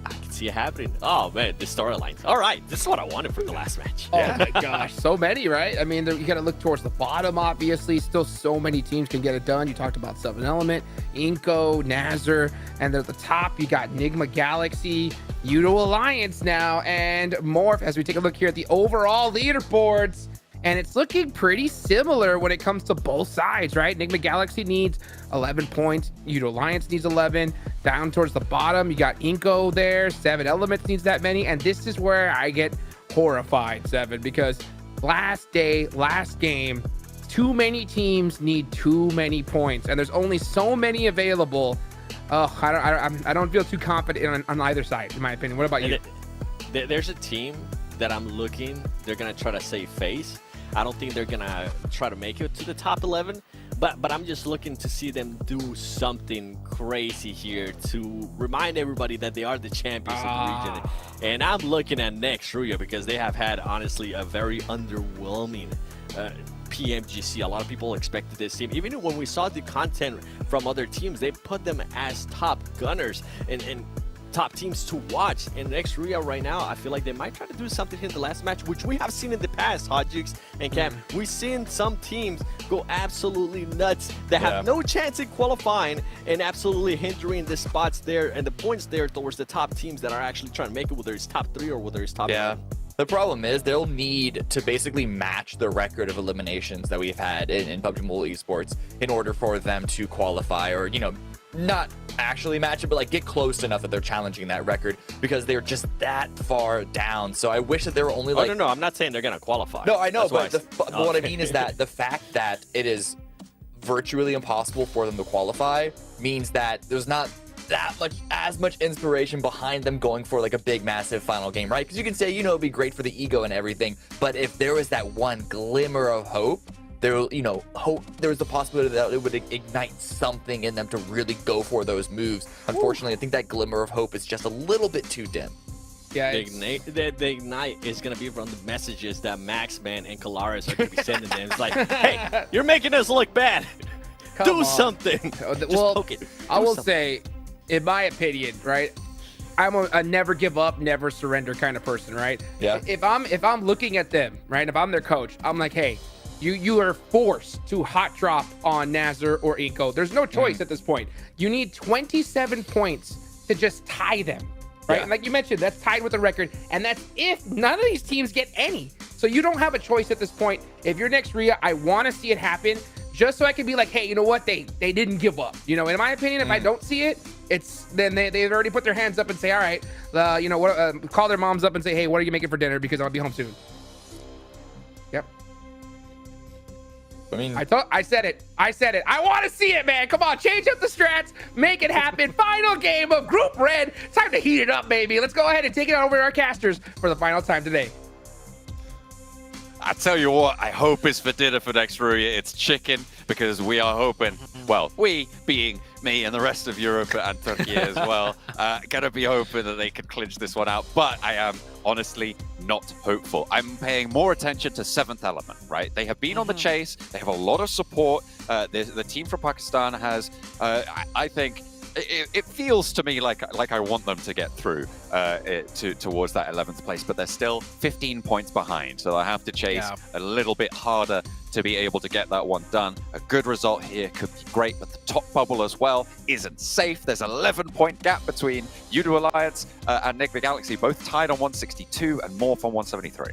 I can see it happening. Oh man, the storylines. All right, this is what I wanted for the last match. Oh my gosh, so many, right? I mean, you got to look towards the bottom, obviously. Still so many teams can get it done. You talked about 7element, Inco, Nazar, and at the top, you got Nigma Galaxy, U2 Alliance now, and Morph as we take a look here at the overall leaderboards. And it's looking pretty similar when it comes to both sides, right? Nigma Galaxy needs 11 points. U2 Alliance needs 11. Down towards the bottom, you got Inco there. 7element needs that many. And this is where I get horrified, 7, because last day, last game, too many teams need too many points. And there's only so many available. I don't feel too confident on either side, in my opinion. What about you? There's a team that I'm looking. They're going to try to save face. I don't think they're gonna try to make it to the top 11, but I'm just looking to see them do something crazy here to remind everybody that they are the champions of the region. And I'm looking at next Ruya because they have had honestly a very underwhelming PMGC. A lot of people expected this team. Even when we saw the content from other teams, they put them as top gunners and top teams to watch. And next Ria right now, I feel like they might try to do something in the last match, which we have seen in the past, Hodgix and Cam. We've seen some teams go absolutely nuts that have no chance in qualifying and absolutely hindering the spots there and the points there towards the top teams that are actually trying to make it, whether it's top 3 or whether it's top 9. The problem is they'll need to basically match the record of eliminations that we've had in PUBG Mobile Esports in order for them to qualify, or, you know, not actually match it, but like get close enough that they're challenging that record because they're just that far down. So I wish that they were only like... no, I'm not saying they're going to qualify. No, I know, but what I mean is that the fact that it is virtually impossible for them to qualify means that there's not as much inspiration behind them going for like a big massive final game, right? Because you can say, you know, it'd be great for the ego and everything, but if there was that one glimmer of hope, there was the possibility that it would ignite something in them to really go for those moves. Unfortunately, I think that glimmer of hope is just a little bit too dim. Yeah, the ignite is gonna be from the messages that Maxman and Kalaris are gonna be sending them. It's like, hey, you're making us look bad. Do something. Well, I will say, in my opinion, right, I'm a never give up, never surrender kind of person, right? Yeah. If I'm looking at them, right, if I'm their coach, I'm like, hey, you are forced to hot drop on Nazar or Inco. There's no choice at this point. You need 27 points to just tie them, right? And like you mentioned, that's tied with the record, and that's if none of these teams get any. So you don't have a choice at this point. If you're next Ria, I want to see it happen, just so I can be like, hey, you know what? They didn't give up. You know, in my opinion, if I don't see it, then they've already put their hands up and say, all right, you know what? Call their moms up and say, hey, what are you making for dinner? Because I'll be home soon. Yep. I mean, I said it. I want to see it, man. Come on, change up the strats, make it happen. Final game of Group Red. Time to heat it up, baby. Let's go ahead and take it over to our casters for the final time today. I tell you what, I hope it's for dinner for next Ruya. It's chicken, because we are hoping, well, we being me and the rest of Europe and Turkey as well, gonna be hoping that they can clinch this one out. But I am honestly not hopeful. I'm paying more attention to 7element, right? They have been on the chase. They have a lot of support. The team from Pakistan has, I think, it feels to me like I want them to get through towards that 11th place, but they're still 15 points behind, so I have to chase a little bit harder to be able to get that one done. A good result here could be great, but the top bubble as well isn't safe. There's an 11-point gap between U2 Alliance and Nigma Galaxy, both tied on 162 and Morph on 173.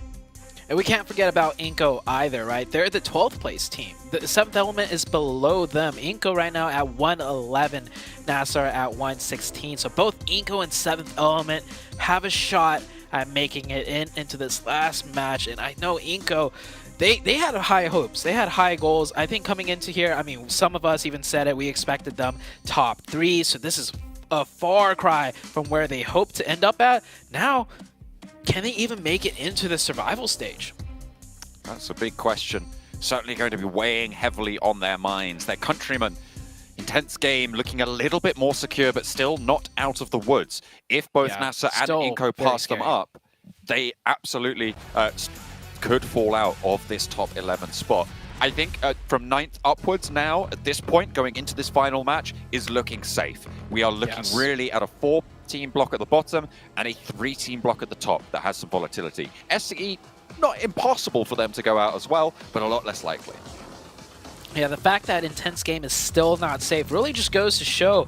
And we can't forget about Inco either, right? They're the 12th place team. The 7th Element is below them. Inco right now at 111, Nasser at 116. So both Inco and 7th Element have a shot at making it into this last match. And I know Inco, they had high hopes. They had high goals. I think coming into here, I mean, some of us even said it. We expected them top 3. So this is a far cry from where they hoped to end up at. Now, can they even make it into the survival stage? That's a big question. Certainly going to be weighing heavily on their minds. Their countrymen, intense game, looking a little bit more secure, but still not out of the woods. If both Nasser and Inco pass them up, they absolutely could fall out of this top 11 spot. I think from 9th upwards now, at this point, going into this final match, is looking safe. We are looking really at a 4-team block at the bottom and a 3-team block at the top that has some volatility. SCE, not impossible for them to go out as well, but a lot less likely. Yeah, the fact that Intense Game is still not safe really just goes to show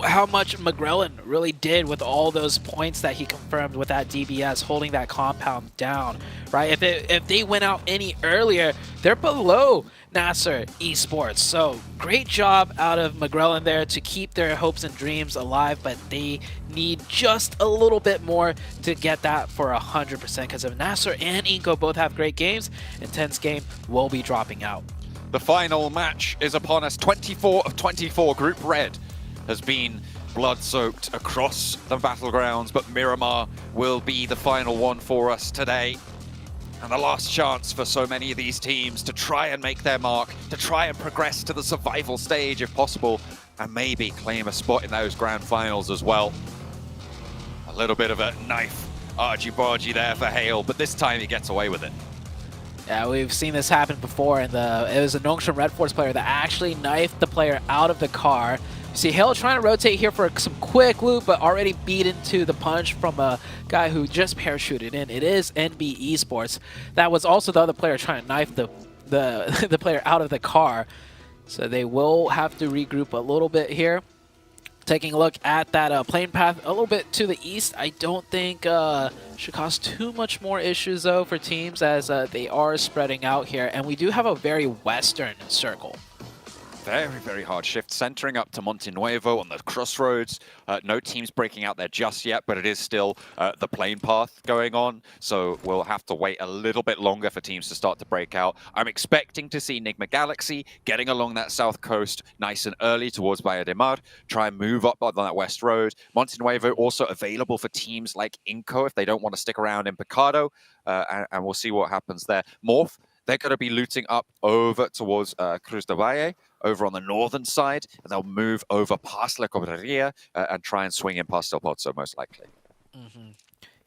how much McGrellan really did with all those points that he confirmed with that DBS, holding that compound down, right? If they went out any earlier, they're below Nasser Esports. So great job out of McGrellan there to keep their hopes and dreams alive, but they need just a little bit more to get that for 100%, because if Nasser and Inco both have great games, Intense Game will be dropping out. The final match is upon us. 24 of 24. Group Red has been blood-soaked across the battlegrounds, but Miramar will be the final one for us today. And the last chance for so many of these teams to try and make their mark, to try and progress to the survival stage if possible, and maybe claim a spot in those grand finals as well. A little bit of a knife argy-bargy there for Hale, but this time he gets away with it. Yeah, we've seen this happen before, and it was a Nongshim Red Force player that actually knifed the player out of the car. You see Hale trying to rotate here for some quick loop, but already beat into the punch from a guy who just parachuted in. It is NB Esports. That was also the other player trying to knife the player out of the car. So they will have to regroup a little bit here. Taking a look at that plane path a little bit to the east, I don't think should cause too much more issues though for teams, as they are spreading out here, and we do have a very western circle. Very, very hard shift, centering up to Monte Nuevo on the crossroads. No teams breaking out there just yet, but it is still the plane path going on, so we'll have to wait a little bit longer for teams to start to break out. I'm expecting to see Enigma Galaxy getting along that south coast nice and early towards Bahia de Mar, try and move up on that west road. Monte Nuevo also available for teams like Inco if they don't want to stick around in Picado, and we'll see what happens there. Morph, they're going to be looting up over towards Cruz de Valle, over on the northern side, and they'll move over past La Cobreria and try and swing in past El Pozo, most likely.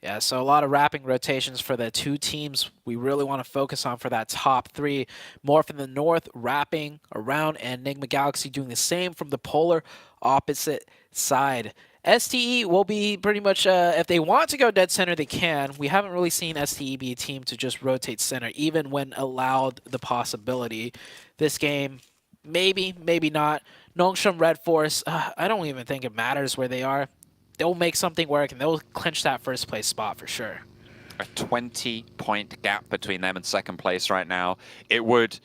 Yeah, so a lot of wrapping rotations for the two teams we really want to focus on for that top 3. Morph in the north, wrapping around, and Enigma Galaxy doing the same from the polar opposite side. STE will be pretty much, if they want to go dead center, they can. We haven't really seen STE be a team to just rotate center, even when allowed the possibility. This game, maybe, maybe not. Nongshim Red Force, I don't even think it matters where they are. They'll make something work, and they'll clinch that first place spot for sure. A 20-point gap between them and second place right now. It would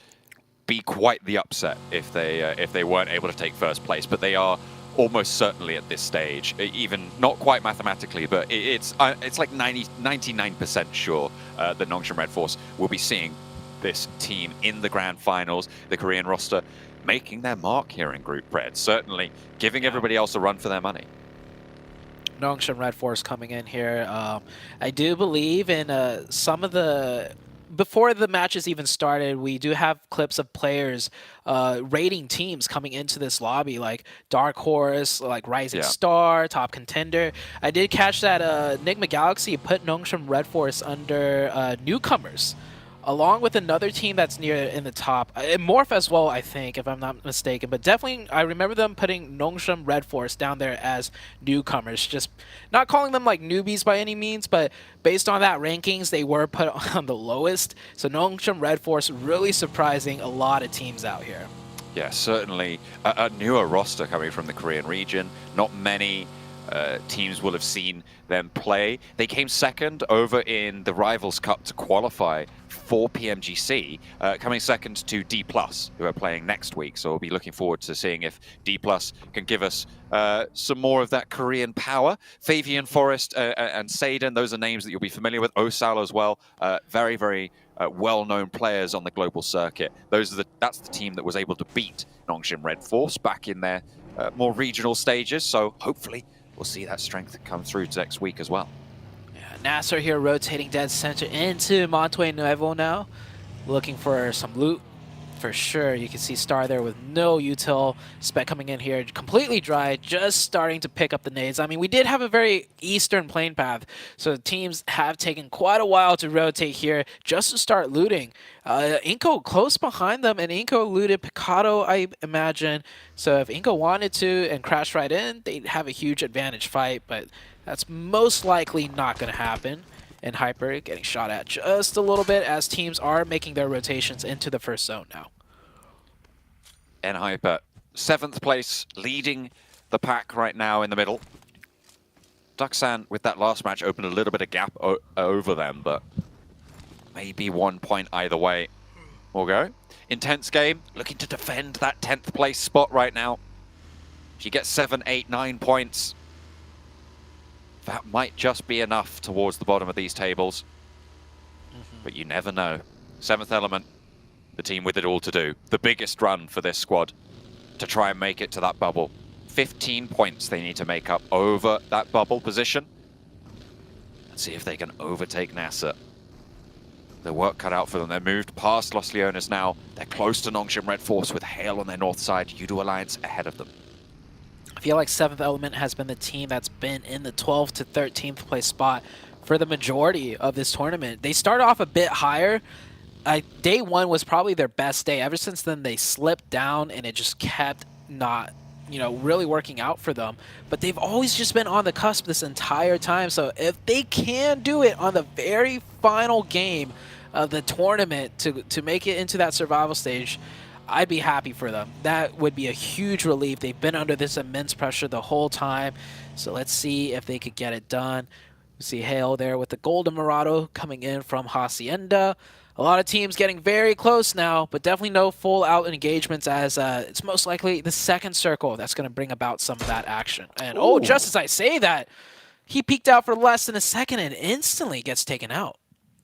be quite the upset if they weren't able to take first place, but they are almost certainly at this stage, even not quite mathematically, but it's like 99% sure that Nongshim Red Force will be seeing this team in the grand finals, the Korean roster making their mark here in Group Red, certainly giving everybody else a run for their money. Nongshim Red Force coming in here. I do believe in some of the... Before the matches even started, we do have clips of players rating teams coming into this lobby, like Dark Horse, like Rising Star, Top Contender. I did catch that Enigma Galaxy put Nongshim Red Force under newcomers, along with another team that's near in the top. Morph as well, I think, if I'm not mistaken. But definitely, I remember them putting Nongshim Red Force down there as newcomers. Just not calling them like newbies by any means, but based on that rankings, they were put on the lowest. So Nongshim Red Force really surprising a lot of teams out here. Yeah, certainly a newer roster coming from the Korean region. Not many teams will have seen them play. They came second over in the Rivals Cup to qualify for PMGC, coming second to D+, who are playing next week. So we'll be looking forward to seeing if D+ can give us some more of that Korean power. Fabian Forrest and Saden, those are names that you'll be familiar with. Osal as well, very, very well-known players on the global circuit. That's the team that was able to beat Nongshim Red Force back in their more regional stages. So hopefully we'll see that strength come through next week as well. Nasser here rotating dead center into Monte Nuevo now, looking for some loot for sure. You can see Star there with no util. Spec coming in here completely dry, just starting to pick up the nades. I mean, we did have a very eastern plane path, so teams have taken quite a while to rotate here just to start looting. Inko close behind them, and Inko looted Picado, I imagine. So if Inko wanted to and crashed right in, they'd have a huge advantage fight, but that's most likely not going to happen. And Hyper getting shot at just a little bit as teams are making their rotations into the first zone now. And Hyper, 7th place, leading the pack right now in the middle. Duxan, with that last match, opened a little bit of gap over them, but maybe 1 point either way. We'll go. Intense game, looking to defend that 10th place spot right now. If you get 7, 8, 9 points, that might just be enough towards the bottom of these tables. But you never know. 7th Element, the team with it all to do. The biggest run for this squad to try and make it to that bubble. 15 points they need to make up over that bubble position. And see if they can overtake Nasser. Their work cut out for them. They're moved past Los Leones now. They're close to Nongshim Red Force with Hale on their north side. Yudo Alliance ahead of them. I feel like 7th Element has been the team that's been in the 12th to 13th place spot for the majority of this tournament. They started off a bit higher. Day 1 was probably their best day. Ever since then, they slipped down, and it just kept not, really working out for them. But they've always just been on the cusp this entire time. So if they can do it on the very final game of the tournament to make it into that survival stage, I'd be happy for them. That would be a huge relief. They've been under this immense pressure the whole time. So let's see if they could get it done. We see Hale there with the Golden Murado coming in from Hacienda. A lot of teams getting very close now, but definitely no full-out engagements as it's most likely the second circle that's going to bring about some of that action. And oh, just as I say that, he peeked out for less than a second and instantly gets taken out.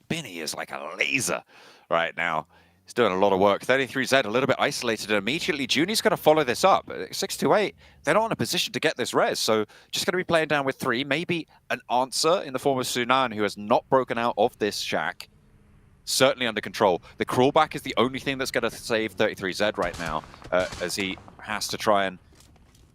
Benny is like a laser right now. He's doing a lot of work. 33Z a little bit isolated, and immediately Junie's going to follow this up. 628, they're not in a position to get this res, so just going to be playing down with 3. Maybe an answer in the form of Sunan, who has not broken out of this shack. Certainly under control. The crawlback is the only thing that's going to save 33Z right now, as he has to try and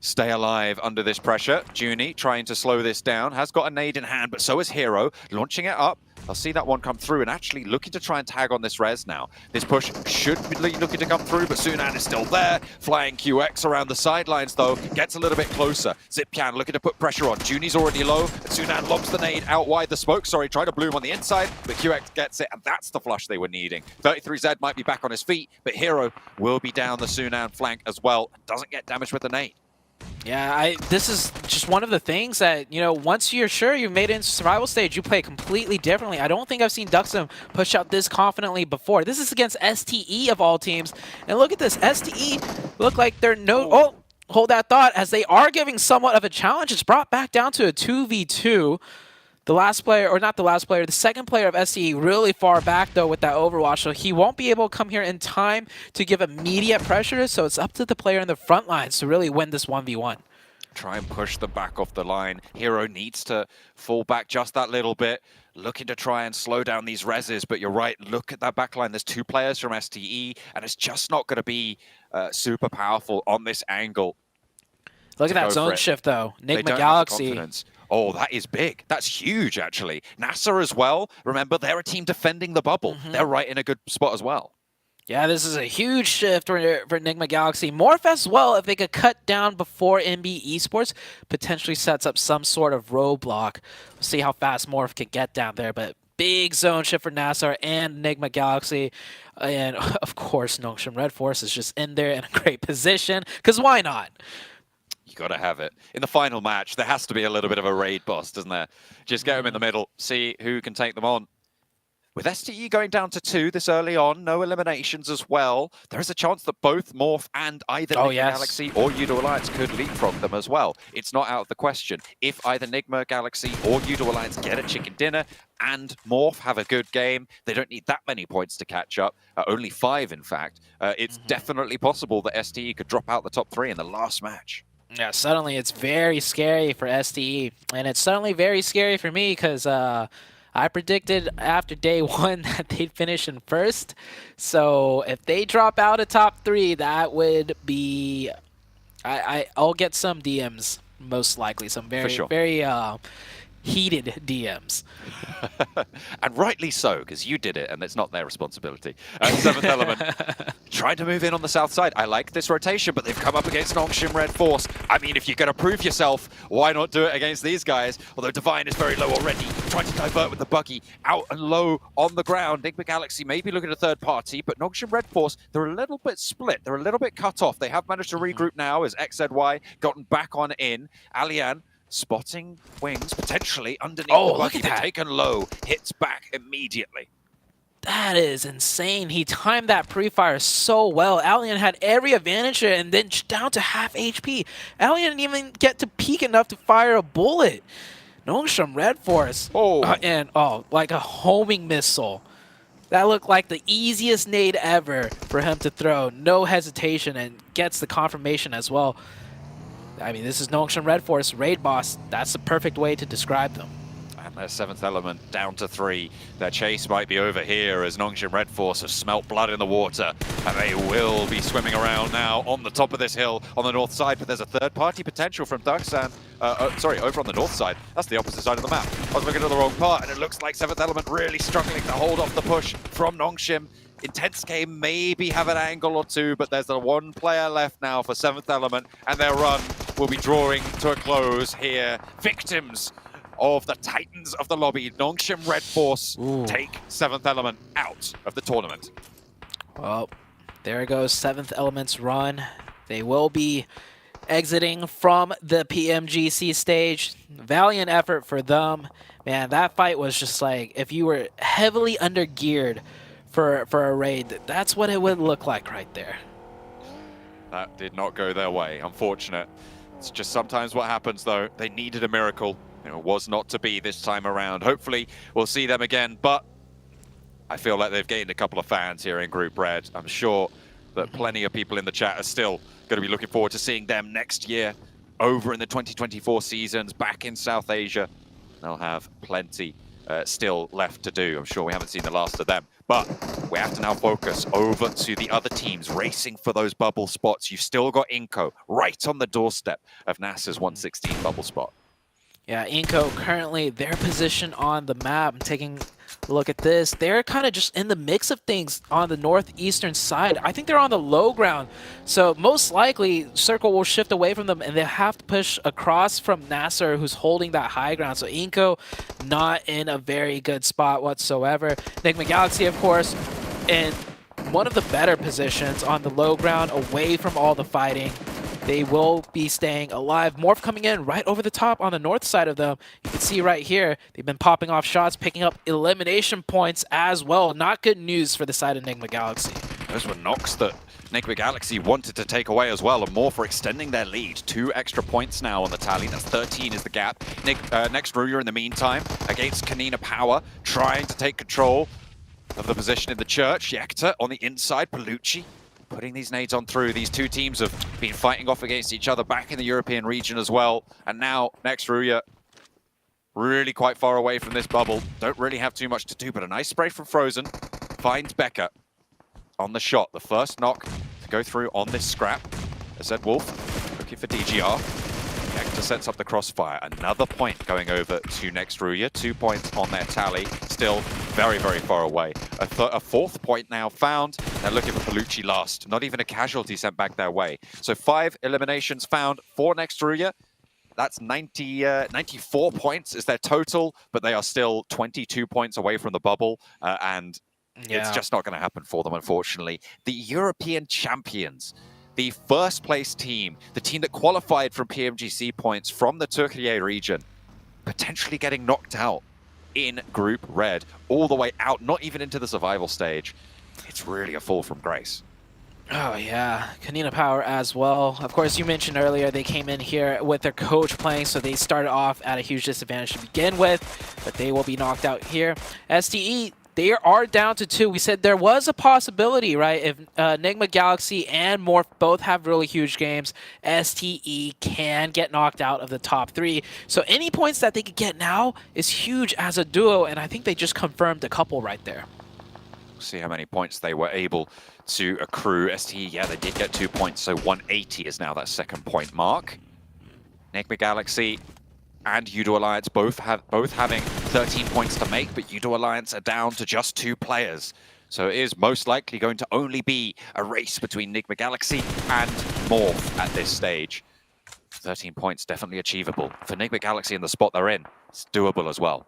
stay alive under this pressure. Junie trying to slow this down, has got a nade in hand, but so is Hero, launching it up. I'll see that one come through and actually looking to try and tag on this res now. This push should be looking to come through, but Sunan is still there. Flying QX around the sidelines, though, gets a little bit closer. Zipcan looking to put pressure on. Junie's already low, and Sunan lobs the nade out wide the smoke. Sorry, try to bloom on the inside, but QX gets it, and that's the flush they were needing. 33Z might be back on his feet, but Hero will be down the Sunan flank as well. Doesn't get damaged with the nade. Yeah, this is just one of the things that, once you're sure you've made it into survival stage, you play completely differently. I don't think I've seen Duxam push out this confidently before. This is against STE of all teams. And look at this. STE look like they're oh, hold that thought, as they are giving somewhat of a challenge. It's brought back down to a 2v2. The last player, or not the last player, the second player of SE really far back, though, with that Overwatch. So he won't be able to come here in time to give immediate pressure. So it's up to the player in the front lines to really win this 1v1. Try and push them back off the line. Hero needs to fall back just that little bit. Looking to try and slow down these reses, but you're right. Look at that back line. There's 2 players from STE, and it's just not going to be super powerful on this angle. Look at that zone shift, though. Enigma Galaxy. Oh, that is big. That's huge, actually. NASA as well. Remember, they're a team defending the bubble. They're right in a good spot as well. Yeah, this is a huge shift for Enigma Galaxy. Morph as well, if they could cut down before NB Esports, potentially sets up some sort of roadblock. We'll see how fast Morph can get down there, but big zone shift for NASA and Enigma Galaxy. And, of course, Nongshim Red Force is just in there in a great position, because why not? You got to have it. In the final match, there has to be a little bit of a raid boss, doesn't there? Just get them in the middle, see who can take them on. With STE going down to 2 this early on, no eliminations as well, there is a chance that both Morph and either Nigma Galaxy or Udo Alliance could leapfrog them as well. It's not out of the question. If either Nigma Galaxy or Udo Alliance get a chicken dinner and Morph have a good game, they don't need that many points to catch up, only 5 in fact. It's definitely possible that STE could drop out the top 3 in the last match. Yeah, suddenly it's very scary for STE, and it's suddenly very scary for me because I predicted after day 1 that they'd finish in first. So if they drop out of top 3, that would be... I'll get some DMs, most likely. Some very heated DMs. And rightly so, because you did it, and it's not their responsibility. 7th Element trying to move in on the south side. I like this rotation, but they've come up against Nongshim Red Force. I mean, if you're going to prove yourself, why not do it against these guys? Although Divine is very low already, trying to divert with the buggy, out and low on the ground. Nigma Galaxy may be looking at a third party, but Nongshim Red Force, they're a little bit split. They're a little bit cut off. They have managed to regroup now as XZY gotten back on in. Alian spotting wings potentially underneath the buggy, but taken low, hits back immediately. That is insane. He timed that pre-fire so well. Alien had every advantage there, and then down to half HP. Alien didn't even get to peek enough to fire a bullet. Nongshim Red Force. Like a homing missile. That looked like the easiest nade ever for him to throw. No hesitation, and gets the confirmation as well. I mean, this is Nongshim Red Force, raid boss. That's the perfect way to describe them. And their 7th Element down to 3. Their chase might be over here as Nongshim Red Force have smelt blood in the water. And they will be swimming around now on the top of this hill on the north side. But there's a third-party potential from Duxan. Sorry, over on the north side. That's the opposite side of the map. I was looking at the wrong part, and it looks like 7th Element really struggling to hold off the push from Nongshim. Intense game maybe have an angle or two, but there's the 1 player left now for 7th Element, and their run will be drawing to a close here. Victims of the Titans of the lobby, Nongshim Red Force take 7th Element out of the tournament. Well, there goes 7th Element's run. They will be exiting from the PMGC stage. Valiant effort for them. Man, that fight was just like, if you were heavily under-geared for a raid, that's what it would look like right there. That did not go their way, unfortunate. It's just sometimes what happens though. They needed a miracle. It was not to be this time around. Hopefully we'll see them again, but I feel like they've gained a couple of fans here in Group Red. I'm sure that plenty of people in the chat are still going to be looking forward to seeing them next year over in the 2024 seasons back in South Asia. They'll have plenty still left to do. I'm sure we haven't seen the last of them. But we have to now focus over to the other teams racing for those bubble spots. You've still got Inco right on the doorstep of NASA's 116 bubble spot. Yeah, Inco currently their position on the map. I'm taking a look at this. They're kind of just in the mix of things on the northeastern side. I think they're on the low ground. So most likely Circle will shift away from them and they have to push across from Nasser, who's holding that high ground. So Inco not in a very good spot whatsoever. Nigma Galaxy, of course, in one of the better positions on the low ground, away from all the fighting. They will be staying alive. Morph coming in right over the top on the north side of them. You can see right here, they've been popping off shots, picking up elimination points as well. Not good news for the side of Nigma Galaxy. Those were knocks that Nigma Galaxy wanted to take away as well, and Morph for extending their lead. 2 extra points now on the tally. That's 13 is the gap. Next Ruya in the meantime against Kanina Power, trying to take control of the position in the church. Yekta on the inside, Palucci putting these nades on through. These 2 teams have been fighting off against each other back in the European region as well. And now, next Ruya, really quite far away from this bubble. Don't really have too much to do, but a nice spray from Frozen. Finds Becca on the shot. The first knock to go through on this scrap. As said, Wolf looking for DGR. Hector sets up the crossfire. Another point going over to next Ruya. 2 points on their tally. Still very, very far away. A 4th point now found. They're looking for Palucci last. Not even a casualty sent back their way. So 5 eliminations found for next Ruya. That's 94 points is their total, but they are still 22 points away from the bubble. It's just not going to happen for them, unfortunately. The European champions. the first place team, the team that qualified from PMGC points from the Türkiye region, potentially getting knocked out in Group Red, all the way out, not even into the survival stage. It's really a fall from grace. Oh yeah, Kanina Power as well. Of course, you mentioned earlier they came in here with their coach playing, so they started off at a huge disadvantage to begin with, but they will be knocked out here. STE, they are down to 2. We said there was a possibility, right? If Enigma Galaxy and Morph both have really huge games, STE can get knocked out of the top 3. So any points that they could get now is huge as a duo, and I think they just confirmed a couple right there. See how many points they were able to accrue. STE, yeah, they did get 2 points, so 180 is now that second point mark. Enigma Galaxy and Yudo Alliance both having 13 points to make, but Yudo Alliance are down to just 2 players. So it is most likely going to only be a race between Enigma Galaxy and Morph at this stage. 13 points definitely achievable. For Enigma Galaxy in the spot they're in, it's doable as well.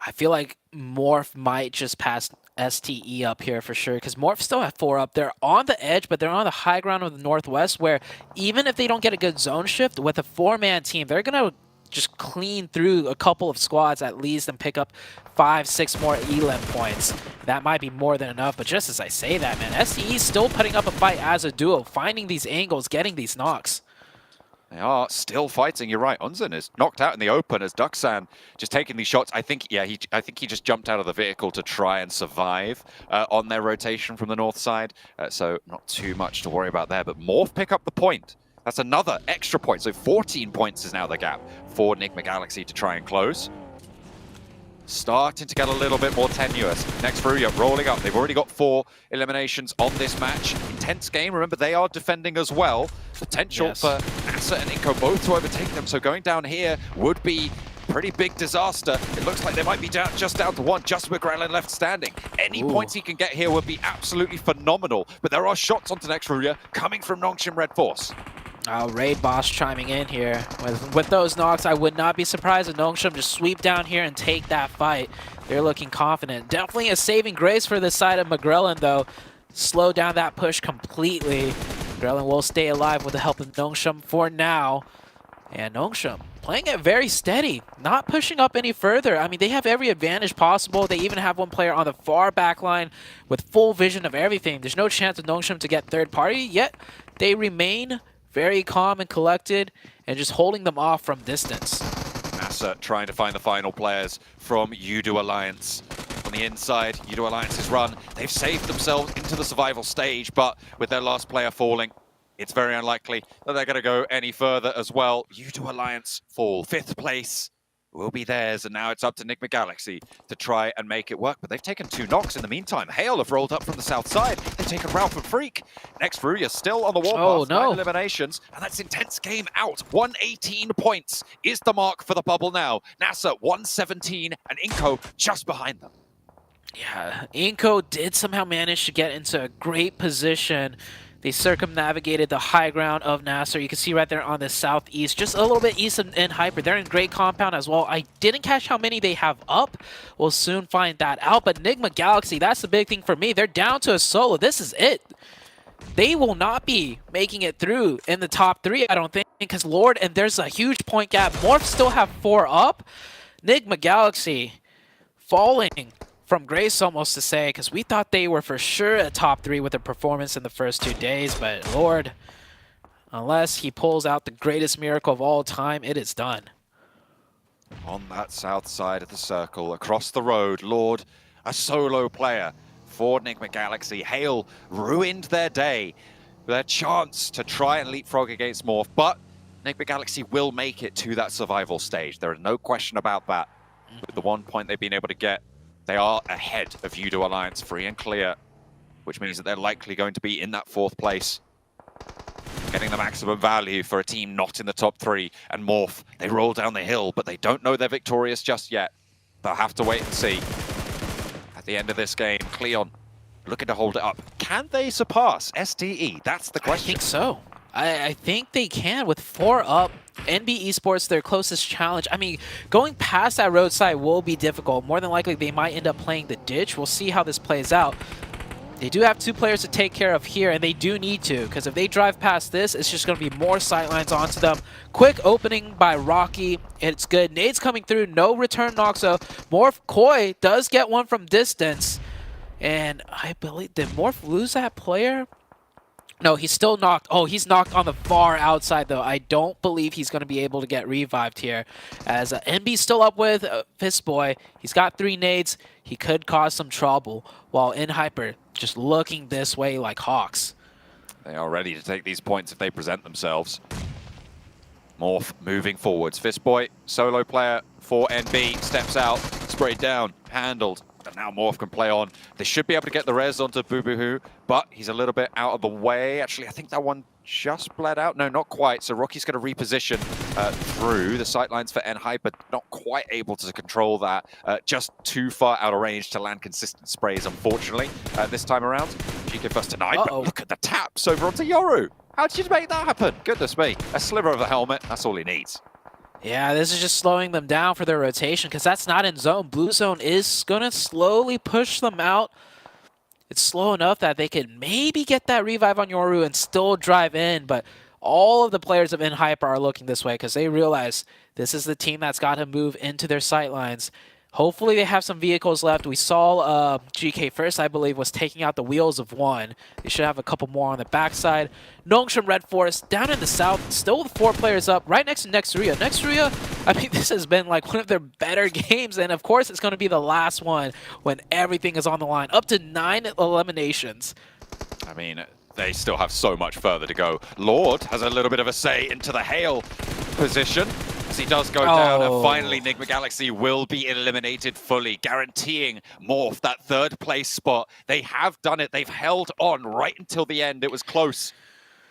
I feel like Morph might just pass STE up here for sure, because Morph still have 4 up. They're on the edge, but they're on the high ground of the Northwest, where even if they don't get a good zone shift with a 4-man team, they're going to just clean through a couple of squads at least and pick up 5-6 more elim points. That might be more than enough, but just as I say that, man, STE is still putting up a fight as a duo, finding these angles, getting these knocks. They are still fighting. You're right. Unzen is knocked out in the open as Duxan just taking these shots. I think he just jumped out of the vehicle to try and survive on their rotation from the north side. So not too much to worry about there. But Morph pick up the point. That's another extra point. So 14 points is now the gap for Enigma Galaxy to try and close. Starting to get a little bit more tenuous. Next Furia rolling up. They've already got 4 eliminations on this match. Intense game. Remember, they are defending as well. Potential for Asa and Inko both to overtake them. So going down here would be pretty big disaster. It looks like they might be just down to 1. Just McGrellin left standing. Any points he can get here would be absolutely phenomenal. But there are shots onto Next Furia coming from Nongshim Red Force. Raid Boss chiming in here. With those knocks, I would not be surprised if Nongshim just sweep down here and take that fight. They're looking confident. Definitely a saving grace for the side of McGrellin, though. Slow down that push completely. McGrellin will stay alive with the help of Nongshim for now. And Nongshim playing it very steady, not pushing up any further. I mean, they have every advantage possible. They even have one player on the far back line with full vision of everything. There's no chance of Nongshim to get third party, yet they remain very calm and collected and just holding them off from distance. Asa trying to find the final players from Yudo Alliance. On the inside, Yudo Alliance's run. They've saved themselves into the survival stage, but with their last player falling, it's very unlikely that they're going to go any further as well. Yudo Alliance fall. 5th place will be theirs, and now it's up to Enigma Galaxy to try and make it work. But they've taken 2 knocks in the meantime. Hale have rolled up from the south side. They've taken Ralph and Freak. Next Furia still on the warpath. 9 eliminations, and that's intense game out. 118 points is the mark for the bubble now. NASA 117, and Inko just behind them. Yeah, Inko did somehow manage to get into a great position. They circumnavigated the high ground of Nasser. You can see right there on the southeast, just a little bit east of Hyper. They're in great compound as well. I didn't catch how many they have up. We'll soon find that out. But Enigma Galaxy, that's the big thing for me. They're down to a solo. This is it. They will not be making it through in the top 3, I don't think, because Lord, and there's a huge point gap. Morph still have 4 up. Enigma Galaxy falling from grace almost to say, because we thought they were for sure a top 3 with their performance in the first 2 days, but Lord, unless he pulls out the greatest miracle of all time, it is done. On that south side of the circle, across the road, Lord, a solo player for Enigma Galaxy. Hale ruined their day, their chance to try and leapfrog against Morph, but Enigma Galaxy will make it to that survival stage. There is no question about that. With the 1 point they've been able to get, they are ahead of Yudo Alliance, free and clear, which means that they're likely going to be in that 4th place, getting the maximum value for a team not in the top 3. And Morph, they roll down the hill, but they don't know they're victorious just yet. They'll have to wait and see. At the end of this game, Cleon looking to hold it up. Can they surpass STE? That's the question. I think so. I think they can with 4 up. NB Esports, their closest challenge. I mean, going past that roadside will be difficult. More than likely, they might end up playing the ditch. We'll see how this plays out. They do have 2 players to take care of here, and they do need to, because if they drive past this, it's just going to be more sightlines onto them. Quick opening by Rocky. It's good. Nades coming through. No return knock, so Morph Koi does get one from distance. And I believe, did Morph lose that player? No, he's still knocked. Oh, he's knocked on the far outside, though. I don't believe he's going to be able to get revived here. As NB's still up with Fistboy. He's got 3 nades. He could cause some trouble, while InHyper just looking this way like hawks. They are ready to take these points if they present themselves. Morph moving forwards. Fistboy, solo player for NB, steps out, sprayed down, handled. And now Morph can play on. They should be able to get the res onto Bubuhu, but he's a little bit out of the way. Actually, I think that one just bled out. No, not quite. So Rocky's going to reposition through the sightlines for NHype, but not quite able to control that. Just too far out of range to land consistent sprays, unfortunately, this time around. GK first tonight, but look at the taps over onto Yoru. How did you make that happen? Goodness me. A sliver of the helmet, that's all he needs. Yeah, this is just slowing them down for their rotation because that's not in zone. Blue zone is going to slowly push them out. It's slow enough that they could maybe get that revive on Yoru and still drive in, but all of the players of InHyper are looking this way because they realize this is the team that's got to move into their sightlines. Hopefully they have some vehicles left. We saw GK first, I believe, was taking out the wheels of one. They should have a couple more on the backside. Nongshim Red Forest down in the south, still with 4 players up, right next to Nextria. Nextria, I mean, this has been like one of their better games, and of course it's going to be the last one when everything is on the line. Up to 9 eliminations. I mean, they still have so much further to go. Lord has a little bit of a say into the hail position. As he does go down, and finally Enigma Galaxy will be eliminated fully, guaranteeing Morph that 3rd place spot. They have done it. They've held on right until the end. It was close,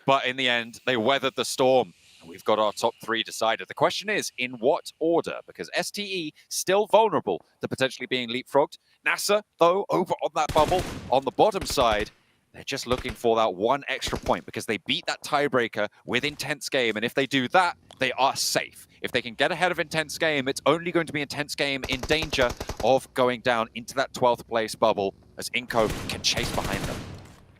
but in the end, they weathered the storm. We've got our top 3 decided. The question is, in what order? Because STE still vulnerable to potentially being leapfrogged. NASA, though, over on that bubble on the bottom side, they're just looking for that 1 extra point because they beat that tiebreaker with Intense Game. And if they do that, they are safe. If they can get ahead of Intense Game, it's only going to be Intense Game in danger of going down into that 12th place bubble as Inco can chase behind them.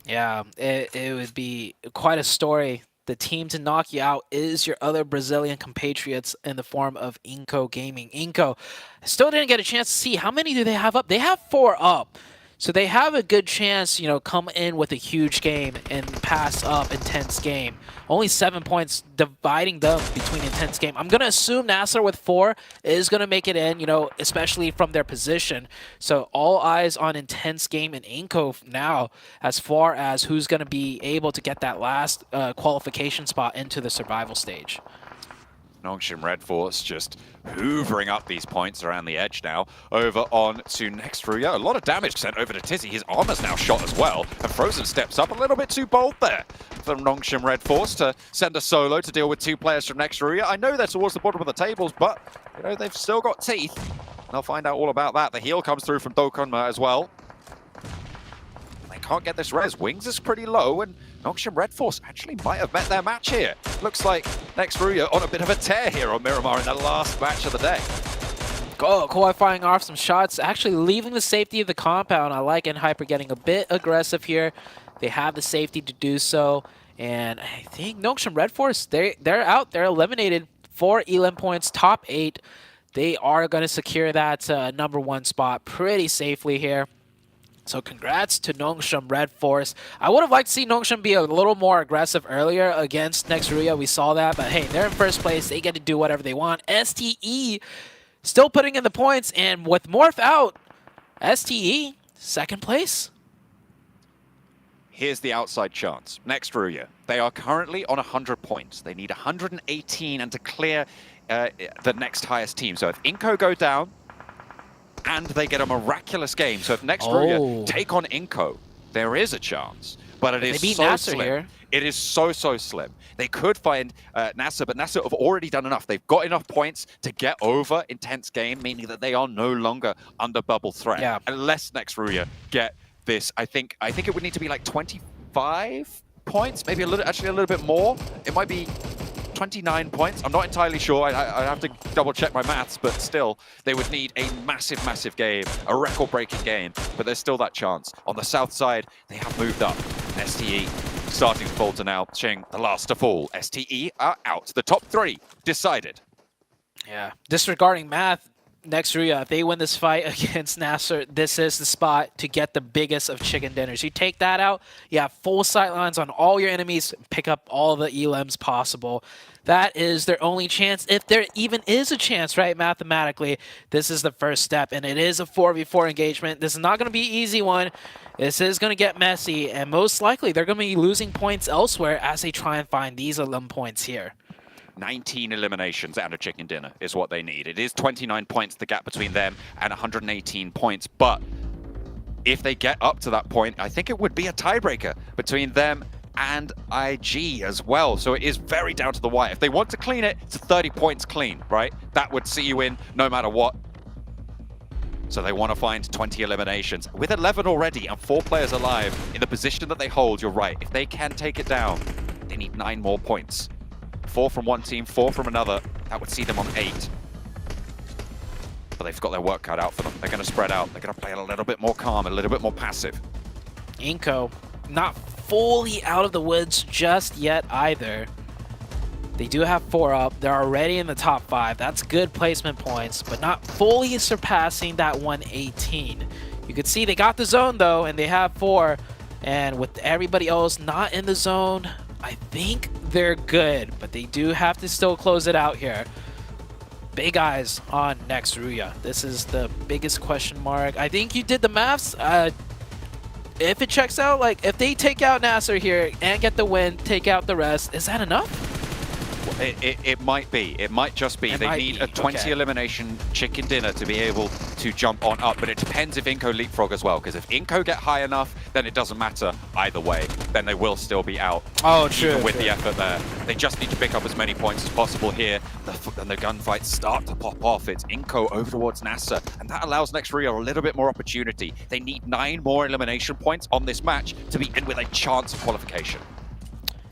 Yeah, it would be quite a story. The team to knock you out is your other Brazilian compatriots in the form of Inco Gaming. Inco still didn't get a chance to see how many do they have up. They have 4 up. So they have a good chance, you know, come in with a huge game and pass up Intense Game. Only 7 points dividing them between Intense Game. I'm going to assume Nasser with 4 is going to make it in, you know, especially from their position. So all eyes on Intense Game and Inco now as far as who's going to be able to get that last qualification spot into the survival stage. Nongshim Red Force just hoovering up these points around the edge now. Over on to Nextruya. A lot of damage sent over to Tizzy. His armor's now shot as well. And Frozen steps up a little bit too bold there for Nongshim Red Force to send a solo to deal with 2 players from Nextruya. I know they're towards the bottom of the tables, but you know they've still got teeth. They'll find out all about that. The heal comes through from Dokonma as well. They can't get this res. Wings is pretty low, and Nongshim Red Force actually might have met their match here. Looks like Nextruya on a bit of a tear here on Miramar in the last match of the day. Koi firing off some shots, actually leaving the safety of the compound. I like InHyper getting a bit aggressive here. They have the safety to do so. And I think Nongshim Red Force, they're out. They're eliminated. 4 elim points, top 8. They are going to secure that #1 spot pretty safely here. So congrats to Nongshim Red Force. I would have liked to see Nongshim be a little more aggressive earlier against Nextruya. We saw that, but hey, they're in first place. They get to do whatever they want. STE still putting in the points, and with Morph out, STE, 2nd place. Here's the outside chance. Nextruya, they are currently on 100 points. They need 118 and to clear the next highest team. So if Inco go down, and they get a miraculous game. So if Nextruya take on Inco, there is a chance. But it is so slim. Here. It is so slim. They could find NASA, but NASA have already done enough. They've got enough points to get over Intense Game, meaning that they are no longer under bubble threat. Yeah. Unless Nextruya get this, I think it would need to be like 25 points, maybe actually a little bit more. It might be 29 points. I'm not entirely sure. I have to double check my maths, but still, they would need a massive, massive game, a record-breaking game, but there's still that chance. On the south side, they have moved up. STE starting to falter now. Ching, the last to fall. STE are out. The top 3 decided. Yeah, disregarding math, next Ruya, if they win this fight against Nasser, this is the spot to get the biggest of chicken dinners. You take that out, you have full sight lines on all your enemies, pick up all the elims possible. That is their only chance, if there even is a chance, right, mathematically. This is the first step, and it is a 4v4 engagement. This is not going to be an easy one. This is going to get messy, and most likely they're going to be losing points elsewhere as they try and find these elim points here. 19 eliminations and a chicken dinner is what they need. It is 29 points, the gap between them, and 118 points. But if they get up to that point, I think it would be a tiebreaker between them and IG as well. So it is very down to the wire. If they want to clean it, it's 30 points clean, right? That would see you in no matter what. So they want to find 20 eliminations. With 11 already and 4 players alive in the position that they hold, you're right. If they can take it down, they need 9 more points. 4 from one team, 4 from another. That would see them on 8. But they've got their work cut out for them. They're going to spread out. They're going to play a little bit more calm, a little bit more passive. Inko, not fully out of the woods just yet either. They do have 4 up. They're already in the top 5. That's good placement points, but not fully surpassing that 118. You could see they got the zone though, and they have 4. And with everybody else not in the zone, I think they're good, but they do have to still close it out here. Big eyes on next Ruya. This is the biggest question mark. I think you did the maths. If it checks out, like if they take out Nasser here and get the win, take out the rest, is that enough? It might be. It might just be. They need a 20 elimination chicken dinner to be able to jump on up, but it depends if Inko leapfrog as well, because if Inko get high enough, then it doesn't matter either way. Then they will still be out. Oh, true. Even with the effort there. They just need to pick up as many points as possible here, and the gunfights start to pop off. It's Inko over towards Nasser, and that allows next Rio a little bit more opportunity. They need 9 more elimination points on this match to be in with a chance of qualification.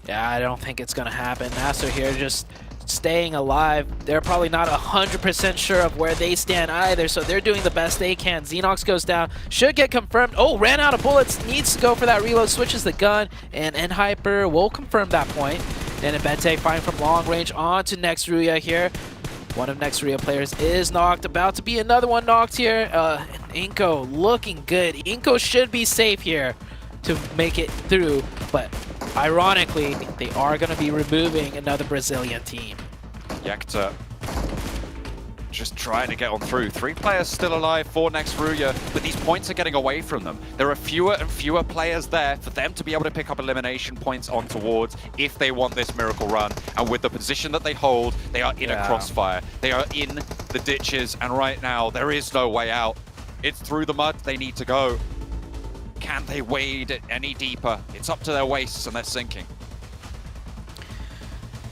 Yeah, I don't think it's going to happen. Nasser here just staying alive. They're probably not 100% sure of where they stand either, so they're doing the best they can. Xenox goes down, should get confirmed. Oh, ran out of bullets, needs to go for that reload, switches the gun, and Hyper will confirm that point. And Abete firing from long range on to next Ruya here. One of next Ruya players is knocked, about to be another one knocked here. Inko looking good. Inko should be safe here to make it through, but ironically, they are going to be removing another Brazilian team. Yakta just trying to get on through. 3 players still alive for next Ruya, but these points are getting away from them. There are fewer and fewer players there for them to be able to pick up elimination points on towards if they want this miracle run. And with the position that they hold, they are in a crossfire. They are in the ditches, and right now, there is no way out. It's through the mud they need to go. Can they wade it any deeper? It's up to their waists and they're sinking.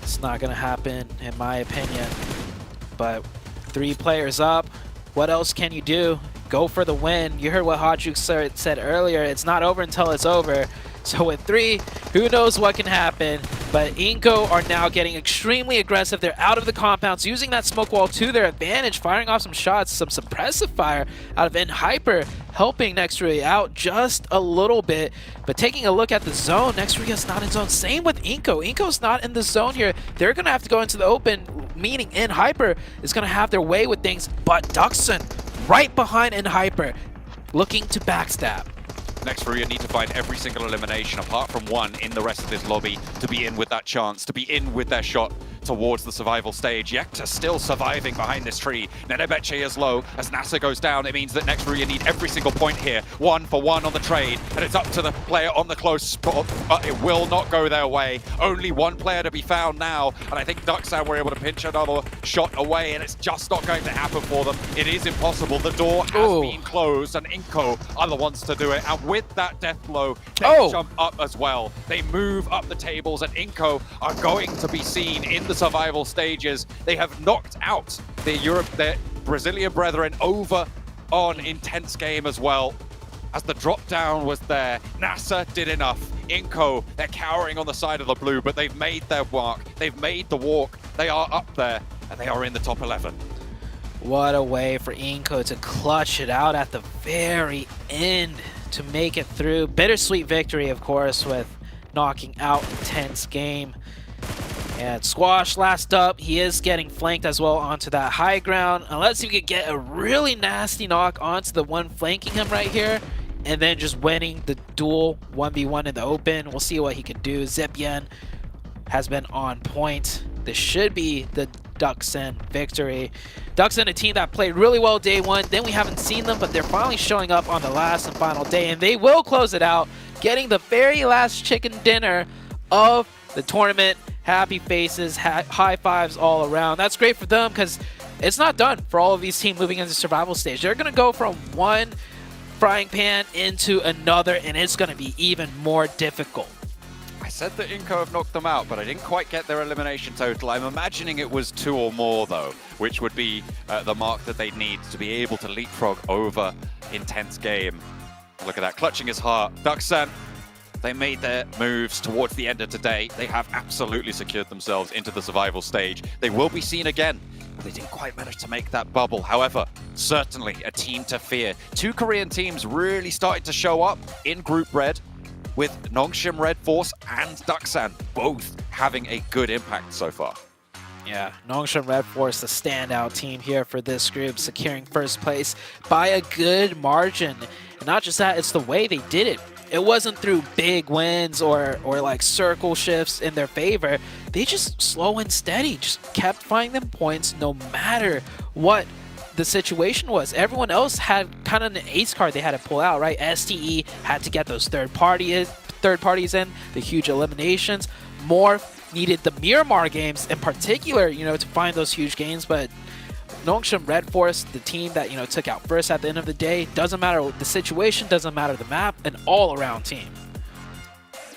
It's not going to happen, in my opinion. But 3 players up. What else can you do? Go for the win. You heard what Hajuk said earlier. It's not over until it's over. So with 3, who knows what can happen. But Inko are now getting extremely aggressive. They're out of the compounds, using that smoke wall to their advantage, firing off some shots, some suppressive fire out of Hyper, helping Nextria out just a little bit. But taking a look at the zone, Nextria's not in zone. Same with Inko. Inko's not in the zone here. They're going to have to go into the open, meaning Hyper is going to have their way with things. But Duxon right behind Hyper, looking to backstab. Next Ruya need to find every single elimination apart from 1 in the rest of this lobby to be in with that chance, to be in with their shot towards the survival stage. Yekta still surviving behind this tree. Nenebeche is low. As Nasser goes down, it means that next Ruya need every single point here. 1 for 1 on the trade, and it's up to the player on the close spot, but it will not go their way. Only 1 player to be found now, and I think Duxan were able to pinch another shot away, and it's just not going to happen for them. It is impossible. The door has been closed, and Inko are the ones to do it. And with that death blow, they jump up as well. They move up the tables, and Inko are going to be seen in the survival stages. They have knocked out their Brazilian brethren over on Intense Game as well. as the drop down was there. NASA did enough. Inco, they're cowering on the side of the blue, but they've made their mark. They've made the walk. They are up there, and they are in the top 11. What a way for Inco to clutch it out at the very end to make it through. Bittersweet victory, of course, with knocking out Intense Game. And Squash last up. He is getting flanked as well onto that high ground. Unless he could get a really nasty knock onto the one flanking him right here, and then just winning the duel 1v1 in the open. We'll see what he can do. Zepien has been on point. This should be the Duxen victory. Duxen, a team that played really well day one. Then we haven't seen them, but they're finally showing up on the last and final day, and they will close it out, getting the very last chicken dinner of the tournament. Happy faces, high fives all around. That's great for them because it's not done for all of these teams moving into survival stage. They're going to go from one frying pan into another, and it's going to be even more difficult. I said that Inco have knocked them out, but I didn't quite get their elimination total. I'm imagining it was 2 or more, though, which would be the mark that they'd need to be able to leapfrog over Intense Game. Look at that, clutching his heart. Duxen, they made their moves towards the end of today. They have absolutely secured themselves into the survival stage. They will be seen again, but they didn't quite manage to make that bubble. However, certainly a team to fear. 2 Korean teams really starting to show up in Group Red, with Nongshim Red Force and Duxan both having a good impact so far. Yeah, Nongshim Red Force, the standout team here for this group, securing first place by a good margin. And not just that, it's the way they did it. It wasn't through big wins or like circle shifts in their favor. They just slow and steady, just kept finding them points no matter what the situation was. Everyone else had kind of an ace card they had to pull out, right? STE had to get those third parties in, the huge eliminations. Morph needed the Miramar games in particular, you know, to find those huge gains, but Nongshim Red Force, the team that, you know, took out first at the end of the day, doesn't matter the situation, doesn't matter the map, an all-around team.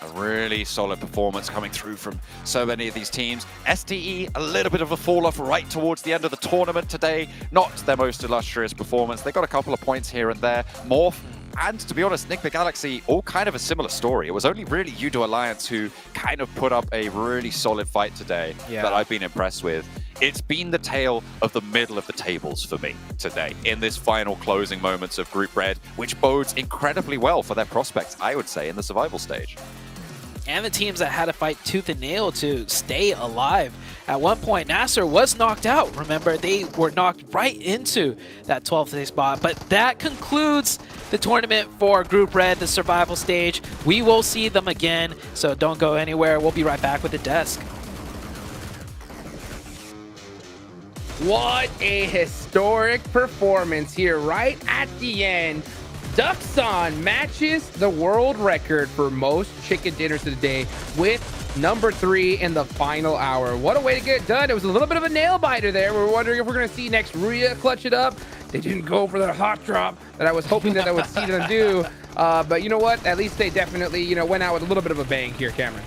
A really solid performance coming through from so many of these teams. STE, a little bit of a fall-off right towards the end of the tournament today. Not their most illustrious performance. They got a couple of points here and there. Morph, and to be honest, Enigma Galaxy, all kind of a similar story. It was only really Yudo Alliance who kind of put up a really solid fight today that I've been impressed with. It's been the tale of the middle of the tables for me today in this final closing moments of Group Red, which bodes incredibly well for their prospects, I would say, in the survival stage. And the teams that had to fight tooth and nail to stay alive. At one point, Nasser was knocked out. Remember, they were knocked right into that 12th day spot. But that concludes the tournament for Group Red, the survival stage. We will see them again, so don't go anywhere. We'll be right back with the desk. What a historic performance here right at the end. Duxon matches the world record for most chicken dinners of the day with number 3 in the final hour. What a way to get it done. It was a little bit of a nail biter there. We're wondering if we're going to see next Rhea clutch it up. They didn't go for the hot drop that I was hoping that I would see them do. But you know what? At least they definitely, you know, went out with a little bit of a bang here, Cameron.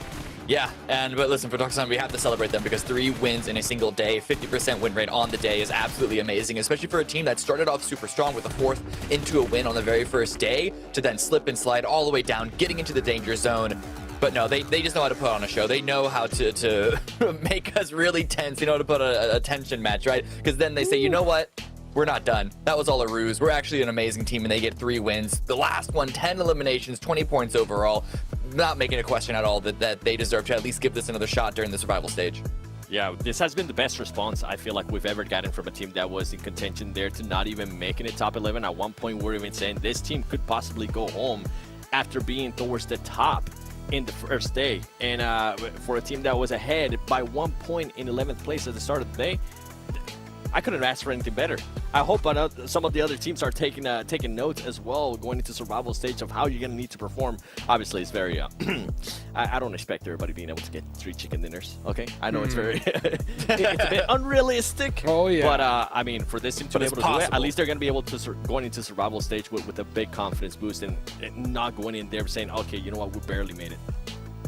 Yeah, but listen, for Duxon, we have to celebrate them because 3 wins in a single day, 50% win rate on the day is absolutely amazing, especially for a team that started off super strong with a 4th into a win on the very first day to then slip and slide all the way down, getting into the danger zone. But no, they just know how to put on a show. They know how to make us really tense. They know how to put a tension match, right? Because then they say, you know what? We're not done. That was all a ruse. We're actually an amazing team, and they get 3 wins. The last one, 10 eliminations, 20 points overall. Not making a question at all that they deserve to at least give this another shot during the survival stage. Yeah, this has been the best response I feel like we've ever gotten from a team that was in contention there to not even making it top 11. At one point, we're even saying this team could possibly go home after being towards the top in the first day. And for a team that was ahead by 1 point in 11th place at the start of the day, I couldn't ask for anything better. I hope some of the other teams are taking notes as well going into survival stage of how you're going to need to perform. Obviously, it's very I don't expect everybody being able to get 3 chicken dinners. Okay, I know it's very it's a bit unrealistic. Oh yeah. But I mean, for this team to be able to do it, at least they're going to be able to going into survival stage with a big confidence boost and not going in there saying, okay, you know what, we barely made it.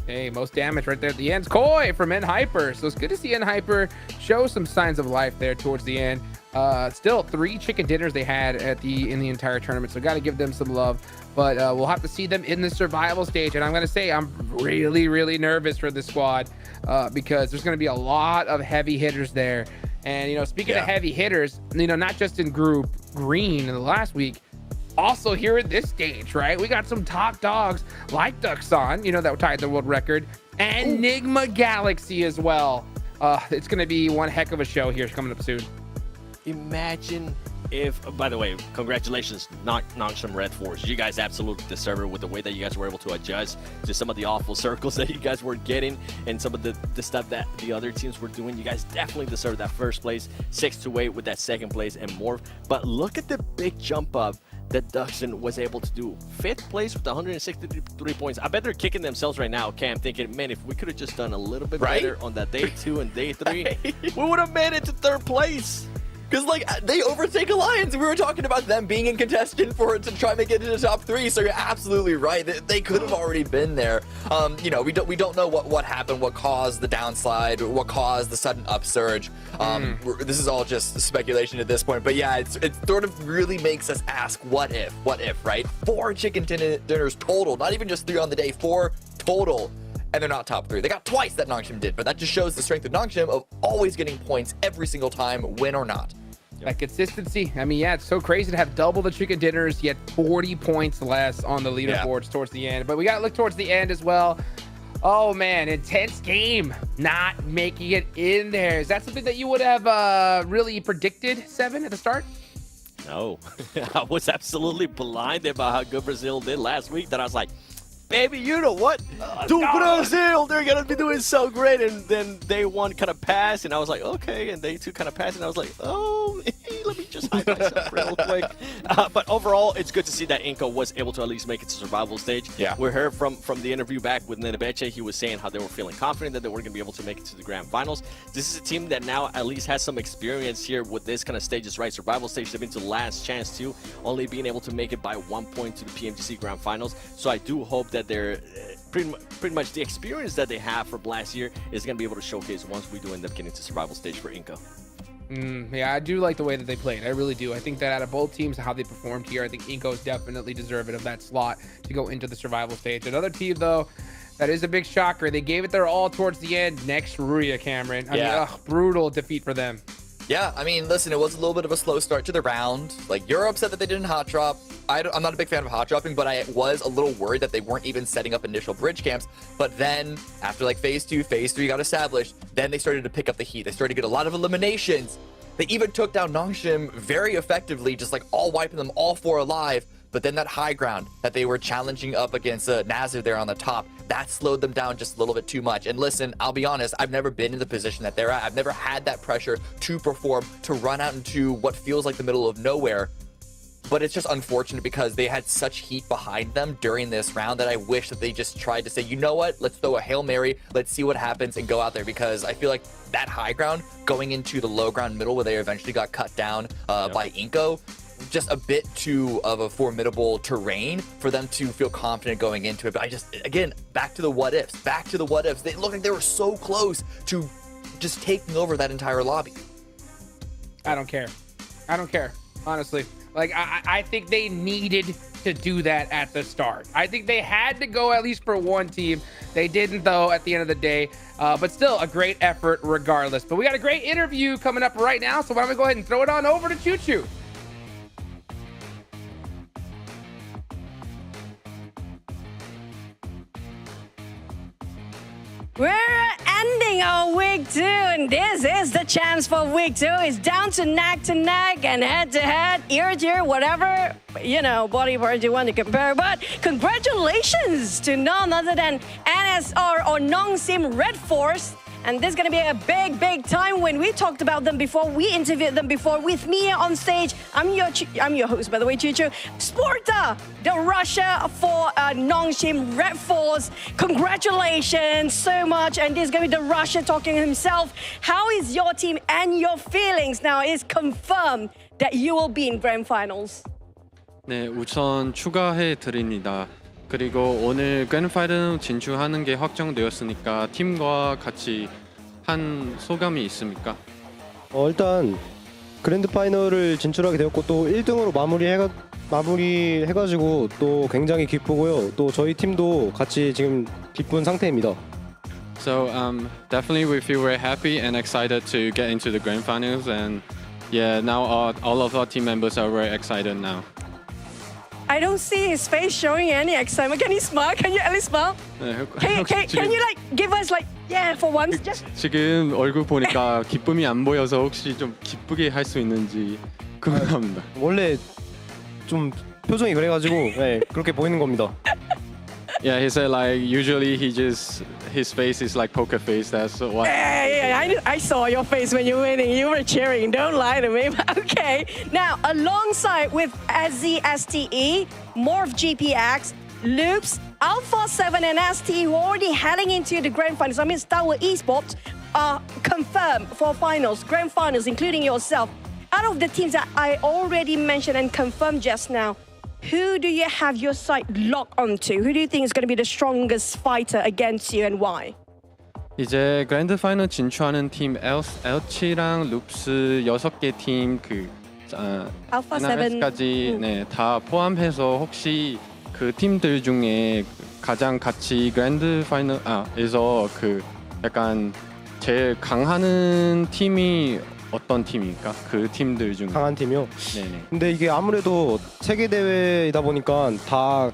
Hey, most damage right there at the end. Koi from N Hyper. So it's good to see N Hyper show some signs of life there towards the end. Still 3 chicken dinners they had in the entire tournament, so got to give them some love. But we'll have to see them in the survival stage, and I'm going to say I'm really nervous for this squad because there's going to be a lot of heavy hitters there. And, you know, speaking of heavy hitters, you know, not just in Group Green in the last week, also here at this stage, right? We got some top dogs like Duxon, you know, that tied the world record, and Enigma Galaxy as well. It's going to be one heck of a show here coming up soon. Imagine if, by the way, congratulations, Nongshim Red Force. You guys absolutely deserve it with the way that you guys were able to adjust to some of the awful circles that you guys were getting and some of the stuff that the other teams were doing. You guys definitely deserve that first place, 6-8 with that second place and more. But look at the big jump up that Duxon was able to do. 5th place with 163 points. I bet they're kicking themselves right now, Cam, thinking, man, if we could have just done a little bit better on that day 2 and day 3, we would have made it to 3rd place. Because, like, they overtake Alliance. We were talking about them being in contention for it to try and make it to the top 3, so you're absolutely right. They could have already been there. You know, we don't know what happened, what caused the downslide, what caused the sudden upsurge. This is all just speculation at this point. But yeah, it sort of really makes us ask, what if, right? 4 chicken dinners total, not even just 3 on the day, 4 total. And they're not top 3. They got twice that Nongshim did, but that just shows the strength of Nongshim of always getting points every single time, win or not. That consistency. I mean, yeah, it's so crazy to have double the chicken dinners, yet 40 points less on the leaderboards towards the end. But we got to look towards the end as well. Oh, man, intense game. Not making it in there. Is that something that you would have really predicted, Seven, at the start? No. I was absolutely blinded by how good Brazil did last week that I was like, baby, you know what? Brazil, they're going to be doing so great. And then day 1 kind of passed, and I was like, okay. And day 2 kind of passed, and I was like, oh, let me just hide myself real quick. But overall, it's good to see that Inco was able to at least make it to survival stage. Yeah. We heard from the interview back with Nenebeche, he was saying how they were feeling confident that they were going to be able to make it to the Grand Finals. This is a team that now at least has some experience here with this kind of stages, right? Survival stage, they've been to last chance too, only being able to make it by 1 point to the PMGC Grand Finals. So I do hope that they're pretty much the experience that they have from last year is going to be able to showcase once we do end up getting to survival stage for Inco. Yeah, I do like the way that they played. I really do. I think that out of both teams, how they performed here, I think Inco's definitely deserving of that slot to go into the survival stage. Another team, though, that is a big shocker. They gave it their all towards the end. Next, Ruria, Cameron. I mean, brutal defeat for them. Yeah, I mean, listen, it was a little bit of a slow start to the round. Like, you're upset that they didn't hot drop. I'm not a big fan of hot dropping, but I was a little worried that they weren't even setting up initial bridge camps. But then, after like phase 2, phase 3 got established, then they started to pick up the heat. They started to get a lot of eliminations. They even took down Nongshim very effectively, just like all wiping them all 4 alive. But then that high ground that they were challenging up against Nazir there on the top, that slowed them down just a little bit too much. And listen, I'll be honest, I've never been in the position that they're at. I've never had that pressure to perform, to run out into what feels like the middle of nowhere. But it's just unfortunate because they had such heat behind them during this round that I wish that they just tried to say, you know what, let's throw a Hail Mary, let's see what happens and go out there, because I feel like that high ground going into the low ground middle where they eventually got cut down by Inco, just a bit too of a formidable terrain for them to feel confident going into it. But I just, again, back to the what ifs. They looked like they were so close to just taking over that entire lobby. I don't care, honestly. Like, I think they needed to do that at the start. I think they had to go at least for one team. They didn't, though, at the end of the day. But still, a great effort regardless. But we got a great interview coming up right now, so why don't we go ahead and throw it on over to Choo Choo. We're ending our week 2, and this is the chance for week 2. It's down to neck and head to head, ear to ear, whatever, you know, body part you want to compare. But congratulations to none other than NSR or Nongshim Red Force. And this is going to be a big time win. We talked about them before. We interviewed them before. With me on stage, I'm your host, by the way, Choo Choo. Sporta, the Russia for Nongshim Red Force. Congratulations so much. And this is going to be the Russia talking himself. How is your team and your feelings now? It's confirmed that you will be in Grand Finals. 네, 우선 축하해 드립니다. 그리고 오늘 그랜드파이널 진출하는 게 확정되었으니까 팀과 같이 한 소감이 있습니까? 일단 그랜드 파이널을 진출하게 되었고 또 1등으로 마무리해가지고 또 굉장히 기쁘고요. 또 저희 팀도 같이 지금 기쁜 상태입니다. So definitely we feel very happy and excited to get into the grand finals, and yeah, now all of our team members are very excited now. I don't see his face showing any excitement. Can he smile? Can you at least smile? Can you like give us like yeah for once? Just 지금 얼굴 보니까 기쁨이 안 보여서 혹시 좀 기쁘게 할 수 있는지 궁금합니다. 원래 좀 표정이 그래가지고 네, 그렇게 보이는 겁니다. Yeah, he said like usually his face is like poker face. That's what. I saw your face when you were winning. You were cheering. Don't lie to me. Okay. Now, alongside with SZSTE, Morph GPX, Loops, Alpha 7 and STE who are already heading into the grand finals. I mean, Star Wars Esports are confirmed for finals, grand finals, including yourself. Out of the teams that I already mentioned and confirmed just now, who do you have your sight locked onto? Who do you think is going to be the strongest fighter against you and why? 이제 그랜드 파이널 진출하는 팀 L7랑 룹스 6개 팀 Alpha 7 까지 네, 다 포함해서 혹시 그 팀들 중에 가장 같이 그랜드 파이널에서 약간 제일 강하는 팀이 어떤 팀입니까? 그 팀들 중 강한 팀이요? 네네. 근데 이게 아무래도 세계 대회이다 보니까 다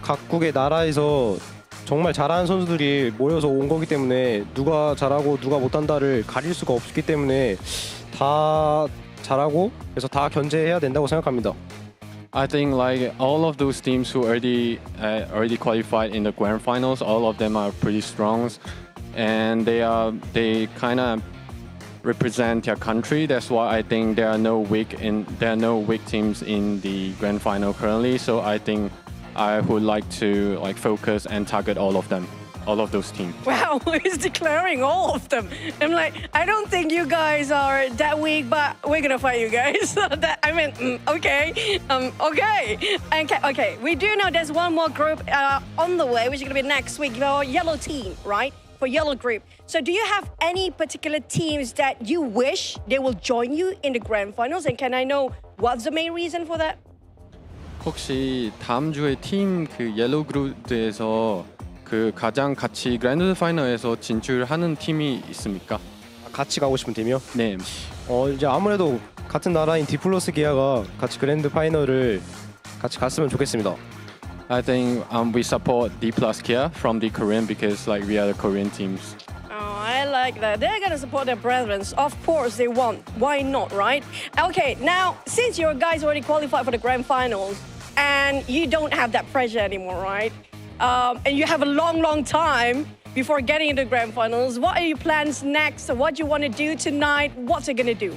각국의 나라에서 정말 잘하는 선수들이 모여서 온 거기 때문에 누가 잘하고 누가 못한다를 가릴 수가 없기 때문에 다 잘하고 그래서 다 견제해야 된다고 생각합니다. I think like all of those teams who already qualified in the grand finals, all of them are pretty strong, and they kind of represent their country. That's why I think there are no weak teams in the grand final currently. So I think I would like to focus and target all of them, all of those teams. Wow, he's declaring all of them. I'm like, I don't think you guys are that weak, but we're gonna fight you guys. Okay. Okay. We do know there's one more group on the way, which is gonna be next week. Your yellow team, right? For yellow group. So do you have any particular teams that you wish they will join you in the grand finals? And can I know what's the main reason for that? 혹시 다음 주에 팀 옐로우 그룹에서 가장 같이 그랜드 파이널에서 진출하는 팀이 있습니까? 같이 가고 싶은 팀이요? 네. 이제 아무래도 같은 나라인 디플러스 기아가 같이 그랜드 파이널을 같이 갔으면 좋겠습니다. I think we support D Plus Kia from the Korean because we are the Korean teams. Oh, I like that. They're gonna support their brethren. Of course they want. Why not, right? Okay, now since your guys already qualified for the grand finals and you don't have that pressure anymore, right? And you have a long time before getting into the grand finals. What are your plans next? What do you want to do tonight? What you gonna do?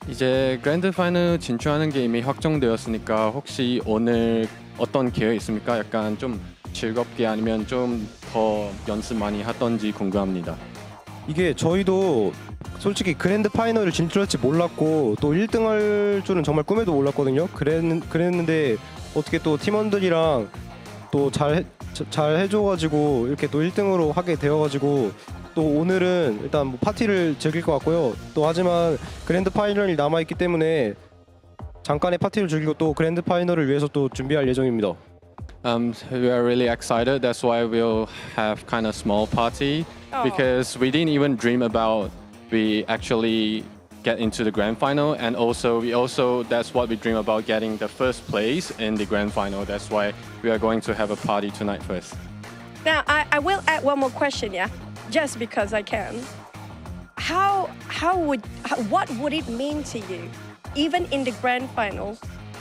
이제 그랜드 파이널 진출하는 게 이미 확정되었으니까 혹시 오늘 어떤 계획 있습니까? 약간 좀 즐겁게 아니면 좀 더 연습 많이 하던지 궁금합니다. 이게 저희도 솔직히 그랜드 파이널을 진출할지 몰랐고 또 1등 할 줄은 정말 꿈에도 몰랐거든요. 그랬는데 어떻게 또 팀원들이랑 또 잘 해줘가지고 이렇게 또 1등으로 하게 되어가지고 또 오늘은 일단 파티를 즐길 것 같고요. 또 하지만 그랜드 파이널이 남아있기 때문에 잠깐의 파티를 즐기고 또 그랜드 파이널을 위해서 또 준비할 예정입니다. We are really excited. That's why we'll have kind of small party because we didn't even dream about we actually get into the grand final, and also that's what we dream about, getting the first place in the grand final. That's why we are going to have a party tonight first. Now I will add one more question, yeah, just because I can. What would it mean to you, even in the grand finals,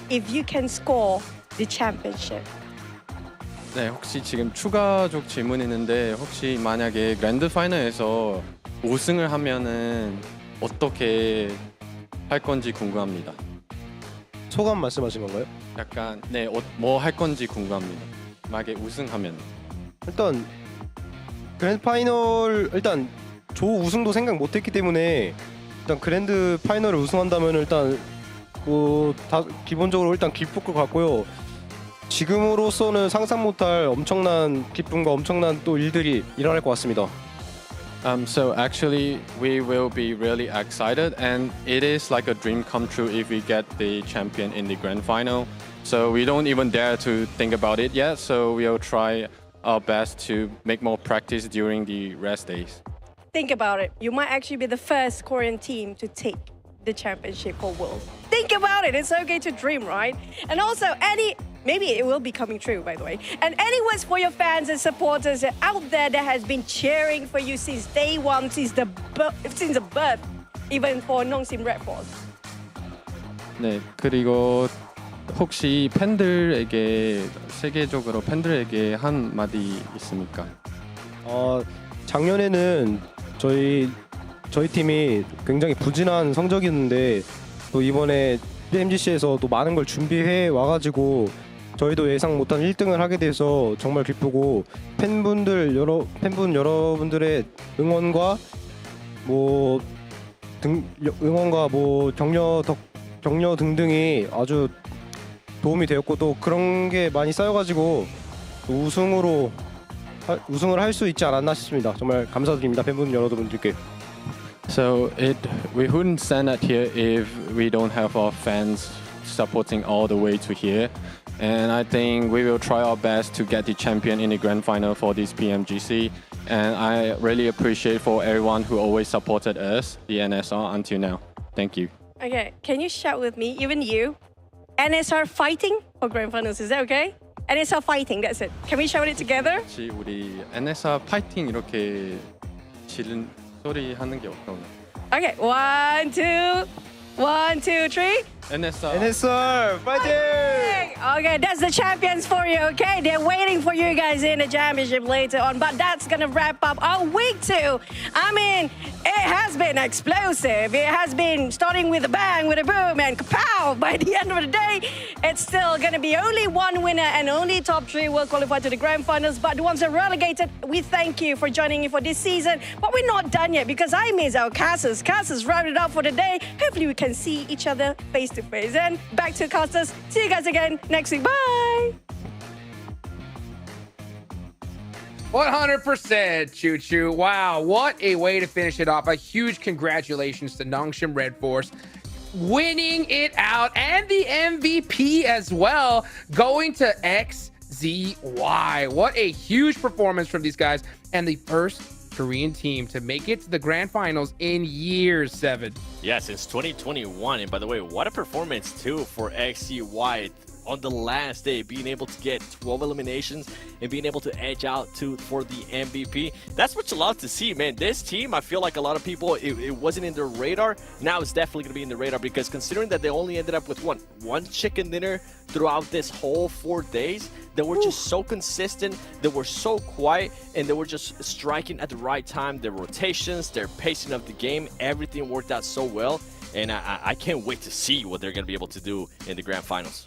if you can score the championship? 네, 혹시 지금 추가적 질문이 있는데 혹시 만약에 그랜드 파이널에서 우승을 하면은 어떻게 할 건지 궁금합니다. 소감 말씀하신 건가요? 약간 뭐 할 건지 궁금합니다. 만약에 우승하면 일단 그랜드 파이널 일단 조 우승도 생각 못했기 때문에 일단 그랜드 파이널을 우승한다면 일단 다 기본적으로 일단 기쁠 것 같고요. 지금으로서는 상상 못할 엄청난 기쁨과 엄청난 또 일들이 일어날 것 같습니다. So actually, we will be really excited, and it is like a dream come true if we get the champion in the grand final. So we don't even dare to think about it yet. So we'll try our best to make more practice during the rest days. Think about it. You might actually be the first Korean team to take the championship for Worlds. Think about it. It's okay to dream, right? And also, maybe it will be coming true, by the way. And any words for your fans and supporters out there that has been cheering for you since day one, since the birth, even for Nongsim Red Force? 네, 그리고 혹시 팬들에게 세계적으로 팬들에게 한 마디 있습니까? 작년에는 저희 팀이 굉장히 부진한 성적이었는데 또 이번에 PMGC에서 또 많은 걸 준비해 와가지고 저희도 예상 못한 1등을 하게 돼서 정말 기쁘고 팬분 여러분들의 응원과 격려 등등이 아주 도움이 되었고 또 그런 게 많이 쌓여가지고 우승을 할 수 있지 않았나 싶습니다. 정말 감사드립니다, 팬분 여러분들께. So we wouldn't stand out here if we don't have our fans supporting all the way to here. And I think we will try our best to get the champion in the grand final for this PMGC. And I really appreciate for everyone who always supported us, the NSR, until now. Thank you. Okay, can you shout with me, even you? NSR fighting for grand finals, is that okay? NSR fighting, that's it. Can we shout it together? 혹시 우리 NSR 파이팅 이렇게 지른 소리 하는 게 어떤가? Okay, 1, 2, 3. NSR fighting! Okay, that's the champions for you, okay? They're waiting for you guys in the championship later on, but that's gonna wrap up our week 2. I mean, it has been explosive. It has been starting with a bang, with a boom, and kapow! By the end of the day, it's still gonna be only one winner and only top 3 will qualify to the grand finals, but the ones that are relegated, we thank you for joining in for this season, but we're not done yet because I miss our casters. Casters rounded up for the day. Hopefully we can see each other face to face. And back to casters. See you guys again next week. Bye! 100% Choo Choo. Wow, what a way to finish it off. A huge congratulations to Nongsim Red Force winning it out, and the MVP as well, going to XZY. What a huge performance from these guys, and the first Korean team to make it to the grand finals in years, 7. Yeah, since 2021. And by the way, what a performance too for XZY on the last day, being able to get 12 eliminations and being able to edge out for the MVP. That's what you love to see, man. This team, I feel like a lot of people, it wasn't in their radar. Now it's definitely going to be in the radar, because considering that they only ended up with one chicken dinner throughout this whole 4 days, they were just so consistent, they were so quiet, and they were just striking at the right time. Their rotations, their pacing of the game, everything worked out so well. And I can't wait to see what they're going to be able to do in the grand finals.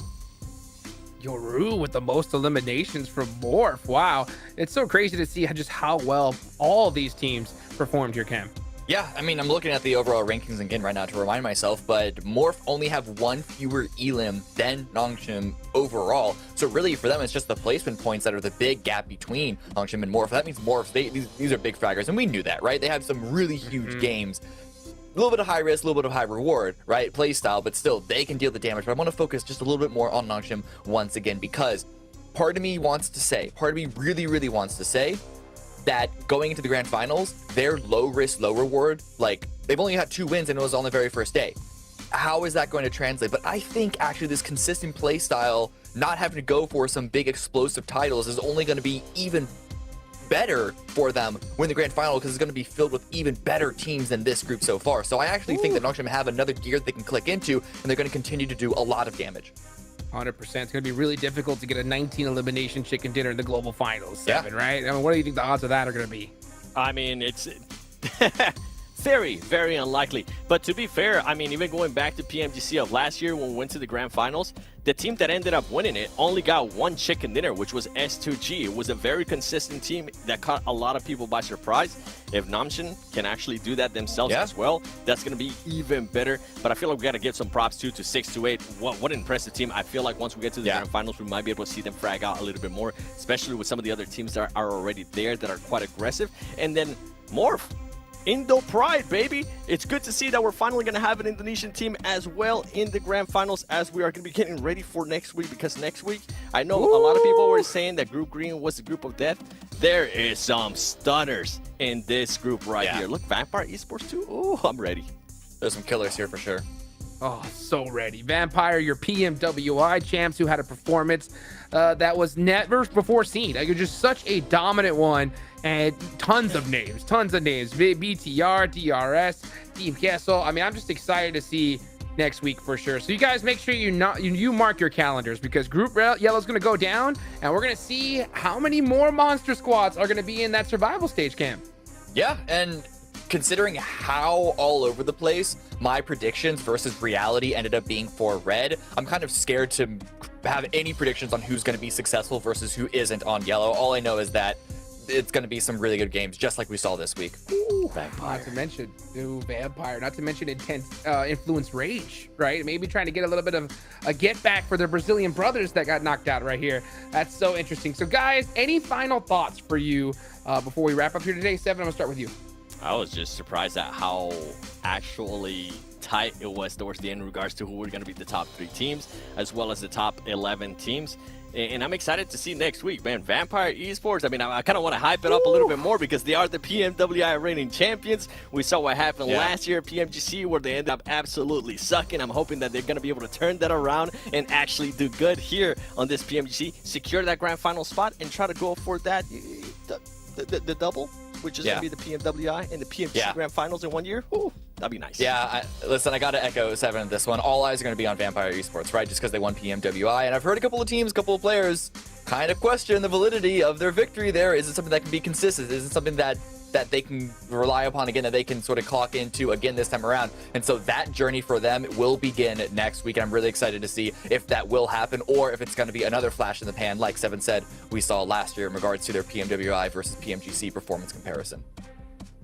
Yoru with the most eliminations from Morph. Wow, it's so crazy to see just how well all of these teams performed here, Cam. Yeah, I mean, I'm looking at the overall rankings again right now to remind myself, but Morph only have 1 fewer elim than Nongsim overall. So really, for them, it's just the placement points that are the big gap between Nongsim and Morph. That means Morph, these are big fraggers, and we knew that, right? They have some really huge games. A little bit of high risk, a little bit of high reward, right? Play style, but still, they can deal the damage. But I want to focus just a little bit more on Nongsim once again, because part of me wants to say, part of me really, really wants to say that going into the grand finals, their low risk, low reward, like they've only had 2 wins and it was on the very first day. How is that going to translate? But I think actually this consistent play style, not having to go for some big explosive titles, is only going to be even better for them when the grand final, because it's going to be filled with even better teams than this group so far. So I actually think that Nongsim have another gear they can click into, and they're going to continue to do a lot of damage. 100%. It's going to be really difficult to get a 19 elimination chicken dinner in the global finals, 7, right? I mean, what do you think the odds of that are going to be? I mean, it's very, very unlikely. But to be fair, I mean, even going back to PMGC of last year when we went to the grand finals, the team that ended up winning it only got 1 chicken dinner, which was S2G. It was a very consistent team that caught a lot of people by surprise. If Nongsim can actually do that themselves as well, that's going to be even better. But I feel like we got to give some props too to 628. What an impressive team. I feel like once we get to the grand finals, we might be able to see them frag out a little bit more, especially with some of the other teams that are already there that are quite aggressive. And then Morph, Indo Pride, baby. It's good to see that we're finally going to have an Indonesian team as well in the Grand Finals, as we are going to be getting ready for next week, because next week, I know a lot of people were saying that Group Green was the group of death. There is some stunners in this group right here. Look, Vampire Esports too. Oh, I'm ready. There's some killers here for sure. Oh, so ready. Vampire, your PMWI champs who had a performance that was never before seen. Like, you're just such a dominant one. And tons of names. BTR, DRS, Team Kessel. I mean, I'm just excited to see next week for sure. So you guys make sure you mark your calendars, because Group Yellow is going to go down, and we're going to see how many more monster squads are going to be in that survival stage, Cam. Yeah, and considering how all over the place my predictions versus reality ended up being for Red, I'm kind of scared to have any predictions on who's going to be successful versus who isn't on Yellow. All I know is that it's going to be some really good games, just like we saw this week. Ooh, Vampire. Not to mention, Vampire. Not to mention intense influence rage, right? Maybe trying to get a little bit of a get back for their Brazilian brothers that got knocked out right here. That's so interesting. So, guys, any final thoughts for you before we wrap up here today? Seven, I'm going to start with you. I was just surprised at how actually tight it was towards the end in regards to who were going to be the top 3 teams, as well as the top 11 teams. And I'm excited to see next week, man. Vampire Esports, I mean, I kind of want to hype it up a little bit more, because they are the PMWI reigning champions. We saw what happened last year at PMGC, where they ended up absolutely sucking. I'm hoping that they're going to be able to turn that around and actually do good here on this PMGC, secure that grand final spot, and try to go for that, the double, which is going to be the PMWI and the PMGC Grand Finals in 1 year. Ooh, that'd be nice. Yeah, listen, I got to echo Seven this one. All eyes are going to be on Vampire Esports, right? Just because they won PMWI. And I've heard a couple of teams, a couple of players kind of question the validity of their victory there. Is it something that can be consistent? Is it something that they can rely upon again, that they can sort of clock into again this time around? And so that journey for them will begin next week. And I'm really excited to see if that will happen, or if it's going to be another flash in the pan, like Seven said we saw last year in regards to their PMWI versus PMGC performance comparison.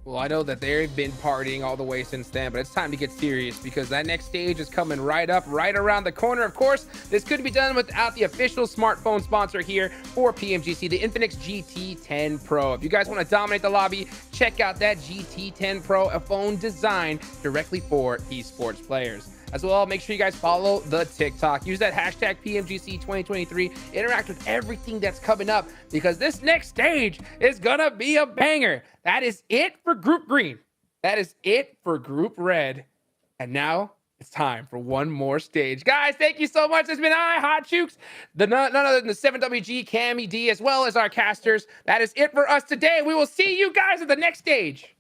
Well, I know that they've been partying all the way since then, but it's time to get serious, because that next stage is coming right up, right around the corner. Of course, this couldn't be done without the official smartphone sponsor here for PMGC, the Infinix GT10 Pro. If you guys want to dominate the lobby, check out that GT10 Pro, a phone designed directly for esports players. As well, make sure you guys follow the TikTok. Use that hashtag PMGC 2023. Interact with everything that's coming up, because this next stage is going to be a banger. That is it for Group Green. That is it for Group Red. And now it's time for one more stage. Guys, thank you so much. It's been Hot Chooks, none other than the 7WG, Cammy D, as well as our casters. That is it for us today. We will see you guys at the next stage.